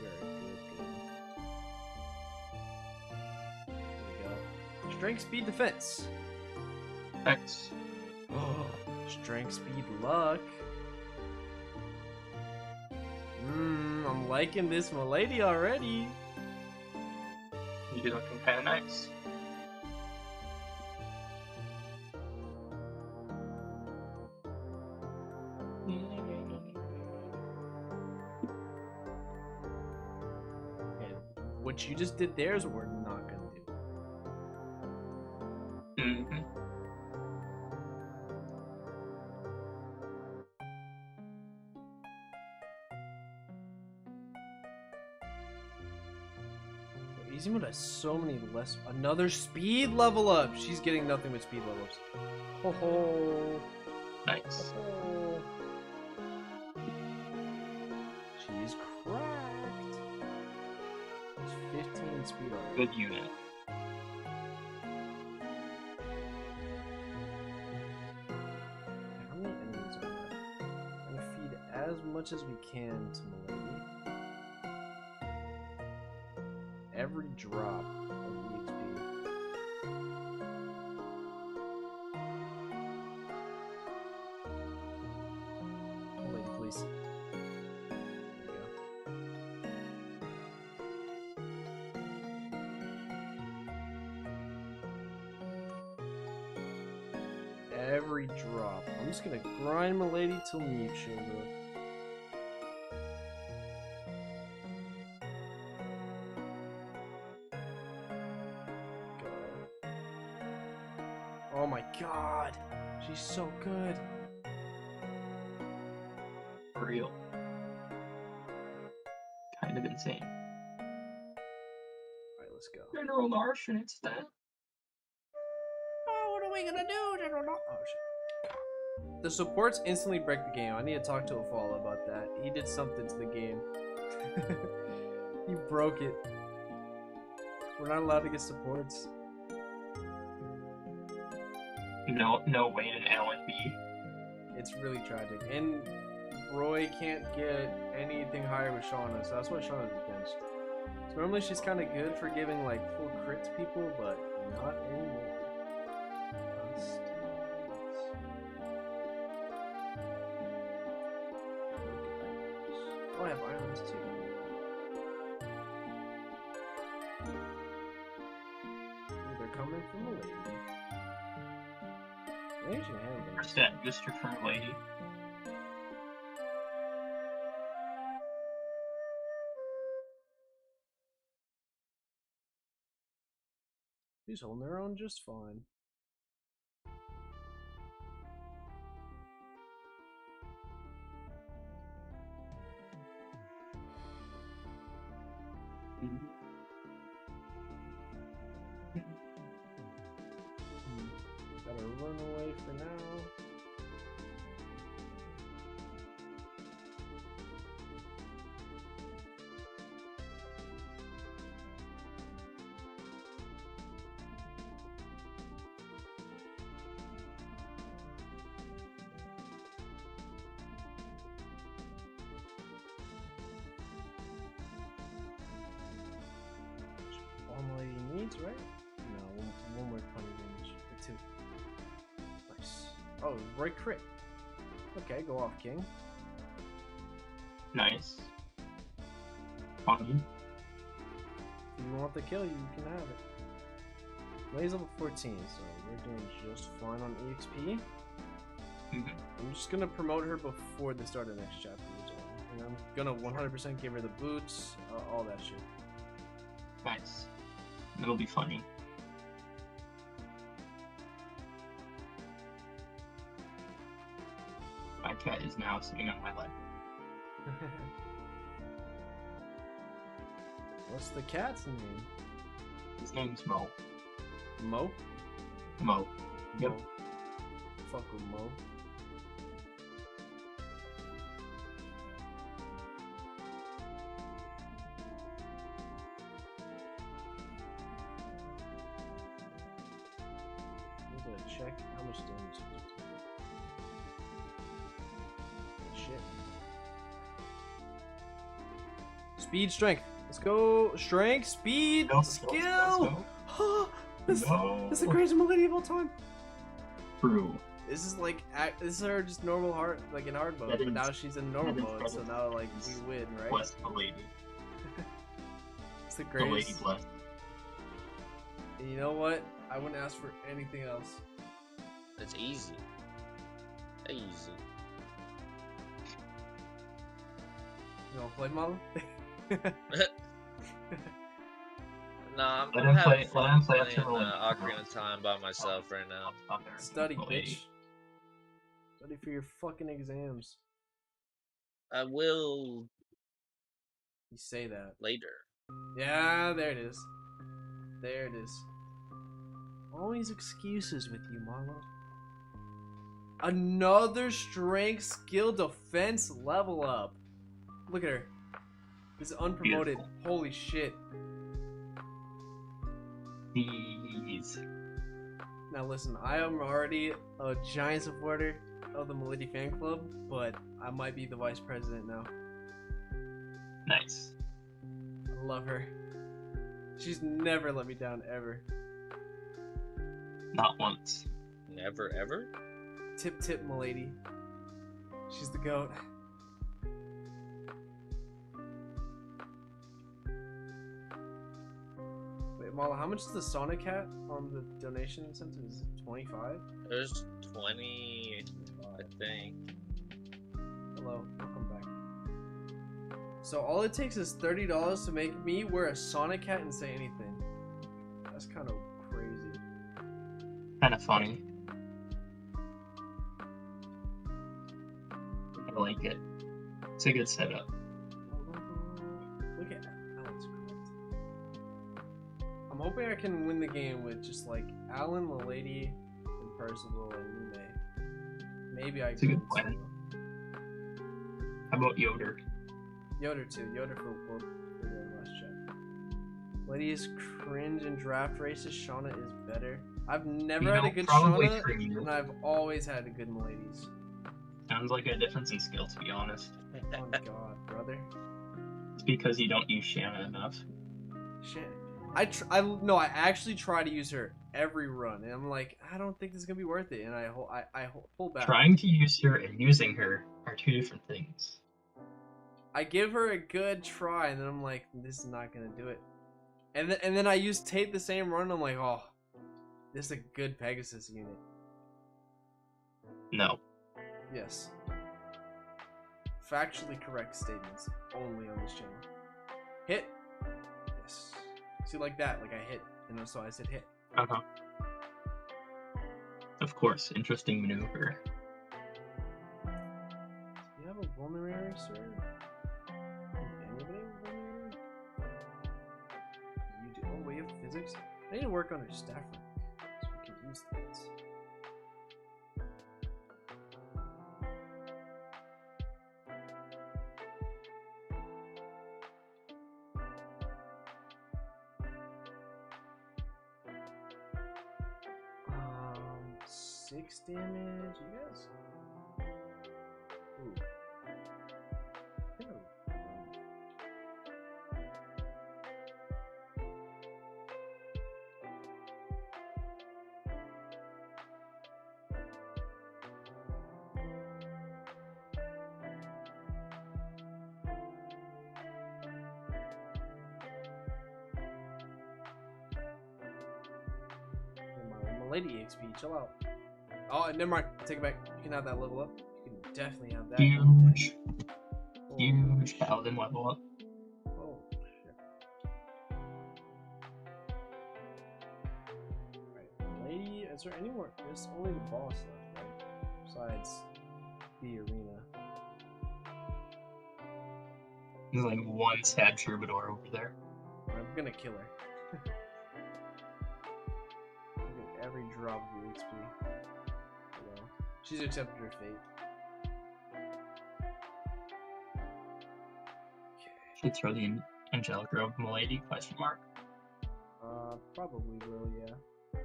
good. There we go. Strength, speed, defense. Nice. Oh, strength, speed, luck. I'm liking this Milady already. You're looking kind of nice. what you just did there is what we're not gonna do. Mm-hmm. Easy mode has so many less. Another speed level up. She's getting nothing but speed level ups. Ho ho. Nice. Ho. She's cracked. It's 15 speed level. Good unit. How many enemies are there? I'm gonna feed as much as we can to Milady. Every drop of EXP. Milady, please. There you go. Every drop. I'm just gonna grind Milady till mute shows up. Oh my god, she's so good. For real. Kind of insane. Alright, let's go. General Larson, it's that. Oh, what are we gonna do, General? Oh shit. The supports instantly break the game. I need to talk to Afala about that. He did something to the game. He broke it. We're not allowed to get supports. No way in L and B. It's really tragic. And Roy can't get anything higher with Shauna, so that's why Shauna's benched. So normally she's kind of good for giving like full crit to people, but not anymore. Oh, I have islands too. Ooh, they're coming from a lady. Maybe she can handle them. Where's that booster for a lady? She's holding their own just fine. Gotta run away for now. All lady needs, right? No, one more punny damage. Or two. Nice. Oh, right crit. Okay, go off, King. Nice. Funny. If you want the kill, you can have it. Lay's level 14, so we're doing just fine on EXP. Mhm. I'm just gonna promote her before the start of the next chapter. And I'm gonna 100% give her the boots, all that shit. Nice. It'll be funny. My cat is now sitting on my lap. What's the cat's name? His name's Mo. Mo? Mo. Yep. Mo. Fuck with Mo. I'm gonna check how much damage it did. Shit. Speed, strength. Let's go. Strength, speed, skill. This is the greatest ability of all time. True. This is like this is her just normal hard like in hard mode, but now she's in normal mode, so now like we win, right? Bless the lady. It's the The lady greatest. blessed. And you know what? I wouldn't ask for anything else. It's easy. Easy. You wanna play, Mom? Nah, Let I'm him having play. Let fun him play playing after rolling. Ocarina of Time by myself right now. Study, bitch. Study for your fucking exams. I will You say that. later. Yeah, there it is. There it is. Always excuses with you, Marlo. Another strength skill defense level up. Look at her. This is unpromoted. Beautiful. Holy shit. These. Now listen, I am already a giant supporter of the Milady fan club, but I might be the vice president now. Nice. I love her. She's never let me down ever. Not once. Never ever? Tip tip, Milady. She's the goat. Wait, Mala, how much is the Sonic hat on the donation incentive? Is it 25? There's 20, I think. Hello, welcome back. So all it takes is $30 to make me wear a Sonic hat and say anything. That's kind of crazy. Kind of funny. I like it. It's a good setup. Look at Alex Grant. I'm hoping I can win the game with just like Alan, Milady, and Percival, and Yume. Maybe I It's a can. good plan. How about Yoder? Yoder too. Yoder for the last check. Milady is cringe in draft races. Shauna is better. I've never had a good probably Shauna, cringe. and I've always had a good Miladies. Sounds like a difference in skill, to be honest. Oh god, brother. It's because you don't use Shanna enough. Shit. I actually try to use her every run, and I'm like, I don't think this is gonna be worth it, and I pull back. Trying to use her and using her are two different things. I give her a good try, and then I'm like, this is not gonna do it. And then I use Tate the same run, and I'm like, oh, this is a good Pegasus unit. No. Yes. Factually correct statements only on this channel. Hit. Yes. See, like that, like I hit, and so I said hit. Uh-huh. Of course, interesting maneuver. You have a vulnerary, sir? Anybody have a vulnerary? You do. Oh, we have physics? I need to work on her staff rank, so we can use things. Um, 6 damage, you guys? Ooh. Oh. My lady XP, chill out. Oh, never mind. Take it back. You can have that level up. You can definitely have that. Huge. Oh, Huge paladin level up. oh shit. Alright, lady, is there any more? There's only the boss left, right? Besides the arena. There's like one sad troubadour over there. I'm gonna kill her. Get every drop of your XP. You know, she's accepted her fate. Should throw the Angelic Robe Milady? Question mark. Probably will, yeah.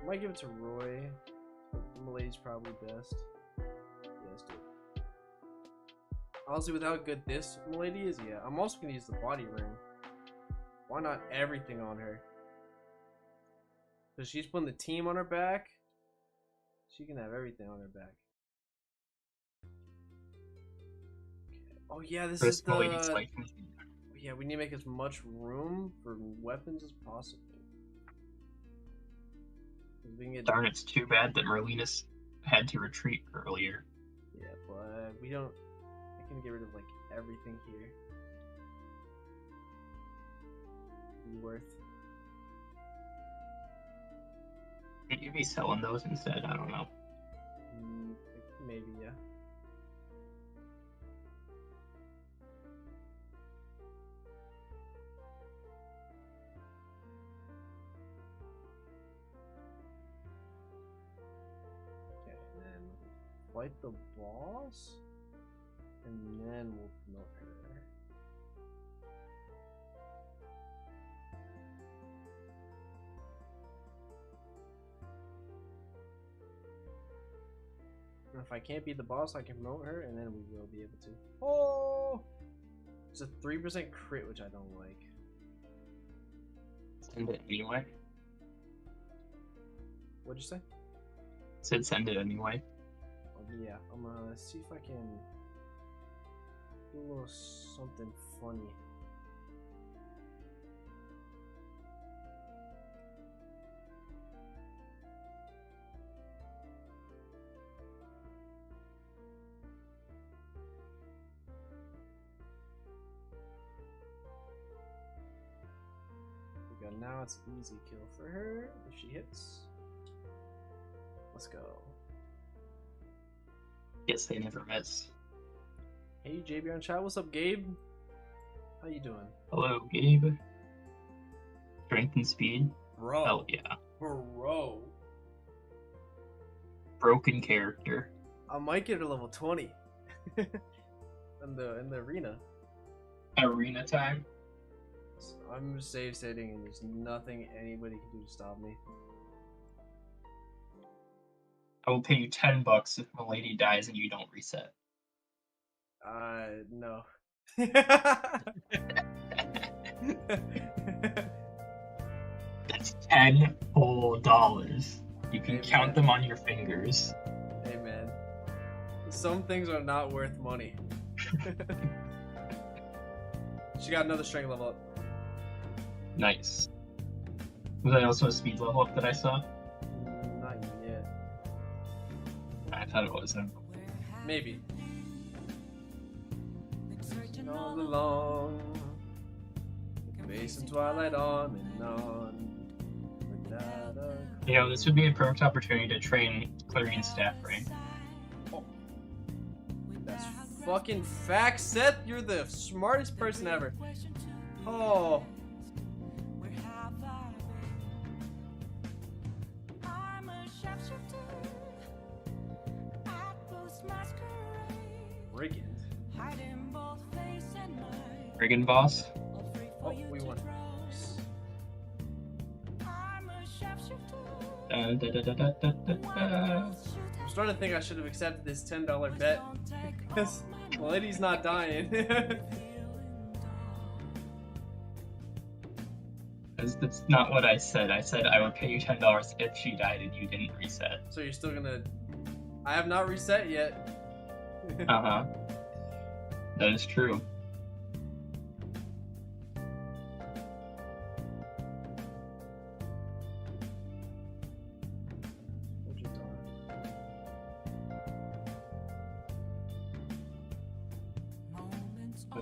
I might give it to Roy, but Milady's probably best. Yeah, let's do it. Honestly, with how good this Milady is, yeah. I'm also gonna use the body ring. Why not everything on her? Because she's putting the team on her back. She can have everything on her back. Okay. Oh yeah, this is the... Milady's like, Yeah, we need to make as much room for weapons as possible. We can get... darn, it's too bad that Merlinus had to retreat earlier. Yeah, but we don't... I can get rid of, like, everything here. Be worth. Should you be selling those instead? I don't know. Maybe, yeah. Okay, and then fight the boss, and then we'll promote her. And if I can't beat the boss, I can promote her, and then we will be able to. Oh! It's a 3% crit, which I don't like. Send it anyway. What'd you say? Said send it anyway. Oh, yeah, I'm gonna see if I can do a little something funny. Now it's easy kill for her if she hits. Let's go. Yes, they never miss. Hey JBR in chat, what's up, Gabe? How you doing? Hello, Gabe. Strength and speed. Bro. Hell yeah. Bro. Broken character. I might get her level 20 in the arena. Arena time. I'm save stating and there's nothing anybody can do to stop me. I will pay you $10 if my lady dies and you don't reset. No. That's $10 whole dollars. You can Hey, count man. them on your fingers. Hey man, some things are not worth money. She got another strength level up. Nice. Was that also a speed level up that I saw? Not yet. I thought it was. Maybe. All along, facing twilight on and on. Without a... You know, this would be a perfect opportunity to train clearing staff, right? Oh. That's fucking facts, Seth. You're the smartest person ever. Oh. Brigand. Brigand boss? Oh, we won. Da, da, da, da, da, da, da. I'm starting to think I should have accepted this $10 bet. Because the lady's not dying. That's not what I said. I said I would pay you $10 if she died and you didn't reset. So you're still gonna... I have not reset yet. Uh-huh. That is true. What you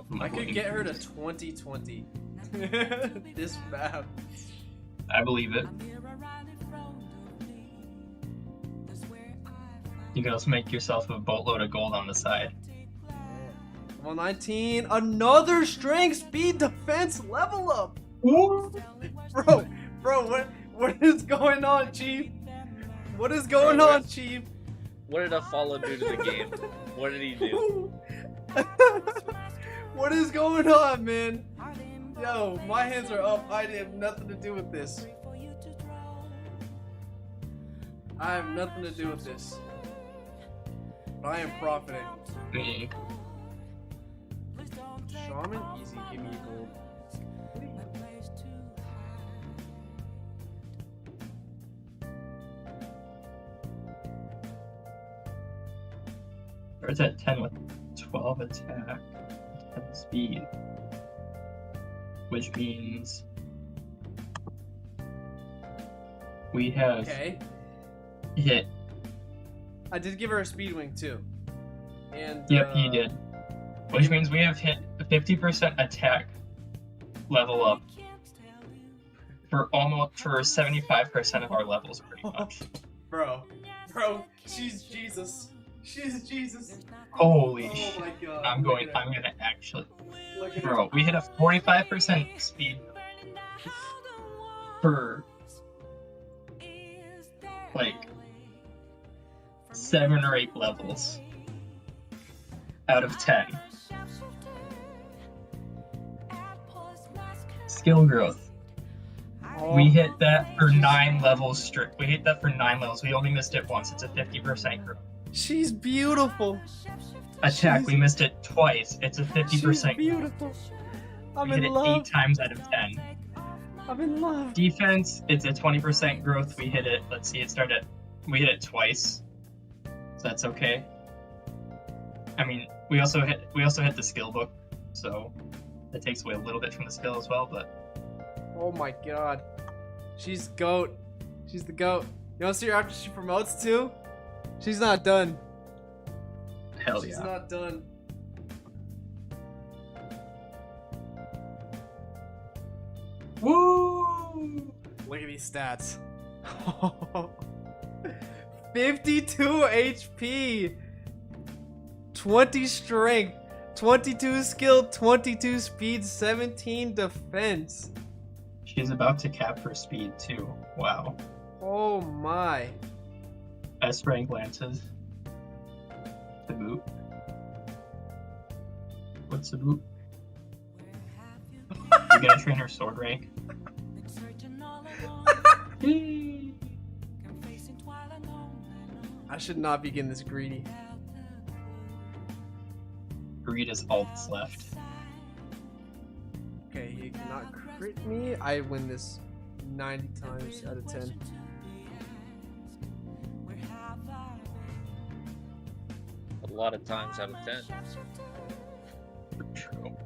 doing? I could get her to 2020. This map. I believe it. You can also make yourself a boatload of gold on the side. Level 19. Another strength, speed, defense level up. Bro, what is going on, Chief? What is going Bro, on, Chief? What did Apollo do to the game? What did he do? What is going on, man? Yo, my hands are up. I have nothing to do with this. I have nothing to do with this. But I am profiting. Me. Shaman, easy, give me gold. Or is that 10 with 12 attack, 10 speed? Which means we have Okay. hit. I did give her a speed wing too. And Yep, you did. Which means we have hit 50% attack level up. for 75% of our levels, pretty much. Bro, she's Jesus. She's Jesus. Holy Oh shit. my god. I'm look at gonna actually. her. Look at Bro, we hit a 45% speed for like 7 or 8 levels out of 10. Skill growth. her. We hit that for 9 levels straight. We hit that for 9 levels. We only missed it once. It's a 50% growth. She's beautiful. Attack, we missed it twice. It's a 50% She's growth. beautiful. I'm We hit in it love. 8 times out of 10. I'm in love. Defense, it's a 20% growth. We hit it. Let's see, we hit it twice. So that's okay. I mean, we also hit the skill book, so that takes away a little bit from the skill as well, but Oh my god. She's GOAT. She's the GOAT. You wanna see her after she promotes too? She's not done. hell She's yeah. not done. Woo! Look at these stats. 52 HP, 20 strength, 22 skill, 22 speed, 17 defense. She's about to cap her speed too. Wow. Oh my. S rank lances. The boot. What's the boot? You're gonna train her sword rank. I should not be getting this greedy. Greed is all that's left. Okay, he cannot crit me. I win this 90 times out of 10. A lot of times out of 10. True.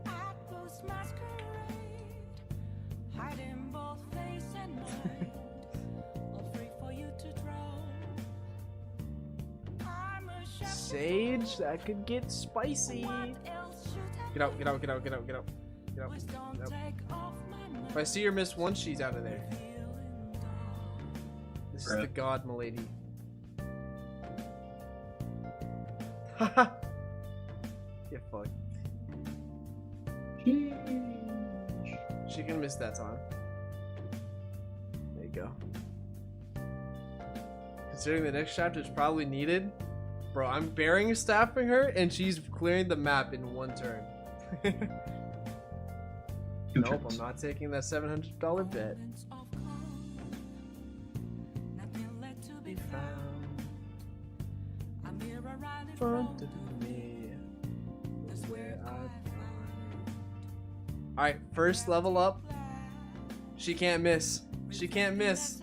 Sage, that could get spicy. Get out, get out, get out, get out, get out. Get out. Get out. If I see her miss one, she's out of there. This is the god, milady. Haha. Get fucked. She can miss that time. There you go. Considering the next chapter is probably needed, bro, I'm bearing staffing her and she's clearing the map in one turn. Nope, I'm not taking that $700 bet. Be found. Front of me is where I find. Alright, first level up. She can't miss. She can't miss.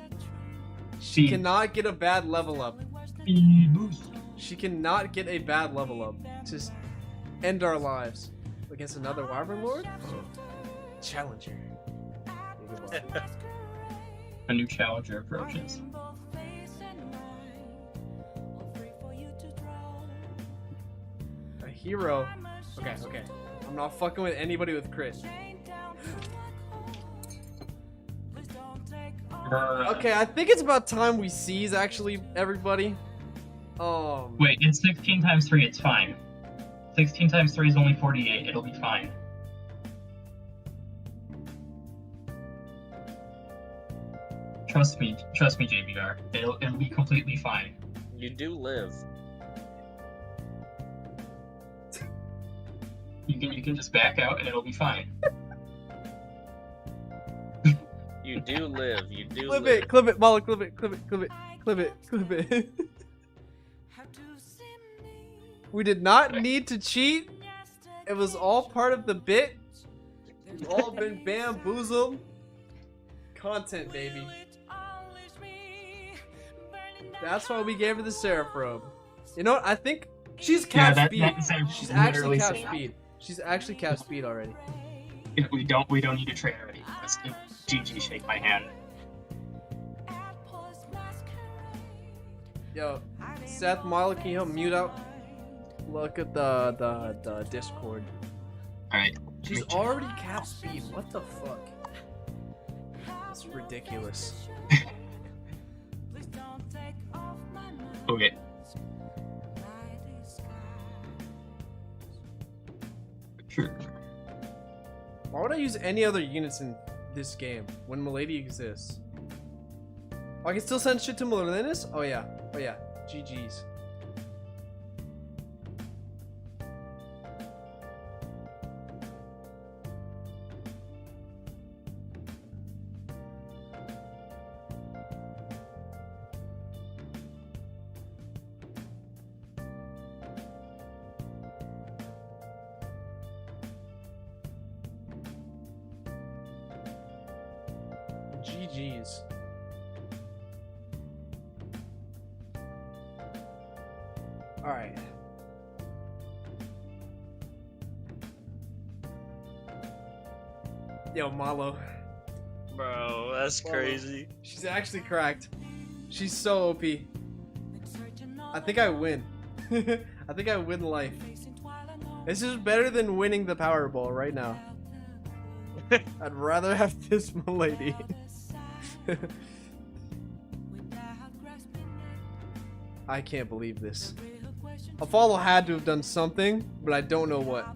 She cannot get a bad level up. She cannot get a bad level up. Just end our lives. Against another Wyvern Lord? Challenger. A new challenger approaches. A hero. Okay, okay. I'm not fucking with anybody with crit. Okay, I think it's about time we seize actually, everybody. Wait, it's 16 times 3, it's fine. 16 times 3 is only 48, it'll be fine. Trust me, JBR. It'll be completely fine. You do live. You can just back out and it'll be fine. You do live. You do Clip live. it, clip it, Molly, clip it, clip it, clip it, clip it, clip it. We did not need to cheat. It was all part of the bit. We've all been bamboozled. Content, baby. That's why we gave her the Seraph robe. You know what? I think she's cap speed. She's actually cap speed. She's actually cap speed already. We don't need to train already. GG, shake my hand. Yo, Seth, Molly, can you help mute out? Look at the Discord. Alright. She's already cap speed. What the fuck? This It's ridiculous. Okay. Sure. Why would I use any other units in this game when Milady exists? Oh, I can still send shit to Millenus? Oh yeah. Oh yeah. GG's. GG's. Alright. Yo, Malo. Bro, that's Malo. crazy. She's actually cracked. She's so OP. I think I win. I think I win life. This is better than winning the Powerball right now. I'd rather have this Milady. I can't believe this. Apollo had to have done something, but I don't know what.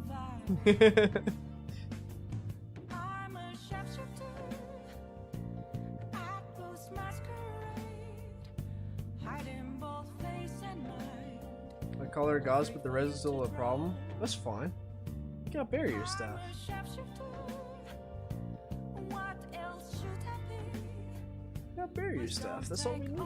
I call her gods, but the res is still a problem. That's fine. You got barrier staff. You got barrier staff. That's all we need.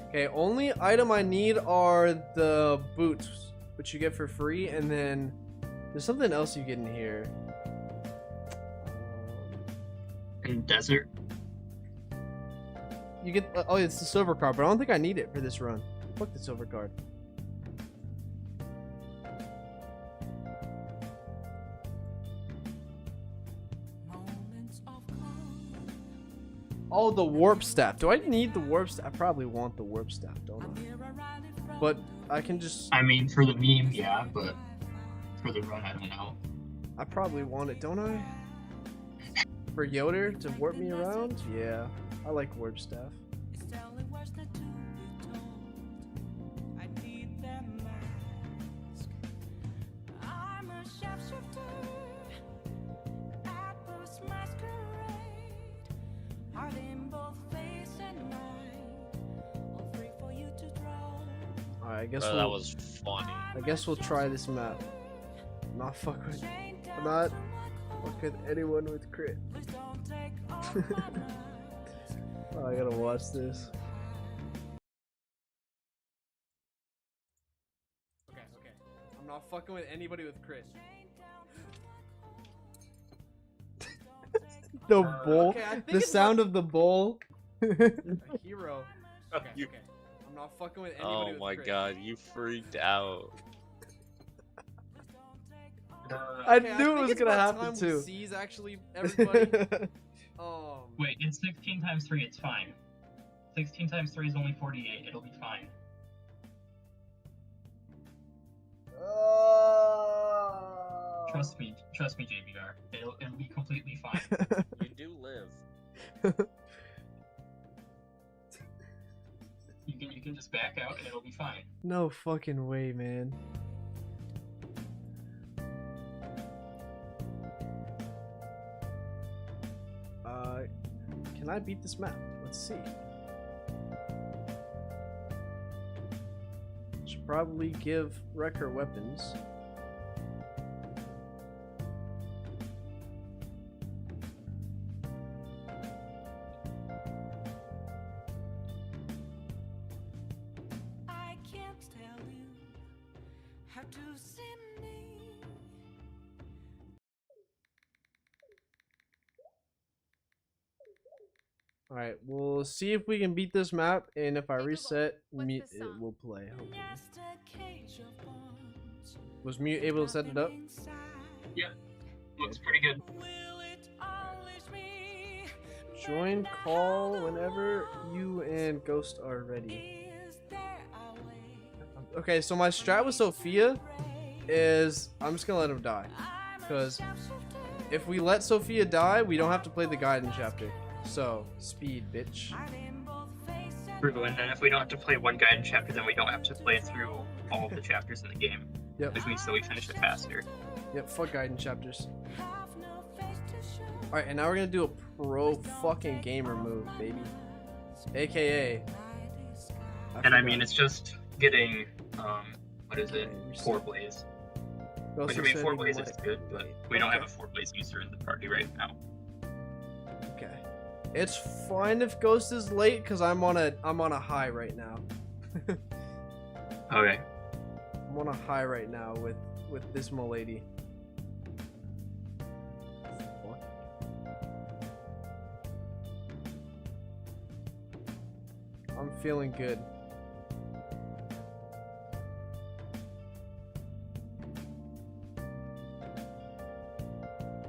Okay, only item I need are the boots, which you get for free, and then there's something else you get in here. In desert. You get oh, it's the silver card, but I don't think I need it for this run. Fuck the silver card. Oh, the warp staff. Do I need the warp staff? I probably want the warp staff, don't I? But I can just... I mean, for the meme, yeah, but for the run, I don't know. I probably want it, don't I? For Yoder to warp me around? Yeah, I like warp staff. Alright, I guess Bro, that was funny. I guess we'll try this map. Not fuck with not fuck with anyone with crit. Oh, I gotta watch this. Okay, okay. I'm not fucking with anybody with crit. The bowl. Okay, I think the it's sound of the bowl. A hero. Okay, You- okay. I'm not fucking with anybody Oh with my crit. god, you freaked out. I Okay, knew it was think gonna it's about happen time too. C's actually everybody. Wait, it's 16 times 3, it's fine. 16 times 3 is only 48, it'll be fine. Trust me, JBR. It'll be completely fine. You do live. You can just back out and it'll be fine. No fucking way, man. Can I beat this map? Let's see. Should probably give Wrecker weapons. I can't tell you how to see me. Alright, we'll see if we can beat this map, and if I reset, Mute it will play. Hopefully. Was Mute able to set it up? Yep. Looks pretty good. Join call whenever you and Ghost are ready. Okay, so my strat with Sophia is I'm just gonna let him die. Because if we let Sophia die, we don't have to play the Gaiden chapter. So, speed, bitch. True, and then if we don't have to play one Gaiden chapter, then we don't have to play through all of the chapters in the game. Yep. Which means that we finish it faster. Yep, fuck Gaiden chapters. Alright, and now we're gonna do a pro fucking gamer move, baby. AKA. And I mean, it's just getting, what is it? Okay, 4-blaze. Which I mean, 4-blaze is good, but we don't have a 4-blaze user in the party right now. Okay. It's fine if Ghost is late, because I'm on a high right now. Okay. I'm on a high right now with this milady. I'm feeling good.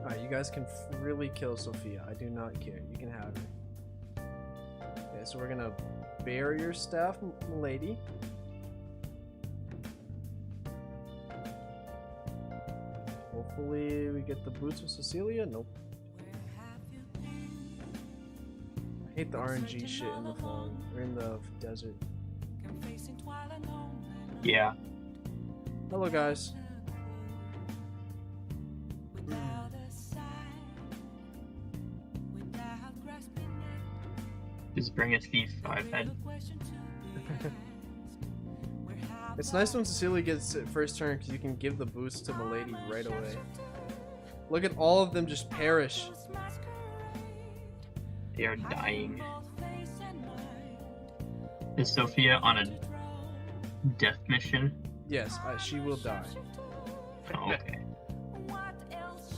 Alright, you guys can really kill Sophia. I do not care. You can have her. Okay, so we're gonna barrier staff, lady. Hopefully we get the boots of Cecilia. Nope. I hate the RNG shit in the phone or in the desert. Yeah. Hello, guys. Just bring a thief 5 head. It's nice when Cecilia gets it first turn because you can give the boost to Milady right away. Look at all of them just perish. They are dying. Is Sophia on a death mission? Yes, she will die. Oh, okay.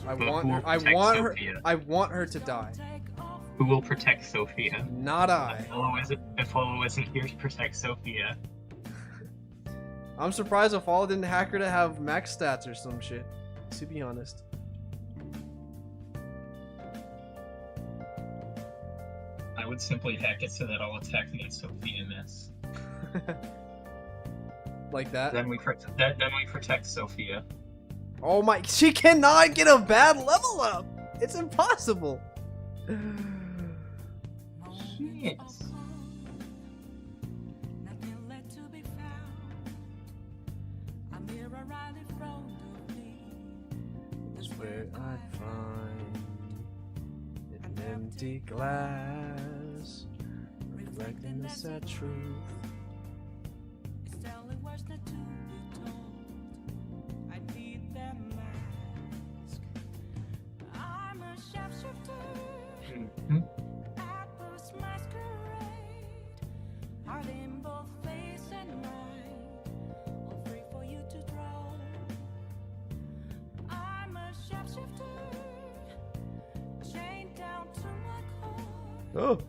I But want who her. will I protect want her. Sophia? I want her to die. Who will protect Sophia? Not I. If Olo isn't here to protect Sophia. I'm surprised if Fall didn't hack her to have max stats or some shit. To be honest. I would simply hack it so that all attacks against Sophia miss. Like that. Then we protect Sophia. Oh my! She cannot get a bad level up. It's impossible. Shit. Where I find an empty glass reflecting the sad truth. Mhm. Oh.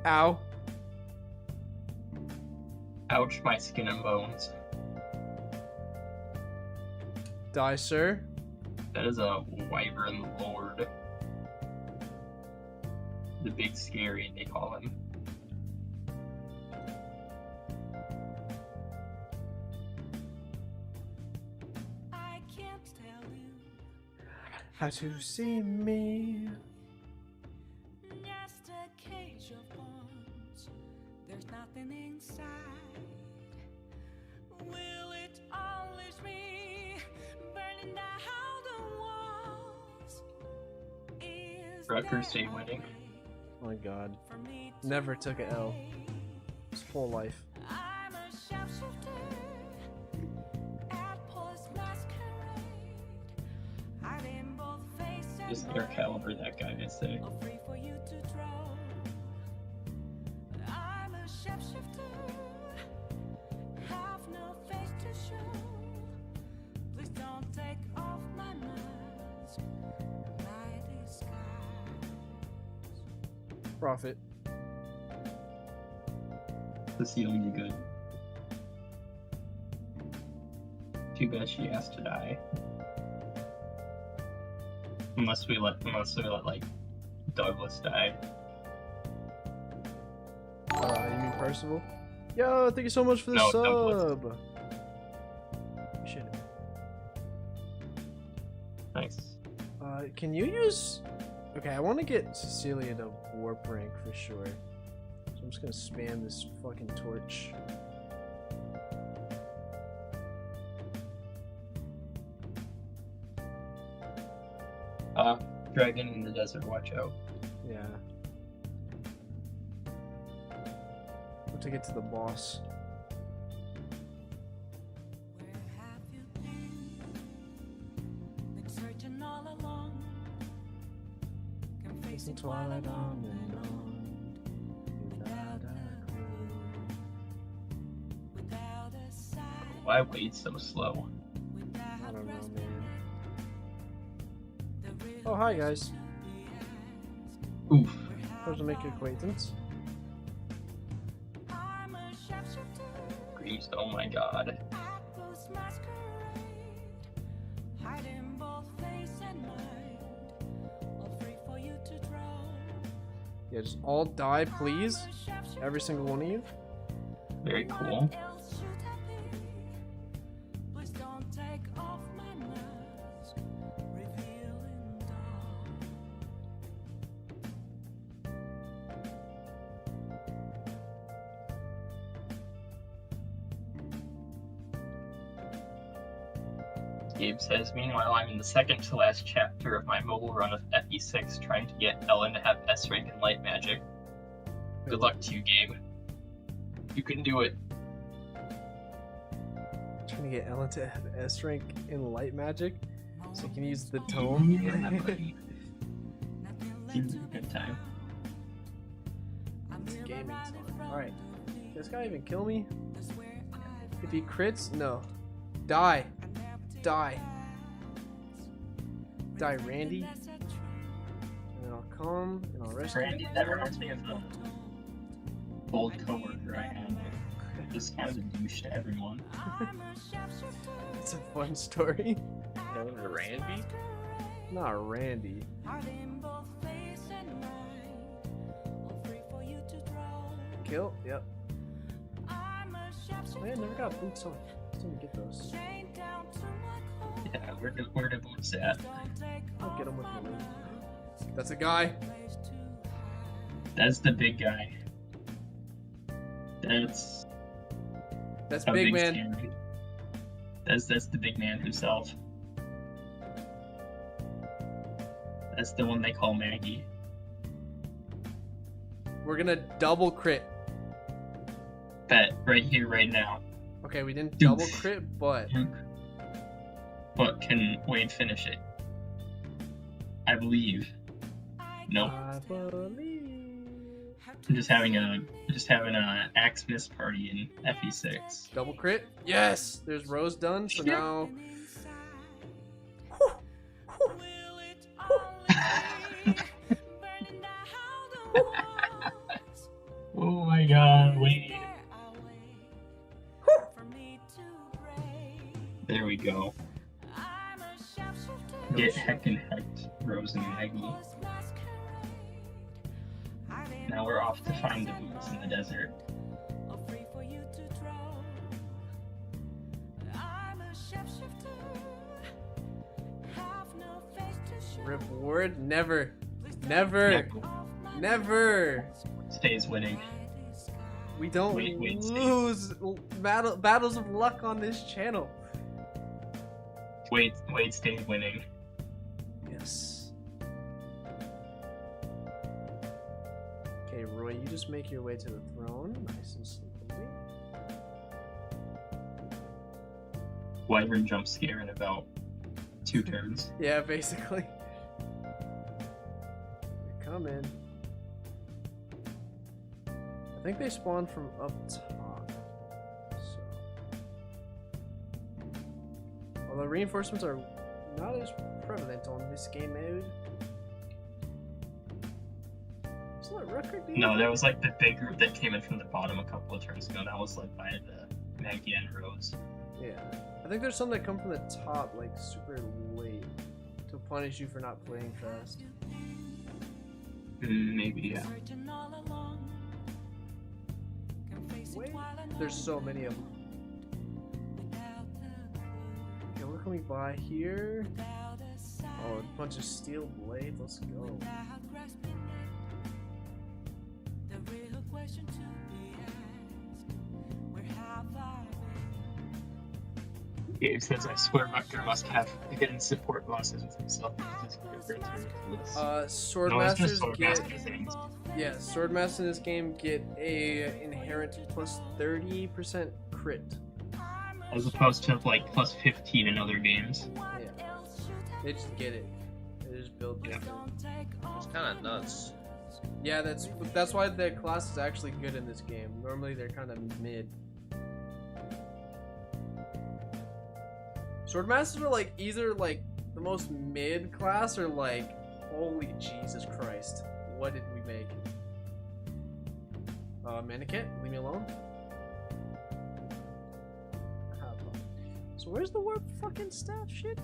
Ow. Ouch, my skin and bones. Die, sir. That is a wyvern lord. The big scary, they call him. How to see me. Just a cage of bones. There's nothing inside. Will it unleash me? Burning down the walls. Is Rutgers there Day winning. Oh my god. for me to Never took an L. break? His whole life. I'm a sharpshooter at Paul's masquerade. Hiding both faces. Just air caliber that guy, I say. Free for you to draw. I'm a shapeshifter. Have no face to show. Please don't take off my mask. My disguise. Profit. Cecile, you good? Too bad she has to die. Unless we let like Douglas die. You mean Percival? Yo, thank you so much for the No, sub. Shit. Nice. Can you use? Okay, I want to get Cecilia to warp rank for sure. So I'm just gonna spam this fucking torch. Dragon in the desert, watch out. Yeah. We'll take it to the boss. Where have you been searching all along? Can face Facing it twilight while on alone and on. Without a clue. without a sign, Why wait so slow? without I don't know, rest, man. the riddle Oh, hi guys. to be asked. Oof. Pleasure to make your acquaintance. I'm a sharpshooter Greaves, oh my god. at close masquerade, hiding both face and mind, all free for you to draw. Yeah, just all die, please. Every single one of you. Very cool. What else should I be? Please don't take off my mask, revealing dawn. Gabe says, meanwhile, I'm in the second to last chapter of my mobile run of FE6 trying to get Ellen to have S rank in light magic. Good luck to you, Gabe. You can do it. Trying to get Ellen to have S rank in light magic, so you can use the tome. Yeah, buddy. Seems like a good time. It's gaming time. Alright. Does this guy even kill me? If he crits, no. Die. Die. Die, Randy. And then I'll come and I'll rescue Randy, that reminds me of the old coworker I had. Just kind of a douche to everyone. It's a fun story. Known to Randy? Not Randy. Kill? Yep. Man, never got boots on. Still gonna get those. Yeah, where the boots at? I'll get them with my loot. That's a guy. That's the big guy. That's That's a big man. scary. That's the big man himself. That's the one they call Maggie. We're gonna double crit. Bet right here, right now. Okay, we didn't Dude. double crit, but But can Wade finish it? I believe. Nope. I believe. I'm just having a axe miss party in FE6. Double crit. Yes. There's Rose done. So Yeah. now. Oh my god, Wade. There we go. Get heckin' hecked, Rose and Maggie. Now we're off to find the boots in the desert. Reward? Never. Never. Never. Stays winning. We don't Wait, stay. lose battles of luck on this channel. Wade stays winning. Yes. Okay, Roy, you just make your way to the throne, nice and slowly. Wyvern jump scare in about 2 turns. Yeah, basically. They're coming. I think they spawn from up top. So. Although reinforcements are not as prevalent on this game mode. Isn't that record? No, that was like the big group that came in from the bottom a couple of turns ago. That was led by the Maggie and Rose. Yeah. I think there's some that come from the top, like super late, to the punish you for not playing fast. Maybe, yeah. Wait, there's so many of them. Okay, what can we buy here? Oh, a bunch of steel blades. Let's go. Gabe says, I swear Vector must have hidden support bosses with himself. Swordmasters get Swordmasters in this game get a inherent plus 30% crit. As opposed to like plus 15 in other games. Yeah, they just get it. They just build it. It's kind of nuts. Yeah, that's why the class is actually good in this game. Normally they're kind of mid. Swordmasters are like either like the most mid class or like, holy Jesus Christ, what did we make? Mannequin, leave me alone. So where's the warp fucking staff shit?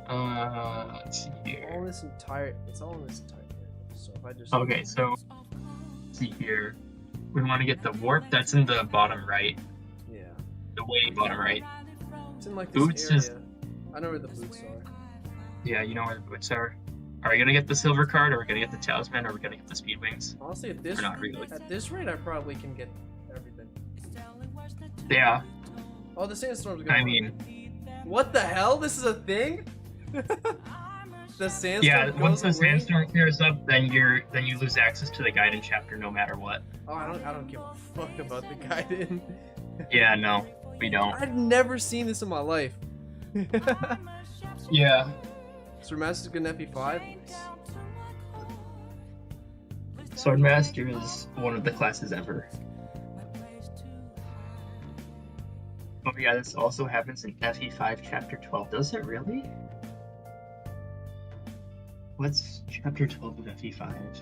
Let's see here. It's all in this entire area. So if I just Okay, so let's see here. We want to get the warp that's in the bottom right. Yeah. The way bottom right. It's in like this Boots area. is- I know where the boots are. Yeah, you know where the boots are. Are we gonna get the silver card, or are we gonna get the talisman, or are we gonna get the speed wings? Honestly, at not really. this rate, I probably can get everything. Yeah, Oh, the sandstorm's going. I mean, what the hell? This is a thing? The sandstorm. yeah. Once the goes away? sandstorm clears up, then you lose access to the guidance chapter, no matter what. Oh, I don't give a fuck about the guidance. Yeah, no, we don't. I've never seen this in my life. Yeah. Swordmaster's good in FE5. Swordmaster is one of the classes ever. Oh yeah, this also happens in FE5 chapter 12. Does it really? What's chapter 12 of FE5?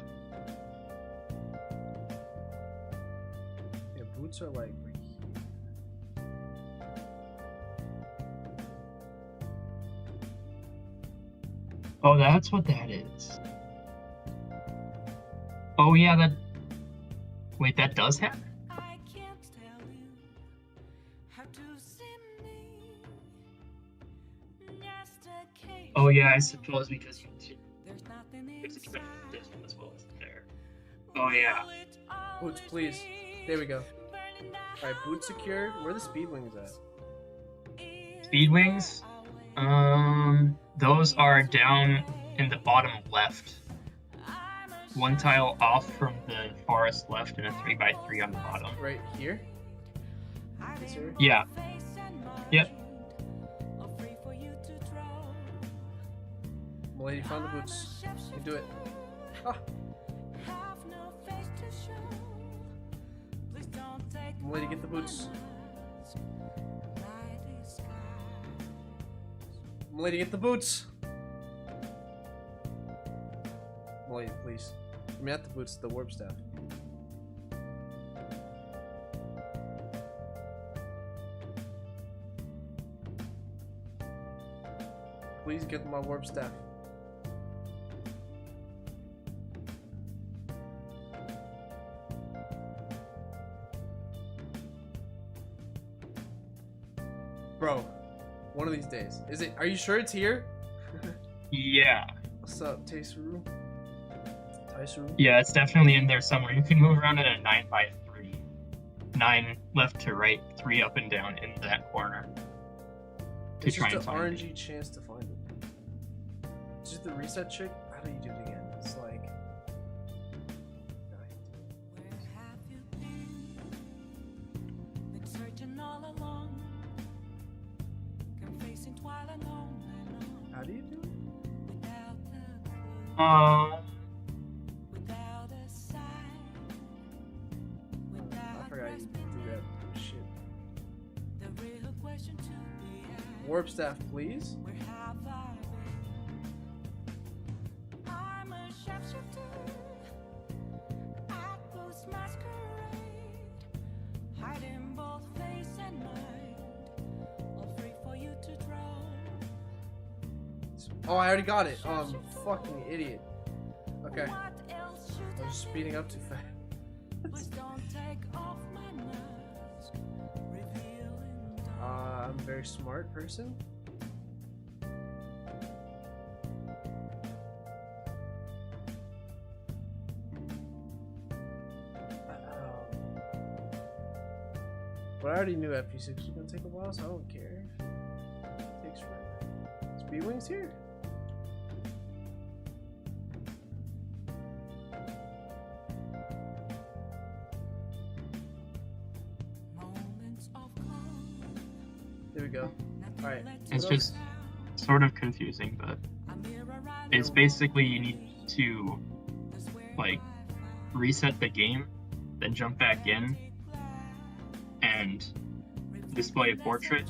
Yeah, boots are like. Oh, that's what that is. Oh yeah, that. Wait, that does happen? Oh yeah, I suppose because you did. There's a this one as well as there. Oh yeah. Boots, please. There we go. Alright, boots secured. Where are the speed wings at? Speed wings? Those are down in the bottom left. One tile off from the forest left and a 3x3 on the bottom. Right here? This area? Yeah. Yep. Lady found the boots. You can do it. Ah. Lady, get the boots. Lady, get the boots. Lady, please. I mean, not the boots, the warp staff. Please get my warp staff. Bro, one of these days. Is it? Are you sure it's here? Yeah. What's up, Taisuru? Taisuru? Yeah, it's definitely in there somewhere. You can move around in a 9x3. 9 left to right, 3 up and down in that corner. To It's try just and an find it. RNG chance to find it. It's just the reset trick. How do you do it again? It's like. How do you do it? Um, I forgot you do that shit. Warp staff, please. Oh, I already got it. Fucking idiot. Okay. I was speeding up too fast. I'm a very smart person. But I already knew FP6 was gonna take a while, so I don't care. It takes forever. Speed Wing's here. There we go. Alright. It's just sort of confusing, but it's basically you need to like reset the game, then jump back in and display a portrait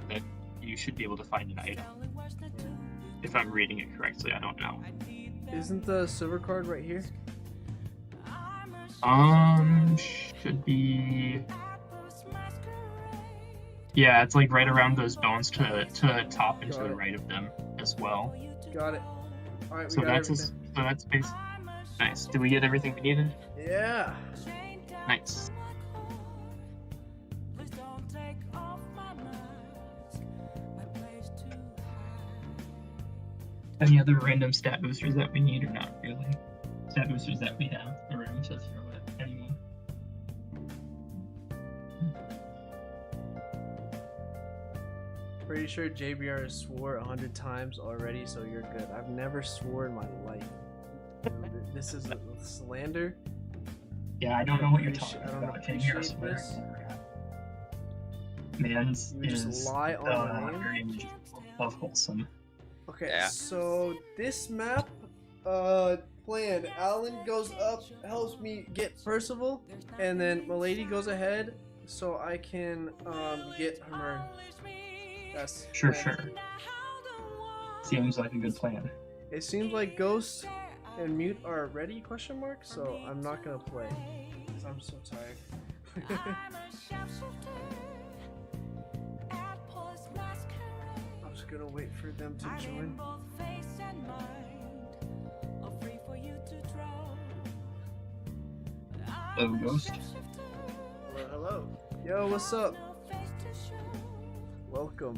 that you should be able to find an item. If I'm reading it correctly, I don't know. Isn't the silver card right here? Should be. Yeah, it's like right around those bones to the top and to the right of them as well. Got it. Alright, we So got that's everything. so that's basically nice. Did we get everything we needed? Yeah. Nice. Any other random stat boosters that we need or not really? Stat boosters that we have around to throw at anyone. Pretty sure JBR has swore 100 times already, so you're good. I've never swore in my life. This is a slander. Yeah, I don't know what you're Appreciate- talking I don't about. Can you hear us appreciate swear? Man's You just is lie on my name? very much of wholesome. Okay, Yeah. so this map, plan. Alan goes up, helps me get Percival, and then Milady goes ahead, so I can get Hermione. That's Sure, plan. sure. Seems like a good plan. It seems like Ghost and Mute are ready? Question mark. So I'm not gonna play. 'Cause I'm so tired. I'm just gonna wait for them to join. Hello, Ghost. Hello, hello. Yo, what's up? Welcome.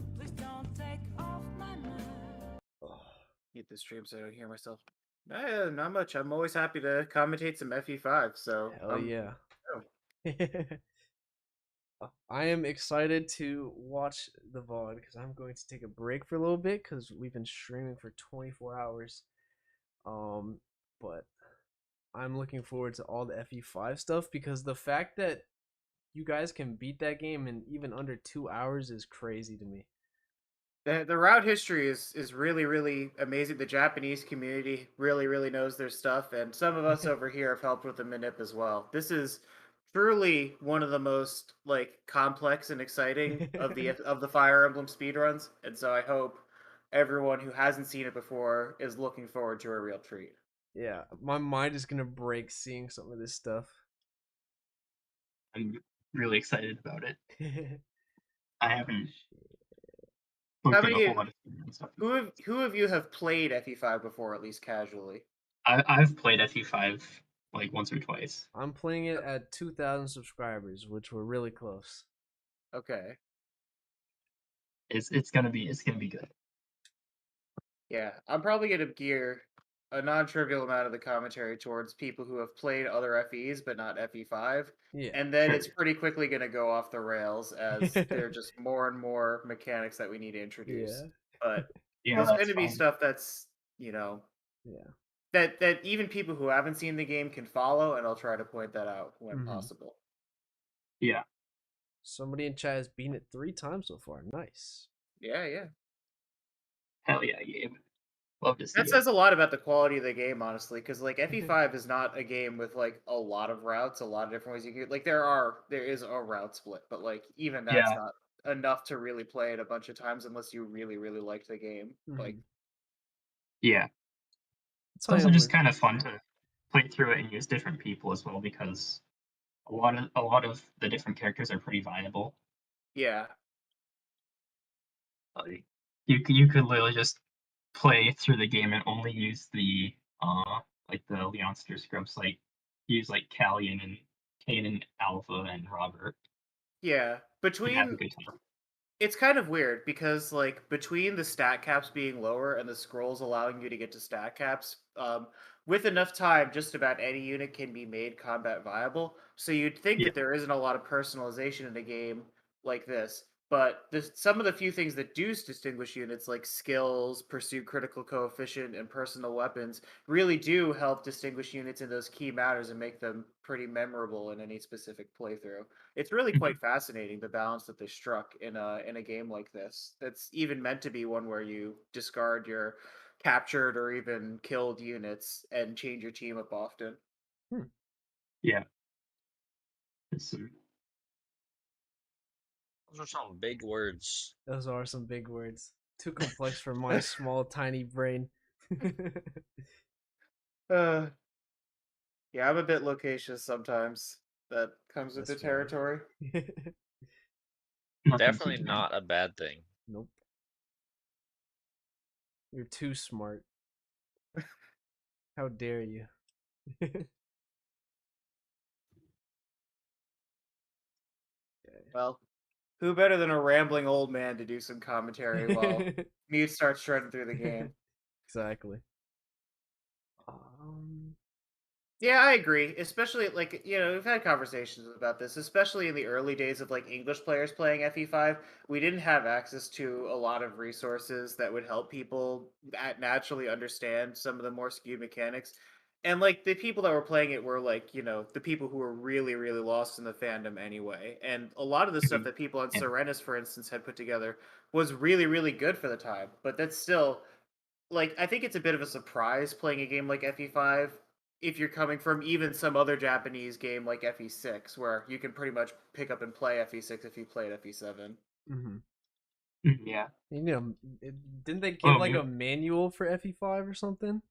Get this stream so I don't hear myself. Not much. I'm always happy to commentate some FE5. So Hell yeah. oh. I am excited to watch the VOD because I'm going to take a break for a little bit because we've been streaming for 24 hours. But I'm looking forward to all the FE5 stuff because the fact that you guys can beat that game in even under 2 hours is crazy to me. The route history is really, really amazing. The Japanese community really knows their stuff, and some of us over here have helped with the manip as well. This is truly one of the most like complex and exciting of the Fire Emblem speedruns, and so I hope everyone who hasn't seen it before is looking forward to a real treat. Yeah, my mind is gonna break seeing some of this stuff. I'm really excited about it. I haven't How looked at many- a whole lot of and stuff. Who of you have played FE5 before, at least casually? I've played FE5 like once or twice. I'm playing it at 2,000 subscribers, which we're really close. Okay. It's gonna be good. Yeah, I'm probably going to gear a non-trivial amount of the commentary towards people who have played other FEs but not FE5. Yeah. And then it's pretty quickly going to go off the rails as there are just more and more mechanics that we need to introduce. Yeah. But Yeah, there's that's going to be fine. stuff that's, you know, Yeah. that even people who haven't seen the game can follow, and I'll try to point that out when Mhm. possible. Yeah. Somebody in chat has beaten it 3 times so far. Nice. Yeah. Hell yeah, Gabe. Love to see That it. says a lot about the quality of the game, honestly, because like FE5 is not a game with like a lot of routes, a lot of different ways you can like there is a route split, but like even that's Yeah. not enough to really play it a bunch of times unless you really liked the game. Like Yeah. It's also just kind of fun to play through it and use different people as well because a lot of the different characters are pretty viable. yeah. Like, you could literally just play through the game and only use the like the Leonster scrubs, like use like Callian and Kanan Alpha and Robert Yeah, and have a between good time. it's kind of weird because like between the stat caps being lower and the scrolls allowing you to get to stat caps, with enough time, just about any unit can be made combat viable. So you'd think Yeah. that there isn't a lot of personalization in a game like this. But some of the few things that do distinguish units, like skills, pursuit critical coefficient, and personal weapons, really do help distinguish units in those key matters and make them pretty memorable in any specific playthrough. It's really quite fascinating the balance that they struck in a game like this. That's even meant to be one where you discard your captured or even killed units and change your team up often. Yeah. It's, Those are some big words. Those are some big words. Too complex for my small, tiny brain. Uh, yeah, I'm a bit loquacious sometimes. That comes with the That's fair. territory. nothing Definitely too bad. not a bad thing. Nope. You're too smart. How dare you? Well, who better than a rambling old man to do some commentary while Mute starts shredding through the game? Exactly. Yeah, I agree. Especially like we've had conversations about this, especially in the early days of like English players playing FE5. We didn't have access to a lot of resources that would help people naturally understand some of the more skewed mechanics. And like the people that were playing it were like, the people who were really, really lost in the fandom anyway. And a lot of the stuff that people on Yeah. Serenus, for instance, had put together was really, really good for the time. But that's still like I think it's a bit of a surprise playing a game like FE5 if you're coming from even some other Japanese game like FE6, where you can pretty much pick up and play FE6 if you played FE7. Mm-hmm. Yeah. You know, didn't they give Oh, like a Mute. manual for FE5 or something?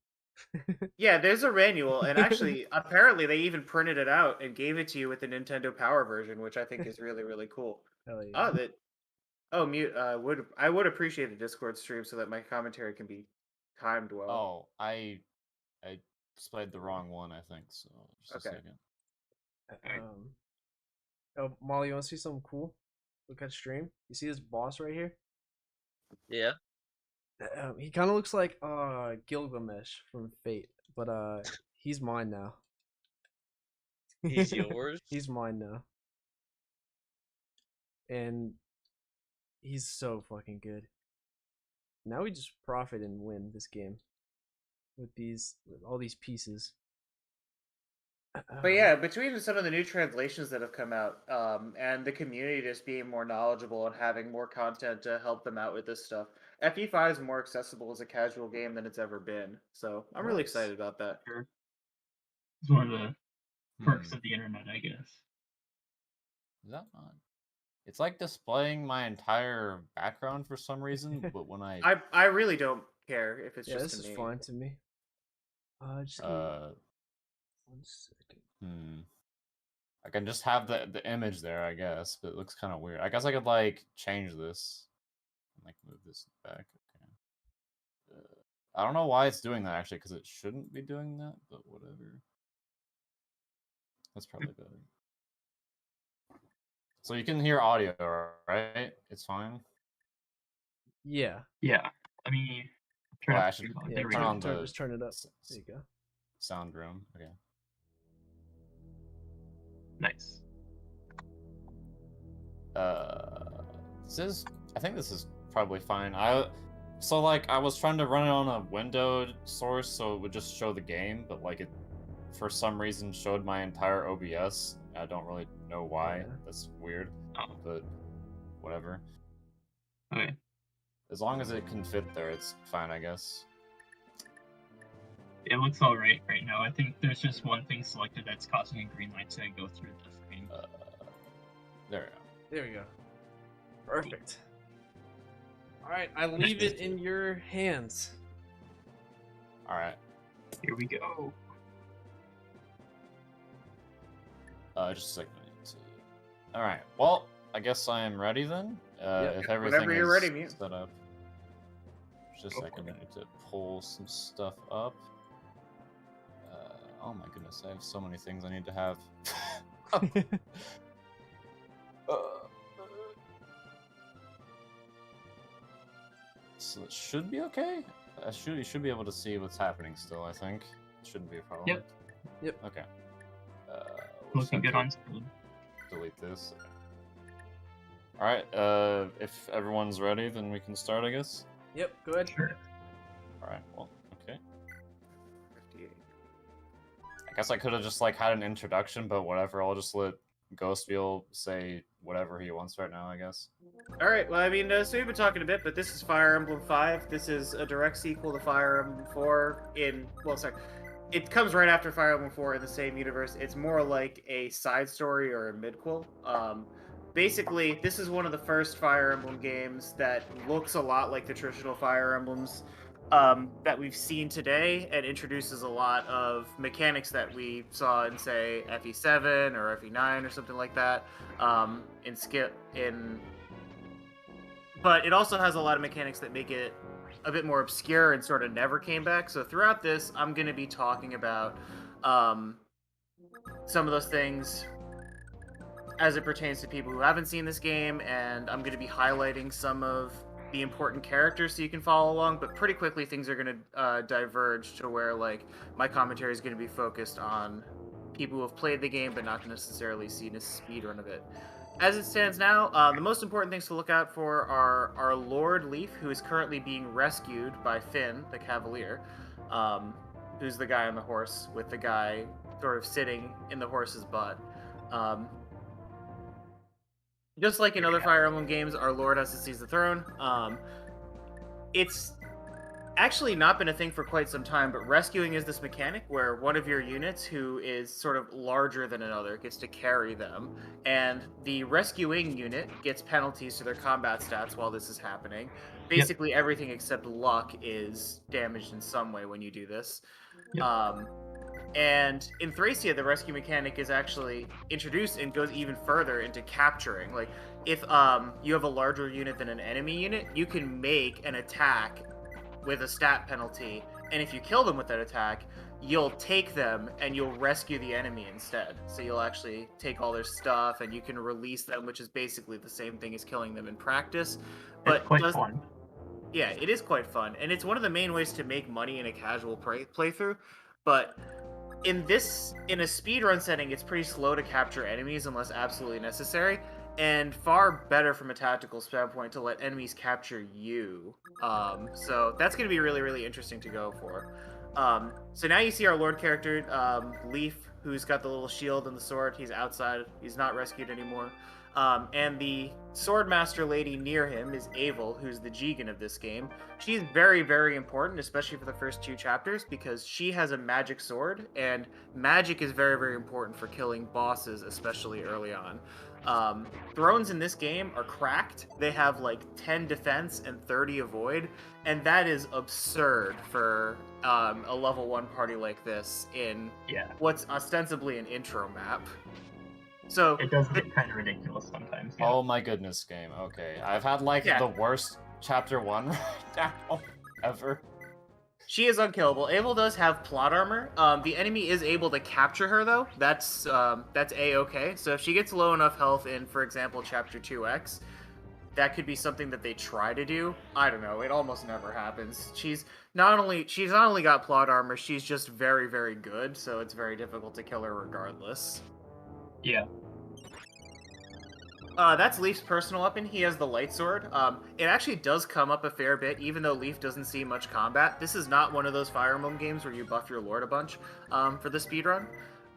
Yeah, there's a manual, and actually, apparently, they even printed it out and gave it to you with the Nintendo Power version, which I think is really, really cool. Hell yeah. Oh, that. Oh, mute. I would appreciate a Discord stream so that my commentary can be timed well. Oh, I displayed the wrong one, I think. So just Okay. a second. Oh, Molly, you want to see something cool? Look at stream. You see this boss right here? Yeah. He kind of looks like Gilgamesh from Fate, but he's mine now. He's yours? He's mine now. And he's so fucking good. Now we just profit and win this game with all these pieces. But yeah, between some of the new translations that have come out, and the community just being more knowledgeable and having more content to help them out with this stuff, FE5 is more accessible as a casual game than it's ever been. So I'm really Nice. excited about that. Sure. It's one of the perks of the internet, I guess. Is that not? It's like displaying my entire background for some reason, but when I really don't care if it's Yeah, just this a is name. fine to me. Just give me 1 second. I can just have the image there, I guess, but it looks kind of weird. I guess I could like change this, and, like move this back. Okay. I don't know why it's doing that actually, because it shouldn't be doing that, but whatever. That's probably better. So you can hear audio, right? It's fine. Yeah. Yeah. Let me turn Well, up I the should volume. Yeah, There we turn go. on the just turn it up. There you go. sound room. Okay. Nice. I think this is probably fine. I was trying to run it on a windowed source so it would just show the game, but like it for some reason showed my entire OBS. I don't really know why. Yeah. That's weird. Oh. But whatever. Okay. As long as it can fit there, it's fine, I guess. It looks alright right now. I think there's just one thing selected that's causing a green light to go through the frame. There we go. There we go. Perfect. All right, I leave it in your hands. All right. Here we go. Just a second. All right. Well, I guess I am ready then. If everything Whenever you're is ready, Mute. set up. Just a second, I need to pull some stuff up. Oh my goodness, I have so many things I need to have. So it should be okay. You should be able to see what's happening still, I think. It shouldn't be a problem. Yep. Yep. Okay. Looking good on screen. Delete this. Alright, if everyone's ready, then we can start, I guess. Yep, go ahead. Sure. Alright, well, okay. 58. I guess I could have just, like, had an introduction, but whatever, I'll just let Ghostwheel say whatever he wants right now, I guess. Alright, well, I mean, so we've been talking a bit, but this is Fire Emblem 5. This is a direct sequel to Fire Emblem 4 it comes right after Fire Emblem 4 in the same universe. It's more like a side story or a midquel. Basically, this is one of the first Fire Emblem games that looks a lot like the traditional Fire Emblems that we've seen today, and introduces a lot of mechanics that we saw in, say, FE7 or FE9 or something like that. But it also has a lot of mechanics that make it a bit more obscure and sort of never came back. So throughout this, I'm going to be talking about some of those things as it pertains to people who haven't seen this game, and I'm going to be highlighting some of the important characters so you can follow along, but pretty quickly things are going to diverge to where, like, my commentary is going to be focused on people who have played the game but not necessarily seen a speedrun of it. As it stands now, the most important things to look out for are our Lord Leaf, who is currently being rescued by Finn, the Cavalier, who's the guy on the horse with the guy sort of sitting in the horse's butt. Just like in other Fire Emblem games, our Lord has to seize the throne. It's actually not been a thing for quite some time, but rescuing is this mechanic where one of your units who is sort of larger than another gets to carry them, and the rescuing unit gets penalties to their combat stats while this is happening. Basically, everything except luck is damaged in some way when you do this. And in Thracia, the rescue mechanic is actually introduced and goes even further into capturing. Like, if you have a larger unit than an enemy unit, you can make an attack with a stat penalty, and if you kill them with that attack, you'll take them and you'll rescue the enemy instead. So you'll actually take all their stuff and you can release them, which is basically the same thing as killing them in practice. But it's quite fun. Yeah, it is quite fun, and it's one of the main ways to make money in a casual playthrough. But in a speedrun setting, it's pretty slow to capture enemies unless absolutely necessary, and far better from a tactical standpoint to let enemies capture you. So that's going to be really, really interesting to go for. So now you see our Lord character, Leaf, who's got the little shield and the sword. He's outside. He's not rescued anymore. And the Swordmaster lady near him is Avel, who's the Jigen of this game. She's very, very important, especially for the first 2 chapters, because she has a magic sword, and magic is very, very important for killing bosses, especially early on. Thrones in this game are cracked. They have like 10 defense and 30 avoid, and that is absurd for a level 1 party like this in what's ostensibly an intro map. So it does get kind of ridiculous sometimes. Yeah. Oh my goodness, game. Okay, I've had like the worst chapter 1 right now ever. She is unkillable. Avel does have plot armor. The enemy is able to capture her though. That's A-okay. So if she gets low enough health in, for example, chapter 2X, that could be something that they try to do. I don't know. It almost never happens. She's not only got plot armor, she's just very, very good. So it's very difficult to kill her regardless. Yeah. That's Leaf's personal weapon. He has the light sword. It actually does come up a fair bit, even though Leaf doesn't see much combat. This is not one of those Fire Emblem games where you buff your Lord a bunch for the speedrun.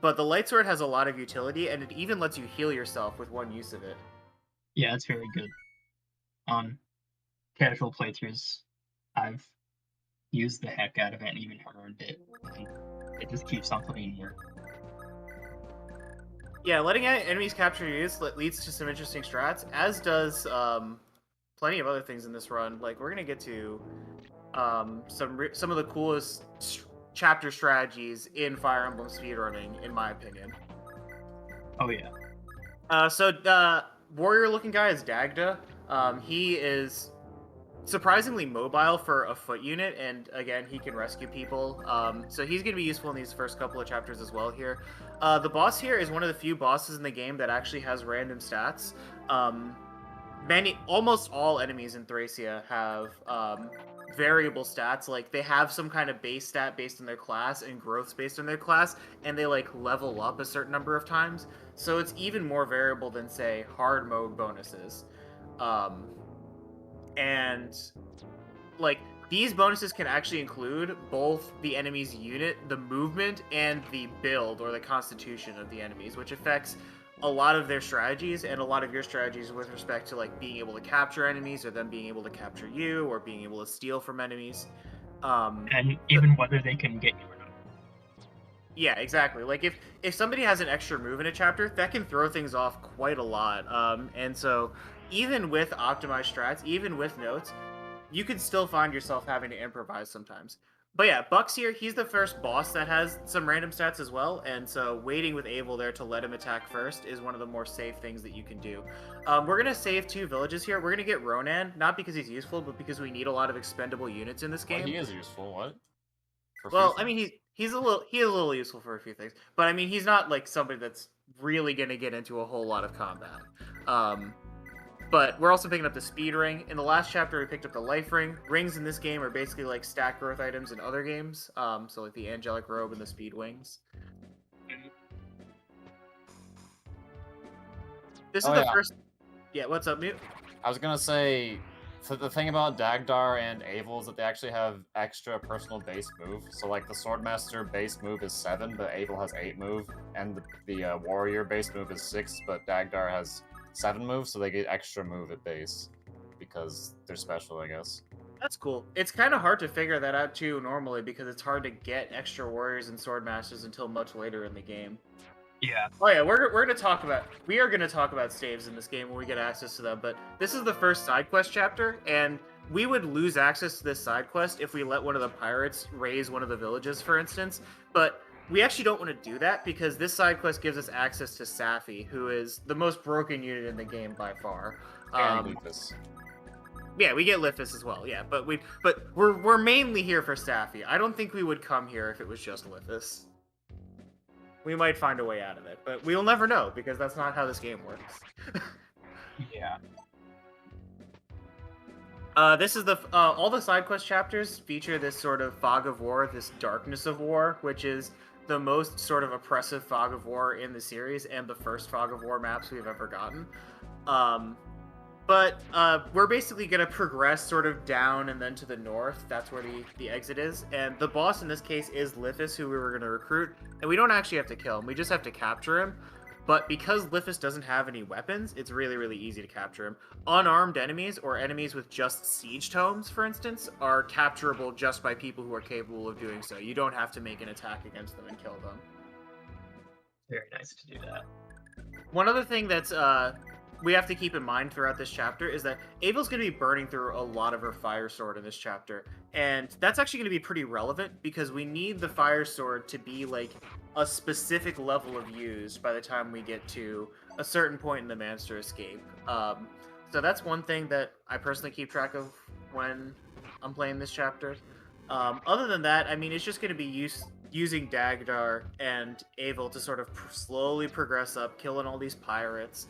But the light sword has a lot of utility, and it even lets you heal yourself with one use of it. Yeah, it's very good. On casual playthroughs, I've used the heck out of it and even earned it. It just keeps on putting more. Yeah, letting enemies capture you leads to some interesting strats, as does plenty of other things in this run. Like, we're gonna get to some of the coolest chapter strategies in Fire Emblem speedrunning, in my opinion. Oh yeah. So the warrior-looking guy is Dagda. He is surprisingly mobile for a foot unit, and again, he can rescue people. So he's going to be useful in these first couple of chapters as well here. The boss here is one of the few bosses in the game that actually has random stats. Almost all enemies in Thracia have variable stats. Like, they have some kind of base stat based on their class and growths based on their class, and they like level up a certain number of times. So it's even more variable than, say, hard mode bonuses. And like, these bonuses can actually include both the enemy's unit, the movement, and the build or the constitution of the enemies, which affects a lot of their strategies and a lot of your strategies with respect to like being able to capture enemies or them being able to capture you or being able to steal from enemies. And even whether they can get you or not. Yeah, exactly. Like, if somebody has an extra move in a chapter, that can throw things off quite a lot. And so even with optimized strats, even with notes, you could still find yourself having to improvise sometimes. But yeah, Buck's here. He's the first boss that has some random stats as well, and so waiting with Abel there to let him attack first is one of the more safe things that you can do. We're going to save 2 villages here. We're going to get Ronan, not because he's useful, but because we need a lot of expendable units in this game. Well, he is useful. What? Well, I mean, he is a little useful for a few things, but I mean, he's not like somebody that's really going to get into a whole lot of combat. But we're also picking up the speed ring. In the last chapter, we picked up the life ring. Rings in this game are basically like stat growth items in other games. So like the angelic robe and the speed wings. This is the first. Yeah, what's up, Mute? I was gonna say, so the thing about Dagdar and Abel is that they actually have extra personal base move. So like the Swordmaster base move is 7, but Abel has 8 move, and the Warrior base move is 6, but Dagdar has 7 moves, so they get extra move at base because they're special, I guess. That's cool. It's kind of hard to figure that out too normally because it's hard to get extra warriors and swordmasters until much later in the game. Yeah. Oh yeah, we are gonna talk about staves in this game when we get access to them. But this is the first side quest chapter, and we would lose access to this side quest if we let one of the pirates raise one of the villages, for instance. But we actually don't want to do that because this side quest gives us access to Safi, who is the most broken unit in the game by far. And Lupus. Yeah, we get Lifus as well. Yeah, but we're mainly here for Safi. I don't think we would come here if it was just Lifus. We might find a way out of it, but we'll never know because that's not how this game works. Yeah. This is the all the side quest chapters feature this sort of fog of war, this darkness of war, which is the most sort of oppressive fog of war in the series and the first fog of war maps we've ever gotten. But we're basically going to progress sort of down and then to the north. That's where the exit is. And the boss in this case is Lifus, who we were going to recruit. And we don't actually have to kill him. We just have to capture him. But because Lifus doesn't have any weapons, it's really, really easy to capture him. Unarmed enemies, or enemies with just siege tomes, for instance, are capturable just by people who are capable of doing so. You don't have to make an attack against them and kill them. Very nice to do that. One other thing that's we have to keep in mind throughout this chapter is that Abel's going to be burning through a lot of her fire sword in this chapter. And that's actually going to be pretty relevant because we need the fire sword to be like a specific level of use by the time we get to a certain point in the Manster Escape. So that's one thing that I personally keep track of when I'm playing this chapter. Other than that, I mean, it's just going to be using Dagdar and Abel to sort of slowly progress up, killing all these pirates,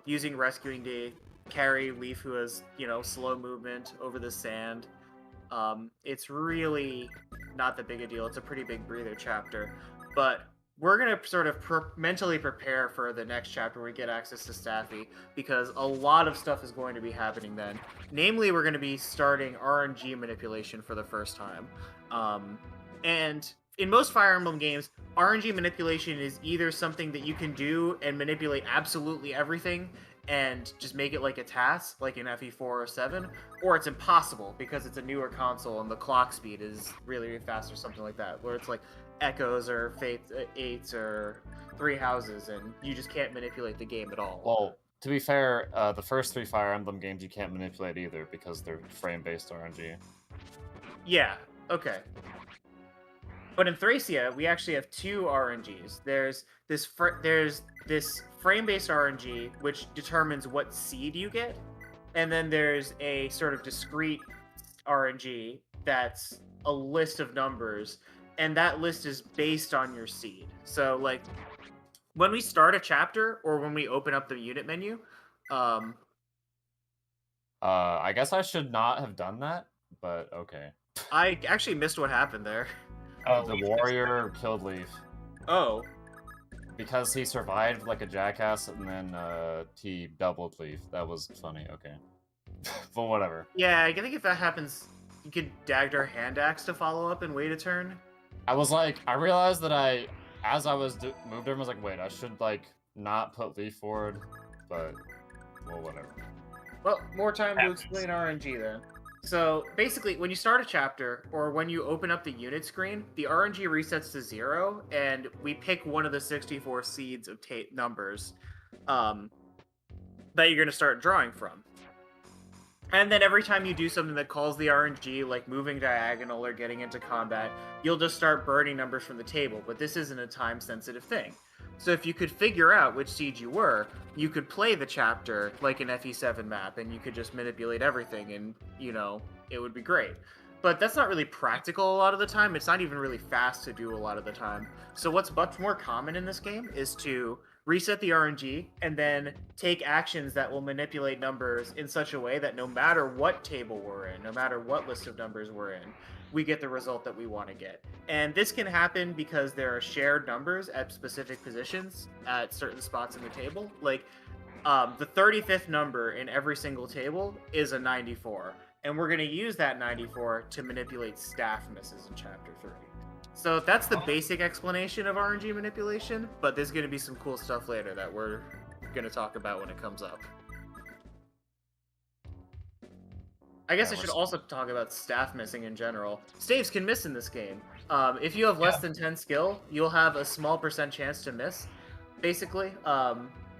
using Rescuing to carry Leaf, who has, slow movement over the sand. It's really not that big a deal. It's a pretty big breather chapter. But we're going to sort of mentally prepare for the next chapter where we get access to Staffy, because a lot of stuff is going to be happening then. Namely, we're going to be starting RNG manipulation for the first time. And in most Fire Emblem games, RNG manipulation is either something that you can do and manipulate absolutely everything and just make it like a task, like in FE4 or 7, or it's impossible because it's a newer console and the clock speed is really, really fast or something like that, where it's like Echoes or Fate 8s or Three Houses, and you just can't manipulate the game at all. Well, to be fair, the first 3 Fire Emblem games you can't manipulate either because they're frame-based RNG. Yeah, okay. But in Thracia, we actually have 2 RNGs. There's this frame-based RNG, which determines what seed you get, And then there's a sort of discrete RNG that's a list of numbers, and that list is based on your seed. So, like, when we start a chapter or when we open up the unit menu, I guess I should not have done that, but okay. I actually missed what happened there. Oh, The Leaf warrior killed Leaf Oh, because he survived like a jackass, and then he doubled Leaf. That was funny. Okay, but whatever. yeah, I think if that happens, you could Dagdar hand axe to follow up and wait a turn. I was like, I realized that as I was moved over, I was like, wait, I should like not put Leaf forward, but well, whatever. Well, more time to Happens. explain RNG then. So basically, when you start a chapter or when you open up the unit screen, the RNG resets to 0, and we pick one of the 64 seeds of numbers that you're going to start drawing from. And then every time you do something that calls the RNG, like moving diagonal or getting into combat, you'll just start burning numbers from the table. But this isn't a time-sensitive thing. So if you could figure out which seed you were, you could play the chapter like an FE7 map, and you could just manipulate everything, and, you know, it would be great. But that's not really practical a lot of the time. It's not even really fast to do a lot of the time. So what's much more common in this game is to reset the RNG and then take actions that will manipulate numbers in such a way that no matter what table we're in, no matter what list of numbers we're in, we get the result that we want to get. And this can happen because there are shared numbers at specific positions at certain spots in the table. Like, the 35th number in every single table is a 94. And we're going to use that 94 to manipulate staff misses in Chapter 3. So that's the basic explanation of RNG manipulation, but there's going to be some cool stuff later that we're going to talk about when it comes up. I guess I should also talk about staff missing in general. Staves can miss in this game. If you have less than 10 skill, you'll have a small % chance to miss. Basically,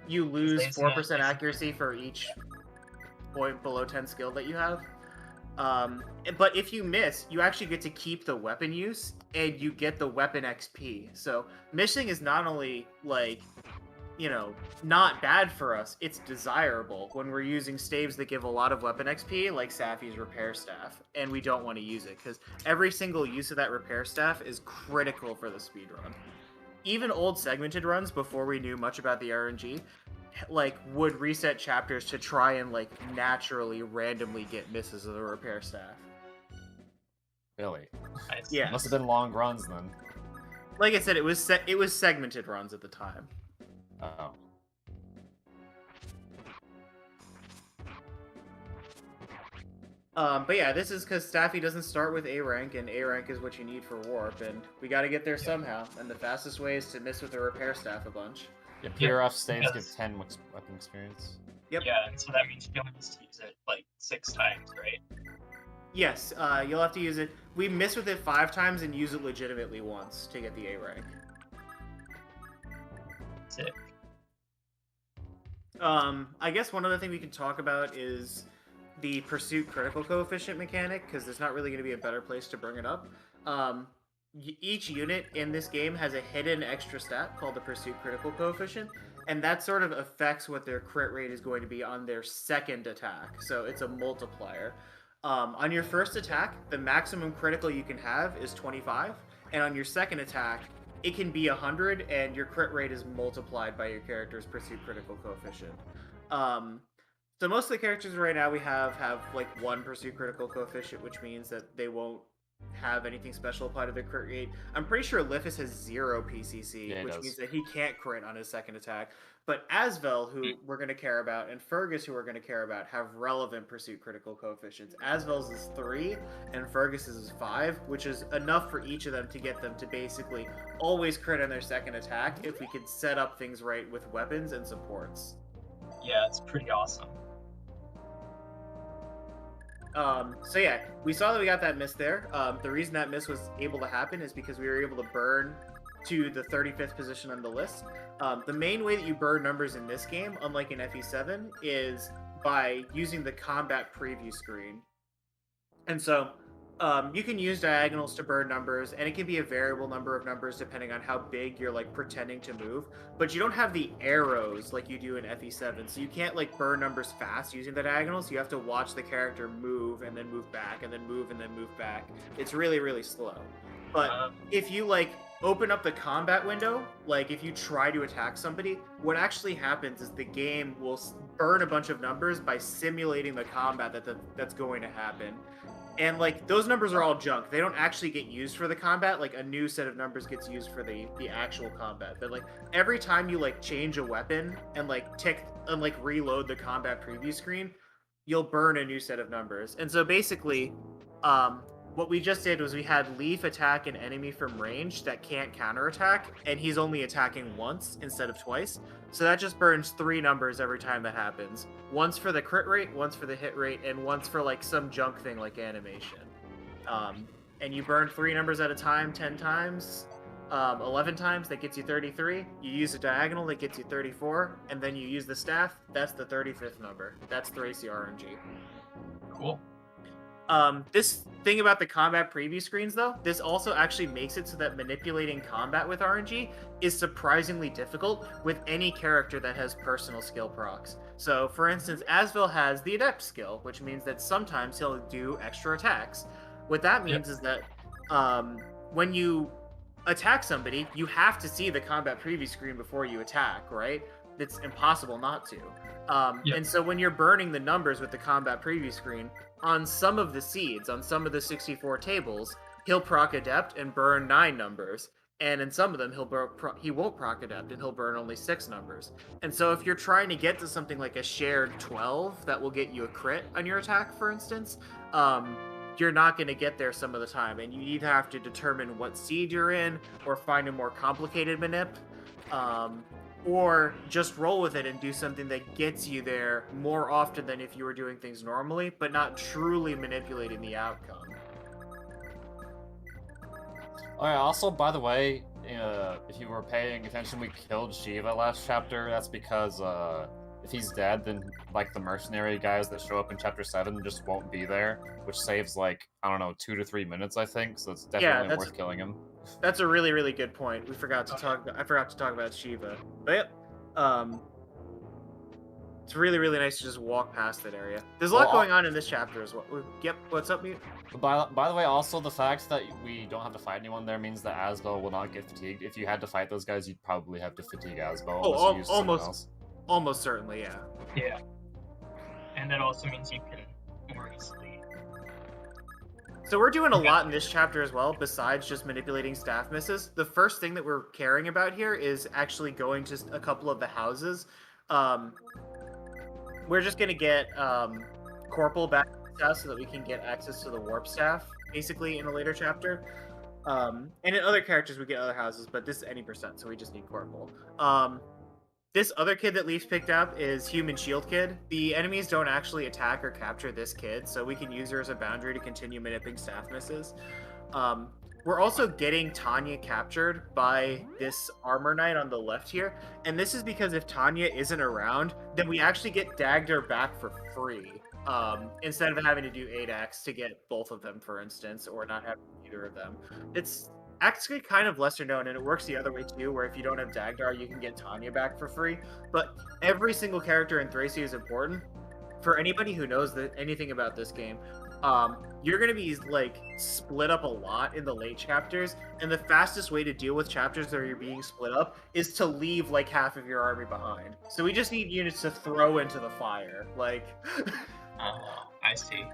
you lose 4% accuracy for each point below 10 skill that you have. But if you miss, you actually get to keep the weapon use, and you get the weapon XP. So missing is not only, like, you know, not bad for us, it's desirable when we're using staves that give a lot of weapon XP, like Safi's repair staff, and we don't want to use it, because every single use of that repair staff is critical for the speedrun. Even old segmented runs, before we knew much about the RNG, like, would reset chapters to try and, like, naturally, randomly get misses of the repair staff. Really? Yeah. Must have been long runs then. Like I said, it was segmented runs at the time. Oh. But yeah, this is because Staffy doesn't start with A rank, and A rank is what you need for warp, and we got to get there somehow. And the fastest way is to miss with the repair staff a bunch. Yeah, PRF staves give 10 weapon experience. Yep. Yeah, and so that means you only need to use it like 6 times, right? Yes, you'll have to use it. We miss with it 5 times and use it legitimately once to get the A rank. Sick. I guess one other thing we can talk about is the pursuit critical coefficient mechanic, because there's not really going to be a better place to bring it up. Each unit in this game has a hidden extra stat called the pursuit critical coefficient, and that sort of affects what their crit rate is going to be on their second attack. So it's a multiplier. On your first attack, the maximum critical you can have is 25, and on your second attack, it can be 100, and your crit rate is multiplied by your character's pursuit critical coefficient. So most of the characters right now we have like 1 pursuit critical coefficient, which means that they won't have anything special applied to their crit rate. I'm pretty sure Lifus has 0 PCC, which means that he can't crit on his second attack. But Asvel, who we're going to care about, and Fergus, who we're going to care about, have relevant pursuit critical coefficients. Asvel's is 3, and Fergus's is 5, which is enough for each of them to get them to basically always crit on their second attack if we could set up things right with weapons and supports. Yeah, it's pretty awesome. So yeah, we saw that we got that miss there. The reason that miss was able to happen is because we were able to burn to the 35th position on the list. The main way that you burn numbers in this game, unlike in FE7, is by using the combat preview screen. And so, You can use diagonals to burn numbers, and it can be a variable number of numbers depending on how big you're like pretending to move. But you don't have the arrows like you do in FE7, so you can't like burn numbers fast using the diagonals. You have to watch the character move and then move back, and then move and then move back. It's really, really slow. But if you like open up the combat window, like if you try to attack somebody, what actually happens is the game will burn a bunch of numbers by simulating the combat that's going to happen. And like those numbers are all junk. They don't actually get used for the combat. Like a new set of numbers gets used for the actual combat. But like every time you like change a weapon and like tick and like reload the combat preview screen, you'll burn a new set of numbers. And so basically, what we just did was we had Leaf attack an enemy from range that can't counterattack, and he's only attacking once instead of twice. So that just burns 3 numbers every time that happens. Once for the crit rate, once for the hit rate, and once for like some junk thing like animation. And you burn 3 numbers at a time 10 times. 11 times, that gets you 33. You use a diagonal, that gets you 34. And then you use the staff, that's the 35th number. That's 3C RNG. Cool. This thing about the combat preview screens, though, this also actually makes it so that manipulating combat with RNG is surprisingly difficult with any character that has personal skill procs. So, for instance, Asvil has the Adept skill, which means that sometimes he'll do extra attacks. What that means is that when you attack somebody, you have to see the combat preview screen before you attack, right? It's impossible not to. And so when you're burning the numbers with the combat preview screen, on some of the seeds, on some of the 64 tables, he'll proc Adept and burn 9 numbers. And in some of them, he won't proc Adept and he'll burn only 6 numbers. And so if you're trying to get to something like a shared 12 that will get you a crit on your attack, for instance, you're not going to get there some of the time. And you either have to determine what seed you're in or find a more complicated manip. Or just roll with it and do something that gets you there more often than if you were doing things normally, but not truly manipulating the outcome. Oh yeah, also, by the way, if you were paying attention, we killed Shiva last chapter. That's because if he's dead, then like the mercenary guys that show up in chapter 7 just won't be there, which saves like, I don't know, 2 to 3 minutes, I think. So it's definitely worth killing him. That's a really, really good point. I forgot to talk about Shiva. But yeah, it's really, really nice to just walk past that area. There's a lot going on in this chapter as well. Yep, what's up, Mute? By the way, also the fact that we don't have to fight anyone there means that Asbel will not get fatigued. If you had to fight those guys, you'd probably have to fatigue Asbel. Almost certainly, yeah. Yeah. And that also means you can more easily. So we're doing a lot in this chapter as well, besides just manipulating staff misses. The first thing that we're caring about here is actually going to a couple of the houses. We're just going to get Corporal back to his house so that we can get access to the warp staff, basically, in a later chapter. And in other characters, we get other houses, but this is any percent, so we just need Corporal. This other kid that Leafs picked up is Human Shield Kid. The enemies don't actually attack or capture this kid, so we can use her as a boundary to continue manipulating staff misses. We're also getting Tanya captured by this armor knight on the left here, and this is because if Tanya isn't around, then we actually get Dagger back for free, instead of having to do 8x to get both of them, for instance, or not having either of them. It's actually kind of lesser known, and it works the other way too, where if you don't have Dagdar, you can get Tanya back for free. But every single character in Thracia is important. For anybody who knows anything about this game, you're going to be like split up a lot in the late chapters, and the fastest way to deal with chapters where you're being split up is to leave like half of your army behind. So we just need units to throw into the fire. Like, I see.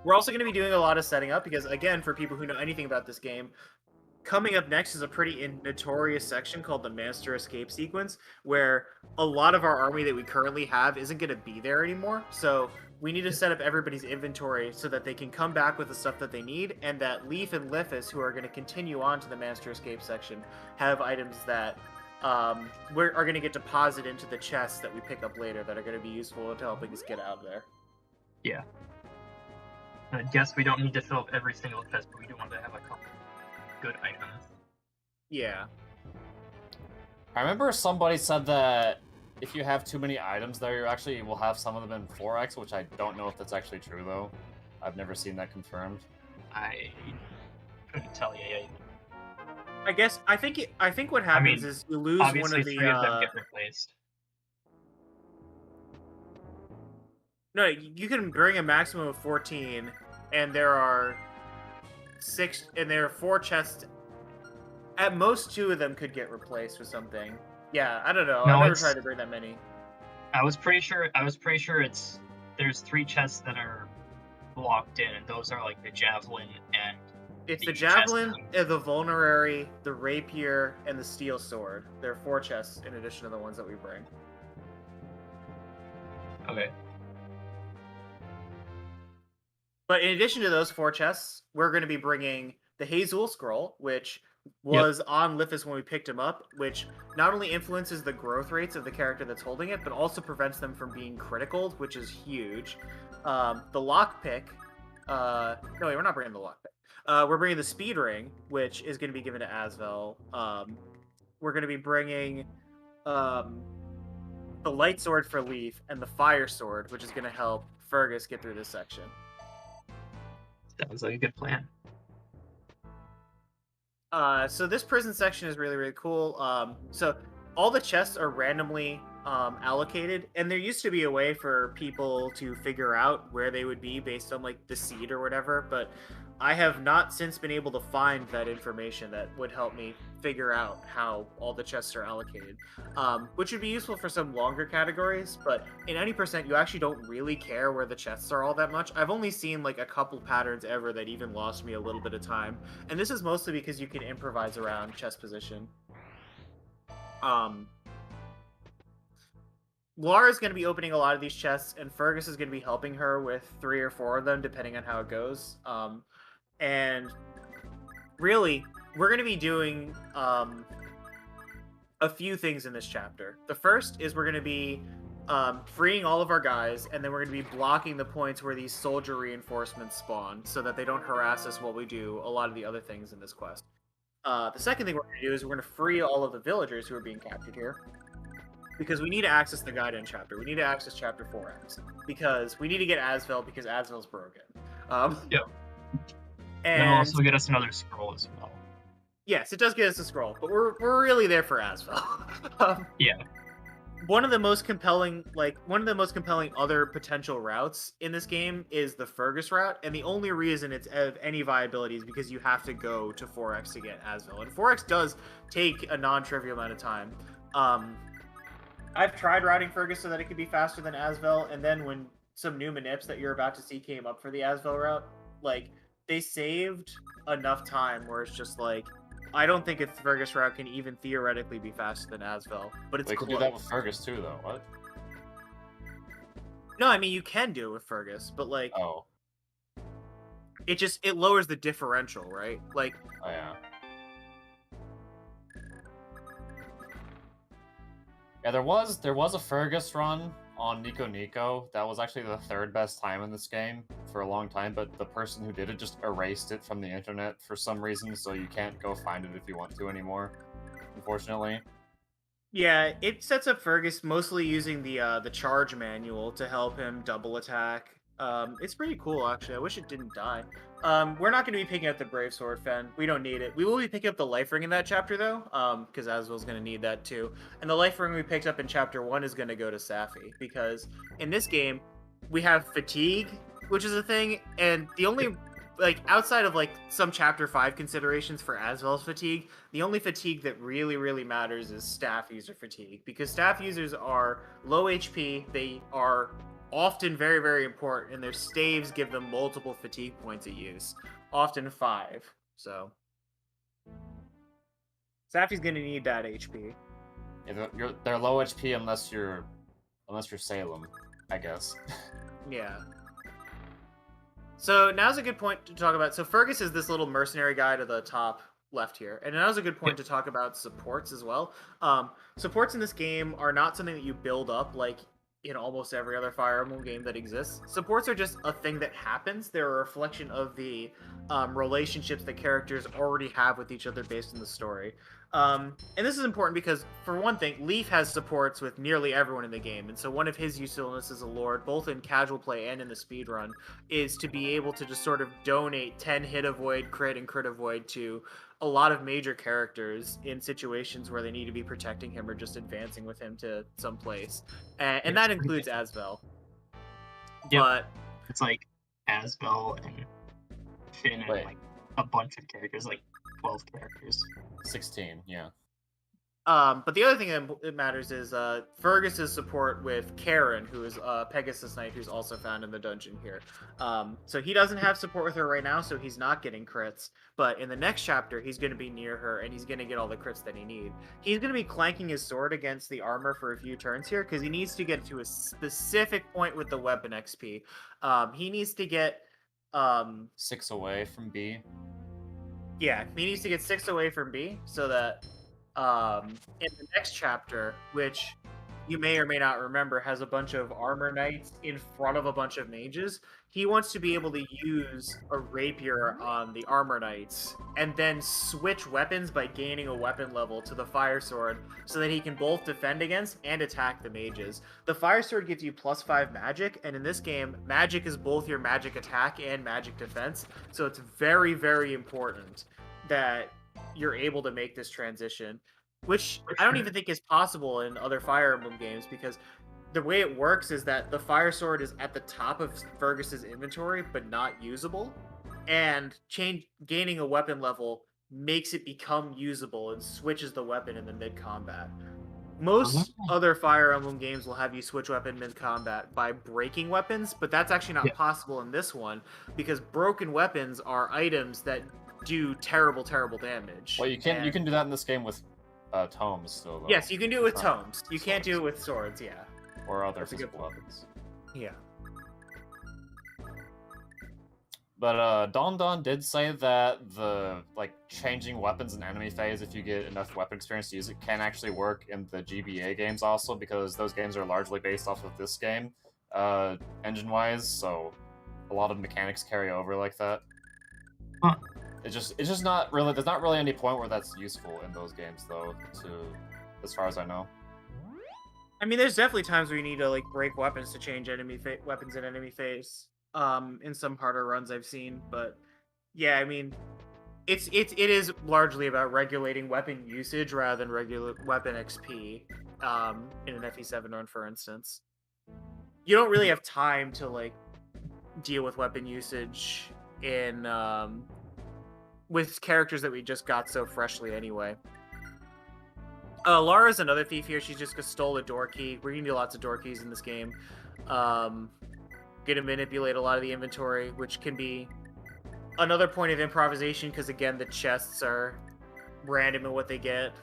We're also going to be doing a lot of setting up because, again, for people who know anything about this game, coming up next is a pretty notorious section called the Master Escape Sequence, where a lot of our army that we currently have isn't going to be there anymore. So we need to set up everybody's inventory so that they can come back with the stuff that they need, and that Leaf and Lithis, who are going to continue on to the Master Escape section, have items that are going to get deposited into the chests that we pick up later that are going to be useful to helping us get out of there. Yeah. I guess we don't need to fill up every single chest, but we do want to have a couple good items. Yeah. I remember somebody said that if you have too many items there, you actually will have some of them in 4x, which I don't know if that's actually true though. I've never seen that confirmed. I couldn't tell you. I think what happens is you lose one Obviously, of the 3 of them get replaced. No, you can bring a maximum of 14, and there are 4 chests. At most, 2 of them could get replaced with something. Yeah, I don't know. No, I've never it's- tried to bring that many. I was pretty sure there's 3 chests that are locked in, and those are like the javelin and It's the chest javelin, gun. the vulnerary, the rapier, and the steel sword. There are 4 chests in addition to the ones that we bring. Okay. But in addition to those 4 chests, we're going to be bringing the Hazul Scroll, which was on Lithus when we picked him up, which not only influences the growth rates of the character that's holding it, but also prevents them from being critical, which is huge. The Lockpick... no, wait, we're not bringing the Lockpick. We're bringing the Speed Ring, which is going to be given to Asvel. We're going to be bringing the Light Sword for Leaf, and the Fire Sword, which is going to help Fergus get through this section. Sounds like a good plan. So this prison section is really, really cool. So all the chests are randomly allocated, and there used to be a way for people to figure out where they would be based on like the seed or whatever, but I have not since been able to find that information that would help me figure out how all the chests are allocated, which would be useful for some longer categories, but in 90% you actually don't really care where the chests are all that much. I've only seen like a couple patterns ever that even lost me a little bit of time, and this is mostly because you can improvise around chest position. Laura is going to be opening a lot of these chests, and Fergus is going to be helping her with 3 or 4 of them, depending on how it goes. And really, we're going to be doing a few things in this chapter. The first is we're going to be freeing all of our guys, and then we're going to be blocking the points where these soldier reinforcements spawn, so that they don't harass us while we do a lot of the other things in this quest. The second thing we're going to do is we're going to free all of the villagers who are being captured here, because we need to access the Gaiden chapter. We need to access chapter 4X, because we need to get Asvel, because Asvel's broken. Yep. And it'll also get us another scroll as well. Yes, it does get us a scroll, but we're really there for Asvel. Yeah. One of the most compelling other potential routes in this game is the Fergus route, and the only reason it's of any viability is because you have to go to 4X to get Asvel, and 4X does take a non-trivial amount of time. I've tried routing Fergus so that it could be faster than Asvel, and then when some new manips that you're about to see came up for the Asvel route, like, they saved enough time where it's just like, I don't think a Fergus route can even theoretically be faster than Asvel, but it's They close. could do that with Fergus too, though. What? No, I mean, you can do it with Fergus, but like, Oh. it lowers the differential, right? Like, Oh yeah. Yeah, there was a Fergus run on Nico Nico. That was actually the 3rd best time in this game for a long time, but the person who did it just erased it from the internet for some reason, so you can't go find it if you want to anymore, unfortunately. yeah, it sets up Fergus mostly using the charge manual to help him double attack. It's pretty cool, actually. I wish it didn't die. We're not going to be picking up the Brave Sword, Fen. We don't need it. We will be picking up the Life Ring in that chapter, though, because Asvel's going to need that, too. And the Life Ring we picked up in Chapter 1 is going to go to Safi, because in this game, we have Fatigue, which is a thing, and the only, like, outside of, like, some Chapter 5 considerations for Asvel's Fatigue, the only Fatigue that really, really matters is Staff User Fatigue, because Staff Users are low HP, they are often very, very important, and their staves give them multiple fatigue points of use, often 5. So Safi's gonna need that HP. Yeah, they're low HP unless you're Salem, I guess. Yeah. So now's a good point to talk about. So Fergus is this little mercenary guy to the top left here, and now's a good point to talk about supports as well. Supports in this game are not something that you build up like in almost every other Fire Emblem game that exists. Supports are just a thing that happens. They're a reflection of the relationships that characters already have with each other based on the story. And this is important because, for one thing, Leaf has supports with nearly everyone in the game, and so one of his usefulness as a lord, both in casual play and in the speedrun, is to be able to just sort of donate 10 hit avoid, crit, and crit avoid to a lot of major characters in situations where they need to be protecting him or just advancing with him to some place. And that includes Asvel. Yep. But It's like Asbel and Finn and Wait. like a bunch of characters, like 12 characters. 16, yeah. but the other thing that matters is Fergus's support with Karen, who is Pegasus Knight, who's also found in the dungeon here. So he doesn't have support with her right now, so he's not getting crits. But in the next chapter, he's going to be near her, and he's going to get all the crits that he needs. He's going to be clanking his sword against the armor for a few turns here, because he needs to get to a specific point with the weapon XP. He needs to get... 6 away from B. Yeah, he needs to get 6 away from B, so that... in the next chapter, which you may or may not remember, has a bunch of armor knights in front of a bunch of mages. He wants to be able to use a rapier on the armor knights and then switch weapons by gaining a weapon level to the fire sword so that he can both defend against and attack the mages. The fire sword gives you +5 magic, and in this game, magic is both your magic attack and magic defense, so it's very, very important that you're able to make this transition, which I don't even think is possible in other Fire Emblem games, because the way it works is that the fire sword is at the top of Fergus's inventory but not usable, and gaining a weapon level makes it become usable and switches the weapon in the mid-combat. Most other Fire Emblem games will have you switch weapon mid-combat by breaking weapons, but that's actually not possible in this one, because broken weapons are items that do terrible, terrible damage. Well, you can do that in this game with tomes still, though. Yes, you can do it with It's not tomes. You can't do it with swords, yeah. Or other That's a good physical point. weapons. Yeah. But Don Don did say that the changing weapons in enemy phase, if you get enough weapon experience to use it, can actually work in the GBA games also, because those games are largely based off of this game, engine-wise. So a lot of mechanics carry over like that. Huh. It's just not really. There's not really any point where that's useful in those games, though. As far as I know. I mean, there's definitely times where you need to break weapons to change enemy weapons in enemy phase. In some harder runs I've seen, but yeah, I mean, it is largely about regulating weapon usage rather than regular weapon XP. In an FE7 run, for instance, you don't really have time to deal with weapon usage in with characters that we just got so freshly anyway. Lara's another thief here. She's just stole a door key. We're gonna do lots of door keys in this game. Gonna manipulate a lot of the inventory, which can be another point of improvisation, because again, the chests are random in what they get.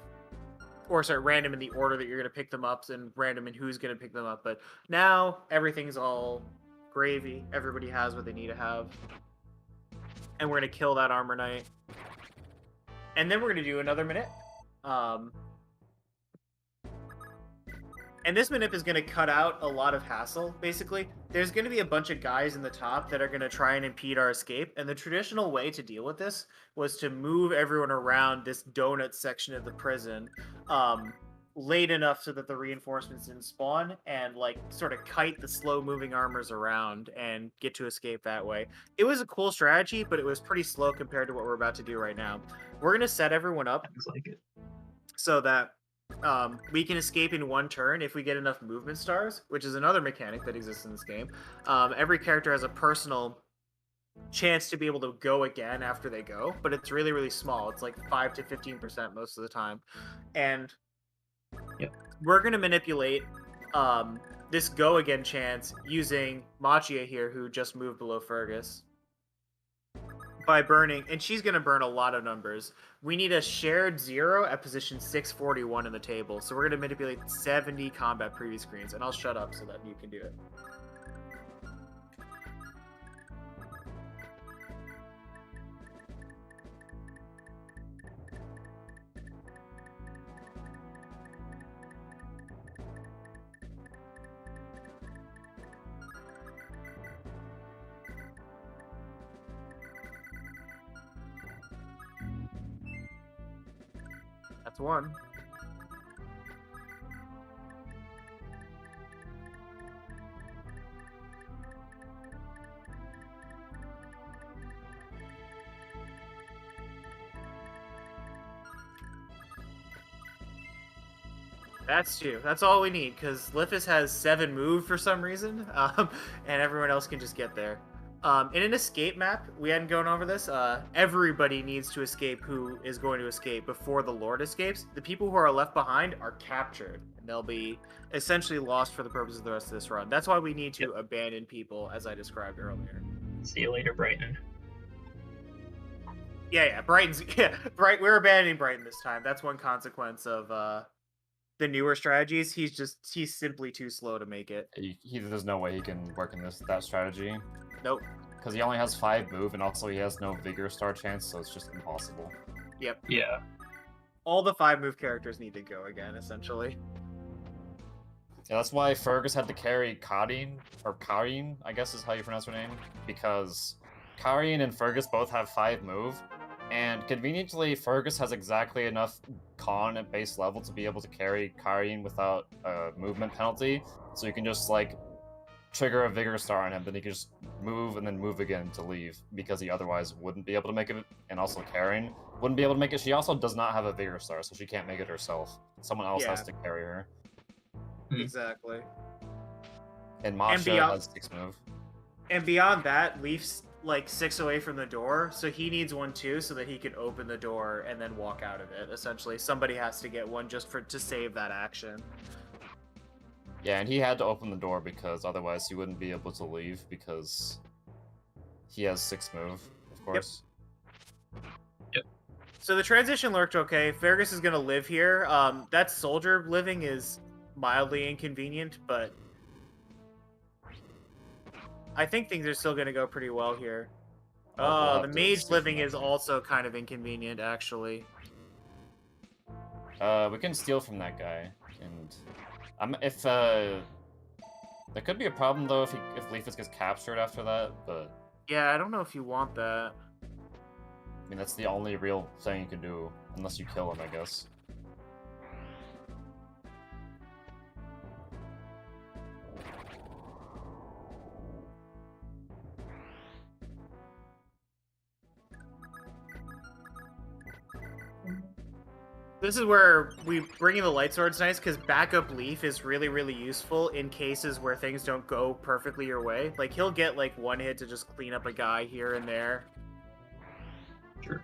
Or sorry, random in the order that you're gonna pick them up, and random in who's gonna pick them up. But now everything's all gravy. Everybody has what they need to have. And we're gonna kill that armor knight. And then we're gonna do another minute. And this manip is going to cut out a lot of hassle, basically. There's going to be a bunch of guys in the top that are going to try and impede our escape, and the traditional way to deal with this was to move everyone around this donut section of the prison late enough so that the reinforcements didn't spawn, and sort of kite the slow-moving armors around and get to escape that way. It was a cool strategy, but it was pretty slow compared to what we're about to do right now. We're going to set everyone up so that we can escape in one turn if we get enough movement stars, which is another mechanic that exists in this game. Every character has a personal chance to be able to go again after they go, but it's really, really small. It's 5 to 15% most of the time. And we're going to manipulate this go again chance using Machia here, who just moved below Fergus, by burning, and she's going to burn a lot of numbers. We need a shared 0 at position 641 in the table, so we're going to manipulate 70 combat preview screens, and I'll shut up so that you can do it. That's one. That's two. That's all we need, because Lithus has 7 move for some reason, and everyone else can just get there. In an escape map, we hadn't gone over this, everybody needs to escape who is going to escape before the Lord escapes. The people who are left behind are captured, and they'll be essentially lost for the purpose of the rest of this run. That's why we need to abandon people, as I described earlier. See you later, Brighton. Yeah, Brighton's... Yeah, we're abandoning Brighton this time. That's one consequence of, the newer strategies. He's simply too slow to make it. There's no way he can work in that strategy. Nope. Because he only has 5 move, and also he has no Vigor Star chance, so it's just impossible. Yep. Yeah. All the 5 move characters need to go again, essentially. Yeah, that's why Fergus had to carry Karin, or Karin, I guess is how you pronounce her name, because Karin and Fergus both have 5 move, and conveniently, Fergus has exactly enough con at base level to be able to carry Karin without a movement penalty, so you can just, like, trigger a Vigor Star on him, then he can just move and then move again to leave, because he otherwise wouldn't be able to make it, and also Karin wouldn't be able to make it. She also does not have a Vigor Star, so she can't make it herself. Someone else has to carry her. Exactly. And Masha has 6 move. And beyond that, Leaf's like 6 away from the door, so he needs one too, so that he can open the door and then walk out of it. Essentially, somebody has to get one just to save that action. Yeah, and he had to open the door because otherwise he wouldn't be able to leave because he has 6 move, of course. Yep. So the transition worked okay. Fergus is gonna live here. That soldier living is mildly inconvenient, but I think things are still going to go pretty well here. We'll The mage living is also kind of inconvenient, actually. We can steal from that guy, and there could be a problem though if Leafus gets captured after that, but yeah, I don't know if you want that. I mean, that's the only real thing you can do, unless you kill him, I guess. This is where we bring in the light sword's nice, because backup Leaf is really, really useful in cases where things don't go perfectly your way. Like, he'll get, like, one hit to just clean up a guy here and there. Sure.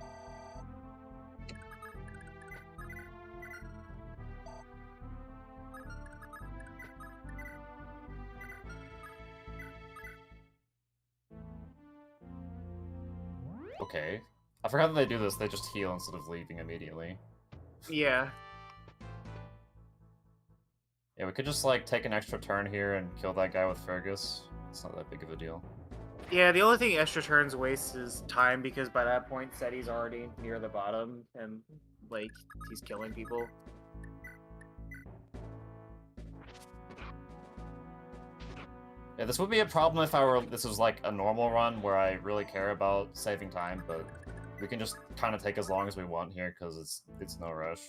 Okay. I forgot that they do this, they just heal instead of leaving immediately. Yeah. Yeah, we could just, like, take an extra turn here and kill that guy with Fergus. It's not that big of a deal. Yeah, the only thing extra turns waste is time, because by that point, Seti's already near the bottom, and, like, he's killing people. Yeah, this would be a problem if this was, like, a normal run where I really care about saving time, but we can just kind of take as long as we want here, because it's no rush.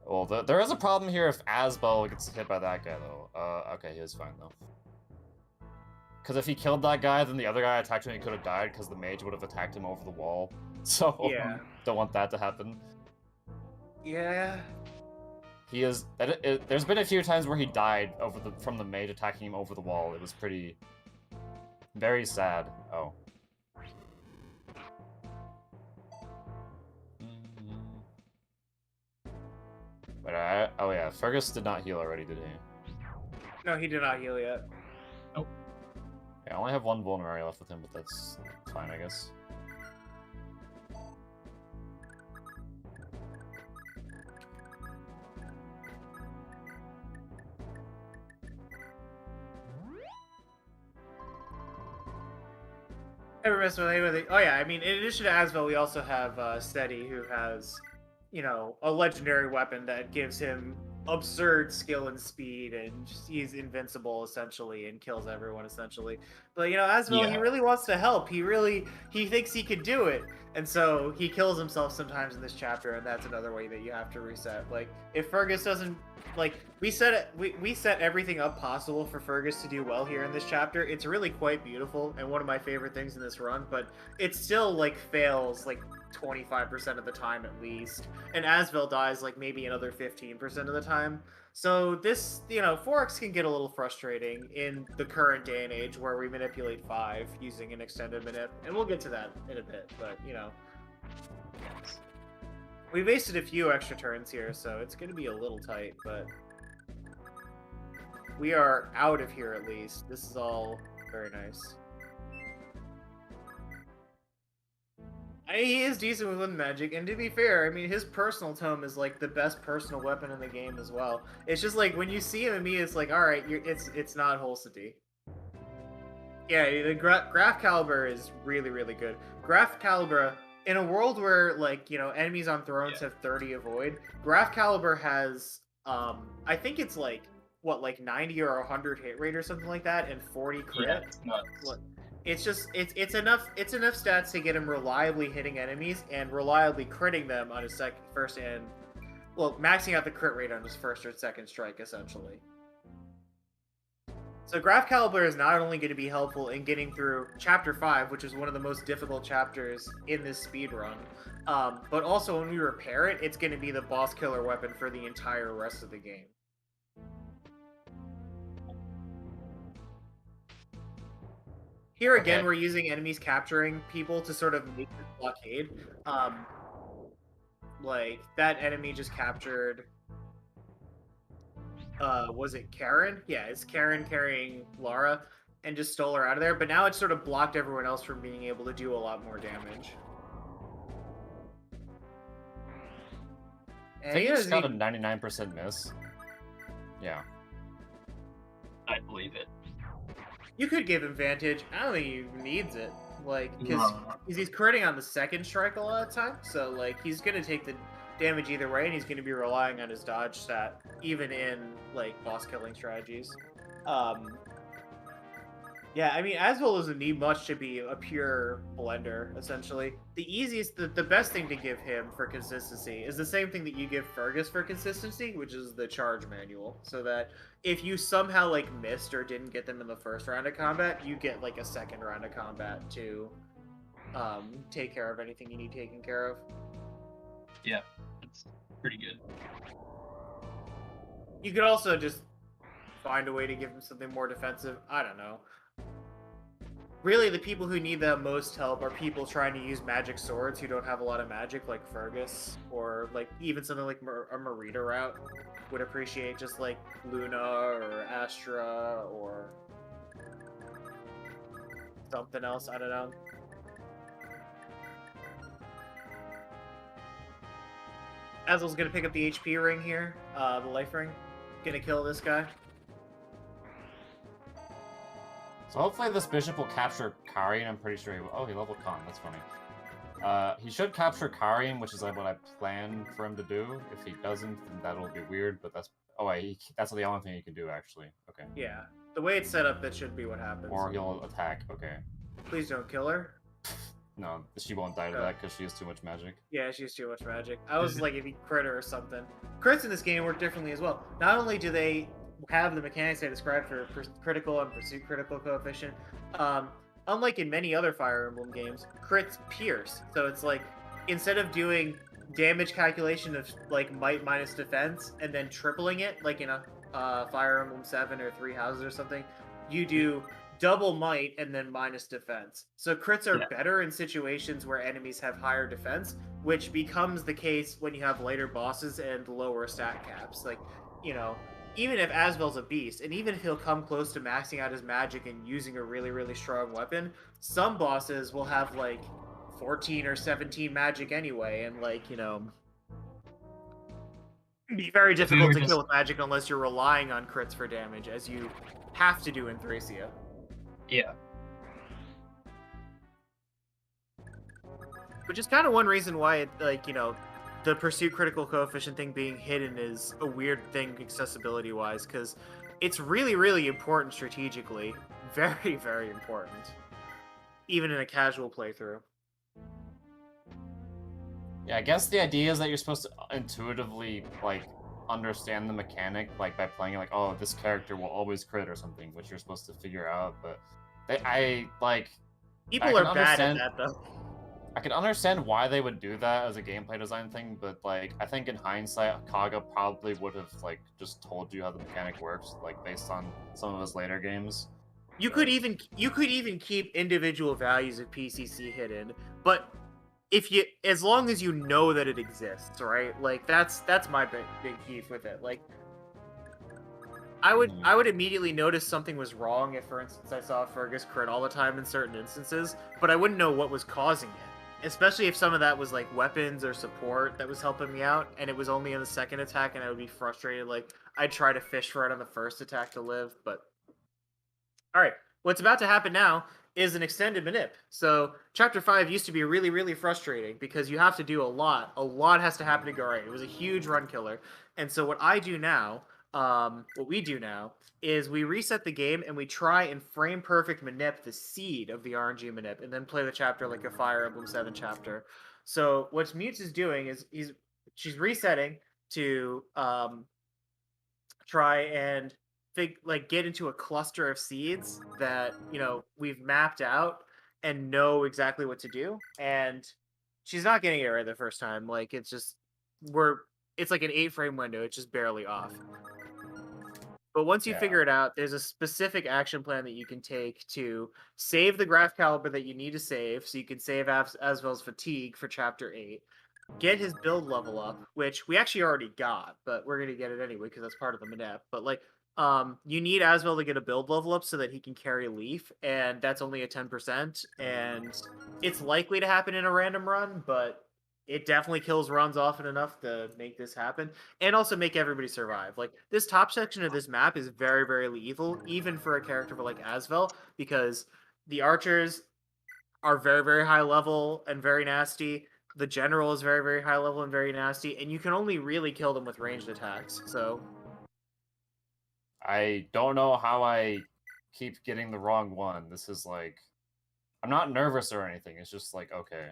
Well, there is a problem here if Asbel gets hit by that guy, though. Okay, he was fine, though. Because if he killed that guy, then the other guy attacked him and he could have died, because the mage would have attacked him over the wall. So, yeah. Don't want that to happen. Yeah. He is... there's been a few times where he died from the mage attacking him over the wall. It was pretty... very sad. Oh. But oh yeah, Fergus did not heal already, did he? No, he did not heal yet. Nope. Yeah, I only have 1 vulnerary left with him, but that's fine, I guess. Never messed with anything. Oh yeah, I mean, in addition to Asvel, we also have Steady, who has, you know, a legendary weapon that gives him absurd skill and speed, and he's invincible essentially and kills everyone essentially. But Asvel, he Yeah. really wants to help. He thinks he could do it, and so he kills himself sometimes in this chapter, and that's another way that you have to reset. Like if Fergus doesn't we set everything up possible for Fergus to do well here in this chapter. It's really quite beautiful and one of my favorite things in this run, but it still fails 25% of the time at least, and Asvel dies maybe another 15% of the time. So this, 4X can get a little frustrating in the current day and age where we manipulate 5 using an extended manip, and we'll get to that in a bit, but we wasted a few extra turns here, so it's going to be a little tight, but we are out of here at least. This is all very nice. He is decent with wind magic, and to be fair, I mean, his personal tome is the best personal weapon in the game as well. It's just when you see him and me, it's alright, it's not Holsity. Yeah, the Graph Caliber is really, really good. Graph Caliber, in a world where enemies on thrones have 30 avoid, Graph Caliber has I think it's 90 or 100 hit rate or something like that, and 40 crit. Yeah, it's nuts. It's enough stats to get him reliably hitting enemies and reliably critting them on his first and maxing out the crit rate on his first or second strike essentially. So Graph Caliber is not only going to be helpful in getting through Chapter 5, which is one of the most difficult chapters in this speedrun, but also when we repair it, it's going to be the boss killer weapon for the entire rest of the game. Here again, we're using enemies capturing people to sort of make this blockade. That enemy just captured... was it Karen? Yeah, it's Karen carrying Lara and just stole her out of there, but now it's sort of blocked everyone else from being able to do a lot more damage. I think he just got a 99% miss. Yeah. I believe it. You could give him Vantage. I don't think he needs it. Because he's critting on the second strike a lot of the time, so, he's gonna take the damage either way, and he's gonna be relying on his dodge stat, even in, boss killing strategies. Yeah, I mean, Asvel doesn't need much to be a pure blender, essentially. The best thing to give him for consistency is the same thing that you give Fergus for consistency, which is the charge manual. So that if you somehow, missed or didn't get them in the first round of combat, you get, a second round of combat to take care of anything you need taken care of. Yeah, it's pretty good. You could also just find a way to give him something more defensive. I don't know. Really, the people who need the most help are people trying to use magic swords who don't have a lot of magic, like Fergus, or even something like a Marita route would appreciate just Luna or Astra or something else. I don't know. Azel's gonna pick up the HP ring here, the life ring. Gonna kill this guy. So hopefully this bishop will capture Karian. I'm pretty sure he will. Oh, he leveled Khan. That's funny. He should capture Karian, which is what I planned for him to do. If he doesn't, then that'll be weird. But that's that's the only thing he can do actually. Okay. Yeah, the way it's set up, that should be what happens. Or he'll attack. Okay. Please don't kill her. No, she won't die to that because she has too much magic. Yeah, she has too much magic. I was if he crit her or something. Crits in this game work differently as well. Not only do they have the mechanics I described for critical and pursuit critical coefficient, unlike in many other Fire Emblem games, crits pierce. So it's instead of doing damage calculation of might minus defense and then tripling it in a Fire Emblem 7 or 3 Houses or something, you do double might and then minus defense. So crits are better in situations where enemies have higher defense, which becomes the case when you have later bosses and lower stat caps. Even if Asvel's a beast, and even if he'll come close to maxing out his magic and using a really, really strong weapon, some bosses will have 14 or 17 magic anyway, and be very difficult to kill with magic unless you're relying on crits for damage, as you have to do in Thracia. Yeah. Which is kind of one reason why it, the pursuit critical coefficient thing being hidden is a weird thing accessibility wise, because it's really, really important strategically. Very, very important. Even in a casual playthrough. Yeah, I guess the idea is that you're supposed to intuitively, like, understand the mechanic, like, by playing it, like, oh, this character will always crit or something, which you're supposed to figure out, but People can are bad at understand- that, though. I can understand why they would do that as a gameplay design thing, but, like, I think in hindsight, Kaga probably would have, like, just told you how the mechanic works, like, based on some of his later games. You could even keep individual values of PCC hidden, but as long as you know that it exists, right? Like that's my big beef with it. Like I would immediately notice something was wrong if, for instance, I saw Fergus crit all the time in certain instances, but I wouldn't know what was causing it. Especially if some of that was like weapons or support that was helping me out, and it was only in the second attack, and I would be frustrated. Like I'd try to fish for it on the first attack to live, but all right. What's about to happen now is an extended manip. So chapter 5 used to be really, really frustrating because you have to do a lot. A lot has to happen to go right. It was a huge run killer. And so what I do now, what we do now, is we reset the game and we try and frame perfect manip the seed of the RNG manip, and then play the chapter like a Fire Emblem 7 chapter. So what Mutes is doing is she's resetting to try and get into a cluster of seeds that we've mapped out and know exactly what to do. And she's not getting it right the first time. Like it's like an 8-frame window. It's just barely off. But once you figure it out, there's a specific action plan that you can take to save the graph caliber that you need to save, so you can save Asvel's fatigue for chapter 8. Get his build level up, which we actually already got, but we're gonna get it anyway because that's part of the manip. But you need Asvel to get a build level up so that he can carry Leaf, and that's only a 10%, and it's likely to happen in a random run, but it definitely kills runs often enough to make this happen, and also make everybody survive. Like, this top section of this map is very, very lethal, even for a character like Asvel, because the archers are very, very high level and very nasty. The general is very, very high level and very nasty, and you can only really kill them with ranged attacks, so... I don't know how I keep getting the wrong one. This is like... I'm not nervous or anything, it's just like, okay.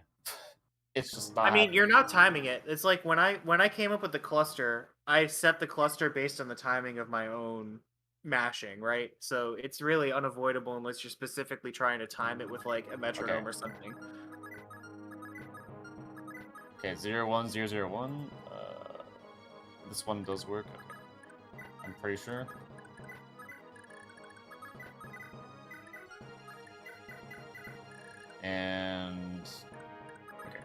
It's just not happening. You're not timing it. It's like when I came up with the cluster, I set the cluster based on the timing of my own mashing, right? So it's really unavoidable unless you're specifically trying to time it with like a metronome or something. Okay, 01001. This one does work. Okay. I'm pretty sure. And okay.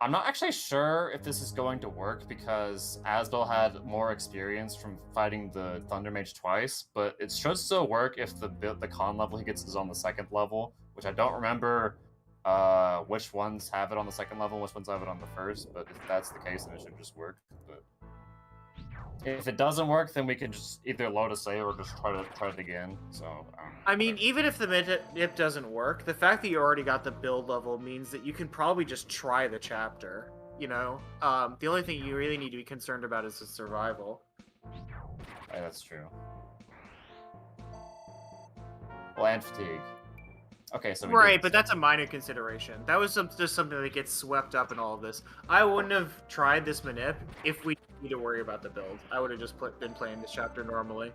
I'm not actually sure if this is going to work because Asbel had more experience from fighting the Thunder Mage twice, but it should still work if the con level he gets is on the second level, which I don't remember which ones have it on the second level, which ones have it on the first, but if that's the case, then it should just work. But if it doesn't work, then we can just either load a save or just try it again. So even if the manip doesn't work, the fact that you already got the build level means that you can probably just try the chapter. You know, the only thing you really need to be concerned about is the survival. Yeah, that's true. Well, and fatigue. Okay, so right, but that's a minor consideration. That was just something that gets swept up in all of this. I wouldn't have tried this manip if we need to worry about the build. I would have just been playing this chapter normally.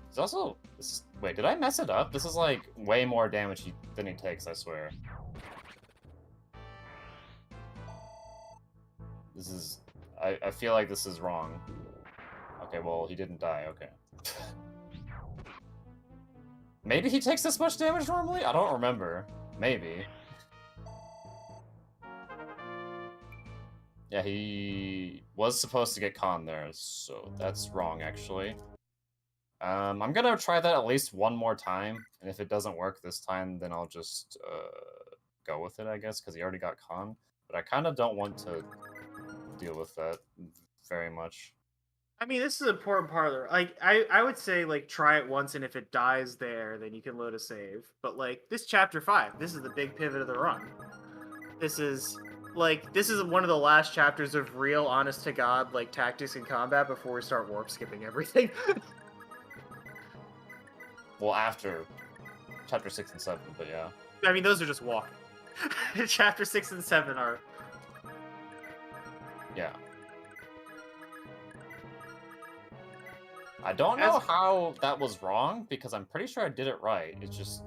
It's also... Wait, did I mess it up? This is like way more damage than he takes, I swear. This is... I feel like this is wrong. Okay, well, he didn't die, okay. Maybe he takes this much damage normally? I don't remember. Maybe. Yeah, he was supposed to get con there, so that's wrong, actually. I'm gonna try that at least one more time, and if it doesn't work this time, then I'll just go with it, I guess, because he already got con. But I kind of don't want to deal with that very much. I mean, this is an important part of the like. I would say like try it once, and if it dies there, then you can load a save. But like this chapter 5, this is the big pivot of the run. This is one of the last chapters of real, honest to god like tactics and combat before we start warp skipping everything. Well, after chapter 6 and 7, but yeah. I mean, those are just walking. Chapter 6 and 7 are. Yeah. I don't know how that was wrong, because I'm pretty sure I did it right. It's just...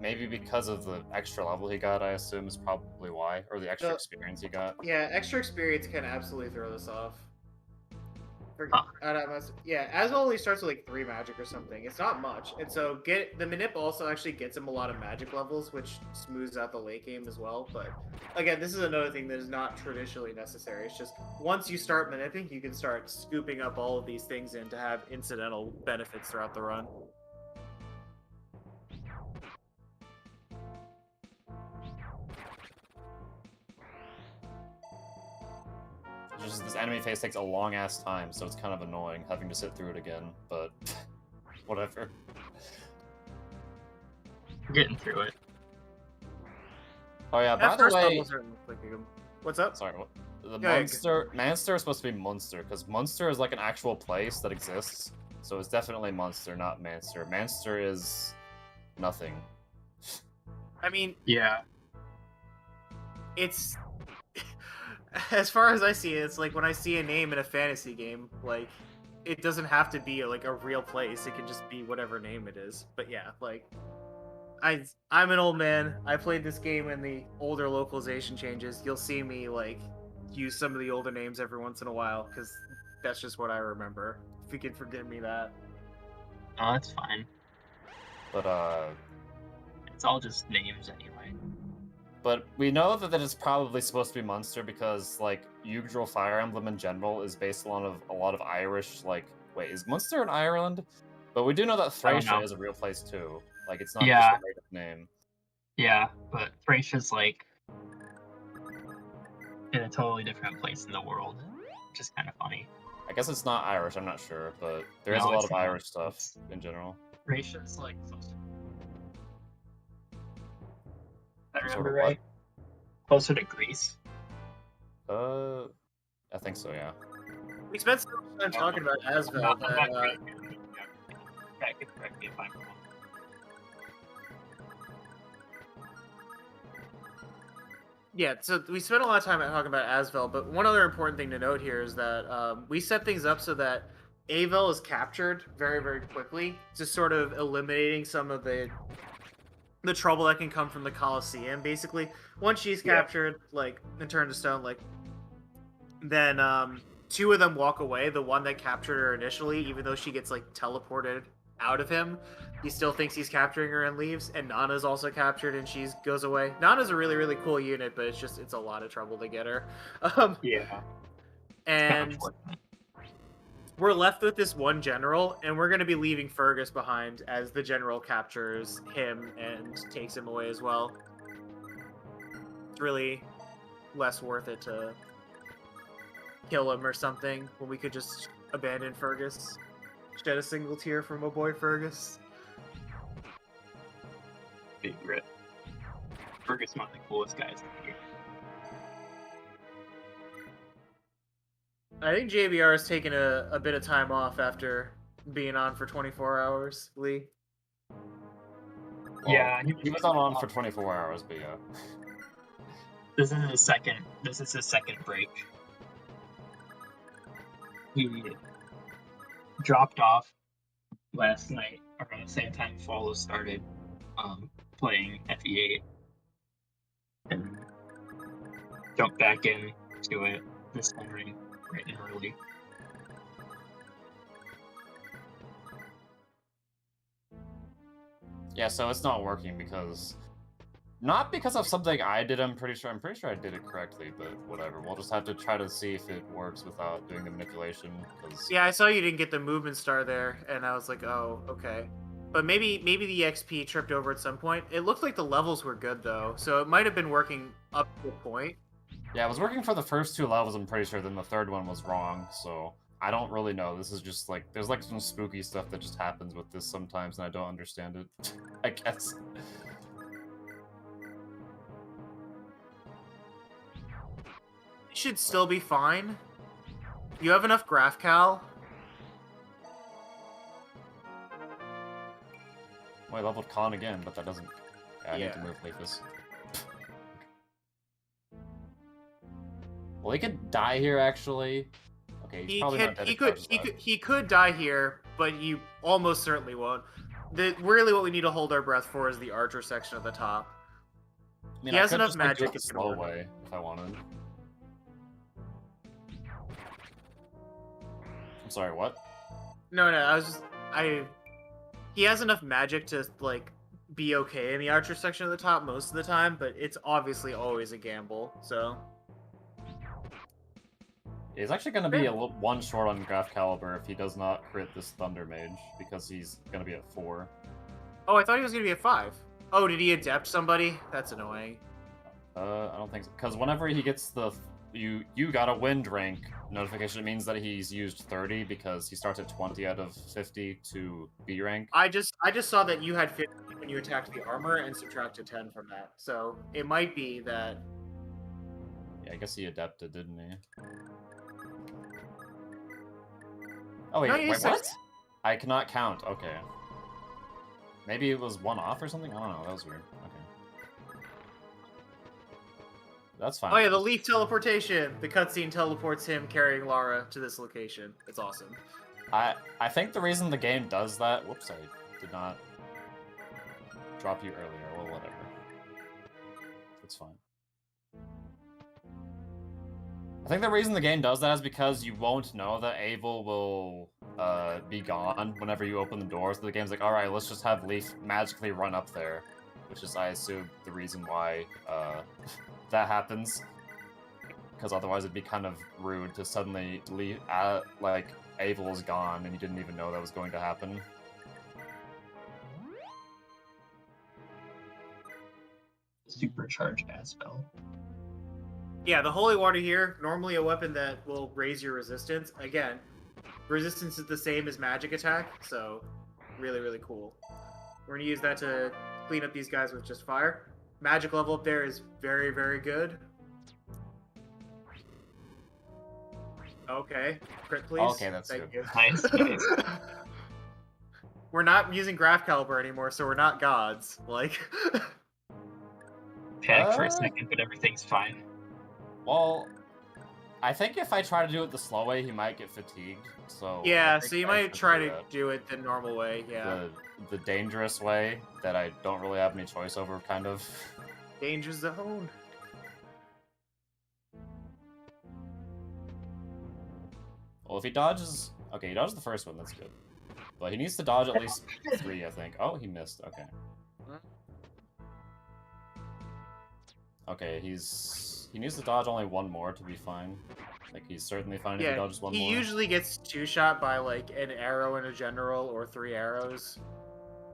Maybe because of the extra level he got, I assume, is probably why. Or the extra experience he got. Yeah, extra experience can absolutely throw this off. Yeah, as only starts with like 3 magic or something. It's not much, and so the manip also actually gets him a lot of magic levels, which smooths out the late game as well. But again, this is another thing that is not traditionally necessary. It's just once you start manipping, you can start scooping up all of these things in to have incidental benefits throughout the run. Just this enemy phase takes a long ass time, so it's kind of annoying having to sit through it again, but whatever. We're getting through it. Oh yeah, by the way... What's up? Sorry, what? The Monster is supposed to be Munster, because Munster is like an actual place that exists, so it's definitely Munster, not Manster. Manster is... nothing. I mean... Yeah. It's... As far as I see it, it's like when I see a name in a fantasy game, like, it doesn't have to be like a real place. It can just be whatever name it is. But yeah, like, I'm an old man. I played this game in the older localization changes. You'll see me like use some of the older names every once in a while because that's just what I remember. If you can forgive me that. Oh, that's fine. But it's all just names anyway. But we know that it's probably supposed to be Munster because, like, Yggdrasil Fire Emblem in general is based on a lot of Irish, like... Wait, is Munster in Ireland? But we do know that Thracia is a real place, too. Like, it's not just a made-up name. Yeah, but Thracia's, like, in a totally different place in the world, which is kind of funny. I guess it's not Irish, I'm not sure, but there is a lot of Irish stuff in general. Thracia's, like, closer. I Sort remember of right? Closer to Greece. I think so, yeah. We spent so much time talking about Asvel that, I could correct me if I'm wrong. Yeah, so we spent a lot of time talking about Asvel, but one other important thing to note here is that we set things up so that Avel is captured very, very quickly, just sort of eliminating some of the trouble that can come from the Colosseum, basically. Once she's captured, like, and turned to stone, like, then 2 of them walk away. The one that captured her initially, even though she gets, like, teleported out of him, he still thinks he's capturing her and leaves. And Nana's also captured and she goes away. Nana's a really, really cool unit, but it's a lot of trouble to get her. And we're left with this one general, and we're going to be leaving Fergus behind as the general captures him and takes him away as well. It's really less worth it to kill him or something when we could just abandon Fergus. Shed a single tear from my boy Fergus. Big rip. Fergus one of the coolest guys in the game. I think JBR has taken a bit of time off after being on for 24 hours, Lee. Yeah, he was on for 24 hours, but yeah. This is his second break. He dropped off last night around the same time Follow started playing FE8 and jumped back in to it this morning bright and early. Yeah, so it's not working because... Not because of something I did, I'm pretty sure I did it correctly, but whatever. We'll just have to try to see if it works without doing the manipulation, because... Yeah, I saw you didn't get the movement star there, and I was like, oh, okay. But maybe the XP tripped over at some point. It looked like the levels were good, though, so it might have been working up to a point. Yeah, it was working for the first 2 levels, I'm pretty sure, then the third one was wrong, so... I don't really know. This is just like there's like some spooky stuff that just happens with this sometimes, and I don't understand it. I guess. It should still be fine. You have enough graph cal. Well, I leveled con again, but that doesn't. Yeah, I need to Yeah. move Leafus. Well, he could die here actually. Okay, he's probably not dead. He could die here, but you almost certainly won't. Really, what we need to hold our breath for is the archer section at the top. I mean, He I has could enough just, like, do magic. it the it's gonna slow work. way if I wanted. I'm sorry, what? No, he has enough magic to like be okay in the archer section at the top most of the time, but it's obviously always a gamble. So He's actually going to be one short on Graph Caliber if he does not crit this Thunder Mage, because he's going to be at 4. oh, I thought he was gonna be at 5. Oh, did he adept somebody? That's annoying. I don't think so. Because whenever he gets the you got a wind rank notification, it means that he's used 30 because he starts at 20 out of 50 to B rank. I just saw that you had 50 when you attacked the armor and subtracted 10 from that. So it might be that. Yeah, I guess he adapted, didn't he? Oh wait, No, wait, he's what? six. I cannot count. Okay. Maybe it was one off or something? I don't know. That was weird. Okay. That's fine. Oh yeah, the leaf teleportation. The cutscene teleports him carrying Lara to this location. It's awesome. I think the reason the game does that... Whoops, I did not drop you earlier. Well, whatever. It's fine. I think the reason the game does that is because you won't know that Abel will be gone whenever you open the door. So the game's like, alright, let's just have Leaf magically run up there. Which is, I assume, the reason why that happens. Because otherwise it'd be kind of rude to suddenly leave, like, Abel is gone and you didn't even know that was going to happen. Supercharged Aspel. Yeah, the holy water here, normally a weapon that will raise your resistance. Again, resistance is the same as magic attack, so really, really cool. We're gonna use that to clean up these guys with just fire. Magic level up there is very, very good. Okay, crit please. Okay, that's Thank good. you. Nice, nice. We're not using graph caliber anymore, so we're not gods. Like, Panic for a second, but everything's fine. Well, I think if I try to do it the slow way, he might get fatigued. So yeah, I think so you I might should try do to that. do it the normal way. Yeah, The dangerous way that I don't really have any choice over, kind of. danger zone. Well, if he dodges... Okay, he dodges the first one, that's good. But he needs to dodge at least 3, I think. Oh, he missed. Okay. Okay, he needs to dodge only 1 more to be fine. Like, he's certainly fine if he Yeah, dodges 1 he more. usually gets 2-shot by like an arrow and a general, or 3 arrows.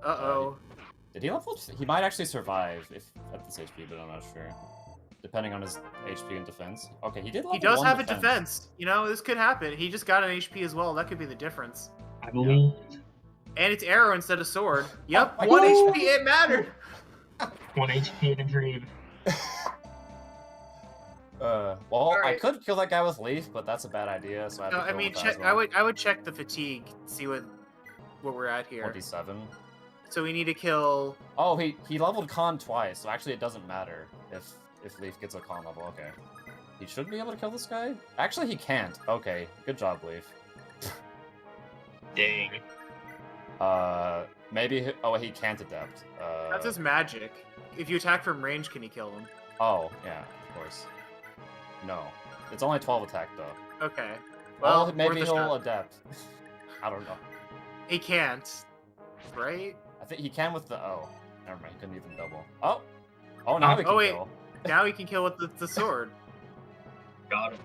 Uh-oh. Did he level... He might actually survive if at this HP, but I'm not sure. Depending on his HP and defense. Okay, he did level He does 1 have a defense. You know, this could happen. He just got an HP as well. That could be the difference. I believe. And it's arrow instead of sword. Yep, my 1 God. HP. It mattered. 1 HP in a dream. Well, Alright. I could kill that guy with Leaf, but that's a bad idea, so I have No, to I kill mean, him with check. Aswell. I would check the fatigue. See what we're at here. 27. So we need to kill. Oh, he leveled con twice, so actually it doesn't matter if Leaf gets a con level. Okay. He should be able to kill this guy? Actually, he can't. Okay, good job, Leaf. Dang. Maybe... Oh, he can't adapt. That's his magic. If you attack from range, can you kill him? Oh, yeah, of course. No. It's only 12 attack, though. Okay. Well, Well, maybe worth a he'll shot. adapt. I don't know. He can't. Right? I think he can with the... Oh. Never mind, he couldn't even double. Oh! Oh, now he can Oh, wait. kill. Now he can kill with the sword. Got him.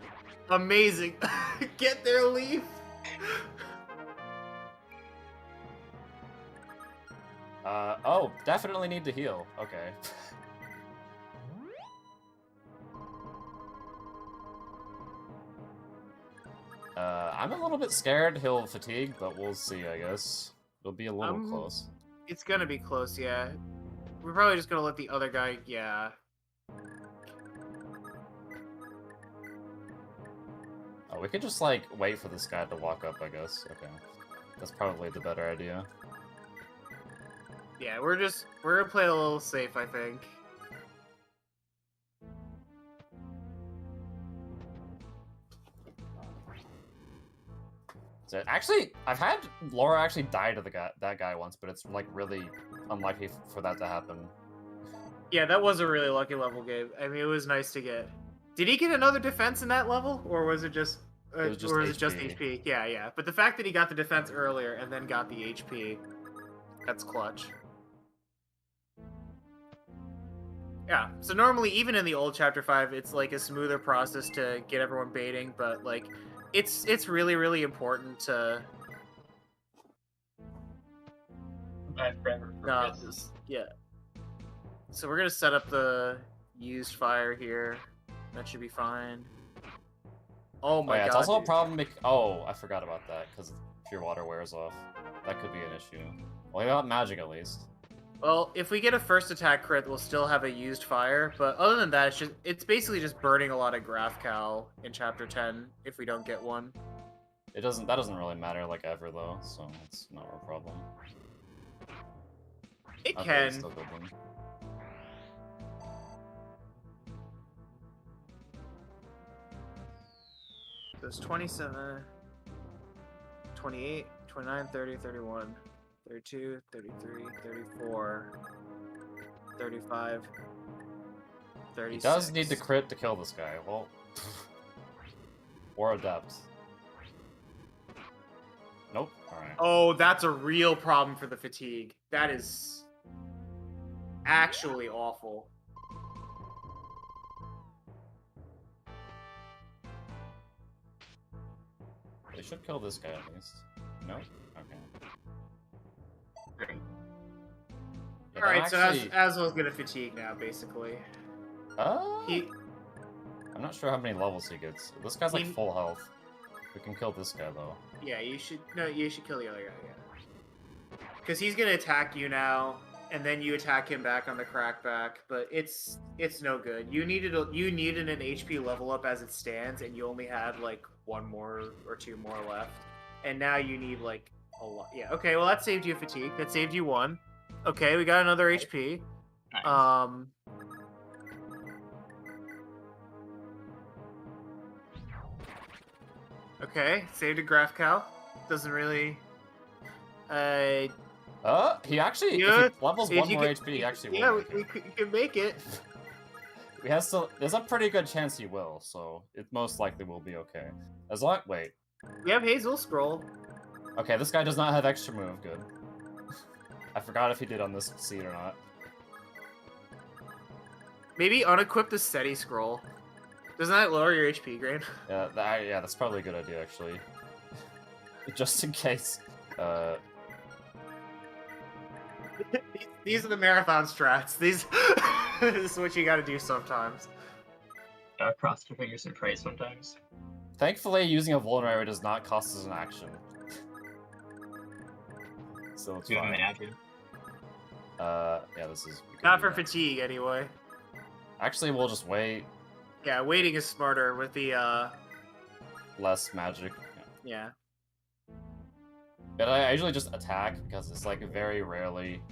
Amazing. Get there, Leaf. Oh, definitely need to heal. Okay. I'm a little bit scared he'll fatigue, but we'll see, I guess. It'll be a little close. It's gonna be close, yeah. We're probably just gonna let the other guy, yeah. Oh, we could just, like, wait for this guy to walk up, I guess. Okay. That's probably the better idea. Yeah, we're gonna play a little safe, I think. So, actually, I've had Laura actually die to that guy once, but it's, like, really unlikely for that to happen. Yeah, that was a really lucky level, Gabe. I mean, it was nice to get. Did he get another defense in that level, or was it just? It was just or was it just HP. HP? Yeah, yeah. But the fact that he got the defense earlier and then got the HP, that's clutch. Yeah. So normally, even in the old Chapter 5, it's like a smoother process to get everyone baiting, but like, it's really really important to. I've forever Not forget. just yeah. So we're gonna set up the used fire here. That should be fine. Oh my god. It's also dude. a problem. Oh, I forgot about that because pure water wears off. That could be an issue. Well, we got magic at least. Well, if we get a first attack crit, we'll still have a used fire. But other than that, it's basically just burning a lot of Graph Cal in Chapter 10 if we don't get one. That doesn't really matter like ever though, so it's not a problem. It Okay, can. it's still building. There's 27, 28, 29, 30, 31, 32, 33, 34, 35, 36. He does need to crit to kill this guy. Well, or adept. Nope. All right. Oh, that's a real problem for the fatigue. That is actually awful. They should kill this guy at least. No? Okay. Yeah, Alright, so actually... Aswell's gonna fatigue now, basically. He... I'm not sure how many levels he gets. This guy's like He- full health. We can kill this guy though. Yeah, you should kill the other guy, yeah. Because he's gonna attack you now, and then you attack him back on the crackback, but it's no good. You needed an HP level up as it stands, and you only had like one more or two more left. And now you need like a lot. Yeah, okay, well that saved you fatigue. That saved you one. Okay, we got another HP. Nice. Okay, saved a Graph Cal. Doesn't really. He actually, Yeah, if he levels if one you more could- HP, he actually Yeah, will. we can make it. There's a pretty good chance he will, so it most likely will be okay. As long, wait. We have Hazel Scroll. Okay, this guy does not have extra move, good. I forgot if he did on this seat or not. Maybe unequip the SETI Scroll. Doesn't that lower your HP, Grain? Yeah, that's probably a good idea, actually. Just in case. These are the marathon strats. These this is what you gotta do sometimes. Cross your fingers and pray sometimes. Thankfully, using a vulnerary does not cost us an action. So it's Do you fine. imagine? Yeah, this is... we can Not do for that. fatigue, anyway. Actually, we'll just wait. Yeah, waiting is smarter with the, Less magic. yeah. But I usually just attack, because it's like very rarely...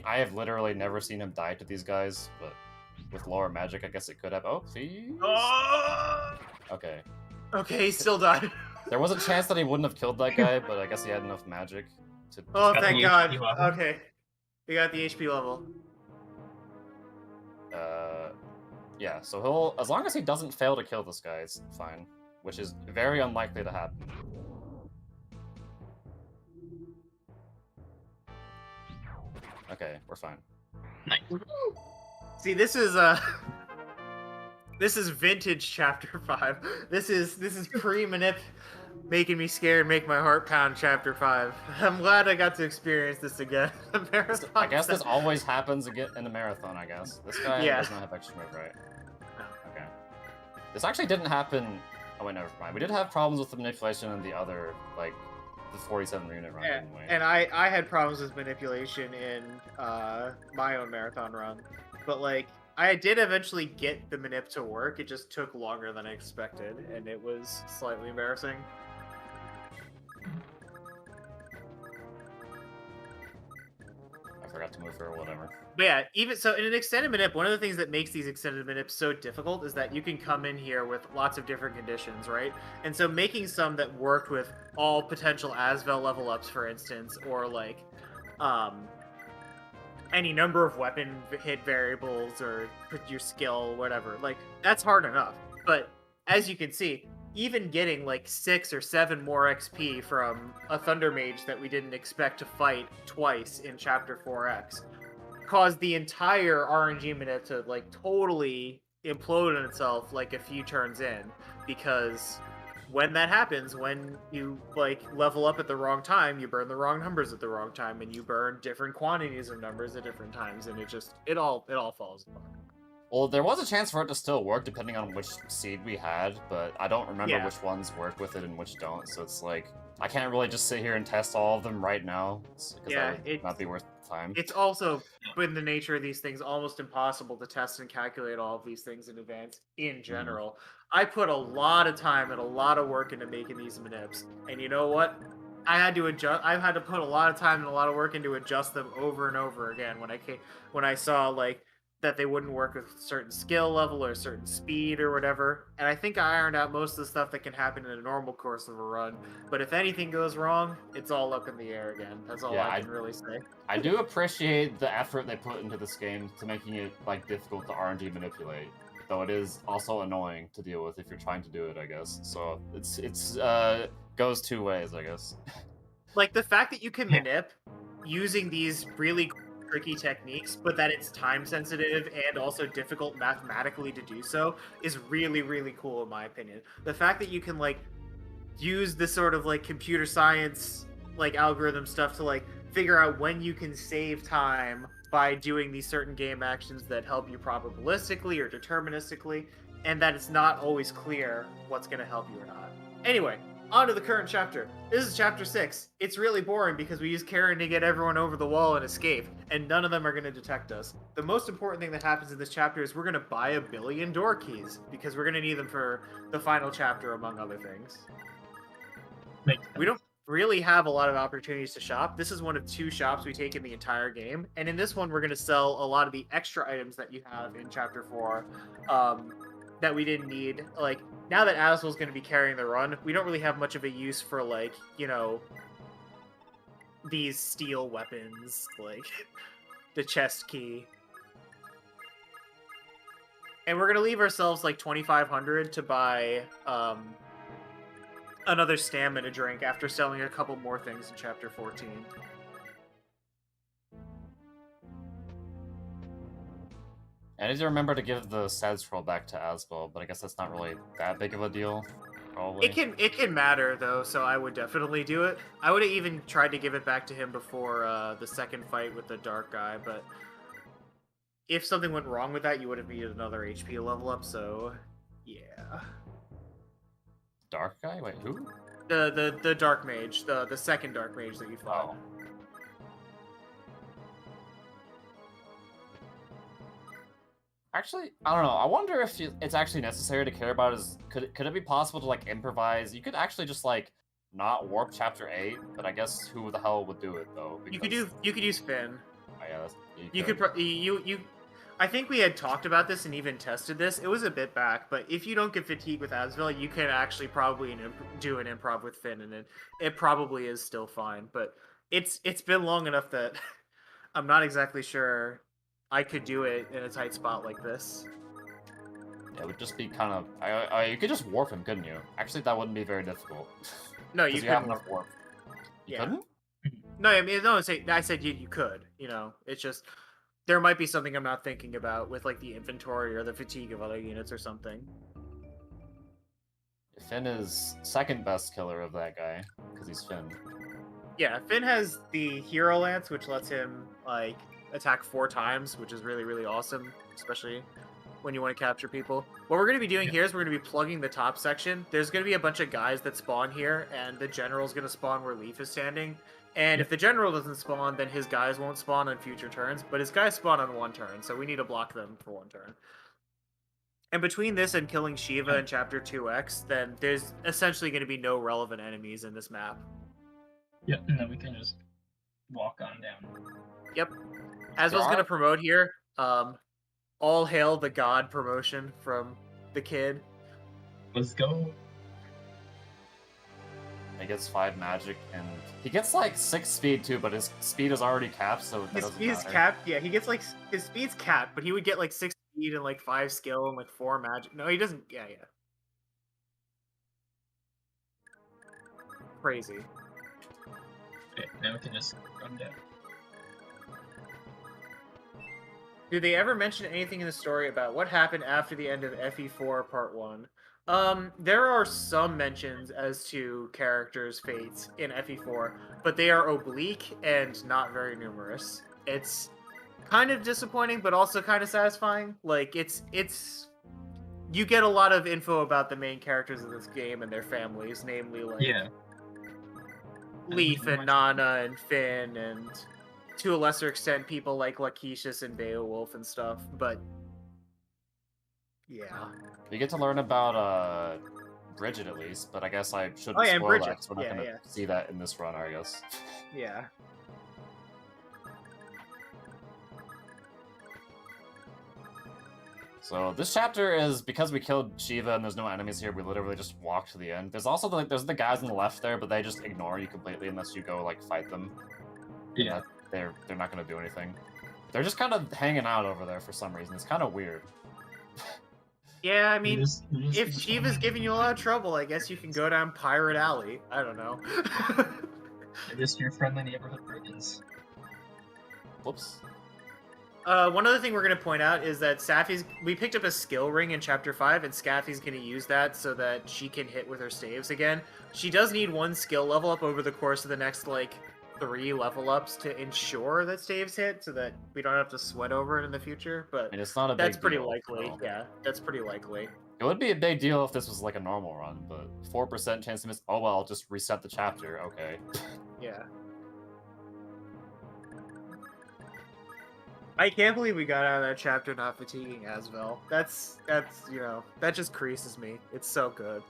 I have literally never seen him die to these guys, but with lower magic, I guess it could have... Oh, please? Oh! Okay. Okay, he still died. There was a chance that he wouldn't have killed that guy, but I guess he had enough magic to... Oh, Got thank the God. HP level. Okay. We got the HP level. Yeah, so he'll... As long as he doesn't fail to kill this guy, it's fine. Which is very unlikely to happen. Okay, we're fine. Nice. See, this is vintage Chapter 5. This is pre-manip making me scared, make my heart pound Chapter 5. I'm glad I got to experience this again. Marathon I guess this set. always happens again in a marathon, I guess. This guy Yeah. does not have extra move, right? Okay. This actually didn't happen Oh wait, never mind. We did have problems with the manipulation in the other, like, the 47 unit run, didn't we? And I had problems with manipulation in my own marathon run, but like I did eventually get the manip to work. It just took longer than I expected, and it was slightly embarrassing. I forgot to move her or whatever. But yeah, even so, in an extended manip, one of the things that makes these extended manips so difficult is that you can come in here with lots of different conditions, right? And so making some that worked with all potential Asvel level ups, for instance, or like any number of weapon hit variables or your skill, whatever, like that's hard enough. But as you can see, even getting like 6 or 7 more XP from a Thunder Mage that we didn't expect to fight twice in Chapter 4X caused the entire RNG minute to like totally implode on itself like a few turns in, because when that happens, when you like level up at the wrong time, you burn the wrong numbers at the wrong time, and you burn different quantities of numbers at different times, and it all falls apart. Well, there was a chance for it to still work depending on which seed we had, but I don't remember Yeah. which ones work with it and which don't, so it's like, I can't really just sit here and test all of them right now, because Yeah, that would not be worth the time. It's also, in the nature of these things, almost impossible to test and calculate all of these things in advance in general. I put a lot of time and a lot of work into making these manips, and you know what? I had to put a lot of time and a lot of work into adjust them over and over again when I saw like that they wouldn't work with a certain skill level or a certain speed or whatever. And I think I ironed out most of the stuff that can happen in a normal course of a run. But if anything goes wrong, it's all up in the air again. That's all I can really say. I do appreciate the effort they put into this game to making it like difficult to RNG manipulate, though it is also annoying to deal with if you're trying to do it, I guess. So it's goes two ways, I guess. Like the fact that you can manip using these really tricky techniques, but that it's time sensitive and also difficult mathematically to do so is really, really cool in my opinion. The fact that you can like use this sort of like computer science like algorithm stuff to like figure out when you can save time by doing these certain game actions that help you probabilistically or deterministically, and that it's not always clear what's going to help you or not. Anyway, on to the current chapter. This is chapter 6. It's really boring because we use Karen to get everyone over the wall and escape, and none of them are going to detect us. The most important thing that happens in this chapter is we're going to buy 1 billion door keys, because we're going to need them for the final chapter, among other things. We don't really have a lot of opportunities to shop. This is one of 2 shops we take in the entire game, and in this one we're going to sell a lot of the extra items that you have in chapter 4 that we didn't need. Like, now that Aswell's going to be carrying the run, we don't really have much of a use for, like, you know, these steel weapons, like the chest key. And we're going to leave ourselves, like, 2,500 to buy another stamina drink after selling a couple more things in chapter 14. I need to remember to give the sad scroll back to Asbel, but I guess that's not really that big of a deal. Probably. It can matter though, so I would definitely do it. I would have even tried to give it back to him before the second fight with the dark guy, but if something went wrong with that, you would have needed another HP level up. So yeah. Dark guy? Wait, who? The dark mage, the second dark mage that you fought. Oh. Actually, I don't know. I wonder if it's actually necessary to care about his... Could it be possible to, like, improvise? You could actually just, like, not warp Chapter 8, but I guess who the hell would do it, though? Because... You could use Finn. Oh, yeah, that's... I think we had talked about this and even tested this. It was a bit back, but if you don't get fatigued with Asvel, you can actually probably do an improv with Finn, and it probably is still fine. But it's been long enough that I'm not exactly sure I could do it in a tight spot like this. Yeah, it would just be kind of... you could just warp him, couldn't you? Actually, that wouldn't be very difficult. No, you have couldn't. enough warp. You Yeah. couldn't? No, I mean, no. I said you could. You know, it's just there might be something I'm not thinking about with like the inventory or the fatigue of other units or something. Finn is second best killer of that guy because he's Finn. Yeah, Finn has the Hero Lance, which lets him like attack 4 times, which is really, really awesome, especially when you want to capture people. What we're going to be doing here is we're going to be plugging the top section. There's going to be a bunch of guys that spawn here, and the general's going to spawn where Leaf is standing. And if the general doesn't spawn, then his guys won't spawn on future turns, but his guys spawn on one turn, so we need to block them for one turn. And between this and killing Shiva in Chapter 2X, then there's essentially going to be no relevant enemies in this map. Yep, and then we can just walk on down. Yep. As I was going to promote here, all hail the god promotion from the kid. Let's go. He gets 5 magic, and he gets like 6 speed too, but his speed is already capped, so that His doesn't speed is matter. capped. Yeah, he gets like his speed's capped, but he would get like 6 speed and like 5 skill and like 4 magic. No, he doesn't. Yeah. Crazy. Okay, now we can just run down. Did they ever mention anything in the story about what happened after the end of FE4 Part 1? There are some mentions as to characters' fates in FE4, but they are oblique and not very numerous. It's kind of disappointing, but also kind of satisfying. Like, it's you get a lot of info about the main characters of this game and their families, namely, like, Leaf and Nana and Finn and, to a lesser extent, people like Lakeisha and Beowulf and stuff, but yeah. You get to learn about Bridget at least, but I guess I shouldn't Oh, yeah, and spoil Bridget. that 'cause we're not gonna see that in this run, I guess. Yeah. So this chapter is because we killed Shiva and there's no enemies here. We literally just walk to the end. There's also there's the guys on the left there, but they just ignore you completely unless you go like fight them. Yeah, they're not gonna do anything. They're just kind of hanging out over there for some reason. It's kind of weird. Yeah, I mean, You're just if Shiva's giving you a lot of trouble, I guess you can go down Pirate Alley. I don't know. They're just your friendly neighborhood brigands. Whoops. One other thing we're going to point out is that we picked up a skill ring in Chapter 5, and Scaffy's going to use that so that she can hit with her staves again. She does need 1 skill level up over the course of the next, like, 3 level ups to ensure that staves hit, so that we don't have to sweat over it in the future, but And it's not a that's big pretty deal, likely. so. Yeah, that's pretty likely. It would be a big deal if this was like a normal run, but 4% chance to miss. Oh well, just reset the chapter. Okay. Yeah. I can't believe we got out of that chapter not fatiguing Asvel. That's you know, that just creases me. It's so good.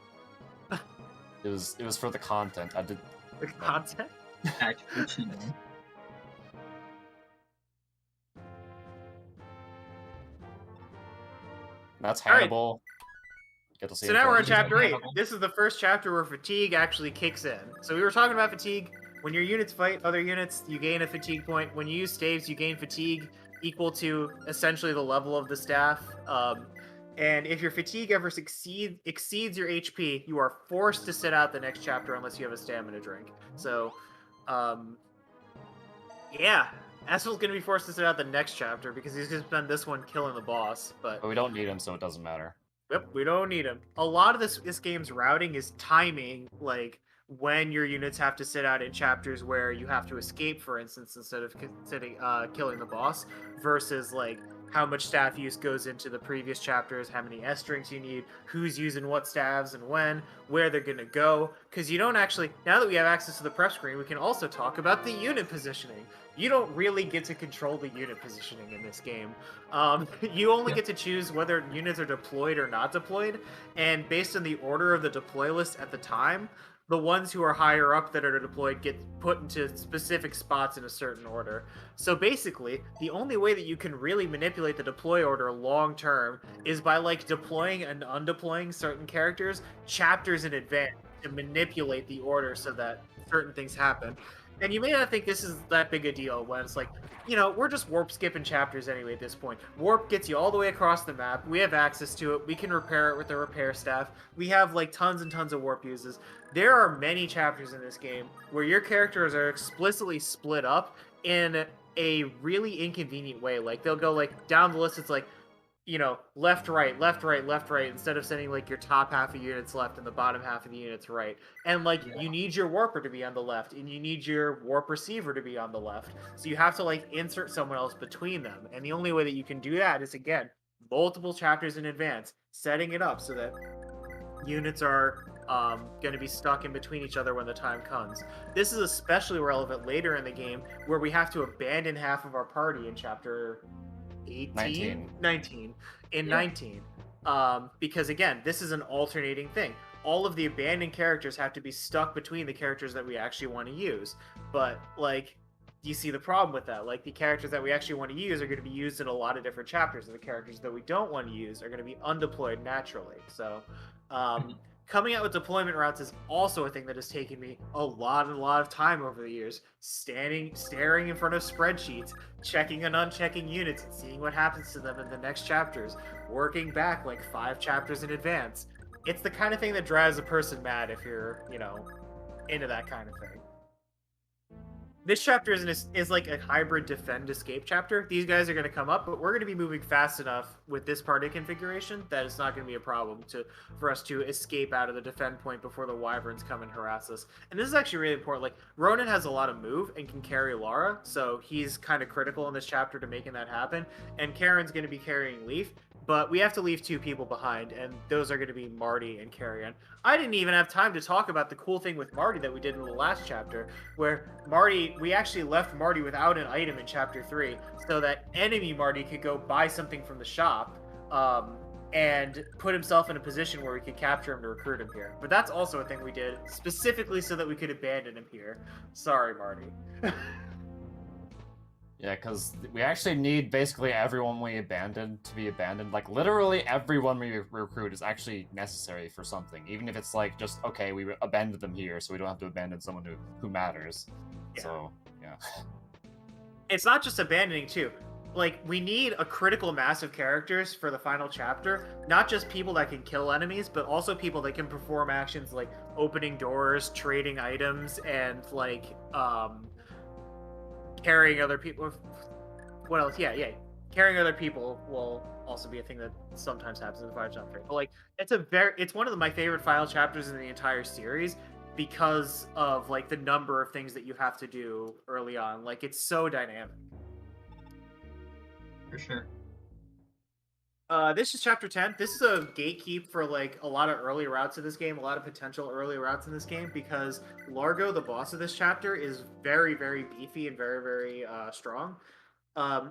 It was for the content. I did The content? Actually cheating. That's All right. Hannibal. Get to see So him now we're on first. chapter 8. Hannibal. This is the first chapter where fatigue actually kicks in. So we were talking about fatigue. When your units fight other units, you gain a fatigue point. When you use staves, you gain fatigue equal to essentially the level of the staff. And if your fatigue ever exceeds your HP, you are forced to sit out the next chapter unless you have a stamina drink. So, yeah, Asfel's going to be forced to sit out the next chapter because he's just done this one killing the boss. But we don't need him, so it doesn't matter. Yep, we don't need him. A lot of this game's routing is timing, like when your units have to sit out in chapters where you have to escape, for instance, instead of killing the boss, versus like how much staff use goes into the previous chapters, how many S strings you need, who's using what staves and when, where they're gonna go. Because you don't actually, now that we have access to the prep screen, we can also talk about the unit positioning. You don't really get to control the unit positioning in this game. You only get to choose whether units are deployed or not deployed, and based on the order of the deploy list at the time, the ones who are higher up that are deployed get put into specific spots in a certain order. So basically, the only way that you can really manipulate the deploy order long term is by like deploying and undeploying certain characters chapters in advance to manipulate the order so that certain things happen. And you may not think this is that big a deal when it's like, you know, we're just warp skipping chapters anyway at this point. Warp gets you all the way across the map. We have access to it. We can repair it with the repair staff. We have like tons and tons of warp uses. There are many chapters in this game where your characters are explicitly split up in a really inconvenient way. Like they'll go like down the list. It's like, you know, left, right, left, right, left, right, instead of sending like your top half of units left and the bottom half of the units right. And like you need your warper to be on the left and you need your warp receiver to be on the left. So you have to like insert someone else between them. And the only way that you can do that is again, multiple chapters in advance, setting it up so that units are going to be stuck in between each other when the time comes. This is especially relevant later in the game, where we have to abandon half of our party in chapter 18? 19. In 19. Because again, this is an alternating thing. All of the abandoned characters have to be stuck between the characters that we actually want to use. But, like, you see the problem with that. Like, the characters that we actually want to use are going to be used in a lot of different chapters, and the characters that we don't want to use are going to be undeployed naturally. So, coming out with deployment routes is also a thing that has taken me a lot of time over the years. Staring in front of spreadsheets, checking and unchecking units, and seeing what happens to them in the next chapters, working back like 5 chapters in advance. It's the kind of thing that drives a person mad if you're, into that kind of thing. This chapter is like a hybrid defend escape chapter. These guys are going to come up, but we're going to be moving fast enough with this party configuration that it's not going to be a problem for us to escape out of the defend point before the wyverns come and harass us. And this is actually really important. Like, Ronan has a lot of move and can carry Lara, so he's kind of critical in this chapter to making that happen. And Karen's going to be carrying Leaf, but we have to leave 2 people behind, and those are going to be Marty and Carrion. I didn't even have time to talk about the cool thing with Marty that we did in the last chapter, where we actually left Marty without an item in chapter 3, so that enemy Marty could go buy something from the shop, and put himself in a position where we could capture him to recruit him here. But that's also a thing we did, specifically so that we could abandon him here. Sorry, Marty. Yeah, because we actually need basically everyone we abandoned to be abandoned. Like, literally everyone we recruit is actually necessary for something. Even if it's like, just, okay, we abandoned them here, so we don't have to abandon someone who matters. Yeah. So, yeah. It's not just abandoning, too. Like, we need a critical mass of characters for the final chapter. Not just people that can kill enemies, but also people that can perform actions like opening doors, trading items, and, like, carrying other people. What else? Yeah. Carrying other people will also be a thing that sometimes happens in the final chapter. But like, it's one of my favorite final chapters in the entire series because of like the number of things that you have to do early on. Like, it's so dynamic. For sure. This is chapter 10. This is a gatekeep for like a lot of early routes in this game, a lot of potential early routes in this game, because Largo, the boss of this chapter, is very, very beefy and very, very strong.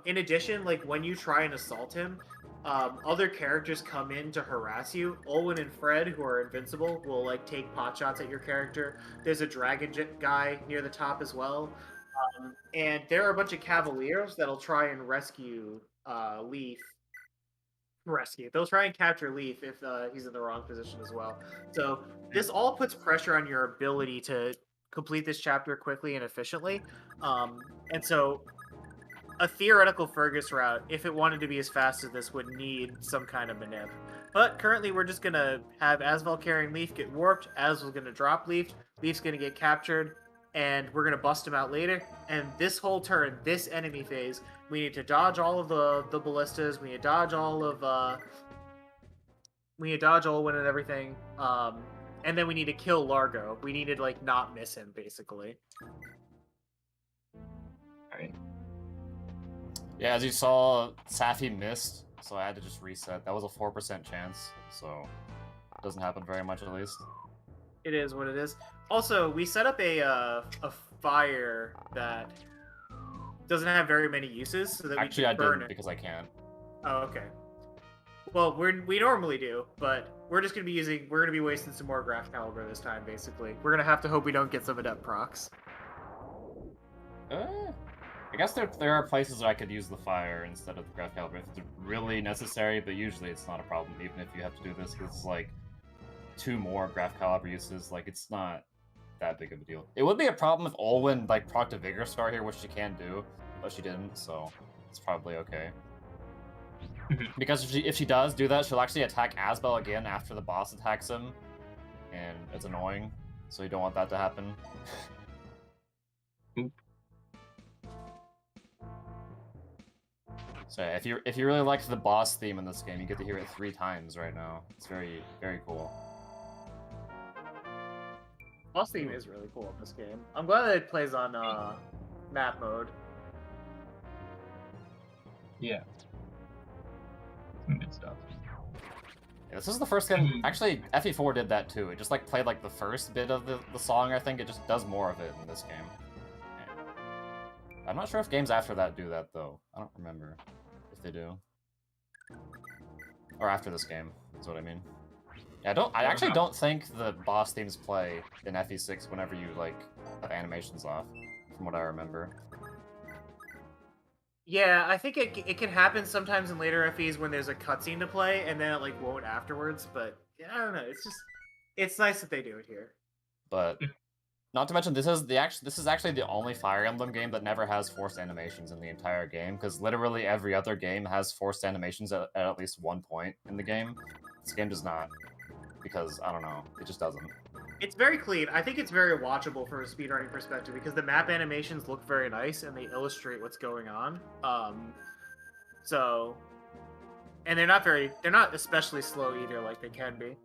In addition, like when you try and assault him, other characters come in to harass you. Olwen and Fred, who are invincible, will like take pot shots at your character. There's a dragon guy near the top as well. And there are a bunch of cavaliers that'll try and rescue Leaf. They'll try and capture Leaf if he's in the wrong position as well. So this all puts pressure on your ability to complete this chapter quickly and efficiently. And so a theoretical Fergus route, if it wanted to be as fast as this, would need some kind of manip. But currently we're just going to have Asvel carrying Leaf get warped, Asvel's going to drop Leaf, Leaf's going to get captured, and we're going to bust him out later. And this whole turn, this enemy phase, we need to dodge all of the ballistas, we need to dodge all of Olwen and everything, and then we need to kill Largo. We need to like not miss him, basically. Alright. Yeah, as you saw, Safi missed, so I had to just reset. That was a 4% chance, so it doesn't happen very much at least. It is what it is. Also, we set up a fire that doesn't have very many uses, so that Actually, we can burn didn't it. because I can't. Oh, okay. Well, we normally do, but we're just gonna be wasting some more Graph Caliber this time. Basically, we're gonna have to hope we don't get some adept procs. I guess there are places where I could use the fire instead of the Graph Caliber if it's really necessary, but usually it's not a problem, even if you have to do this, because it's like 2 more Graph Caliber uses. Like, it's not that big of a deal. It would be a problem if Olwen like procced a Vigor Star here, which she can do, but she didn't, so it's probably okay. Because if she does do that, she'll actually attack Asbel again after the boss attacks him, and it's annoying, so you don't want that to happen. So if you really liked the boss theme in this game, you get to hear it 3 times right now. It's very, very cool. Boss theme is really cool in this game. I'm glad that it plays on map mode. Yeah. Some good stuff. Yeah, this is the first game. Actually, FE4 did that too. It just like played like the first bit of the song. I think it just does more of it in this game. Yeah. I'm not sure if games after that do that though. I don't remember if they do. Or after this game, is what I mean. Yeah, I actually don't think the boss themes play in FE6 whenever you like have animations off, from what I remember. Yeah, I think it can happen sometimes in later FEs when there's a cutscene to play, and then it like won't afterwards. But yeah, I don't know. It's nice that they do it here. But not to mention, this is actually the only Fire Emblem game that never has forced animations in the entire game, because literally every other game has forced animations at least one point in the game. This game does not, because I don't know, it just doesn't. It's very clean. I think it's very watchable from a speedrunning perspective because the map animations look very nice and they illustrate what's going on. And they're not especially slow either, like they can be.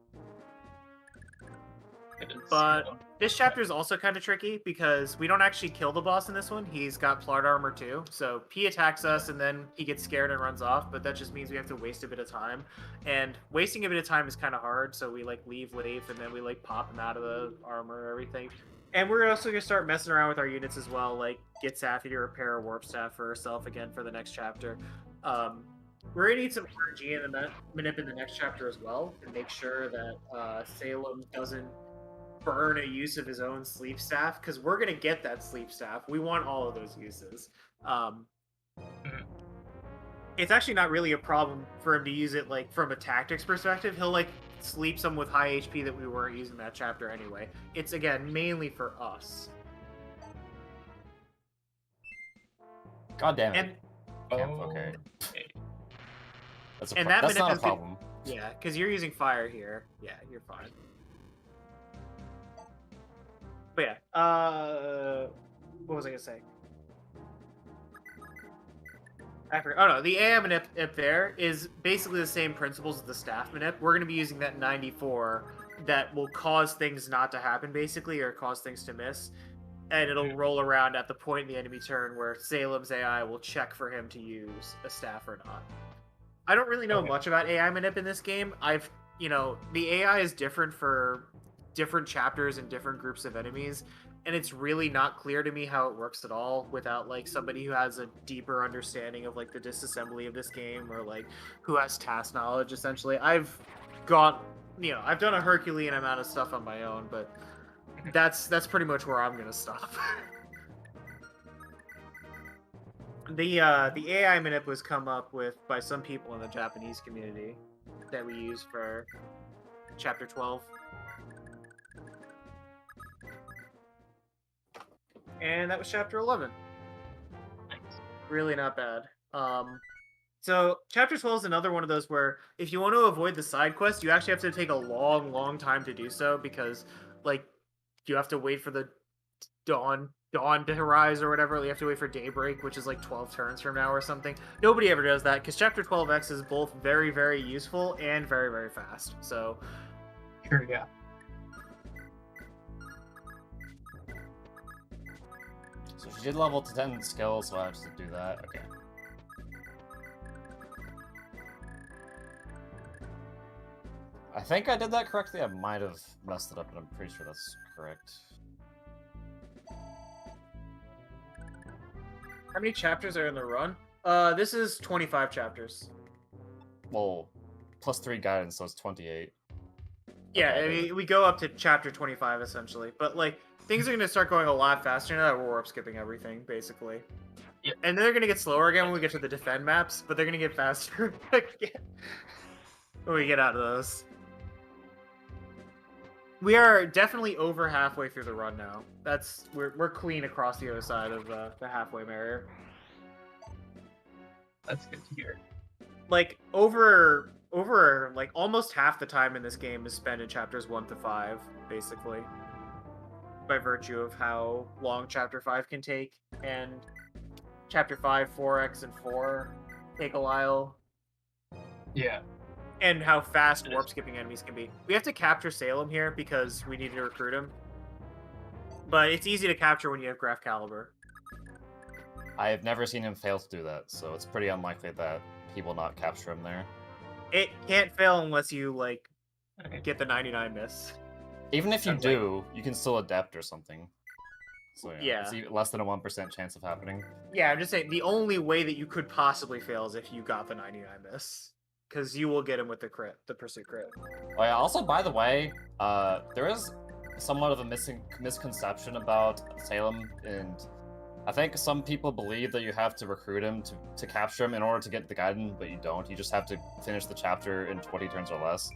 But this chapter is also kind of tricky because we don't actually kill the boss in this one. He's got plot armor too. So he attacks us and then he gets scared and runs off, but that just means we have to waste a bit of time. And wasting a bit of time is kind of hard, so we like leave Leif and then we like pop him out of the armor and everything. And we're also going to start messing around with our units as well, like get Safi to repair a warp staff for herself again for the next chapter. We're going to need some RNG in the Manip in the next chapter as well to make sure that Salem doesn't burn a use of his own sleep staff, because we're gonna get that sleep staff. We want all of those uses. It's actually not really a problem for him to use it like from a tactics perspective. He'll like sleep some with high HP that we weren't using that chapter anyway. It's again mainly for us. God damn it. And okay. That's and that's not a good- problem. Yeah, because you're using fire here. Yeah, you're fine. But yeah, what was I gonna say? I forgot. Oh no, the AI manip there is basically the same principles as the staff manip. We're gonna be using that 94 that will cause things not to happen, basically, or cause things to miss, and it'll roll around at the point in the enemy turn where Salem's AI will check for him to use a staff or not. I don't really know much about AI manip in this game. The AI is different for different chapters and different groups of enemies, and it's really not clear to me how it works at all without like somebody who has a deeper understanding of like the disassembly of this game, or like who has task knowledge. Essentially, I've done a Herculean amount of stuff on my own, but that's pretty much where I'm gonna stop. The AI manip was come up with by some people in the Japanese community that we use for chapter 12. And that was chapter 11. Really not bad. So chapter 12 is another one of those where if you want to avoid the side quest, you actually have to take a long time to do so, because like you have to wait for the dawn to rise or whatever. You have to wait for daybreak, which is like 12 turns from now or something. Nobody ever does that because chapter 12X is both very useful and very fast. So Sure, yeah. So she did level 10 skills, so I have to do that. Okay. I think I did that correctly. I might have messed it up, but I'm pretty sure that's correct. how many chapters are in the run? This is 25 chapters. Well, plus 3 guidance, so it's 28. Yeah, Okay. I mean, we go up to chapter 25 essentially, but like things are going to start going a lot faster now that we're warp skipping everything, basically. Yep. And they're going to get slower again when we get to the defend maps, but they're going to get faster again when we get out of those. We are definitely over halfway through the run now. We're clean across the other side of the halfway barrier. That's good to hear. Like over like almost half the time in this game is spent in chapters 1 to 5, basically, by virtue of how long chapter 5 can take, and chapter 5, 4X, and 4 take a while. Yeah. And how fast warp skipping enemies can be. We have to capture Salem here because we need to recruit him. But it's easy to capture when you have Graph Caliber. I have never seen him fail to do that, so it's pretty unlikely that he will not capture him there. It can't fail unless you like Okay. get the 99 miss. Even if you Sounds like- do, you can still adapt or something. So Yeah. it's less than a 1% chance of happening. Yeah, I'm just saying the only way that you could possibly fail is if you got the 99 miss, because you will get him with the crit, the pursuit crit. Oh yeah. Also, by the way, there is somewhat of a misconception about Salem, and I think some people believe that you have to recruit him to capture him in order to get the Gaiden, but you don't. You just have to finish the chapter in 20 turns or less.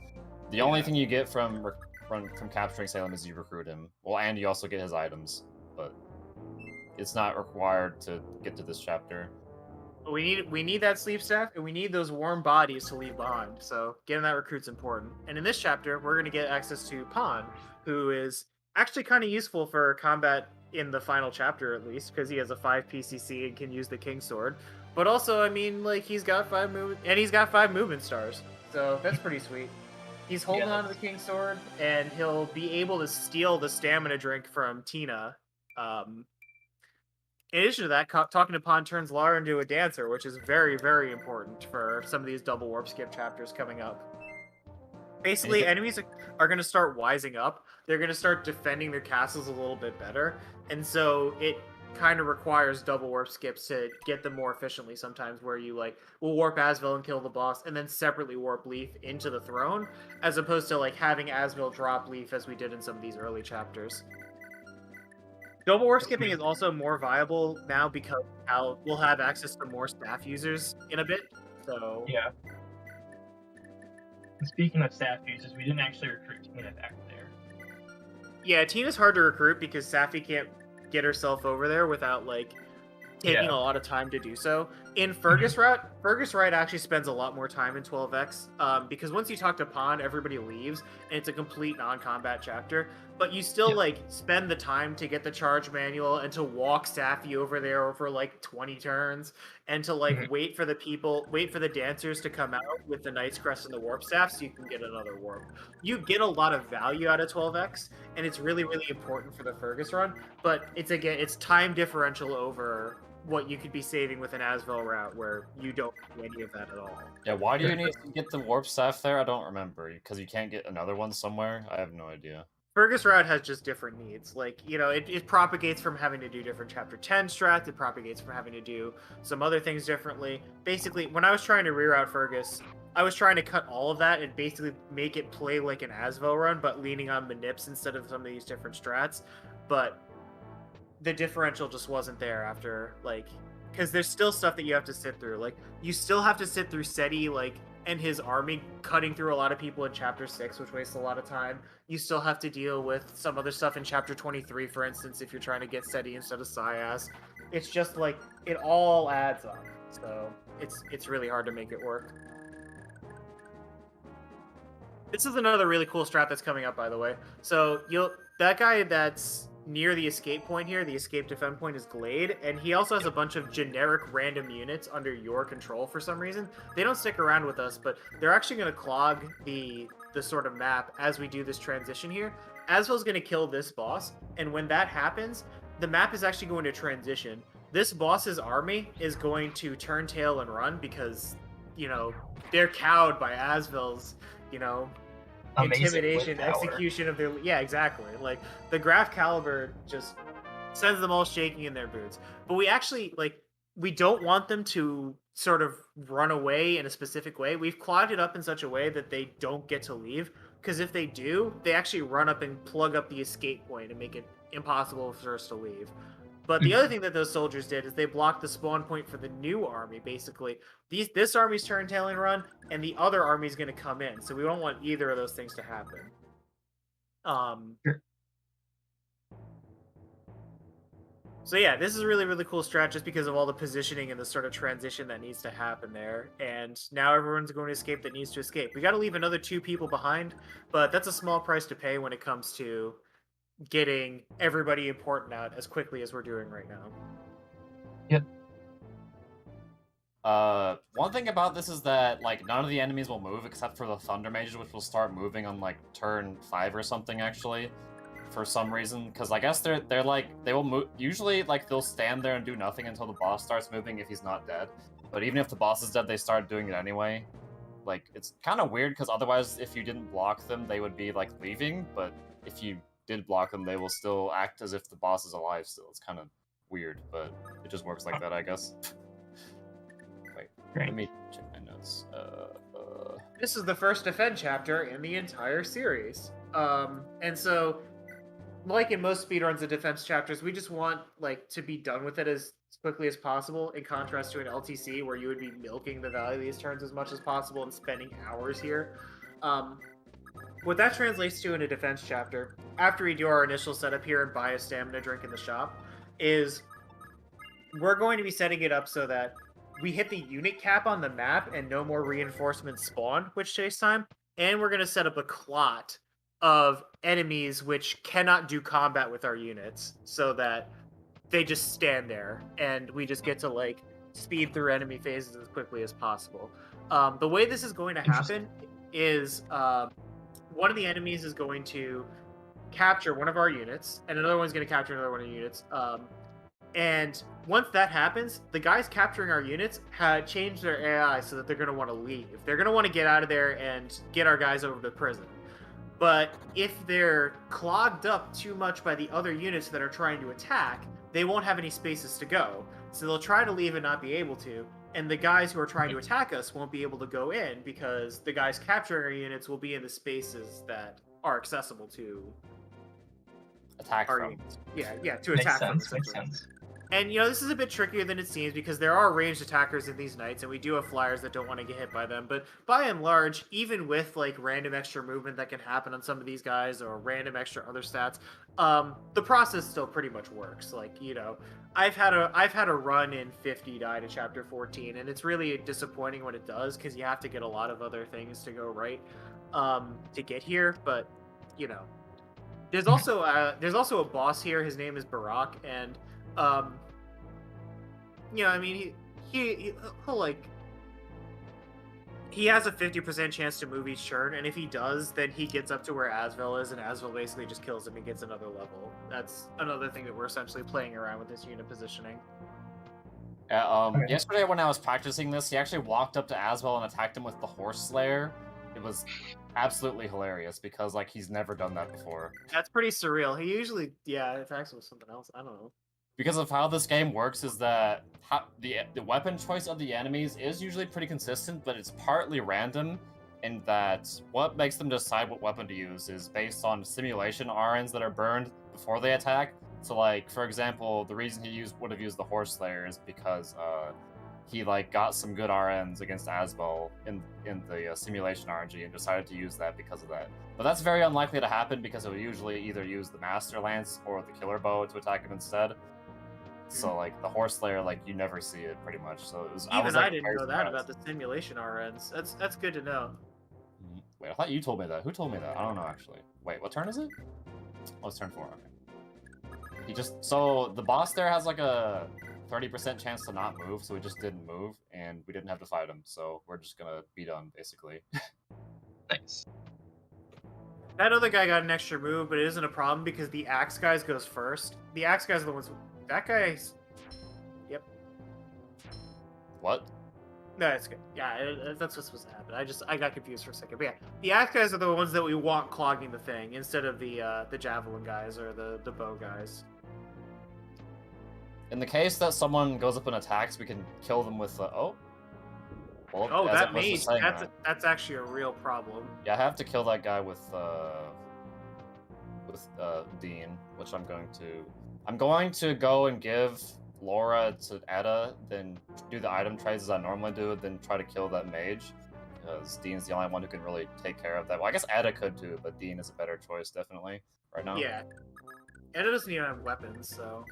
The only thing you get from capturing Salem is you recruit him. Well, and you also get his items, but it's not required to get to this chapter. We need that sleep staff, and we need those warm bodies to leave behind. So getting that recruit's important. And in this chapter, we're going to get access to Pan, who is actually kind of useful for combat in the final chapter, at least, because he has a 5 PCC and can use the King Sword. But also, I mean, like, he's got 5 movement, and he's got 5 movement stars. So that's pretty sweet. He's holding on to the King Sword, and he'll be able to steal the stamina drink from Tina. In addition to that, talking to Pan turns Lara into a dancer, which is very, very important for some of these double warp skip chapters coming up. Basically, enemies are going to start wising up. They're going to start defending their castles a little bit better, and so it kind of requires double warp skips to get them more efficiently sometimes, where you like will warp Asvel and kill the boss and then separately warp Leaf into the throne, as opposed to like having Asvel drop Leaf as we did in some of these early chapters. Double warp skipping is also more viable now because we'll have access to more staff users in a bit. So Yeah. And speaking of staff users, we didn't actually recruit Tina back there. yeah, Tina's hard to recruit because Safi can't get herself over there without like taking a lot of time to do so. In Fergus Route actually spends a lot more time in 12x because once you talk to Pan, everybody leaves and it's a complete non-combat chapter. But you still like spend the time to get the charge manual and to walk Safi over there over like 20 turns and to like wait for the dancers to come out with the Knight's Crest and the warp staff so you can get another warp. You get a lot of value out of 12x and it's really, really important for the Fergus run, but it's time differential over what you could be saving with an Asvel route where you don't do any of that at all. Yeah, why do you need to get the warp staff there? I don't remember. Because you can't get another one somewhere? I have no idea. Fergus route has just different needs. Like, you know, it propagates from having to do different chapter 10 strats, it propagates from having to do some other things differently. Basically, when I was trying to reroute Fergus, I was trying to cut all of that and basically make it play like an Asvel run, but leaning on manips instead of some of these different strats. But the differential just wasn't there after, like, because there's still stuff that you have to sit through. Like, you still have to sit through Seti, like, and his army cutting through a lot of people in chapter 6, which wastes a lot of time. You still have to deal with some other stuff in chapter 23, for instance, if you're trying to get Seti instead of Syas. It's just like it all adds up. So it's really hard to make it work. This is another really cool strat that's coming up, by the way. So that guy that's near the escape point here, the escape defend point, is Glade, and he also has a bunch of generic random units under your control for some reason. They don't stick around with us, but they're actually going to clog the sort of map as we do this transition here. Asvel's going to kill this boss, and when that happens, the map is actually going to transition. This boss's army is going to turn tail and run because, you know, they're cowed by Asvel's, you know, intimidation, execution of their... Yeah, exactly. Like, the Graph Caliber just sends them all shaking in their boots. But we actually, like, we don't want them to sort of run away in a specific way. We've clogged it up in such a way that they don't get to leave, because if they do, they actually run up and plug up the escape point and make it impossible for us to leave. But the other thing that those soldiers did is they blocked the spawn point for the new army, basically. This army's turn, tail, and run, and the other army's going to come in. So we don't want either of those things to happen. So yeah, this is a really, really cool strat just because of all the positioning and the sort of transition that needs to happen there. And now everyone's going to escape that needs to escape. We got to leave another 2 people behind, but that's a small price to pay when it comes to getting everybody important out as quickly as we're doing right now. Yep. One thing about this is that, like, none of the enemies will move except for the Thunder Mages, which will start moving on, like, turn 5 or something, actually, for some reason. Because I guess they're like, they will move, usually, like, they'll stand there and do nothing until the boss starts moving if he's not dead. But even if the boss is dead, they start doing it anyway. like it's kind of weird because otherwise, if you didn't block them, they would be like leaving. But if you did block them, they will still act as if the boss is alive still. It's kind of weird, but it just works like that, I guess. Wait, Great. let me check my notes. This is the first defend chapter in the entire series. And so, like in most speedruns of defense chapters, we just want like to be done with it as quickly as possible, in contrast to an LTC where you would be milking the value of these turns as much as possible and spending hours here. What that translates to in a defense chapter, after we do our initial setup here and buy a stamina drink in the shop, is we're going to be setting it up so that we hit the unit cap on the map and no more reinforcements spawn, which takes time. And we're going to set up a clot of enemies which cannot do combat with our units, so that they just stand there and we just get to like speed through enemy phases as quickly as possible. The way this is going to happen is one of the enemies is going to capture one of our units, and another one's going to capture another one of the units. And once that happens, the guys capturing our units had changed their AI so that they're going to want to leave. They're going to want to get out of there and get our guys over to prison. But if they're clogged up too much by the other units that are trying to attack, they won't have any spaces to go. So they'll try to leave and not be able to. And the guys who are trying to attack us won't be able to go in because the guys capturing our units will be in the spaces that are accessible to attack our from. units. Yeah, to Makes attack from. sense. Makes sense. And, you know, this is a bit trickier than it seems because there are ranged attackers in these knights, and we do have flyers that don't want to get hit by them. But by and large, even with, like, random extra movement that can happen on some of these guys or random extra other stats, the process still pretty much works. Like, you know, I've had a run in 50 die to Chapter 14, and it's really disappointing when it does because you have to get a lot of other things to go right to get here. But, you know, there's also a boss here. His name is Barak, and you know, I mean, he'll like, he has a 50% chance to move each turn, and if he does, then he gets up to where Asvel is, and Asvel basically just kills him and gets another level. That's another thing that we're essentially playing around with this unit positioning. Yesterday when I was practicing this, he actually walked up to Asvel and attacked him with the Horse Slayer. It was absolutely hilarious because, like, he's never done that before. That's pretty surreal. He usually, attacks with something else. I don't know. Because of how this game works is that the weapon choice of the enemies is usually pretty consistent, but it's partly random in that what makes them decide what weapon to use is based on simulation RNs that are burned before they attack. So, like, for example, the reason he would have used the Horse Slayer is because he like got some good RNs against Asbel in the simulation RNG and decided to use that because of that. But that's very unlikely to happen because it would usually either use the Master Lance or the Killer Bow to attack him instead. So, like, the Horse Slayer, like, you never see it, pretty much. So it was. Even I didn't know that about the simulation RNs. That's good to know. Wait, I thought you told me that. Who told me that? I don't know, actually. Wait, what turn is it? Oh, it's turn 4. Okay. So the boss there has like a 30% chance to not move, so we just didn't move, and we didn't have to fight him. So we're just gonna be done, basically. Nice. That other guy got an extra move, but it isn't a problem because the Axe guys goes first. The Axe guys are the ones. That guy's. Yep. What? No, it's good. Yeah, that's what's supposed to happen. I got confused for a second. But yeah, the Axe guys are the ones that we want clogging the thing instead of the Javelin guys or the Bow guys. In the case that someone goes up and attacks, we can kill them with Well, Oh, as that opposed to mage. saying That's actually a real problem. Yeah, I have to kill that guy with Dean, which I'm going to. I'm going to go and give Laura to Etta, then do the item trades as I normally do, then try to kill that mage, because Dean's the only one who can really take care of that. Well, I guess Etta could too, but Dean is a better choice, definitely, right now. Yeah. Etta doesn't even have weapons, so.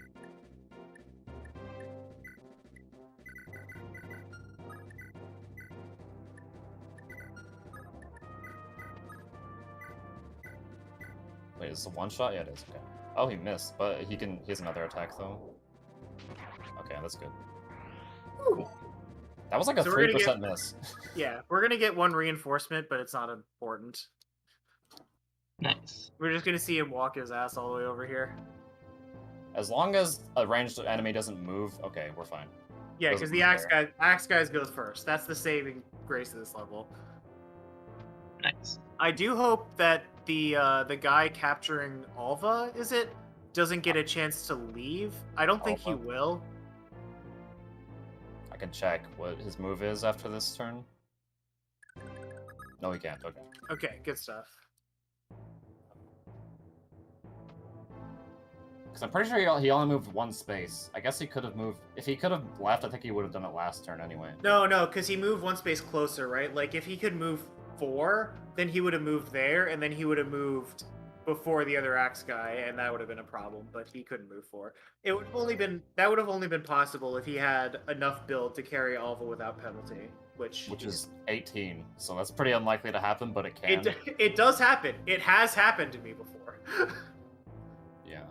Wait, is this a one-shot? Yeah, it is. Okay. Oh, he missed, but he has another attack, though. Okay, that's good. Ooh. That was like a 3% miss. Yeah, we're gonna get one reinforcement, but it's not important. Nice. We're just gonna see him walk his ass all the way over here. As long as a ranged enemy doesn't move, okay, we're fine. Yeah, because the Axe guys goes first. That's the saving grace of this level. Nice. I do hope that the guy capturing Alva, is it, doesn't get a chance to leave. I don't think he Alva? will. I can check what his move is after this turn. No, he can't. Okay. Okay, good stuff. Because I'm pretty sure he only moved one space. I guess he could have moved... If he could have left, I think he would have done it last turn anyway. No, because he moved one space closer, right? Like, if he could move 4, then he would have moved there, and then he would have moved before the other axe guy, and that would have been a problem, but he couldn't move 4. That would have only been possible if he had enough build to carry Alva without penalty, which is 18, so that's pretty unlikely to happen, but it can. It does happen. It has happened to me before. Yeah.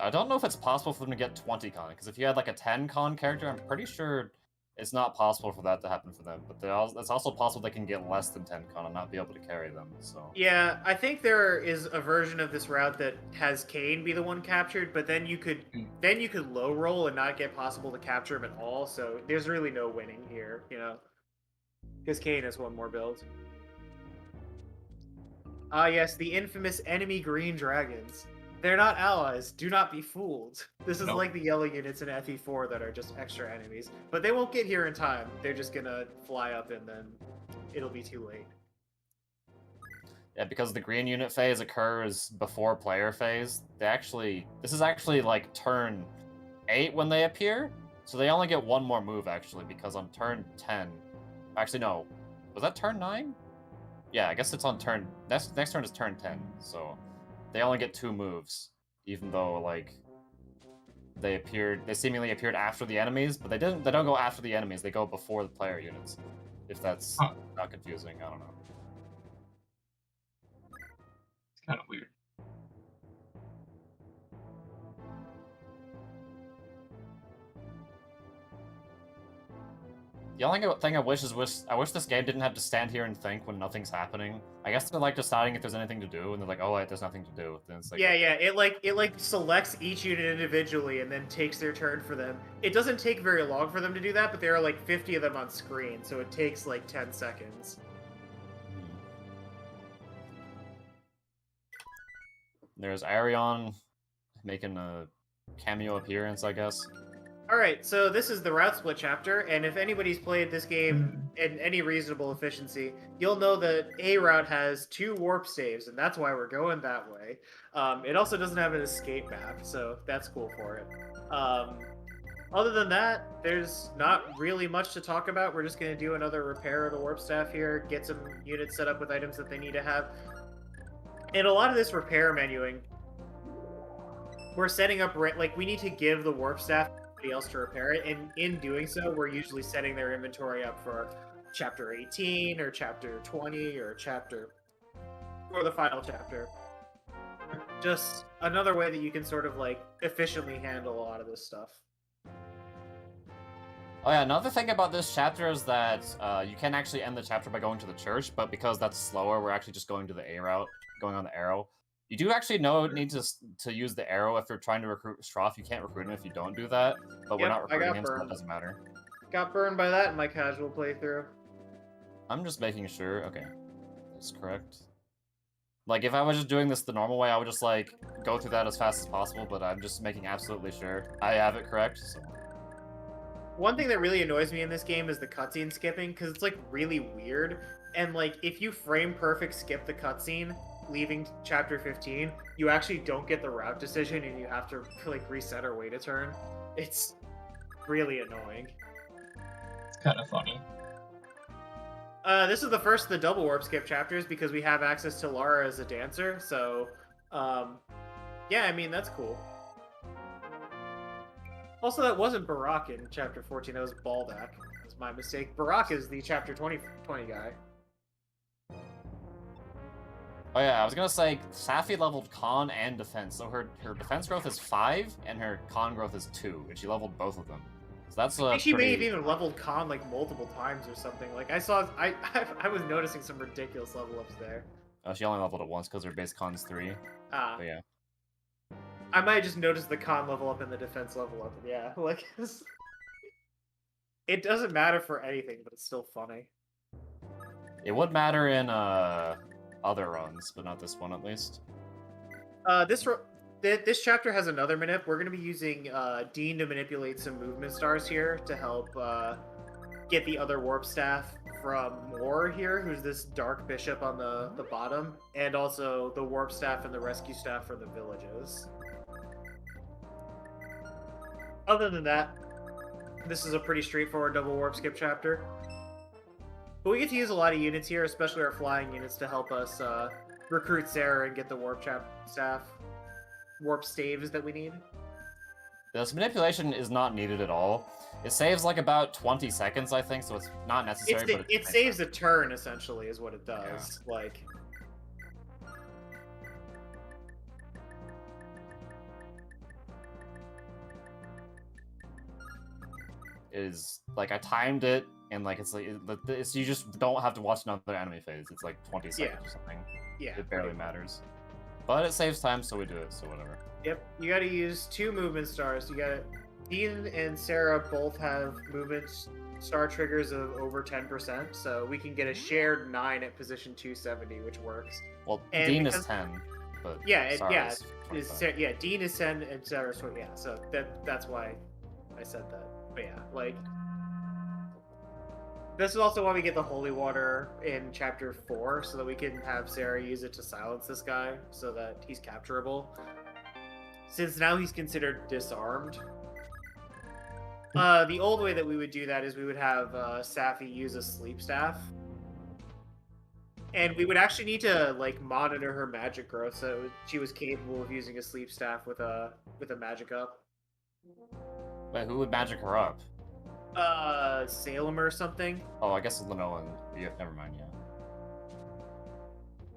I don't know if it's possible for them to get 20 con, because if you had like a 10 con character, I'm pretty sure it's not possible for that to happen for them. But it's also possible they can get less than 10 con and not be able to carry them. So yeah, I think there is a version of this route that has Kane be the one captured, but then you could low roll and not get possible to capture him at all. So there's really no winning here, you know, because Kane has one more build. Ah, yes, the infamous enemy green dragons. They're not allies. Do not be fooled. This is like the yellow units in FE4 that are just extra enemies. But they won't get here in time. They're just gonna fly up and then it'll be too late. yeah, because the green unit phase occurs before player phase, this is actually like turn 8 when they appear, so they only get one more move actually, because on turn 10... Actually, no. Was that turn 9? Yeah, I guess it's on turn... Next turn is turn 10, so... They only get 2 moves, even though, like, they seemingly appeared after the enemies, but they don't go after the enemies, they go before the player units. If that's not confusing, I don't know. It's kind of weird. The only thing I wish this game didn't have to stand here and think when nothing's happening. I guess they're like deciding if there's anything to do, and they're like, oh wait, there's nothing to do. Then it's like, yeah, it like selects each unit individually and then takes their turn for them. It doesn't take very long for them to do that, but there are like 50 of them on screen, so it takes like 10 seconds. There's Arion making a cameo appearance, I guess. Alright, so this is the route split chapter, and if anybody's played this game in any reasonable efficiency, you'll know that A route has 2 warp saves, and that's why we're going that way. It also doesn't have an escape map, so that's cool for it. Other than that, there's not really much to talk about. We're just going to do another repair of the warp staff here, get some units set up with items that they need to have. And a lot of this repair menuing, we're setting up, like, we need to give the warp staff else to repair it, and in doing so we're usually setting their inventory up for chapter 18 or chapter 20 or the final chapter. Just another way that you can sort of like efficiently handle a lot of this stuff. Oh yeah, another thing about this chapter is that you can actually end the chapter by going to the church, but because that's slower, we're actually just going to the A route, going on the arrow. You do actually need to use the arrow if you're trying to recruit Stroff. You can't recruit him if you don't do that, but we're not recruiting him, so that doesn't matter. Got burned by that in my casual playthrough. I'm just making sure. Okay, that's correct. Like, if I was just doing this the normal way, I would just, like, go through that as fast as possible, but I'm just making absolutely sure I have it correct, so... One thing that really annoys me in this game is the cutscene skipping, because it's, like, really weird. And, like, if you frame perfect skip the cutscene, leaving chapter 15, you actually don't get the route decision and you have to like reset or wait a turn. It's really annoying. It's kind of funny. This is the first of the double warp skip chapters because we have access to Lara as a dancer, so yeah, I mean, that's cool. Also, that wasn't Barak in chapter 14, that was Baldak. That was my mistake. Barak is the chapter 20 guy. Oh yeah, I was gonna say, Safi leveled con and defense, so her defense growth is 5, and her con growth is 2, and she leveled both of them. So that's I think she may have even leveled con like multiple times or something. Like, I was noticing some ridiculous level ups there. Oh, she only leveled it once because her base con is 3. Ah. But yeah. I might just notice the con level up and the defense level up, yeah. Like, it doesn't matter for anything, but it's still funny. It would matter in other runs, but not this one at least. This chapter has another manip. We're going to be using Dean to manipulate some movement stars here to help get the other warp staff from Moore here, who's this dark bishop on the bottom, and also the warp staff and the rescue staff from the villages. Other than that, this is a pretty straightforward double warp skip chapter. But we get to use a lot of units here, especially our flying units, to help us recruit Sarah and get the warp staves that we need. This manipulation is not needed at all. It saves like about 20 seconds, I think, so it's not necessary. But it saves a turn, essentially, is what it does. Yeah. Like, is like I timed it, and like it's you just don't have to watch another anime phase. It's like 20 seconds or something. Yeah, it barely matters. But it saves time, so we do it. So whatever. Yep, you got to use 2 movement stars. You got to. Dean and Sarah both have movement star triggers of over 10%, so we can get a shared 9 at position 270, which works. Well, and Dean is 10, but Dean is 10 and Sarah's 20. Yeah, so that's why I said that. But yeah, like, this is also why we get the holy water in chapter 4, so that we can have Sarah use it to silence this guy, so that he's capturable. Since now he's considered disarmed. The old way that we would do that is we would have Safi use a sleep staff. And we would actually need to like monitor her magic growth so she was capable of using a sleep staff with a magic up. Wait, who would magic her up? Salem or something. Oh, I guess Lenoan. Yeah, never mind, yeah.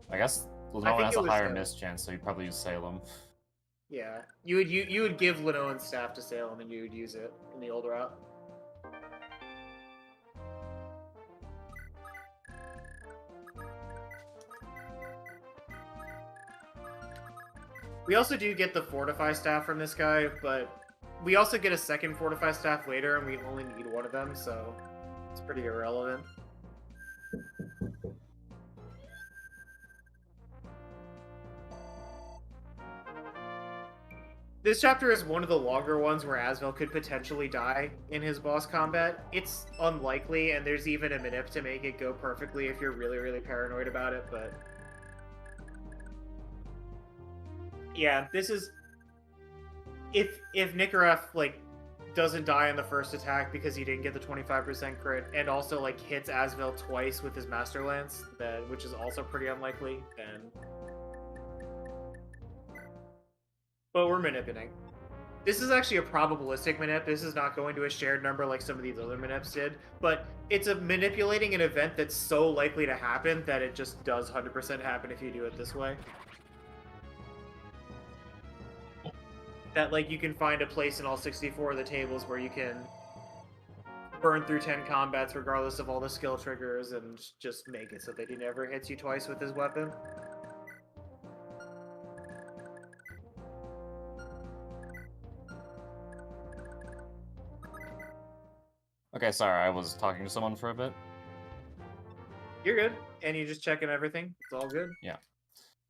I guess Lenoan has a higher miss chance, so you'd probably use Salem. Yeah, you would give Lenoan's staff to Salem, and you would use it in the old route. We also do get the Fortify staff from this guy, but we also get a second Fortify staff later, and we only need one of them, so it's pretty irrelevant. This chapter is one of the longer ones where Asvel could potentially die in his boss combat. It's unlikely, and there's even a manip to make it go perfectly if you're really, really paranoid about it, but... yeah, this is... If Nikaref, like, doesn't die in the first attack because he didn't get the 25% crit, and also, like, hits Asvel twice with his Master Lance, which is also pretty unlikely, then... but we're manipulating. This is actually a probabilistic manip. This is not going to a shared number like some of these other manips did, but it's a manipulating an event that's so likely to happen that it just does 100% happen if you do it this way. That, like, you can find a place in all 64 of the tables where you can burn through 10 combats regardless of all the skill triggers and just make it so that he never hits you twice with his weapon. Okay, sorry, I was talking to someone for a bit. You're good. And you're just checking everything. It's all good. Yeah.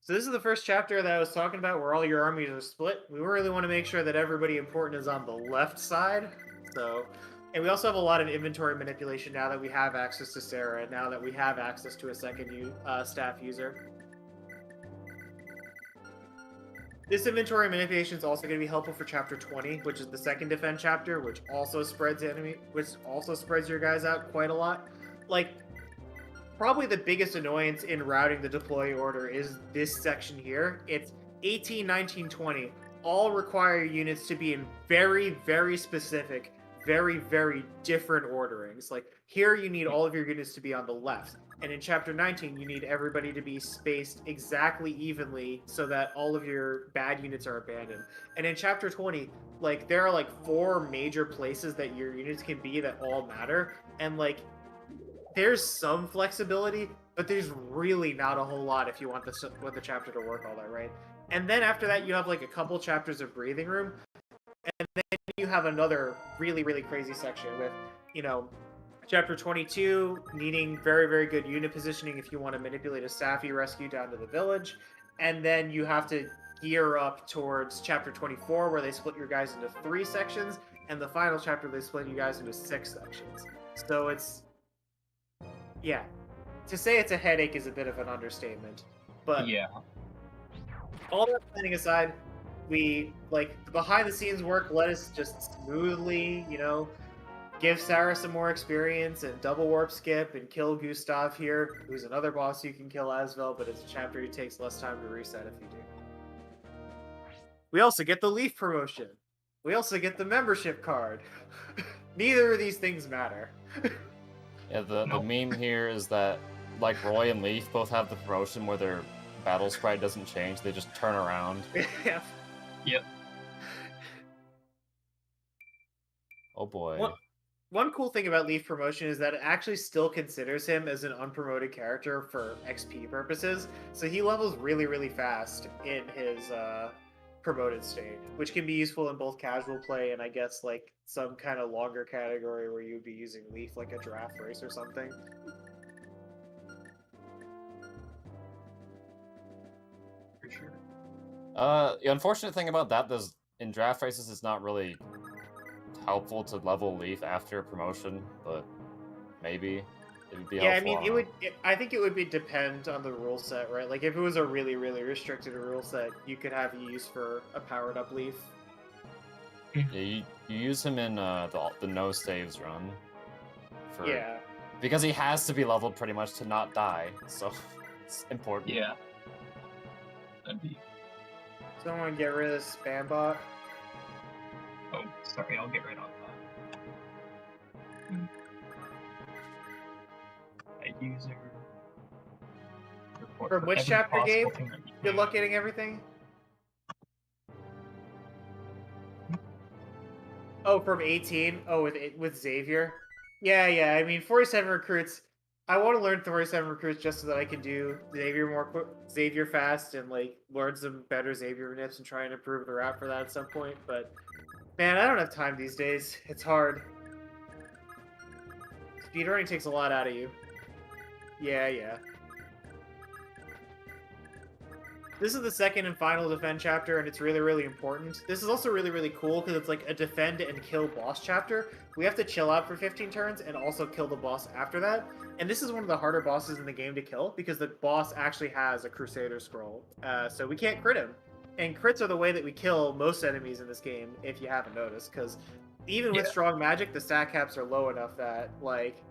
So this is the first chapter that I was talking about where all your armies are split. We really want to make sure that everybody important is on the left side. And we also have a lot of inventory manipulation now that we have access to Sarah, now that we have access to a second staff user. This inventory manipulation is also going to be helpful for chapter 20, which is the second defend chapter, which also spreads your guys out quite a lot. Like, probably the biggest annoyance in routing the deploy order is this section here. It's 18, 19, 20. All require units to be in very, very specific, very, very different orderings. Like, here you need all of your units to be on the left. And in chapter 19, you need everybody to be spaced exactly evenly so that all of your bad units are abandoned. And in chapter 20, like, there are like 4 major places that your units can be that all matter. And like, there's some flexibility, but there's really not a whole lot if you want the chapter to work all that right. And then after that, you have like a couple chapters of breathing room. And then you have another really, really crazy section with, you know, Chapter 22, needing very, very good unit positioning if you want to manipulate a Safi rescue down to the village. And then you have to gear up towards Chapter 24, where they split your guys into 3 sections. And the final chapter, they split you guys into 6 sections. So it's... yeah. To say it's a headache is a bit of an understatement. But Yeah. all that planning aside, we, like, the behind-the-scenes work let us just smoothly, you know, give Sarah some more experience and double warp skip and kill Gustav here, who's another boss you can kill as well, but it's a chapter it takes less time to reset if you do. We also get the Leaf promotion. We also get the membership card. Neither of these things matter. Yeah, the meme here is that, like, Roy and Leaf both have the promotion where their battle sprite doesn't change, they just turn around. Yeah. Yep. Oh boy. One cool thing about Leaf promotion is that it actually still considers him as an unpromoted character for XP purposes, so he levels really, really fast in his promoted state, which can be useful in both casual play and I guess like some kind of longer category where you'd be using Leaf like a draft race or something. For sure. The unfortunate thing about that is in draft races it's not really helpful to level Leaf after a promotion, but maybe it would be Yeah, helpful. I mean, I think it would be depend on the rule set, right? Like, if it was a really, really restricted rule set, you could have use for a powered up Leaf. Yeah, you use him in the no saves run. Yeah. Because he has to be leveled pretty much to not die, so it's important. Yeah. That'd be... Someone get rid of spam bot. Oh, sorry, I'll get right on that. User. Report From for which every chapter, possible Gabe? thing that you Good can. luck getting everything. Oh, from 18? Oh, with Xavier? Yeah, yeah. I mean, 47 recruits. I want to learn 47 recruits just so that I can do Xavier fast and like learn some better Xavier nips and try and improve the route for that at some point. But man, I don't have time these days. It's hard. Speedrunning takes a lot out of you. Yeah, yeah. This is the second and final defend chapter, and it's really, really important. This is also really, really cool because it's like a defend and kill boss chapter. We have to chill out for 15 turns and also kill the boss after that. And this is one of the harder bosses in the game to kill because the boss actually has a Crusader scroll. So we can't crit him. And crits are the way that we kill most enemies in this game, if you haven't noticed, because even with strong magic, the stat caps are low enough that, like,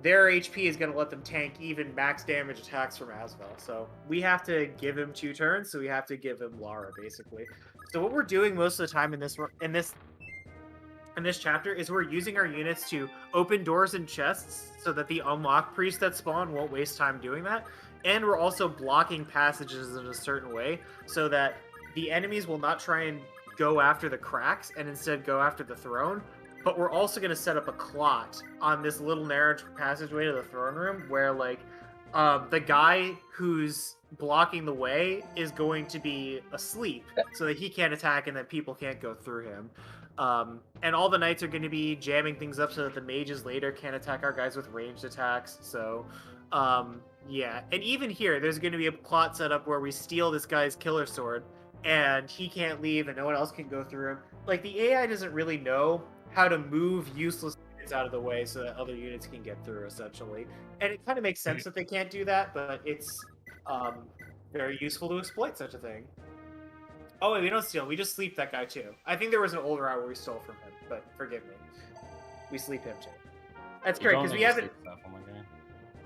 their HP is going to let them tank even max damage attacks from Asvel. So we have to give him 2 turns, so we have to give him Lara, basically. So what we're doing most of the time in this chapter is we're using our units to open doors and chests so that the unlock priests that spawn won't waste time doing that. And we're also blocking passages in a certain way so that the enemies will not try and go after the cracks and instead go after the throne. But we're also going to set up a clot on this little narrow passageway to the throne room where, like, the guy who's blocking the way is going to be asleep so that he can't attack and that people can't go through him. And all the knights are going to be jamming things up so that the mages later can't attack our guys with ranged attacks. So, yeah. And even here, there's going to be a plot set up where we steal this guy's killer sword and he can't leave and no one else can go through him. Like, the AI doesn't really know how to move useless units out of the way so that other units can get through, essentially. And it kind of makes sense that they can't do that, but it's very useful to exploit such a thing. Oh, wait, we don't steal. We just sleep that guy, too. I think there was an older route where we stole from him, but forgive me. We sleep him, too. That's great, because we haven't...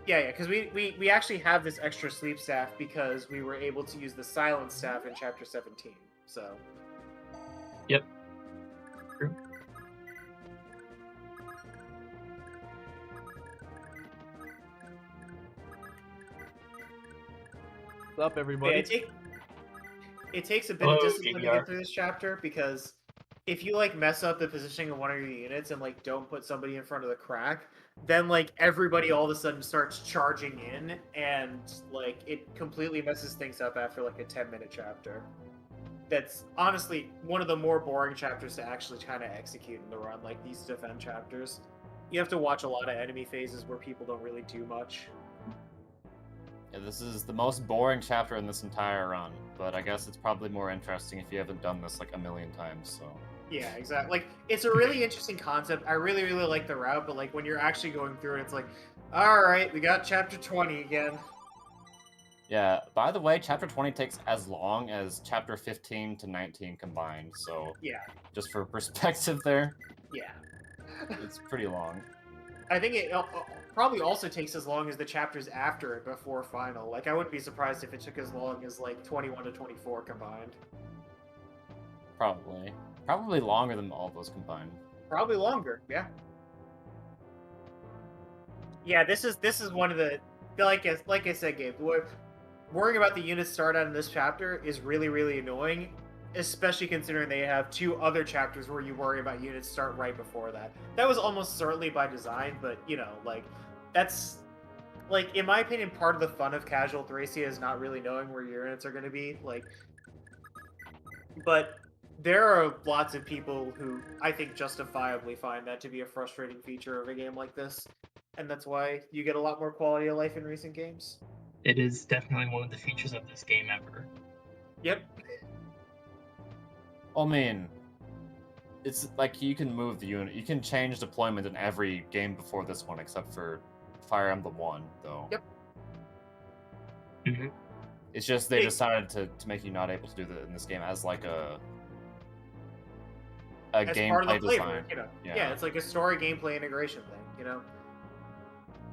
Yeah, because we actually have this extra sleep staff because we were able to use the silence staff in Chapter 17, so... Yep. True. What's up, everybody? Yeah, it takes a bit of discipline to get through this chapter because if you like mess up the positioning of one of your units and like don't put somebody in front of the crack, then like everybody all of a sudden starts charging in and like it completely messes things up after like a 10-minute chapter. That's honestly one of the more boring chapters to actually kind of execute in the run, like these defend chapters. You have to watch a lot of enemy phases where people don't really do much. Yeah, this is the most boring chapter in this entire run, but I guess it's probably more interesting if you haven't done this like a million times, so... Yeah, exactly. Like, it's a really interesting concept. I really, really like the route, but like when you're actually going through it, it's like, all right, we got chapter 20 again. Yeah, by the way, chapter 20 takes as long as chapter 15 to 19 combined, so... Yeah. Just for perspective there, Yeah. it's pretty long. I think it probably also takes as long as the chapters after it before final. Like, I wouldn't be surprised if it took as long as like 21 to 24 combined. Probably. Probably longer than all of those combined. Probably longer, yeah. Yeah, this is one of the like I said, Gabe. Worrying about the units start out in this chapter is really, really annoying, especially considering they have 2 other chapters where you worry about units start right before that. That was almost certainly by design, but you know, like that's like in my opinion, part of the fun of casual Thracia is not really knowing where your units are going to be. Like, but there are lots of people who I think justifiably find that to be a frustrating feature of a game like this, and that's why you get a lot more quality of life in recent games. It is definitely one of the features of this game ever. Yep. I mean, it's like you can move the unit, you can change deployment in every game before this one, except for Fire Emblem 1, though. Yep. Mm-hmm. It's just they decided to make you not able to do that in this game as like a As part of the gameplay flavor, design. you know. Yeah. Yeah, it's like a story gameplay integration thing, you know.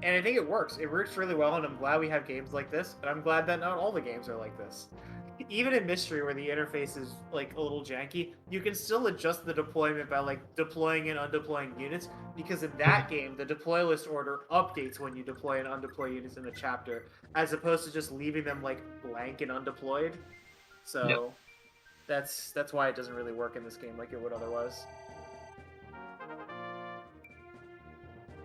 And I think it works. It works really well, and I'm glad we have games like this. And I'm glad that not all the games are like this. Even in Mystery, where the interface is like a little janky, you can still adjust the deployment by like deploying and undeploying units. Because in that game, the deploy list order updates when you deploy and undeploy units in a chapter, as opposed to just leaving them like blank and undeployed. So that's why it doesn't really work in this game like it would otherwise.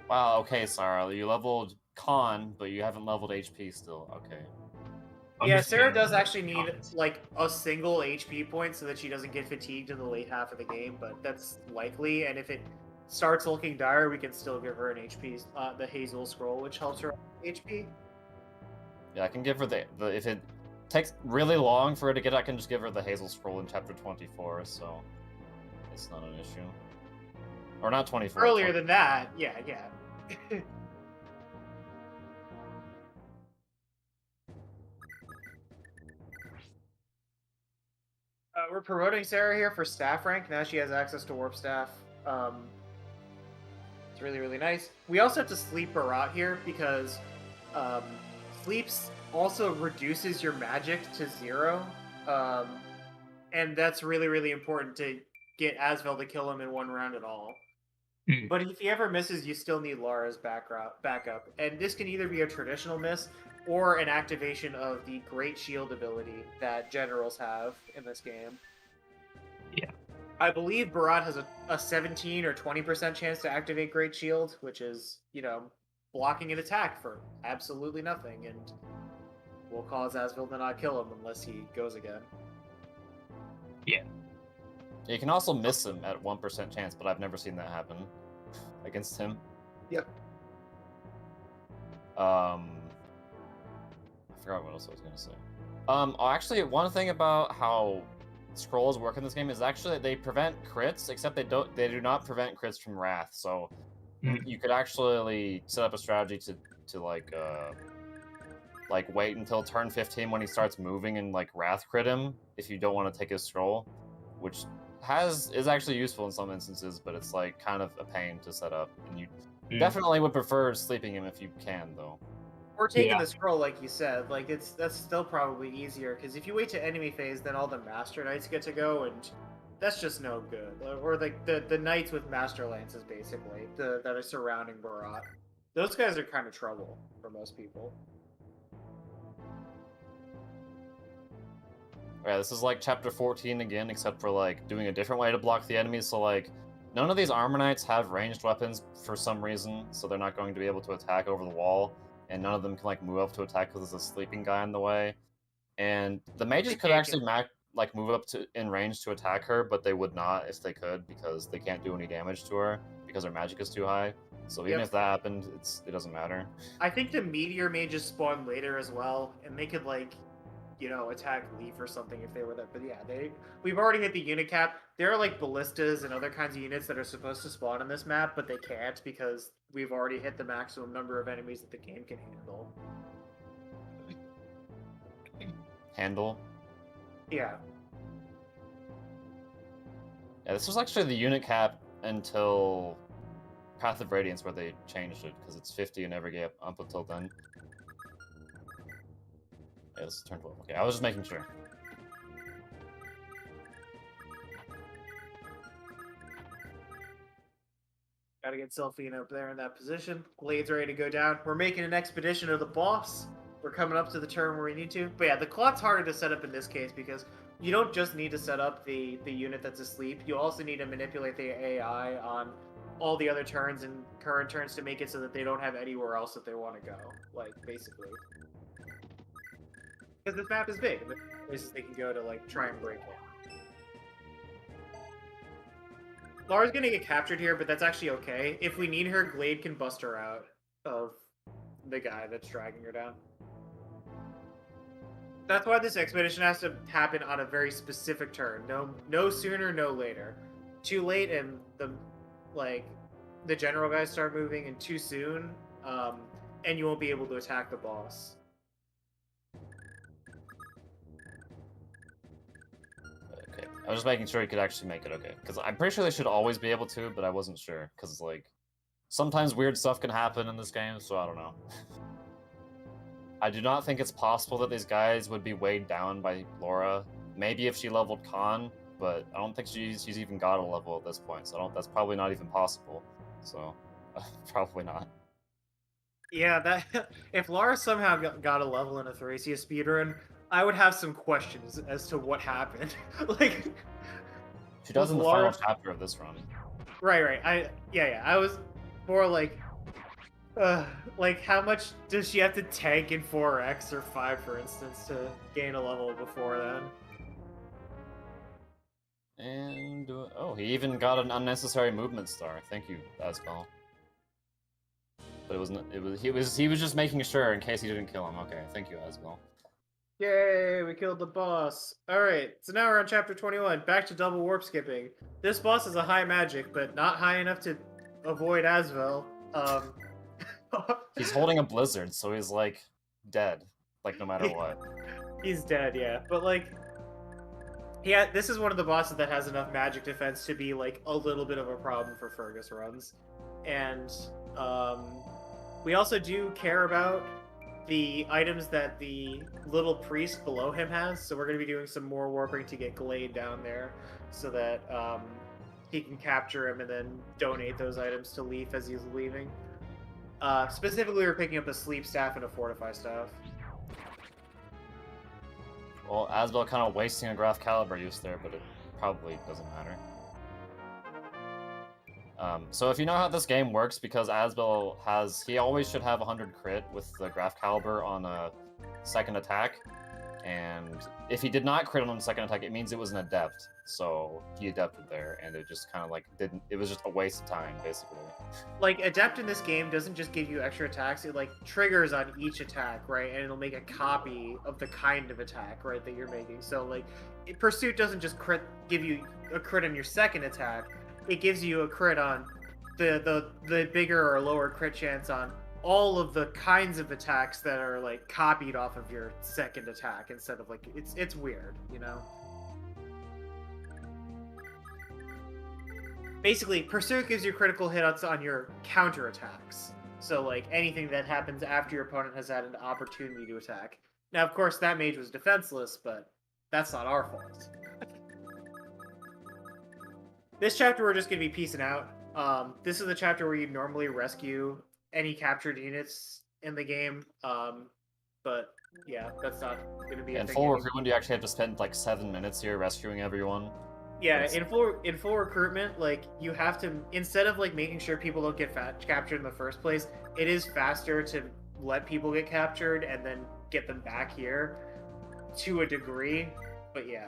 Wow, okay, Sarah, you leveled Con, but you haven't leveled HP still. Okay. Yeah, Sarah does actually need like a single HP point so that she doesn't get fatigued in the late half of the game, but that's likely. And if it starts looking dire, we can still give her an HP, the Hazel Scroll, which helps her HP. Yeah, I can give her the if it takes really long for her to get, I can just give her the Hazel Scroll in chapter 24, so it's not an issue. Or not 24. Earlier than that, yeah. We're promoting Sarah here for staff rank. Now she has access to warp staff. It's really, really nice. We also have to sleep Barat here because sleeps also reduces your magic to 0. And that's really, really important to get Asvel to kill him in one round at all. But if he ever misses, you still need Lara's backup. And this can either be a traditional miss or an activation of the Great Shield ability that generals have in this game. Yeah. I believe Barat has a 17 or 20% chance to activate Great Shield, which is, you know, blocking an attack for absolutely nothing, and will cause Asvel to not kill him unless he goes again. Yeah. You can also miss him at 1% chance, but I've never seen that happen against him. Yep. I forgot what else I was gonna say. Actually, one thing about how scrolls work in this game is actually they prevent crits, except they do not prevent crits from wrath. So you could actually set up a strategy to like wait until turn 15 when he starts moving and like wrath crit him if you don't want to take his scroll, which is actually useful in some instances, but it's like kind of a pain to set up, and you definitely would prefer sleeping him if you can, though. Or taking the scroll, like you said, like that's still probably easier, because if you wait to enemy phase, then all the Master Knights get to go, and that's just no good. Or like the Knights with Master Lances, basically, that are surrounding Barat. Those guys are kind of trouble for most people. Yeah, this is like chapter 14 again, except for like doing a different way to block the enemies. So like, none of these armor knights have ranged weapons for some reason, so they're not going to be able to attack over the wall, and none of them can like move up to attack because there's a sleeping guy in the way. And the mages could actually move up to in range to attack her, but they would not if they could, because they can't do any damage to her because her magic is too high. So even Yep. if that happened, it doesn't matter. I think the meteor may just spawn later as well, and they could like, attack Leaf or something if they were that. But yeah, we've already hit the unit cap. There are like ballistas and other kinds of units that are supposed to spawn on this map, but they can't because we've already hit the maximum number of enemies that the game can handle. Handle. Yeah. Yeah, this was actually the unit cap until Path of Radiance, where they changed it, because it's 50 in every game up until then. Yeah, this is turn 12. Okay, I was just making sure. Gotta get Selfie up there in that position. Blade's ready to go down. We're making an expedition of the boss. We're coming up to the turn where we need to. But yeah, the clock's harder to set up in this case because you don't just need to set up the unit that's asleep. You also need to manipulate the AI on all the other turns and current turns to make it so that they don't have anywhere else that they want to go. Like, basically. Because this map is big. And there's places they can go to, like, try and break it. Lara's gonna get captured here, but that's actually okay. If we need her, Glade can bust her out of the guy that's dragging her down. That's why this expedition has to happen on a very specific turn. No sooner, no later. Too late and the general guys start moving, and too soon, and you won't be able to attack the boss. Okay, I was just making sure you could actually make it okay. Because I'm pretty sure they should always be able to, but I wasn't sure. Because, like, sometimes weird stuff can happen in this game, so I don't know. I do not think it's possible that these guys would be weighed down by Laura. Maybe if she leveled Khan, but I don't think she's even got a level at this point, so that's probably not even possible. So, probably not. Yeah, that if Lara somehow got a level in a Thracia speedrun, I would have some questions as to what happened. Like, She does in the Lara... final chapter of this run. Right. I was more like how much does she have to tank in 4x or 5, for instance, to gain a level before then? And oh, he even got an unnecessary movement star. Thank you, Ascal. But it wasn't. He was just making sure in case he didn't kill him. Okay, thank you, Ascal. Yay, we killed the boss. Alright, so now we're on chapter 21. Back to double warp skipping. This boss is a high magic, but not high enough to avoid Asvel. He's holding a blizzard, so he's like dead, like no matter what. He's dead, yeah. But like, this is one of the bosses that has enough magic defense to be like a little bit of a problem for Fergus runs. And we also do care about the items that the little priest below him has, so we're going to be doing some more warping to get Glade down there so that he can capture him and then donate those items to Leaf as he's leaving. Specifically, we're picking up a sleep staff and a fortify staff. Well, Asbel kind of wasting a Graph Caliber use there, but it probably doesn't matter. So if you know how this game works, because Asbel he always should have 100 crit with the Graph Caliber on a second attack, and if he did not crit on the second attack, it means it was an adept, so he adepted there, and it just kind of like it was just a waste of time, basically. Like, adept in this game doesn't just give you extra attacks, it like triggers on each attack, right, and it'll make a copy of the kind of attack, right, that you're making. So like, Pursuit doesn't just give you a crit on your second attack, it gives you a crit on the bigger or lower crit chance on all of the kinds of attacks that are like copied off of your second attack instead of like it's weird, you know? Basically, Pursuit gives you critical hits on your counter attacks. So like anything that happens after your opponent has had an opportunity to attack. Now, of course, that mage was defenseless, but that's not our fault. This chapter, we're just going to be peacing out. This is the chapter where you normally rescue any captured units in the game. But, yeah, that's not going to be a in thing. full recruitment, you actually have to spend, like, 7 minutes here rescuing everyone. Yeah, in full recruitment, like, you have to, instead of, like, making sure people don't get captured in the first place, it is faster to let people get captured and then get them back here to a degree. But, yeah.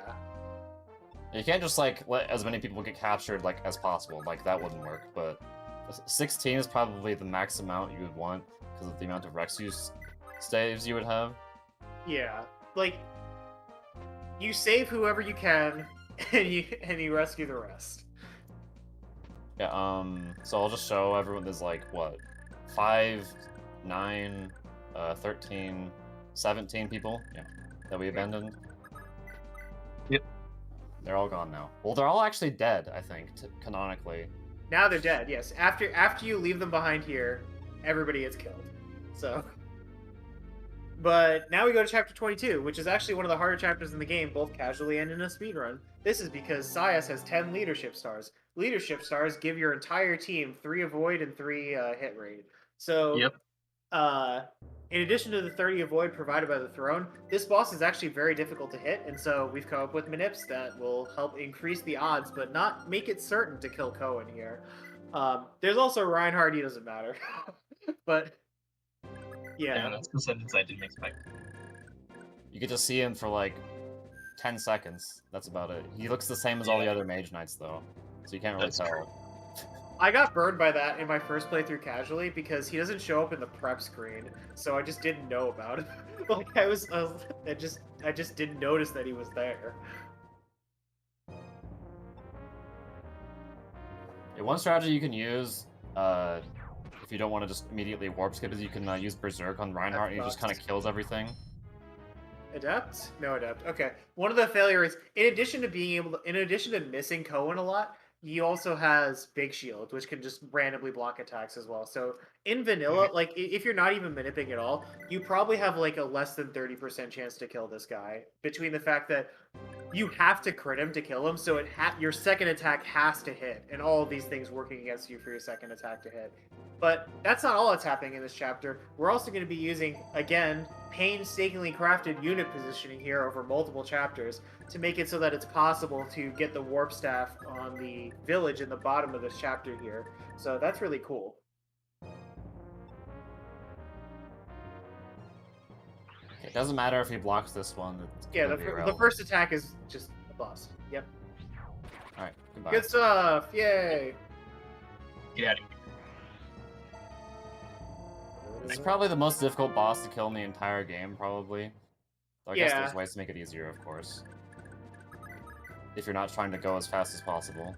You can't just, like, let as many people get captured, like, as possible. Like, that wouldn't work, but 16 is probably the max amount you would want because of the amount of saves you would have. Yeah, like you save whoever you can, and you rescue the rest. Yeah. So I'll just show everyone. There's like what, 5, 9, 13, 17 people. Yeah, that we abandoned. Yep. They're all gone now. Well, they're all actually dead, I think, canonically. Now they're dead. Yes. After you leave them behind here, everybody gets killed. So. But now we go to chapter 22, which is actually one of the harder chapters in the game, both casually and in a speedrun. This is because Sias has 10 leadership stars. Leadership stars give your entire team 3 avoid and 3 hit rate. So, Yep. In addition to the 30 avoid provided by the throne, this boss is actually very difficult to hit, and so we've come up with manips that will help increase the odds, but not make it certain to kill Cohen here. There's also Reinhardt, he doesn't matter. But, yeah. That's the sentence I didn't expect. You get to see him for like 10 seconds. That's about it. He looks the same as all the other Mage Knights, though, so you can't really That's tell. true. I got burned by that in my first playthrough casually because he doesn't show up in the prep screen, so I just didn't know about it. Like I just didn't notice that he was there. Yeah, one strategy you can use, if you don't want to just immediately warp skip, is you can use Berserk on Reinhardt, and he just kind of kills everything. Adept? No adept. Okay. One of the failures, in addition to missing Cohen a lot, he also has Big Shield, which can just randomly block attacks as well. So in vanilla, like if you're not even manipulating at all, you probably have like a less than 30% chance to kill this guy. Between the fact that you have to crit him to kill him, so your second attack has to hit, and all of these things working against you for your second attack to hit. But that's not all that's happening in this chapter. We're also going to be using, again, painstakingly crafted unit positioning here over multiple chapters to make it so that it's possible to get the warp staff on the village in the bottom of this chapter here. So that's really cool. It doesn't matter if he blocks this one. Yeah, the first attack is just a bust. Yep. Alright, goodbye. Good stuff! Yay! Get out of here. It's probably the most difficult boss to kill in the entire game, probably. Though I guess Yeah. there's ways to make it easier, of course. If you're not trying to go as fast as possible.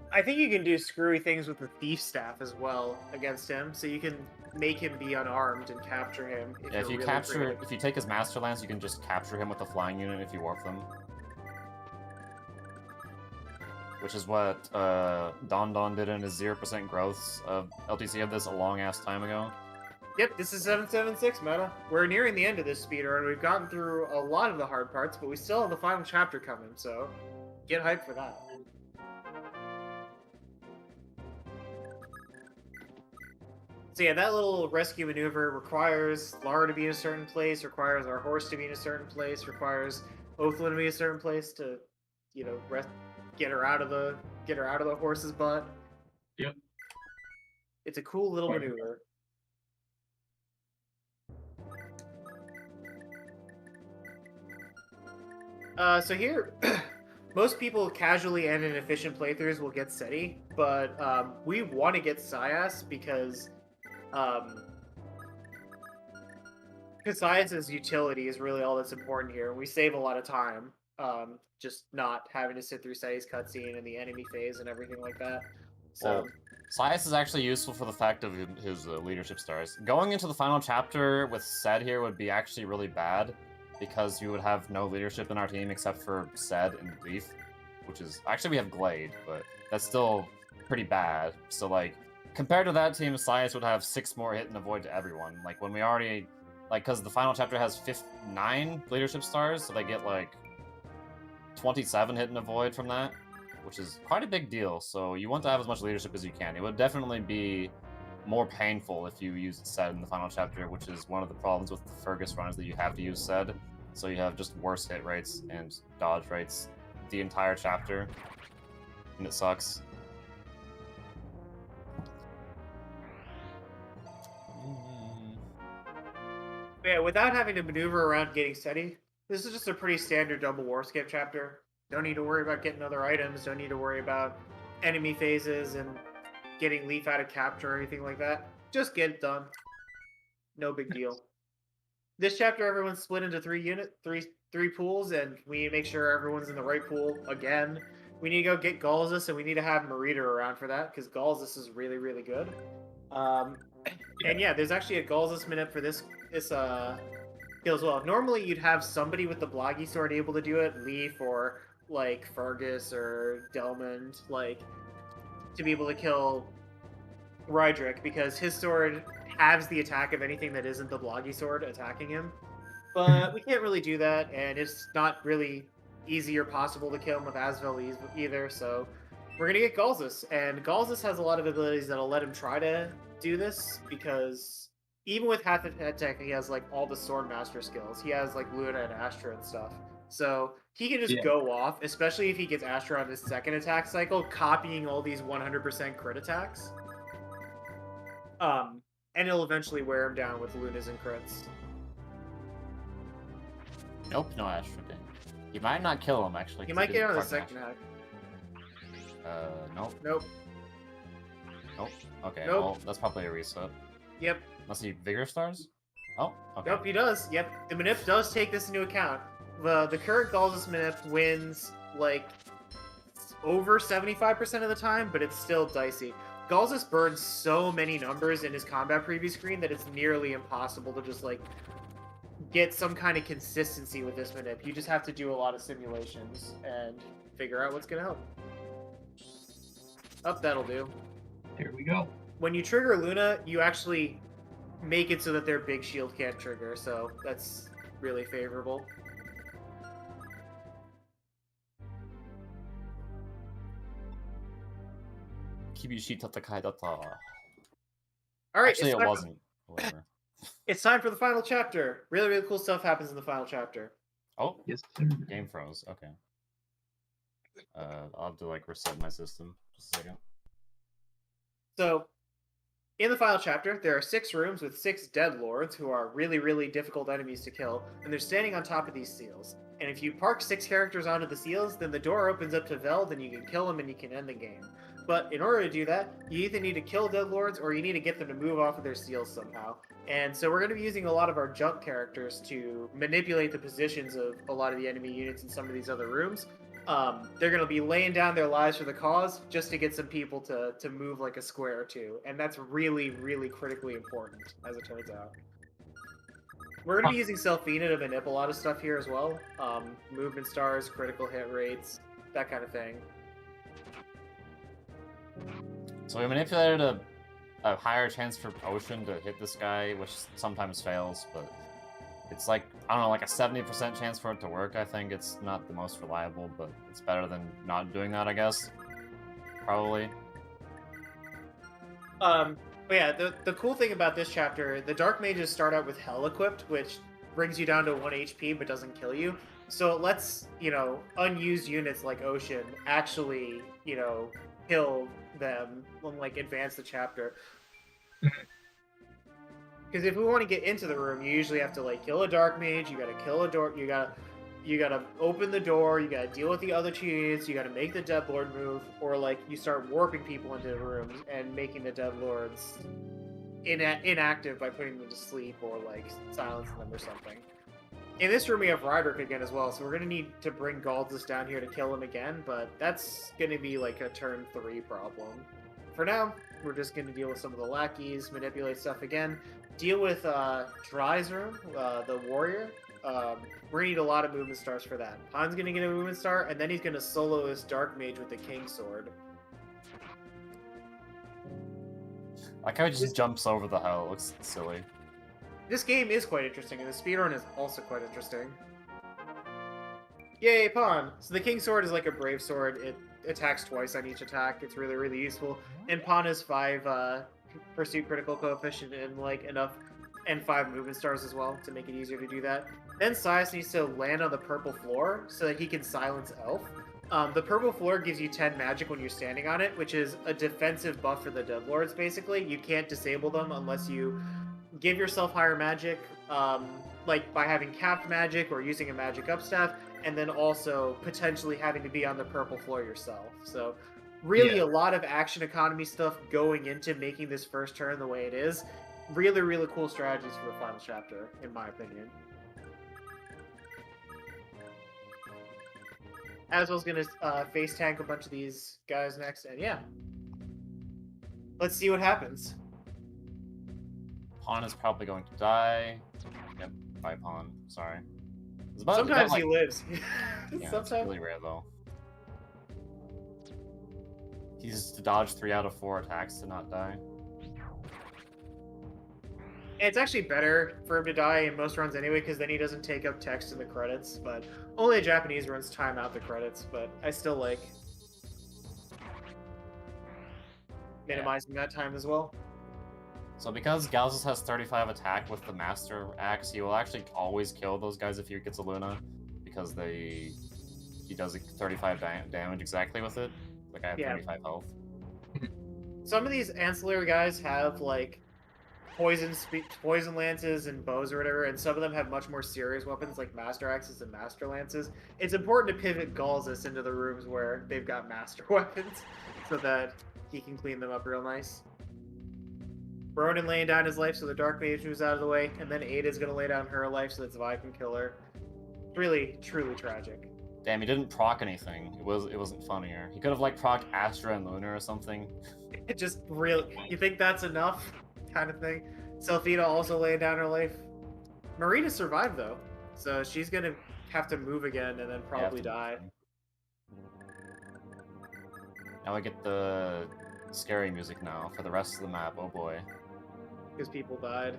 I think you can do screwy things with the thief staff as well against him, so you can make him be unarmed and capture him. Yeah, if you take his Master Lance, you can just capture him with a flying unit if you warp them. Which is what Don Don did in his 0% growths of LTC of this a long-ass time ago. Yep, this is 776 meta. We're nearing the end of this speedrun. We've gotten through a lot of the hard parts, but we still have the final chapter coming, so get hyped for that. So yeah, that little rescue maneuver requires Lara to be in a certain place, requires our horse to be in a certain place, requires Othlin to be in a certain place to, you know, get her out of the horse's butt. Yep. It's a cool little maneuver. So here, most people casually and in efficient playthroughs will get SETI, but we want to get Sias because Sias's utility is really all that's important here. We save a lot of time, just not having to sit through SETI's cutscene and the enemy phase and everything like that. So. Sias is actually useful for the fact of his leadership stars. Going into the final chapter with Sed here would be actually really bad, because you would have no leadership in our team except for Sed and Leaf, which is... Actually, we have Glade, but that's still pretty bad. So, like, compared to that team, Sias would have 6 more hit and avoid to everyone. Like, when we already... Like, because the final chapter has 9 leadership stars, so they get, like, 27 hit and avoid from that, which is quite a big deal. So you want to have as much leadership as you can. It would definitely be more painful if you used Sed in the final chapter, which is one of the problems with the Fergus run, is that you have to use Sed. So you have just worse hit rates and dodge rates the entire chapter, and it sucks. Yeah, without having to maneuver around getting SETI, this is just a pretty standard double war skip chapter. Don't need to worry about getting other items. Don't need to worry about enemy phases and getting leaf out of capture or anything like that. Just get it done. No big deal. This chapter, everyone's split into three pools, and we need to make sure everyone's in the right pool again. We need to go get Galzus, and we need to have Marita around for that, because Galzus is really, really good. And yeah, there's actually a Galzus minute for this skill as well. Normally, you'd have somebody with the Bloggy sword able to do it, Leaf or like Fergus or Delmond, like to be able to kill Rydrick, because his sword halves the attack of anything that isn't the Bloggy sword attacking him. But we can't really do that, and it's not really easy or possible to kill him with Asvel either, so we're gonna get Galzus. And Galzus has a lot of abilities that'll let him try to do this, because even with half attack, he has like all the sword master skills. He has like Luna and Astra and stuff. So he can just go off, especially if he gets Astra on his second attack cycle, copying all these 100% crit attacks. And it'll eventually wear him down with Lunas and crits. Nope, no Astra thing. You might not kill him, actually. He might get on the second hack. Nope. Nope. Nope. Okay, Nope. well, that's probably a reset. Yep. Unless he Vigor Stars? Oh, okay. Nope, he does. Yep. The Manip does take this into account. The current Galzus Manip wins, like, over 75% of the time, but it's still dicey. Galzus burns so many numbers in his combat preview screen that it's nearly impossible to just, like, get some kind of consistency with this Manip. You just have to do a lot of simulations and figure out what's going to help. Oh, that'll do. Here we go. When you trigger Luna, you actually make it so that their big shield can't trigger, so that's really favorable. Kibishi Tatakai datta. Alright, Actually, it wasn't. Whatever. It's time for the final chapter. Really, really cool stuff happens in the final chapter. Oh, Yes, sir. game froze. Okay. I'll have to like reset my system. Just a second. So, in the final chapter, there are 6 rooms with 6 dead lords who are really, really difficult enemies to kill, and they're standing on top of these seals. And if you park 6 characters onto the seals, then the door opens up to Veld, and you can kill them and you can end the game. But in order to do that, you either need to kill dead lords or you need to get them to move off of their seals somehow. And so we're going to be using a lot of our junk characters to manipulate the positions of a lot of the enemy units in some of these other rooms. They're going to be laying down their lives for the cause just to get some people to move like a square or two. And that's really, really critically important, as it turns out. We're going to be using Selfina to manip a lot of stuff here as well. Movement stars, critical hit rates, that kind of thing. So we manipulated a higher chance for Potion to hit this guy, which sometimes fails, but it's like, I don't know, like a 70% chance for it to work. I think it's not the most reliable, but it's better than not doing that, I guess. Probably. But yeah, the cool thing about this chapter, the Dark Mages start out with Hell equipped, which brings you down to 1 HP but doesn't kill you. So it lets, you know, unused units like Ocean actually, you know, kill them and like advance the chapter. Because if we want to get into the room, you usually have to like kill a Dark Mage, you gotta kill a door, you gotta open the door, you gotta deal with the other 2 units, you gotta make the Dead Lord move, or like you start warping people into the rooms and making the Dead Lords inactive by putting them to sleep or like silencing them or something. In this room we have Rydrick again as well, so we're gonna need to bring Galzus down here to kill him again, but that's gonna be like a turn 3 problem. For now, we're just gonna deal with some of the lackeys, manipulate stuff again, deal with Dry's room, the warrior. We're gonna need a lot of movement stars for that. Han's gonna get a movement star, and then he's gonna solo his Dark Mage with the King Sword. I like how he just jumps over the hell. It looks silly. This game is quite interesting, and the speedrun is also quite interesting. Yay, Pawn! So the King Sword is like a Brave Sword. It attacks twice on each attack. It's really, really useful. And Pawn is 5 Pursuit Critical Coefficient and like enough, and 5 movement stars as well to make it easier to do that. Then Sias needs to land on the purple floor so that he can silence Elf. The purple floor gives you 10 magic when you're standing on it, which is a defensive buff for the Deadlords, basically. You can't disable them unless you give yourself higher magic, like by having capped magic or using a magic upstaff, and then also potentially having to be on the purple floor yourself. So really Yeah. a lot of action economy stuff going into making this first turn the way it is. Really, really cool strategies for the final chapter, in my opinion. As I was gonna face tank a bunch of these guys next, and yeah. Let's see what happens. Pawn is probably going to die. Yep, bye pawn. Sorry. Sometimes he lives. Yeah, Sometimes. it's really rare though. He's to dodge 3 out of 4 attacks to not die. It's actually better for him to die in most runs anyway, because then he doesn't take up text in the credits. But only Japanese runs time out the credits. But I still like minimizing that time as well. So because Galzus has 35 attack with the Master Axe, he will actually always kill those guys if he gets a Luna, because he does 35 damage exactly with it. Like I have 35 health. Some of these ancillary guys have like poison lances and bows or whatever, and some of them have much more serious weapons like Master Axes and Master Lances. It's important to pivot Galzus into the rooms where they've got Master weapons, so that he can clean them up real nice. Ronin laying down his life so the Dark Mage moves out of the way, and then Ada's gonna lay down her life so that Zwei can kill her. Really, truly tragic. Damn, he didn't proc anything. It wasn't funnier. He could have like procced Astra and Luna or something. It just really, you think that's enough, kind of thing. Selfita also laying down her life. Marita survived though, so she's gonna have to move again and then probably die. Now I get the scary music now for the rest of the map. Oh boy. Because people died.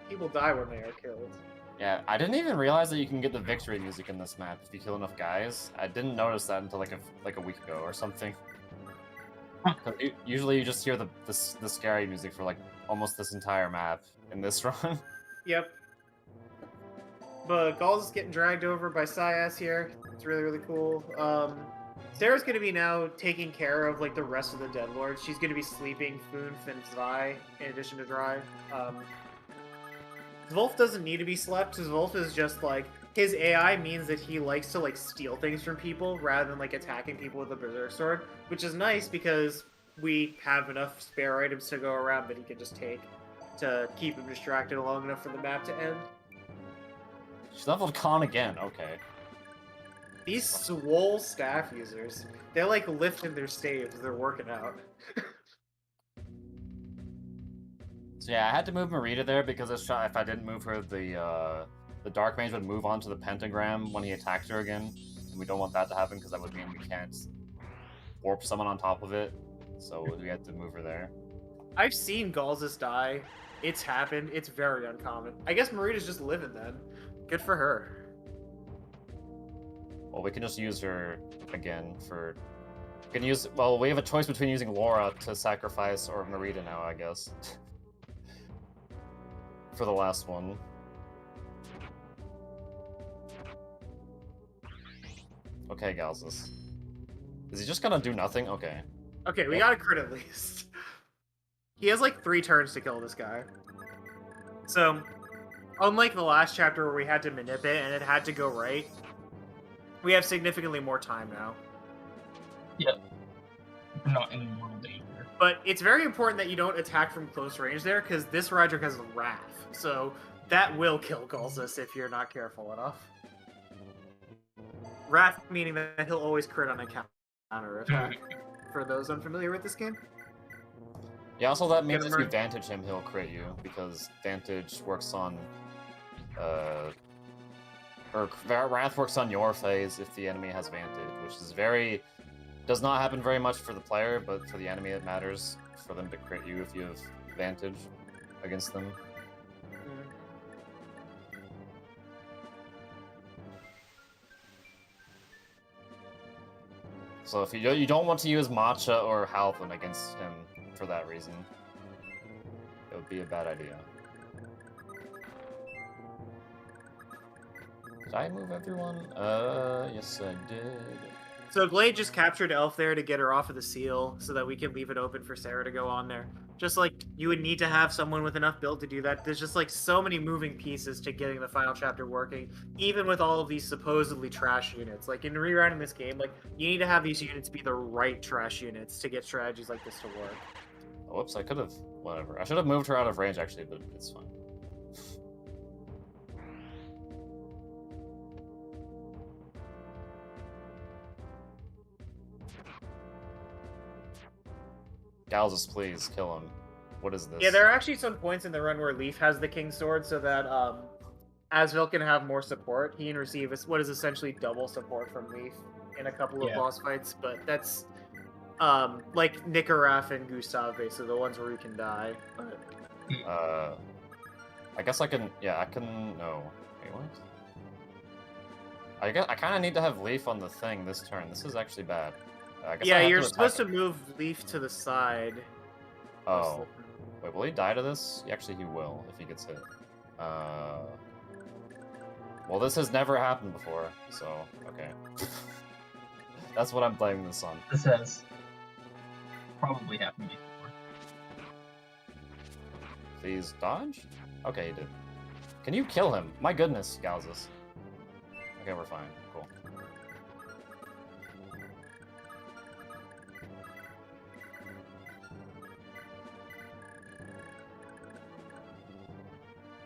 People die when they are killed. Yeah, I didn't even realize that you can get the victory music in this map if you kill enough guys. I didn't notice that until like a week ago or something. Usually you just hear the scary music for like almost this entire map in this run. Yep. But Gauls is getting dragged over by Syas here. It's really, really cool. Sarah's gonna be now taking care of like the rest of the Dead Lords. She's gonna be sleeping Funf and Zwei in addition to Drive. Zwolf doesn't need to be slept. Zwolf is just like, his AI means that he likes to like steal things from people rather than like attacking people with a Berserk Sword, which is nice because we have enough spare items to go around that he can just take to keep him distracted long enough for the map to end. She leveled Khan again, okay. These swole staff users, they're like lifting their staves, they're working out. So yeah, I had to move Marita there because if I didn't move her, the Dark Mage would move on to the Pentagram when he attacked her again. And we don't want that to happen because that would mean we can't warp someone on top of it. So we had to move her there. I've seen Galzus die. It's happened. It's very uncommon. I guess Marita's just living then. Good for her. Well, we can just use her again for... We can use... Well, we have a choice between using Laura to sacrifice or Marita now, I guess. For the last one. Okay, Galzus. Is he just gonna do nothing? Okay. Okay, we got a crit at least. He has like 3 turns to kill this guy. So, unlike the last chapter where we had to manip it and it had to go right, we have significantly more time now. Yep. We're not in mortal danger. But it's very important that you don't attack from close range there, because this Rydric has Wrath. So that will kill Galzus if you're not careful enough. Wrath meaning that he'll always crit on a counter attack. For those unfamiliar with this game. Yeah, also that means if you Vantage him, he'll crit you, because Vantage works on... or Wrath works on your phase if the enemy has Vantage, which is very... Does not happen very much for the player, but for the enemy it matters for them to crit you if you have Vantage against them. So if you don't want to use Matcha or Halpin against him for that reason, it would be a bad idea. Did I move everyone? Yes I did. So Glade just captured Elf there to get her off of the seal so that we can leave it open for Sarah to go on there. Just like you would need to have someone with enough build to do that. There's just like so many moving pieces to getting the final chapter working, even with all of these supposedly trash units. Like in rewriting this game, like you need to have these units be the right trash units to get strategies like this to work. Oh, whoops, I could have. Whatever. I should have moved her out of range actually, but it's fine. Galzus, please kill him. What is this? Yeah, there are actually some points in the run where Leaf has the King's Sword so that Asvil can have more support. He can receive what is essentially double support from Leaf in a couple of boss fights, but that's like Nikaraf and Gustav, basically the ones where you can die. But... I guess I can. Yeah, I can. No. Wait, what? I kind of need to have Leaf on the thing this turn. This is actually bad. I guess yeah, you're supposed to move Leaf to the side. Oh. Wait, will he die to this? Actually, he will, if he gets hit. Well, this has never happened before, so, okay. That's what I'm blaming this on. This has probably happened before. Please dodge? Okay, he did. Can you kill him? My goodness, Galzus. Okay, we're fine. Cool.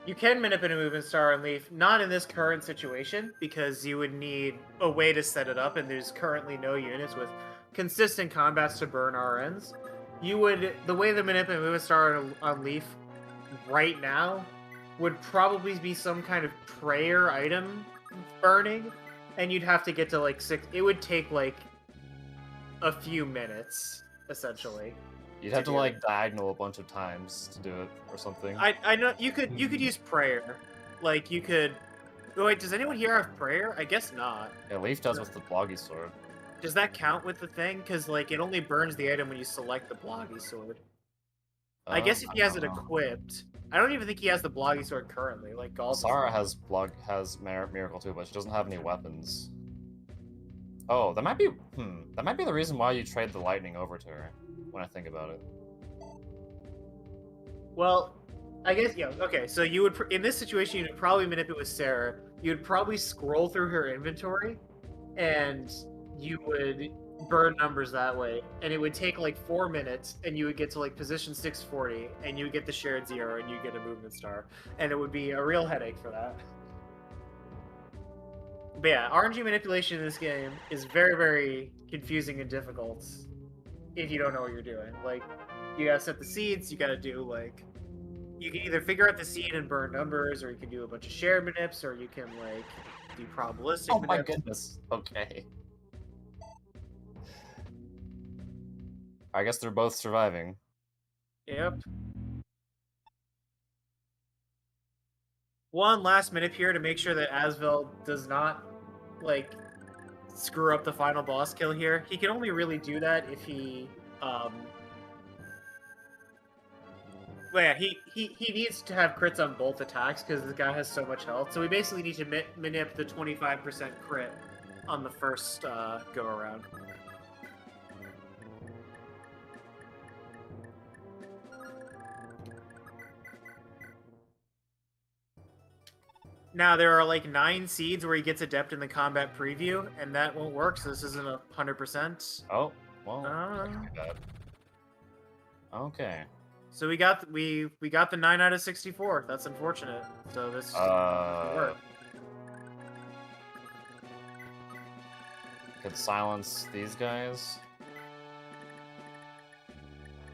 You can manipulate a movement star and Leaf, not in this current situation, because you would need a way to set it up, and there's currently no units with consistent combats to burn RNs. The way the manipulate movement star on Leaf right now would probably be some kind of prayer item burning, and you'd have to get to like 6. It would take like a few minutes, essentially. You'd have to like diagonal a bunch of times to do it or something. I know you could use prayer, like you could. Oh, wait, does anyone here have prayer? I guess not. Yeah, Leaf does with the Bloggy Sword. Does that count with the thing? Because like it only burns the item when you select the Bloggy Sword. I guess if he has it equipped, I don't even think he has the Bloggy Sword currently. Like Galt. Sarah has Miracle too, but she doesn't have any weapons. Oh, that might be that might be the reason why you trade the lightning over to her. When I think about it. Well, I guess, yeah, okay, so you would, in this situation, you'd probably manipulate with Sarah. You would probably scroll through her inventory, and you would burn numbers that way, and it would take like 4 minutes, and you would get to like position 640, and you would get the shared 0, and you get a movement star, and it would be a real headache for that. But yeah, RNG manipulation in this game is very, very confusing and difficult if you don't know what you're doing. Like, you gotta set the seeds, you gotta do, like... You can either figure out the seed and burn numbers, or you can do a bunch of shared manips, or you can, like, do probabilistic Oh my manips. goodness. Okay. I guess they're both surviving. Yep. One last minute here to make sure that Asvel does not, like, screw up the final boss kill here. He can only really do that if he, well, yeah, he needs to have crits on both attacks because this guy has so much health. So we basically need to manip the 25% crit on the first go around. Now, there are like 9 seeds where he gets adept in the combat preview, and that won't work, so this isn't 100%. Oh, well, that could be bad. Okay. So we got the 9 out of 64. That's unfortunate. So this doesn't work. Could silence these guys.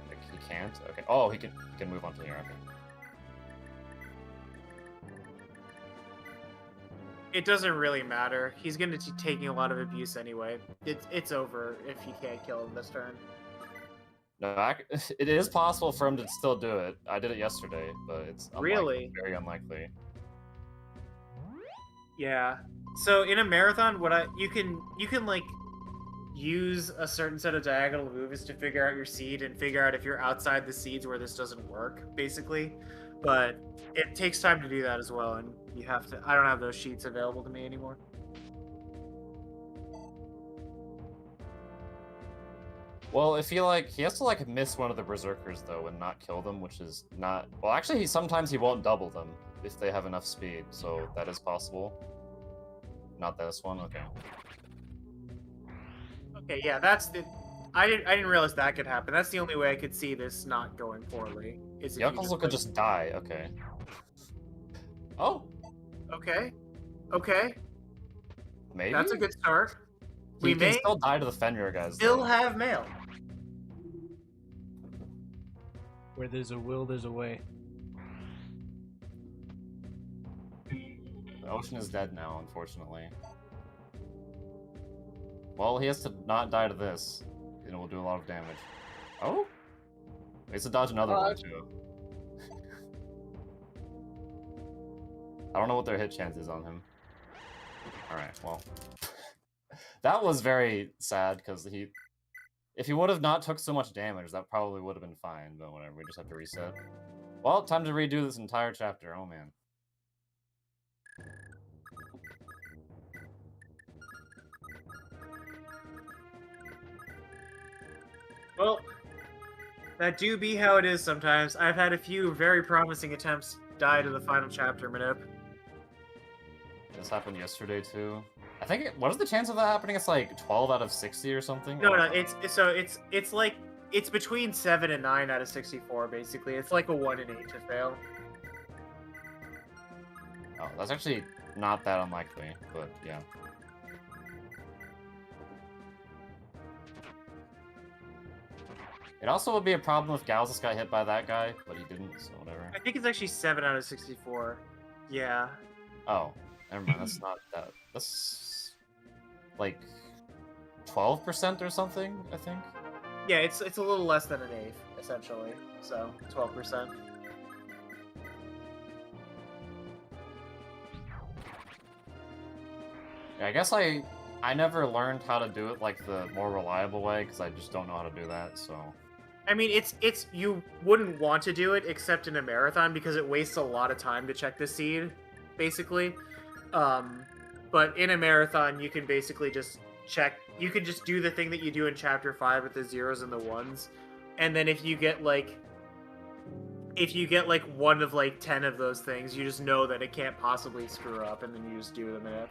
Like he can't. Okay. Oh, he can move on to here. Okay. It doesn't really matter. He's going to be taking a lot of abuse anyway. It's over if you can't kill him this turn. No, it is possible for him to still do it. I did it yesterday, but it's really very unlikely. Yeah. So in a marathon, you can like use a certain set of diagonal moves to figure out your seed and figure out if you're outside the seeds where this doesn't work, basically. But it takes time to do that as well, and you have to. I don't have those sheets available to me anymore. Well, if he has to like miss one of the berserkers though and not kill them, which is not. Well, actually, sometimes he won't double them if they have enough speed, so that is possible. Not this one. Okay. Okay, yeah, that's the. I didn't realize that could happen. That's the only way I could see this not going poorly. Is if you Yakuza could just die. Okay. Oh. Okay. Okay. Maybe. That's a good start. We We can may still die to the Fenrir guys. still though. have mail. Where there's a will, there's a way. The ocean is dead now, unfortunately. Well, he has to not die to this, and it will do a lot of damage. Oh? He has to dodge another one, too. I don't know what their hit chance is on him. Alright, well. That was very sad, because if he would have not took so much damage, that probably would have been fine, but whatever, we just have to reset. Well, time to redo this entire chapter, oh man. Well, that do be how it is sometimes. I've had a few very promising attempts die to the final chapter, Manip. This happened yesterday, too. I think, what is the chance of that happening? It's like 12 out of 60 or something? No, it's like it's between 7 and 9 out of 64, basically. It's like a 1 in 8 to fail. Oh, that's actually not that unlikely, but yeah. It also would be a problem if Gals got hit by that guy, but he didn't, so whatever. I think it's actually 7 out of 64. Yeah. Oh, never mind, that's not that. That's like 12% or something, I think. Yeah, it's a little less than an eighth, essentially. So 12%. Yeah, I guess I never learned how to do it like the more reliable way because I just don't know how to do that. So. I mean, it's you wouldn't want to do it except in a marathon because it wastes a lot of time to check the seed, basically. But in a marathon, you can basically just check. You can just do the thing that you do in Chapter 5 with the zeros and the ones, and then if you get like one of like 10 of those things, you just know that it can't possibly screw up, and then you just do them in it.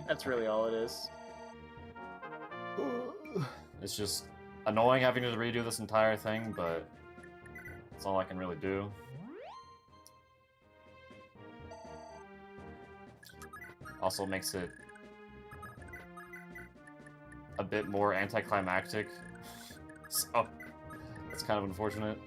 That's really all it is. It's just annoying having to redo this entire thing, but that's all I can really do. Also makes it a bit more anticlimactic, so that's kind of unfortunate.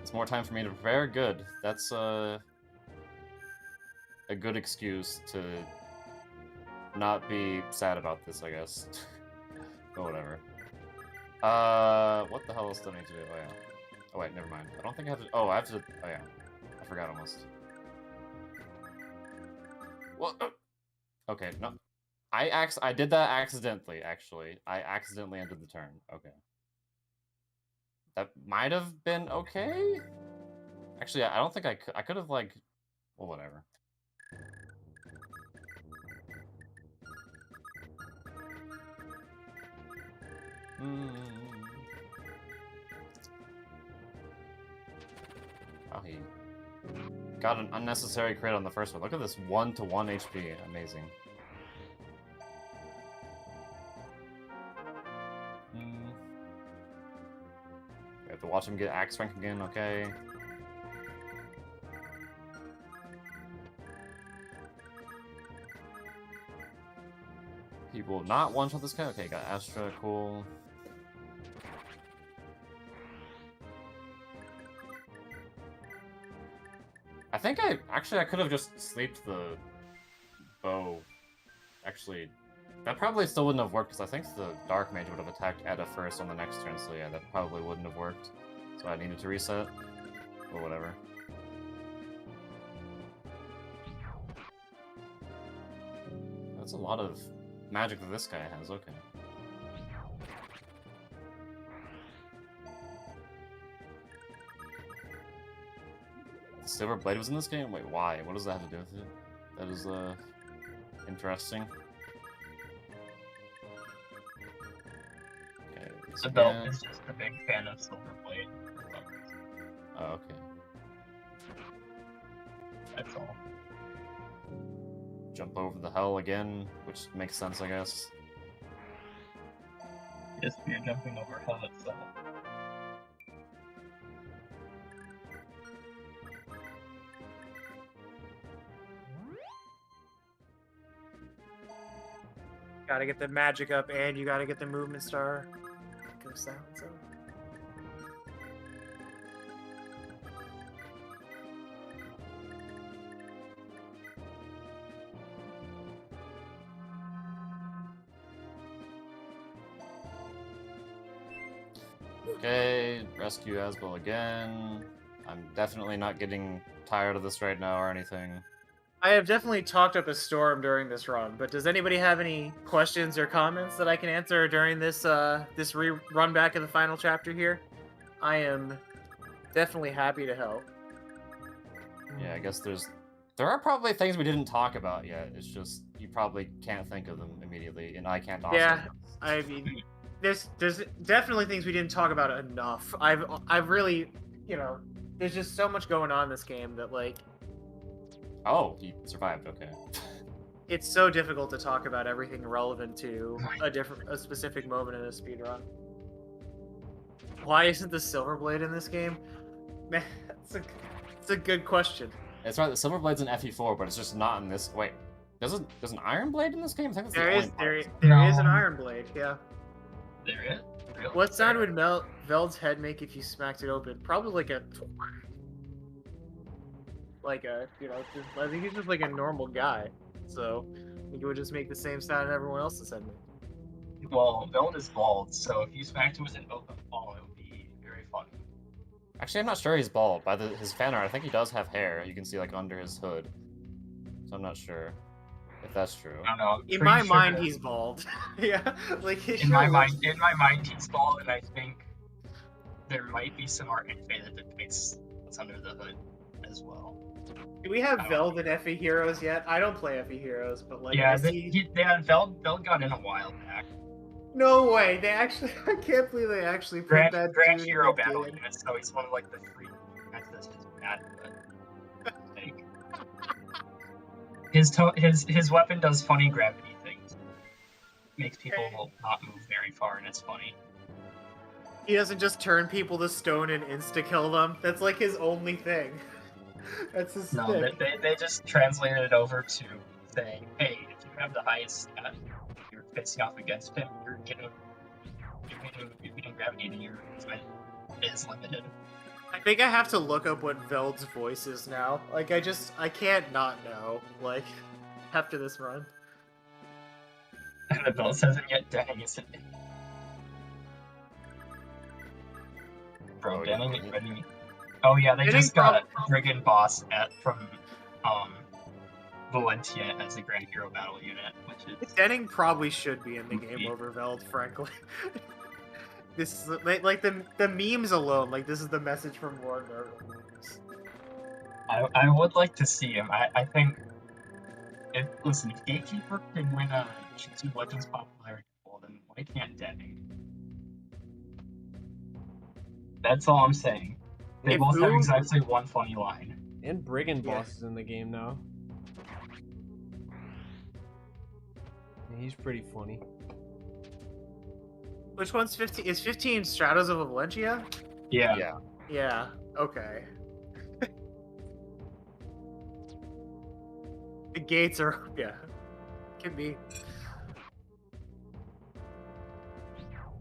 It's more time for me to prepare. Good. That's a good excuse to not be sad about this, I guess. But whatever. What the hell else do I need to do? Oh yeah. Oh wait, never mind. I don't think I have to. Oh, I have to. Oh yeah. I forgot almost. Well. Okay. No. I did that accidentally. Actually, I accidentally ended the turn. Okay. That might have been okay. Actually, I don't think I could. I could have like. Well, whatever. Oh, he got an unnecessary crit on the first one. Look at this 1 to 1 HP. Amazing. We have to watch him get axe rank again, okay. He will not one-shot this guy. Okay, got Astra, cool. I think I could have just sleeped the bow. Actually, that probably still wouldn't have worked because I think the Dark Mage would have attacked Edda first on the next turn, so yeah, that probably wouldn't have worked. So I needed to reset, or whatever. That's a lot of magic that this guy has, okay. Silver Blade was in this game? Wait, why? What does that have to do with it? That is, interesting. Okay, this The belt again. is just a big fan of Silver Blade. Oh, okay. That's all. Jump over the hell again, which makes sense, I guess. Yes, you're jumping over hell itself. Gotta get the magic up, and you gotta get the movement star. Go silence up. Okay, rescue Asbel again. I'm definitely not getting tired of this right now or anything. I have definitely talked up a storm during this run, but does anybody have any questions or comments that I can answer during this this run back of the final chapter here? I am definitely happy to help. Yeah, I guess there are probably things we didn't talk about yet. It's just you probably can't think of them immediately, and I can't also. Yeah, I mean, there's definitely things we didn't talk about enough. I've really, you know, there's just so much going on in this game that like. Oh, he survived. Okay. It's so difficult to talk about everything relevant to a specific moment in a speedrun. Why isn't the Silver Blade in this game? Man, it's a good question. It's right. The Silver Blade's in FE4, but it's just not in this. Wait, there's an Iron Blade in this game? I think that's the only part. There is an Iron Blade. Yeah. There is. Really? What sound would Veld's head make if you smacked it open? Probably like a, you know, I think he's just like a normal guy. So I think it would just make the same sound everyone else's head made. Well, Veld is bald, so if you smacked him with an open ball, it would be very funny. Actually, I'm not sure he's bald. By his fan art, I think he does have hair. You can see like under his hood. So I'm not sure if that's true. I don't know. In my mind, he's bald. Yeah, like in my mind, he's bald, and I think there might be some art in Faye that depicts what's under the hood as well. Do we have Veld in FE Heroes yet? I don't play FE Heroes, but like yeah, Veld got in a while back. No way! They actually, I can't believe they actually put that Grand dude Hero in the battle game. unit, so he's one of like the free units that's just bad. But like, his weapon does funny gravity things. Makes people not move very far, and it's funny. He doesn't just turn people to stone and insta kill them. That's like his only thing. That's his No, thing. they just translated it over to saying, hey, if you have the highest stat, you're facing off against him, you're getting gravity, and your movement is limited. I think I have to look up what Veld's voice is now. Like, I can't not know. Like, after this run. And the Veld hasn't yet Denning, isn't it? Bro, Denning. Oh yeah, they just got Brigand Boss from Valentia as a Grand Hero battle unit, which is Denning probably should be in the game over Veld, frankly. This is like the memes alone. Like this is the message from Lord memes. I would like to see him. I think if Gatekeeper can win a Shinsu Legends popularity poll, then why can't Denning? That's all I'm saying. They both have exactly one funny line. And Brigand Boss is in the game now. And he's pretty funny. Which one's 15? Is 15 Shadows of Valencia? Yeah. Yeah. Okay. The gates are can be.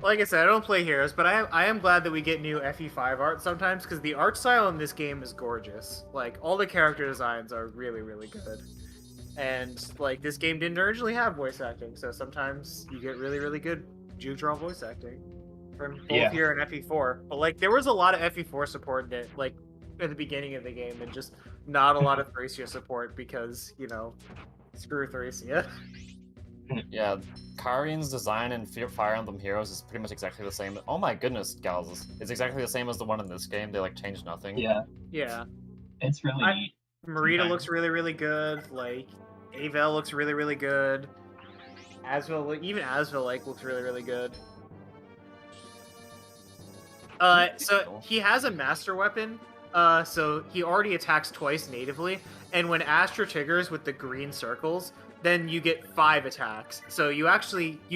Like I said, I don't play Heroes, but I am glad that we get new FE5 art sometimes, because the art style in this game is gorgeous. Like, all the character designs are really, really good. And, like, this game didn't originally have voice acting, so sometimes you get really, really good juke draw voice acting. From both here and FE4. But, like, there was a lot of FE4 support in it, like, at the beginning of the game, and just not a lot of Thracia support, because, you know, screw Thracia. Yeah, Karian's design in Fire Emblem Heroes is pretty much exactly the same. Oh my goodness, gals. It's exactly the same as the one in this game. They, like, changed nothing. Yeah. Yeah. It's really neat. Marita sometimes. looks really, really good. Like, Avel looks really, really good. Even Asvel like looks really, really good. So he has a master weapon. So he already attacks twice natively, and when Astra triggers with the green circles, then you get 5 attacks. So you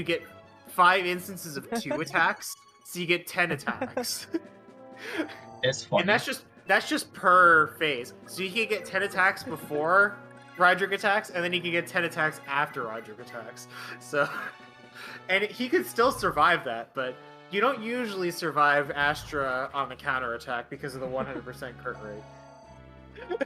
get 5 instances of 2 attacks. So you get 10 attacks. It's funny. And that's just per phase. So you can get 10 attacks before Roderick attacks, and then he can get 10 attacks after Roderick attacks. So, and he could still survive that, but you don't usually survive Astra on the counter attack because of the 100% crit rate.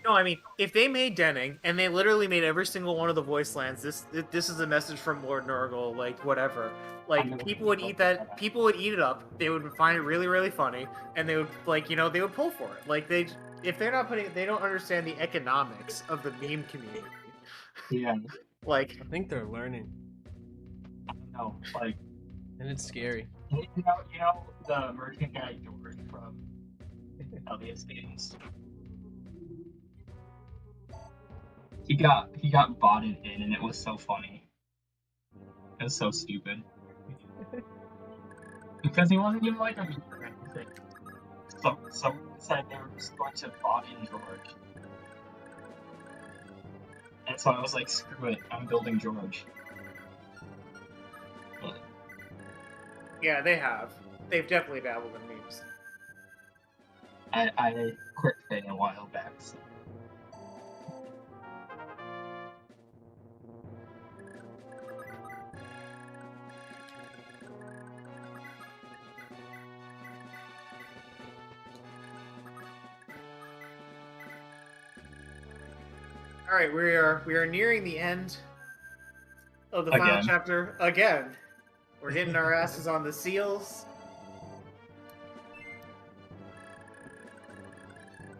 No, I mean, if they made Denning and they literally made every single one of the voice lines, this is a message from Lord Nurgle, like whatever. Like people would eat that, people would eat it up. They would find it really, really funny, and they would they would pull for it. Like if they're not putting, they don't understand the economics of the meme community. Yeah. Like I think they're learning, I don't know. Like, and it's scary. you know the merchant guy George from Elliot's Games. He got botted in, and it was so funny. It was so stupid. Because he wasn't even like a mean or anything. Some said they were just going to bot in George. And so I was like, screw it, I'm building George. yeah, they have. They've definitely dabbled in memes. I quit Fang a while back, so. All right, we are nearing the end of the final Again. chapter again. We're getting our asses on the seals.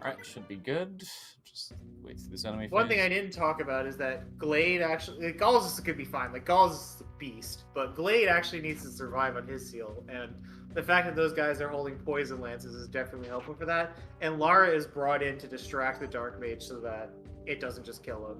Alright, should be good. Just wait through this enemy One thing phase. I didn't talk about is that Glade actually, Gauls could be fine. Like Gauls is a beast, but Glade actually needs to survive on his seal, and the fact that those guys are holding poison lances is definitely helpful for that. And Lara is brought in to distract the Dark Mage so that it doesn't just kill him.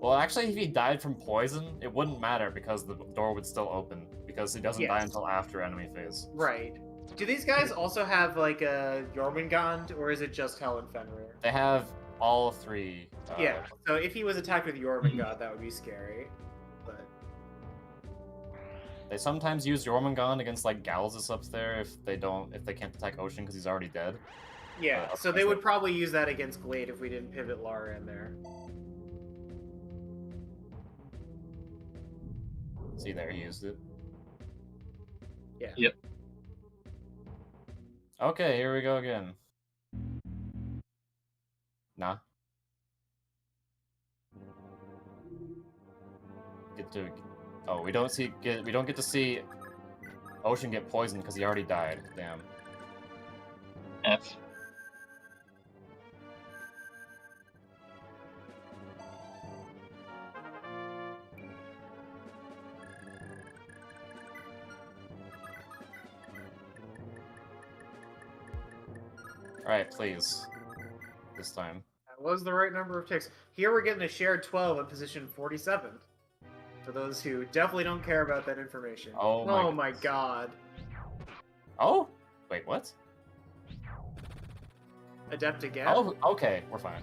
Well, actually, if he died from poison, it wouldn't matter because the door would still open because he doesn't die Yes. until after enemy phase. Right. Do these guys also have like a Jormungand, or is it just Hell and Fenrir? They have all 3. Yeah. So if he was attacked with Jormungand, that would be scary. But They sometimes use Jormungand against like Galzus up there if they can't attack Ocean because he's already dead. yeah, so they would probably use that against Glade if we didn't pivot Lara in there. See there, he used it. Yeah. Yep. Okay, here we go again. Nah. We don't get to see Ocean get poisoned because he already died. Damn. F. Alright, please. This time. That was the right number of ticks. Here we're getting a shared 12 at position 47. For those who definitely don't care about that information. Oh my god. Oh? Wait, what? Adept again? Oh, okay, we're fine.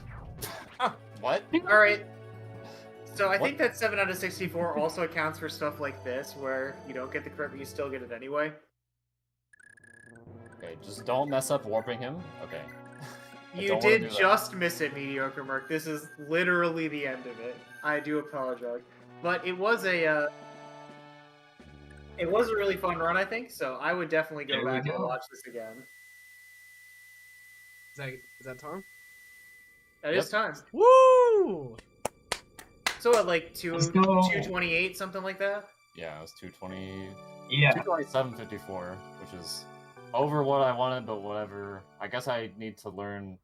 What? Alright. So I What? think that 7 out of 64 also accounts for stuff like this, where you don't get the crit, but you still get it anyway. Okay, just don't mess up warping him. Okay. I You don't wanna do did that. just miss it, Mediocre Merc. This is literally the end of it. I do apologize. But it was a really fun run, I think, so I would definitely go There we back and go. watch this again. Is that time? That is time. Woo! So what, like Let's go. 228, something like that? Yeah, it was 220. Yeah. 227.54, which is over what I wanted, but whatever. I guess I need to learn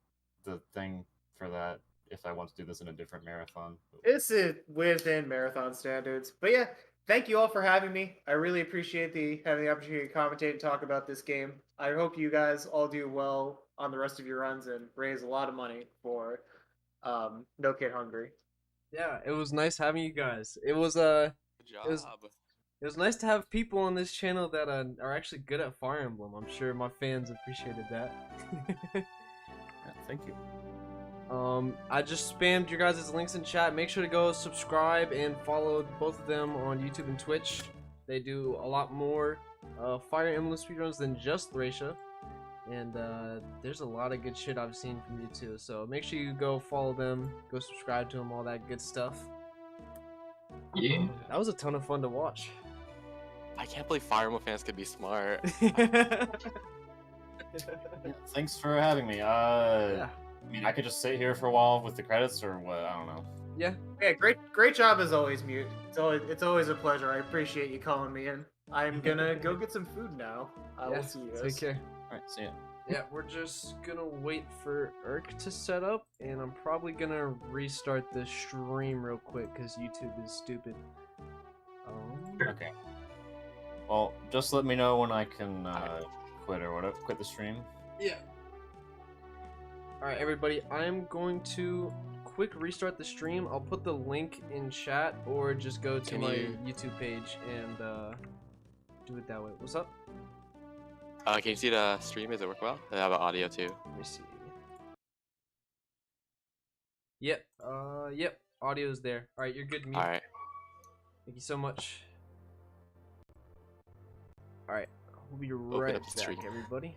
the thing for that if I want to do this in a different marathon. It's within marathon standards. But yeah, thank you all for having me. I really appreciate having the opportunity to commentate and talk about this game. I hope you guys all do well on the rest of your runs and raise a lot of money for No Kid Hungry. Yeah, it was nice having you guys. It was Good it was job. it was nice to have people on this channel that are actually good at Fire Emblem. I'm sure my fans appreciated that. Yeah, thank you. I just spammed your guys' links in chat. Make sure to go subscribe and follow both of them on YouTube and Twitch. They do a lot more Fire Emblem speedruns than just Thracia. And there's a lot of good shit I've seen from you too. So make sure you go follow them, go subscribe to them, all that good stuff. Yeah. That was a ton of fun to watch. I can't believe Fire Emblem fans could be smart. Yeah, thanks for having me. Yeah. I mean, I could just sit here for a while with the credits, or what? I don't know. Yeah. Yeah, great job as always, Mute. It's always a pleasure. I appreciate you calling me in. I'm gonna go get some food now. I will see you guys. Take care. All right, see ya. Yeah, we're just gonna wait for Urk to set up, and I'm probably gonna restart the stream real quick because YouTube is stupid. Okay. Well, just let me know when I can quit or whatever. Quit the stream. Yeah. Alright, everybody, I'm going to quick restart the stream. I'll put the link in chat, or just go to my YouTube page and do it that way. What's up? Can you see the stream? Does it work well? I have audio too. Let me see. Yep. Yep. Audio's there. Alright, you're good, Mute. Alright. Thank you so much. Alright, we'll be Open right up the back, stream. everybody.